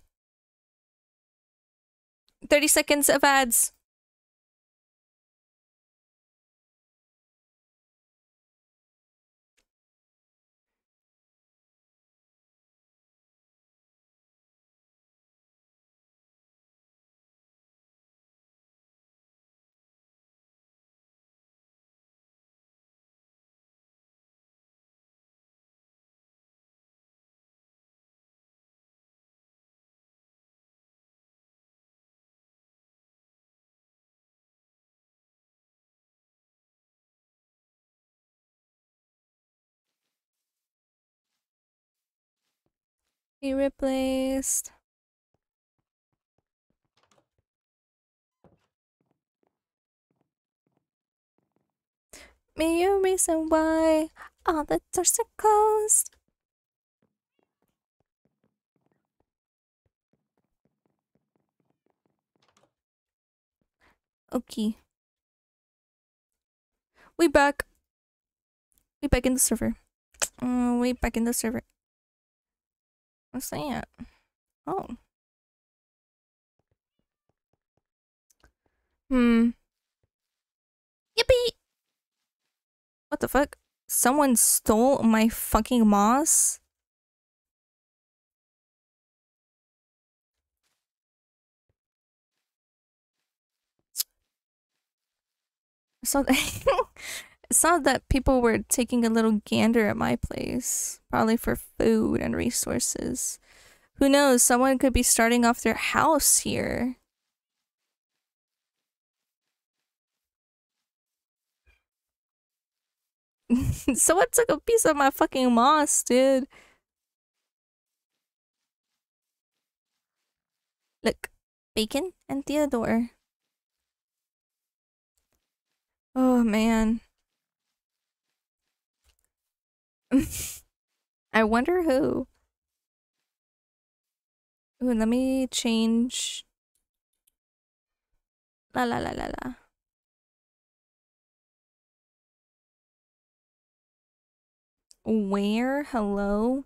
30 seconds of ads. Be replaced. Be a reason why all the doors are closed. Okay. We back. We back in the server. We back in the server. What's that? Oh. Yippee! What the fuck? Someone stole my fucking moss? So I saw that people were taking a little gander at my place, probably for food and resources. Who knows? Someone could be starting off their house here. Someone took a piece of my fucking moss, dude. Look, Bacon and Theodore. Oh man. I wonder who. Ooh, let me change. La la la la la. Where? Hello?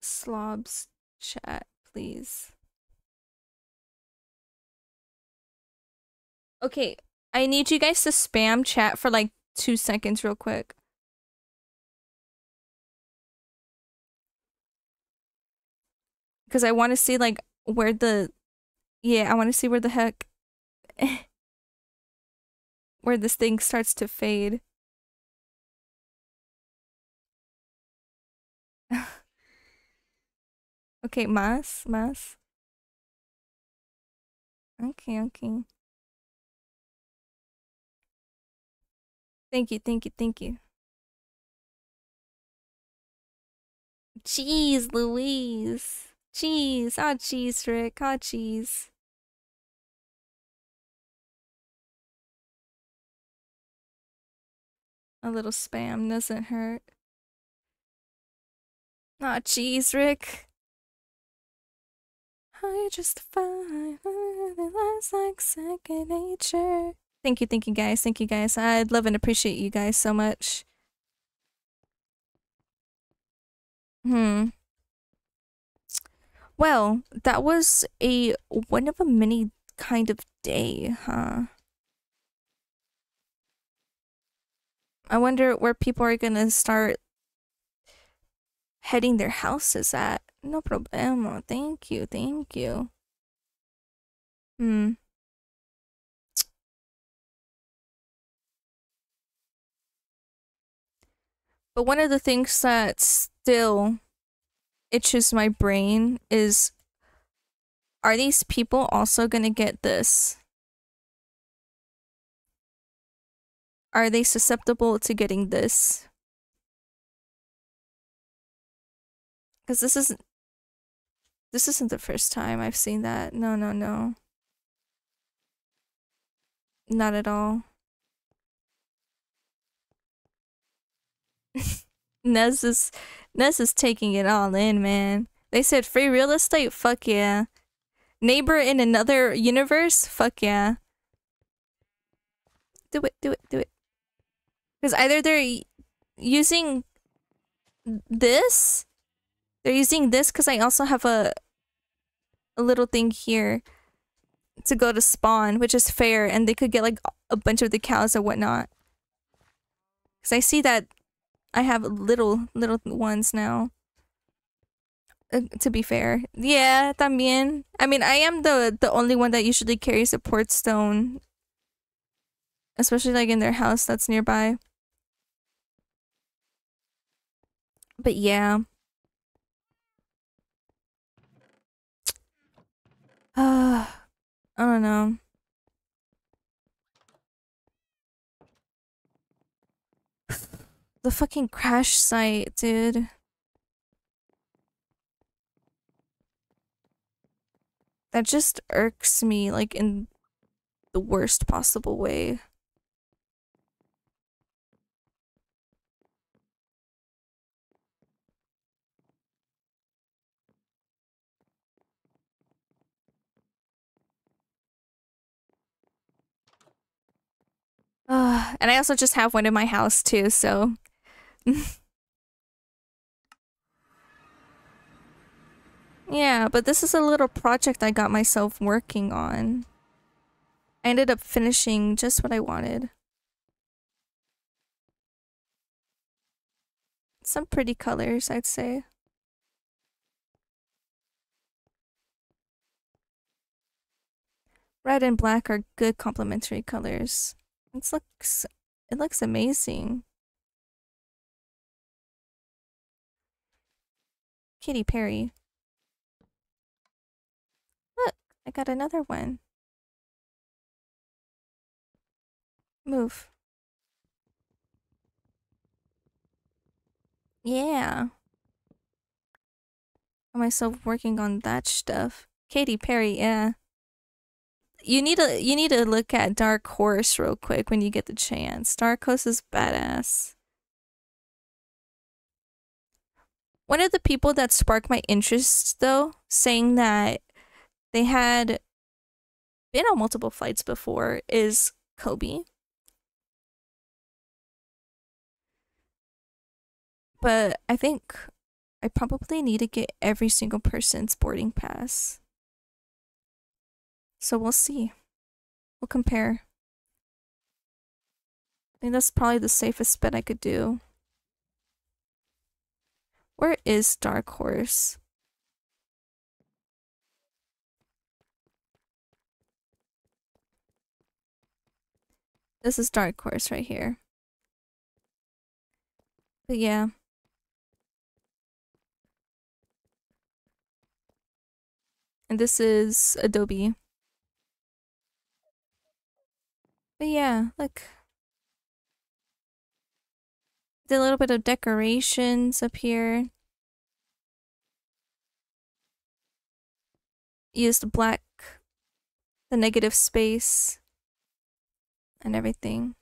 Slobs chat, please. Okay, I need you guys to spam chat for like 2 seconds real quick. Because I want to see like where the... Yeah, I want to see where the heck... where this thing starts to fade. Okay, más. Okay. Thank you. Jeez, Louise. Jeez. Ah, jeez, Rick. Ah, jeez. A little spam doesn't hurt. Ah, jeez, Rick. I justify lives like second nature. Thank you, guys. Thank you, guys. I'd love and appreciate you guys so much. Well, that was a one of a many kind of day, huh? I wonder where people are gonna start heading their houses at. No problemo. Thank you. But one of the things that still itches my brain is, are these people also gonna get this? Are they susceptible to getting this? Because this isn't the first time I've seen that. No. Not at all. Nez is taking it all in, man. They said free real estate? Fuck yeah. Neighbor in another universe? Fuck yeah. Do it, do it, do it. Because either they're using this. They're using this because I also have a little thing here to go to spawn, which is fair, and they could get like a bunch of the cows or whatnot. Because I see that I have little ones now. To be fair. Yeah, también. I mean, I am the only one that usually carries a port stone. Especially like in their house that's nearby. But yeah. I don't know. The fucking crash site, dude. That just irks me, like, in the worst possible way. And I also just have one in my house too, so... Yeah, but this is a little project I got myself working on. I ended up finishing just what I wanted. Some pretty colors, I'd say. Red and black are good complementary colors. It looks amazing. Katy Perry. Look, I got another one. Move. Yeah. Got myself working on that stuff. Katy Perry, yeah. You need to look at Dark Horse real quick when you get the chance. Dark Horse is badass. One of the people that sparked my interest, though, saying that they had been on multiple flights before, is Kobe. But I think I probably need to get every single person's boarding pass. So we'll see. We'll compare. I think that's probably the safest bet I could do. Where is Dark Horse? This is Dark Horse right here. But yeah. And this is Adobe. But yeah, look. Did a little bit of decorations up here. Used black, the negative space, and everything.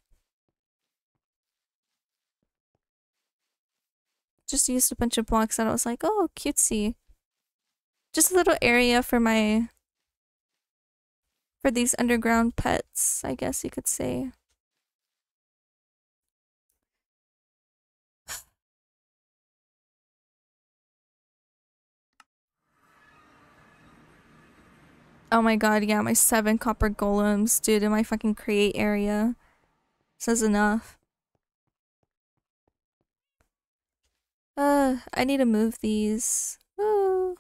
Just used a bunch of blocks that I was like, oh, cutesy. Just a little area for these underground pets, I guess you could say. Oh my god, yeah, my 7 copper golems, dude, in my fucking create area. Says enough. I need to move these. Ooh.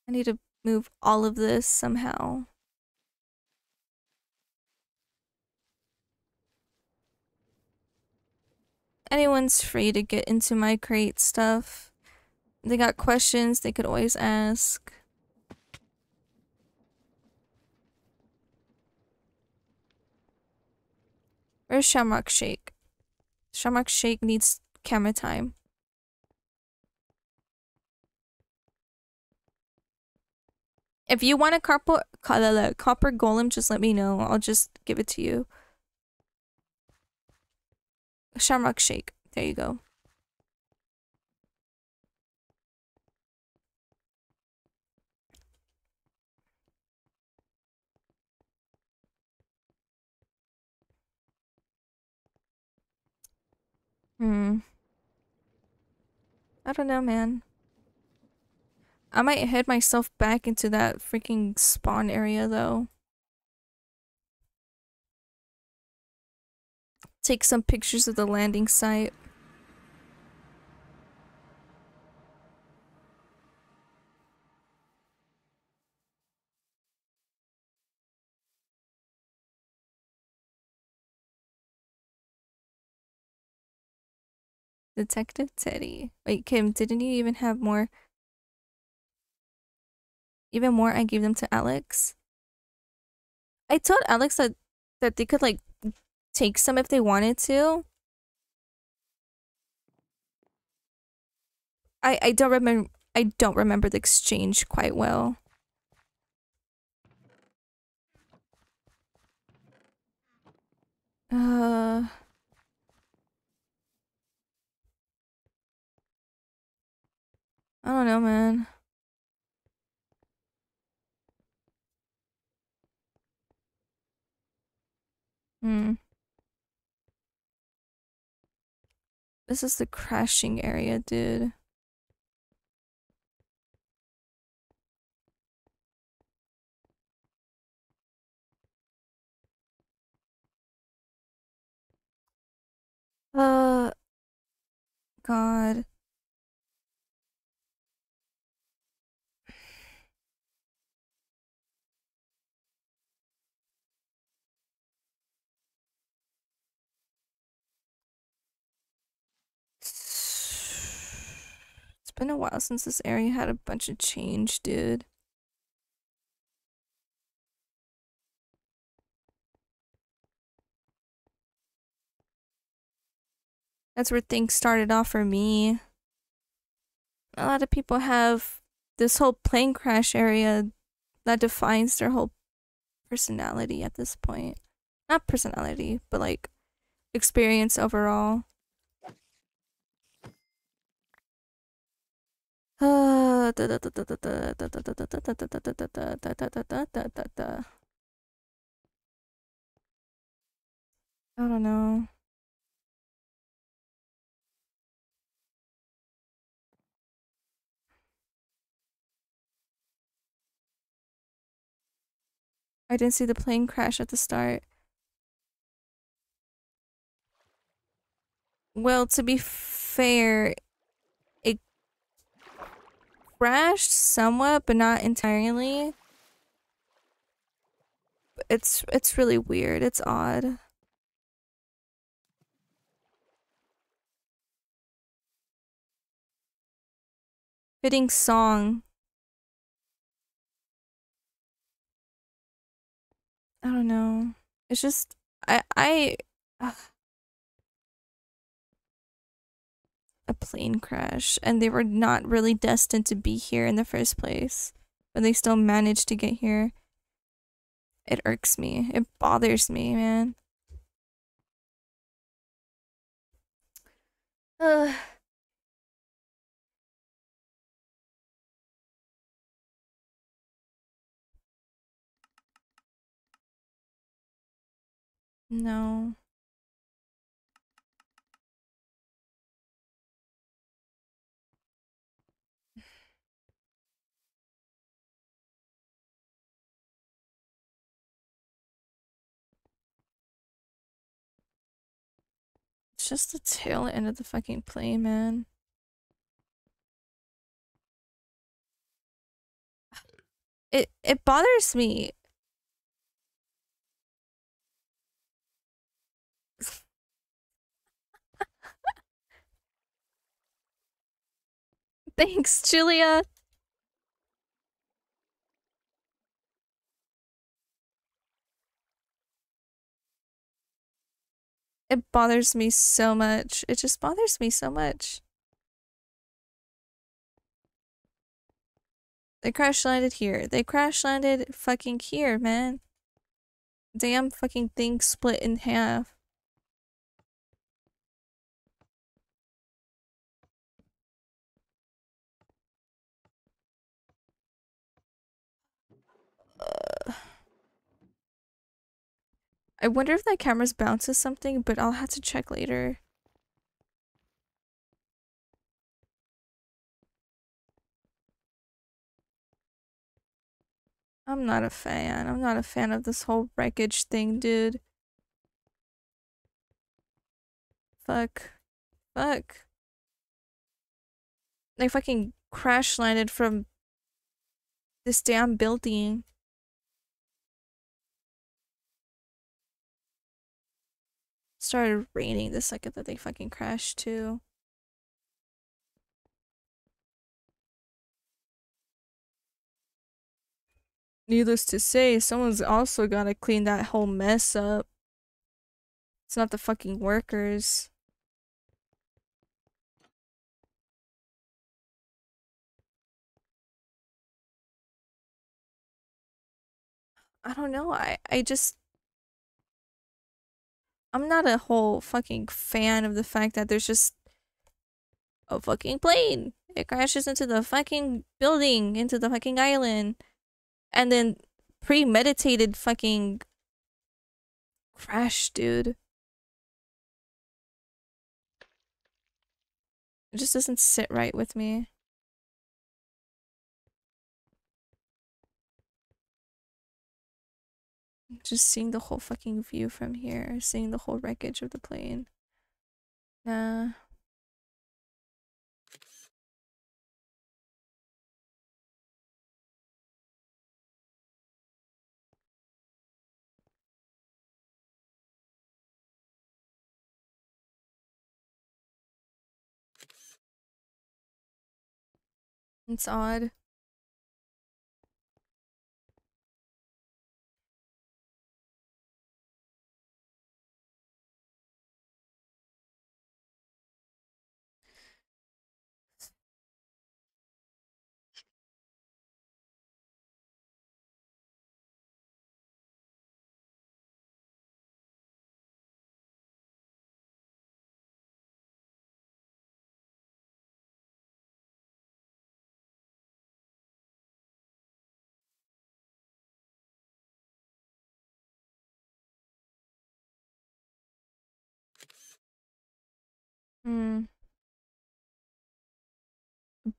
I need to move all of this somehow. Anyone's free to get into my create stuff. They got questions they could always ask. Where's Shamrock Shake? Shamrock Shake needs camera time. If you want a copper golem, just let me know. I'll just give it to you. Shamrock Shake. There you go. Hmm. I don't know, man. I might head myself back into that freaking spawn area, though. Take some pictures of the landing site. Detective Teddy. Wait, Kim, didn't you even have more? Even more, I gave them to Alex. I told Alex that they could like take some if they wanted to. I don't remember the exchange quite well. I don't know, man. This is the crashing area, dude. God. It's been a while since this area had a bunch of change, dude. That's where things started off for me. A lot of people have this whole plane crash area that defines their whole personality at this point. Not personality, but like experience overall. I don't know. I didn't see the plane crash at the start. Well, to be fair, it crashed somewhat, but not entirely. It's really weird. It's odd. Fitting song. I don't know. It's just a plane crash, and they were not really destined to be here in the first place, but they still managed to get here. It irks me. It bothers me, man. Ugh. No. It's just the tail end of the fucking plane, man. It bothers me. Thanks, Julia. It bothers me so much. It just bothers me so much. They crash landed here. They crash landed fucking here, man. Damn fucking thing split in half. I wonder if that camera's bounces something, but I'll have to check later. I'm not a fan. I'm not a fan of this whole wreckage thing, dude. Fuck. Fuck. They fucking crash landed from this damn building. Started raining the second that they fucking crashed too. Needless to say, someone's also gotta clean that whole mess up. It's not the fucking workers. I don't know, I'm not a whole fucking fan of the fact that there's just a fucking plane. It crashes into the fucking building, into the fucking island. And then premeditated fucking crash, dude. It just doesn't sit right with me. Just seeing the whole fucking view from here, seeing the whole wreckage of the plane. Nah. It's odd.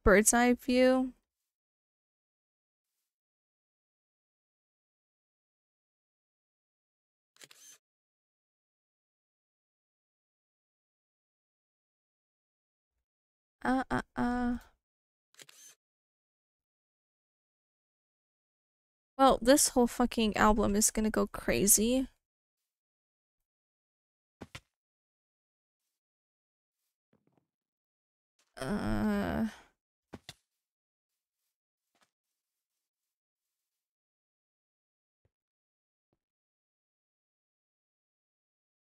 Bird's eye view. Well, this whole fucking album is gonna go crazy.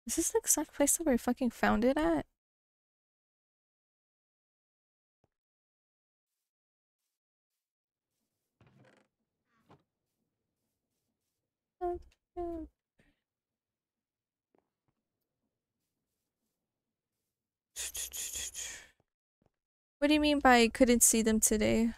Is this the exact place that we fucking found it at? What do you mean by couldn't see them today?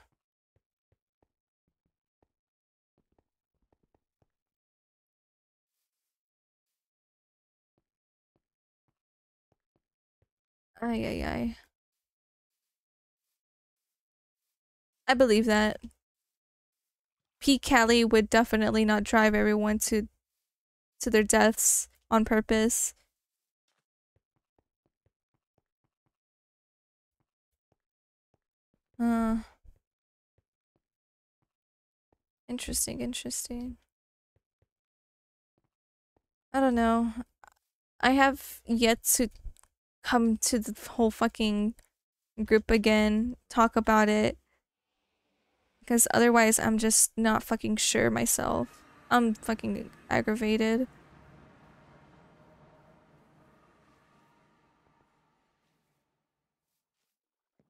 Ay, ay, ay. I believe that. Pete Callie would definitely not drive everyone to their deaths on purpose. Interesting, interesting. I don't know. I have yet to come to the whole fucking group again, talk about it. Because otherwise I'm just not fucking sure myself. I'm fucking aggravated.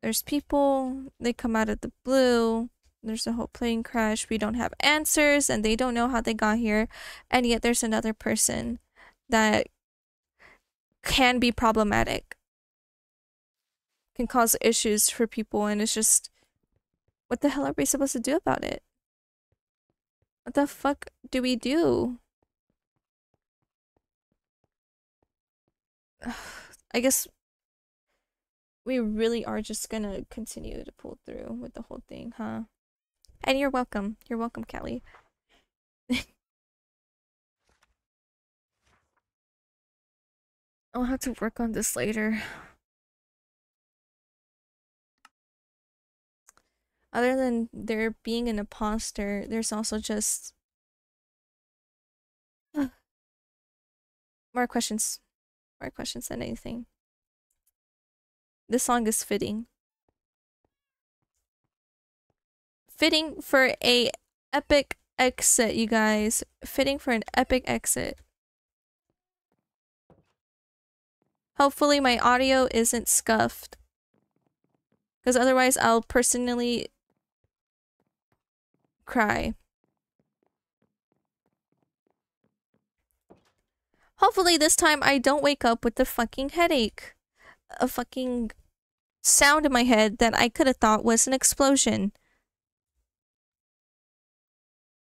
There's people, they come out of the blue. There's a whole plane crash. We don't have answers and they don't know how they got here. And yet there's another person that can be problematic. Can cause issues for people, and it's just, what the hell are we supposed to do about it? What the fuck do we do? I guess we really are just gonna continue to pull through with the whole thing, huh? And you're welcome. You're welcome, Callie. I'll have to work on this later. Other than there being an imposter, there's also just more questions. More questions than anything. This song is fitting. Fitting for a epic exit, you guys. Fitting for an epic exit. Hopefully my audio isn't scuffed. Because otherwise I'll personally cry. Hopefully this time I don't wake up with a fucking headache. A fucking sound in my head that I could have thought was an explosion.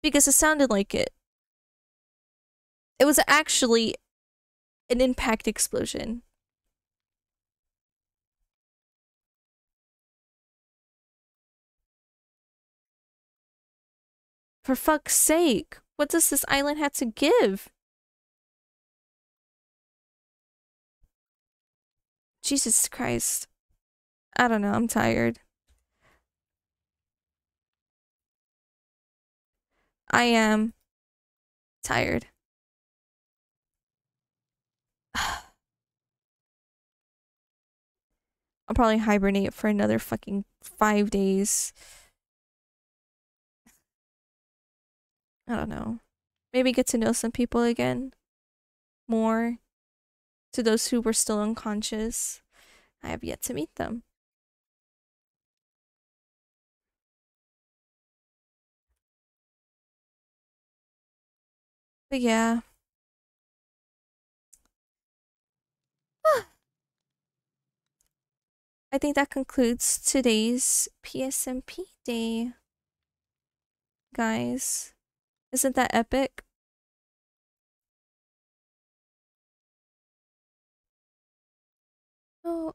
Because it sounded like it. It was actually an impact explosion. For fuck's sake, what does this island have to give? Jesus Christ. I don't know, I'm tired. I am tired. I'll probably hibernate for another fucking 5 days. I don't know. Maybe get to know some people again. More. To those who were still unconscious. I have yet to meet them. But yeah. I think that concludes today's PSMP day. Guys. Isn't that epic? Oh,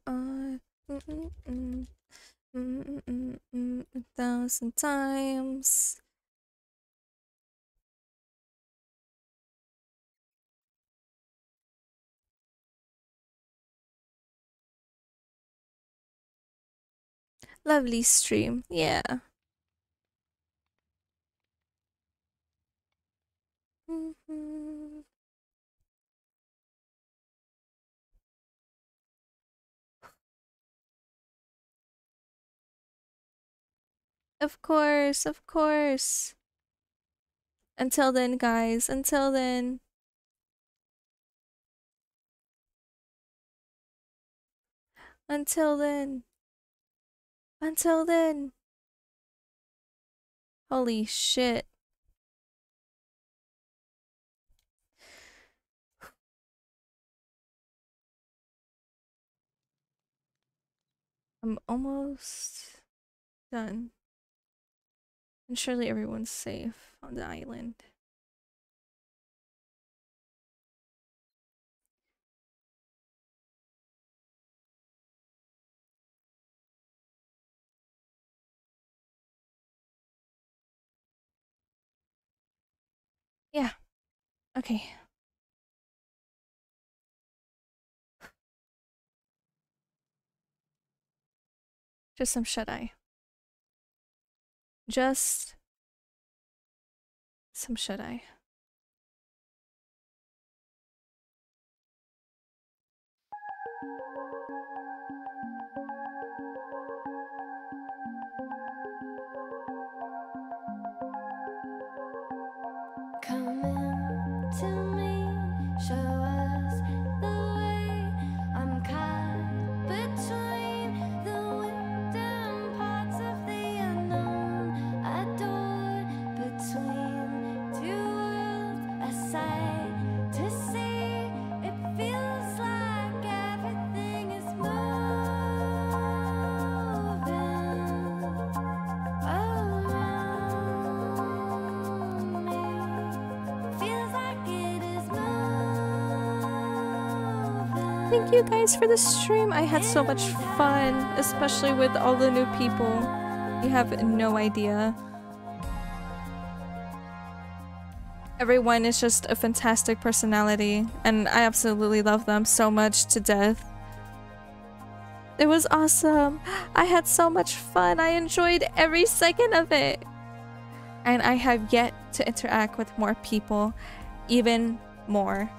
1,000 times. Lovely stream, yeah. Of course, of course. Until then, guys, until then. Until then. Until then. Holy shit. I'm almost done. And surely everyone's safe on the island. Yeah. Okay. Just some shut-eye. Just some shut-eye. Come in to me, show us the way. I'm caught between the wind and parts of the unknown. Adored between two worlds, a sight to see. It feels like everything is moving around me. Feels like it is moving. Thank you guys for the stream. I had so much fun, especially with all the new people. You have no idea. Everyone is just a fantastic personality, and I absolutely love them so much to death. It was awesome. I had so much fun. I enjoyed every second of it. And I have yet to interact with more people, even more.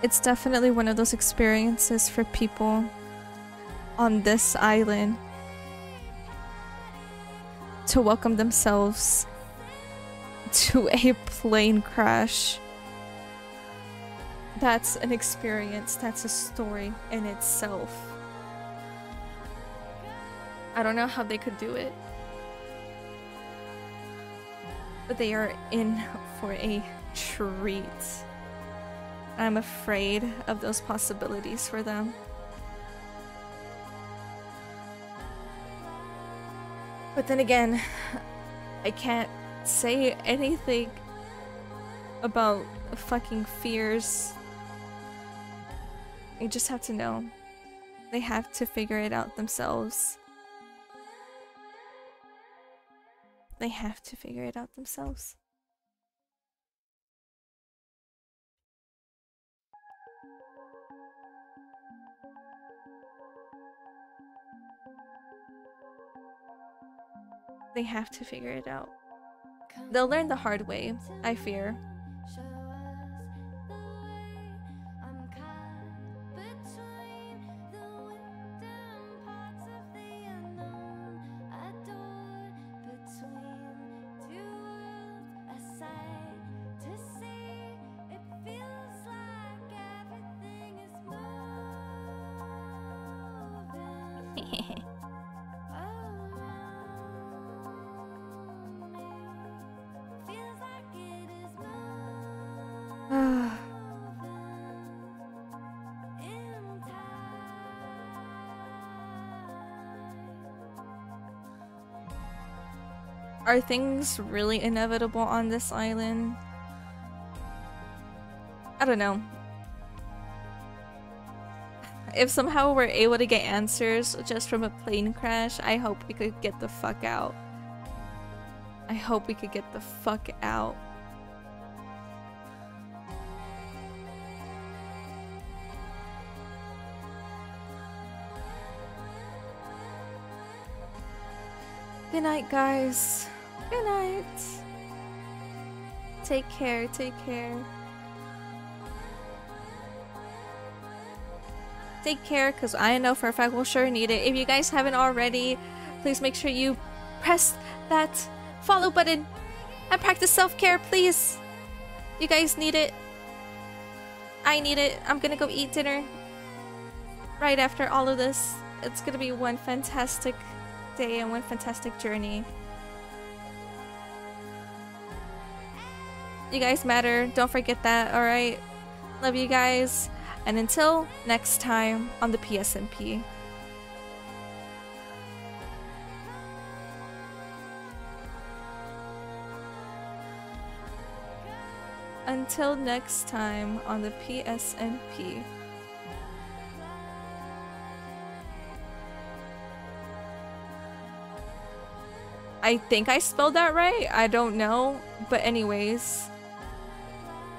It's definitely one of those experiences for people on this island to welcome themselves to a plane crash. That's an experience, that's a story in itself. I don't know how they could do it, but they are in for a treat. I'm afraid of those possibilities for them. But then again, I can't say anything about fucking fears. You just have to know. They have to figure it out themselves. They have to figure it out themselves. They have to figure it out. They'll learn the hard way, I fear. Are things really inevitable on this island? I don't know. If somehow we're able to get answers just from a plane crash, I hope we could get the fuck out. I hope we could get the fuck out. Good night, guys. Good night. Take care, take care. Take care, because I know for a fact we'll sure need it. If you guys haven't already, please make sure you press that follow button and practice self-care, please. You guys need it. I need it. I'm gonna go eat dinner right after all of this. It's gonna be one fantastic day and one fantastic journey. You guys matter. Don't forget that, alright? Love you guys. And until next time on the PSNP. Until next time on the PSNP. I think I spelled that right. I don't know. But anyways,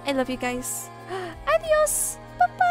I love you guys. Adios. Bye-bye.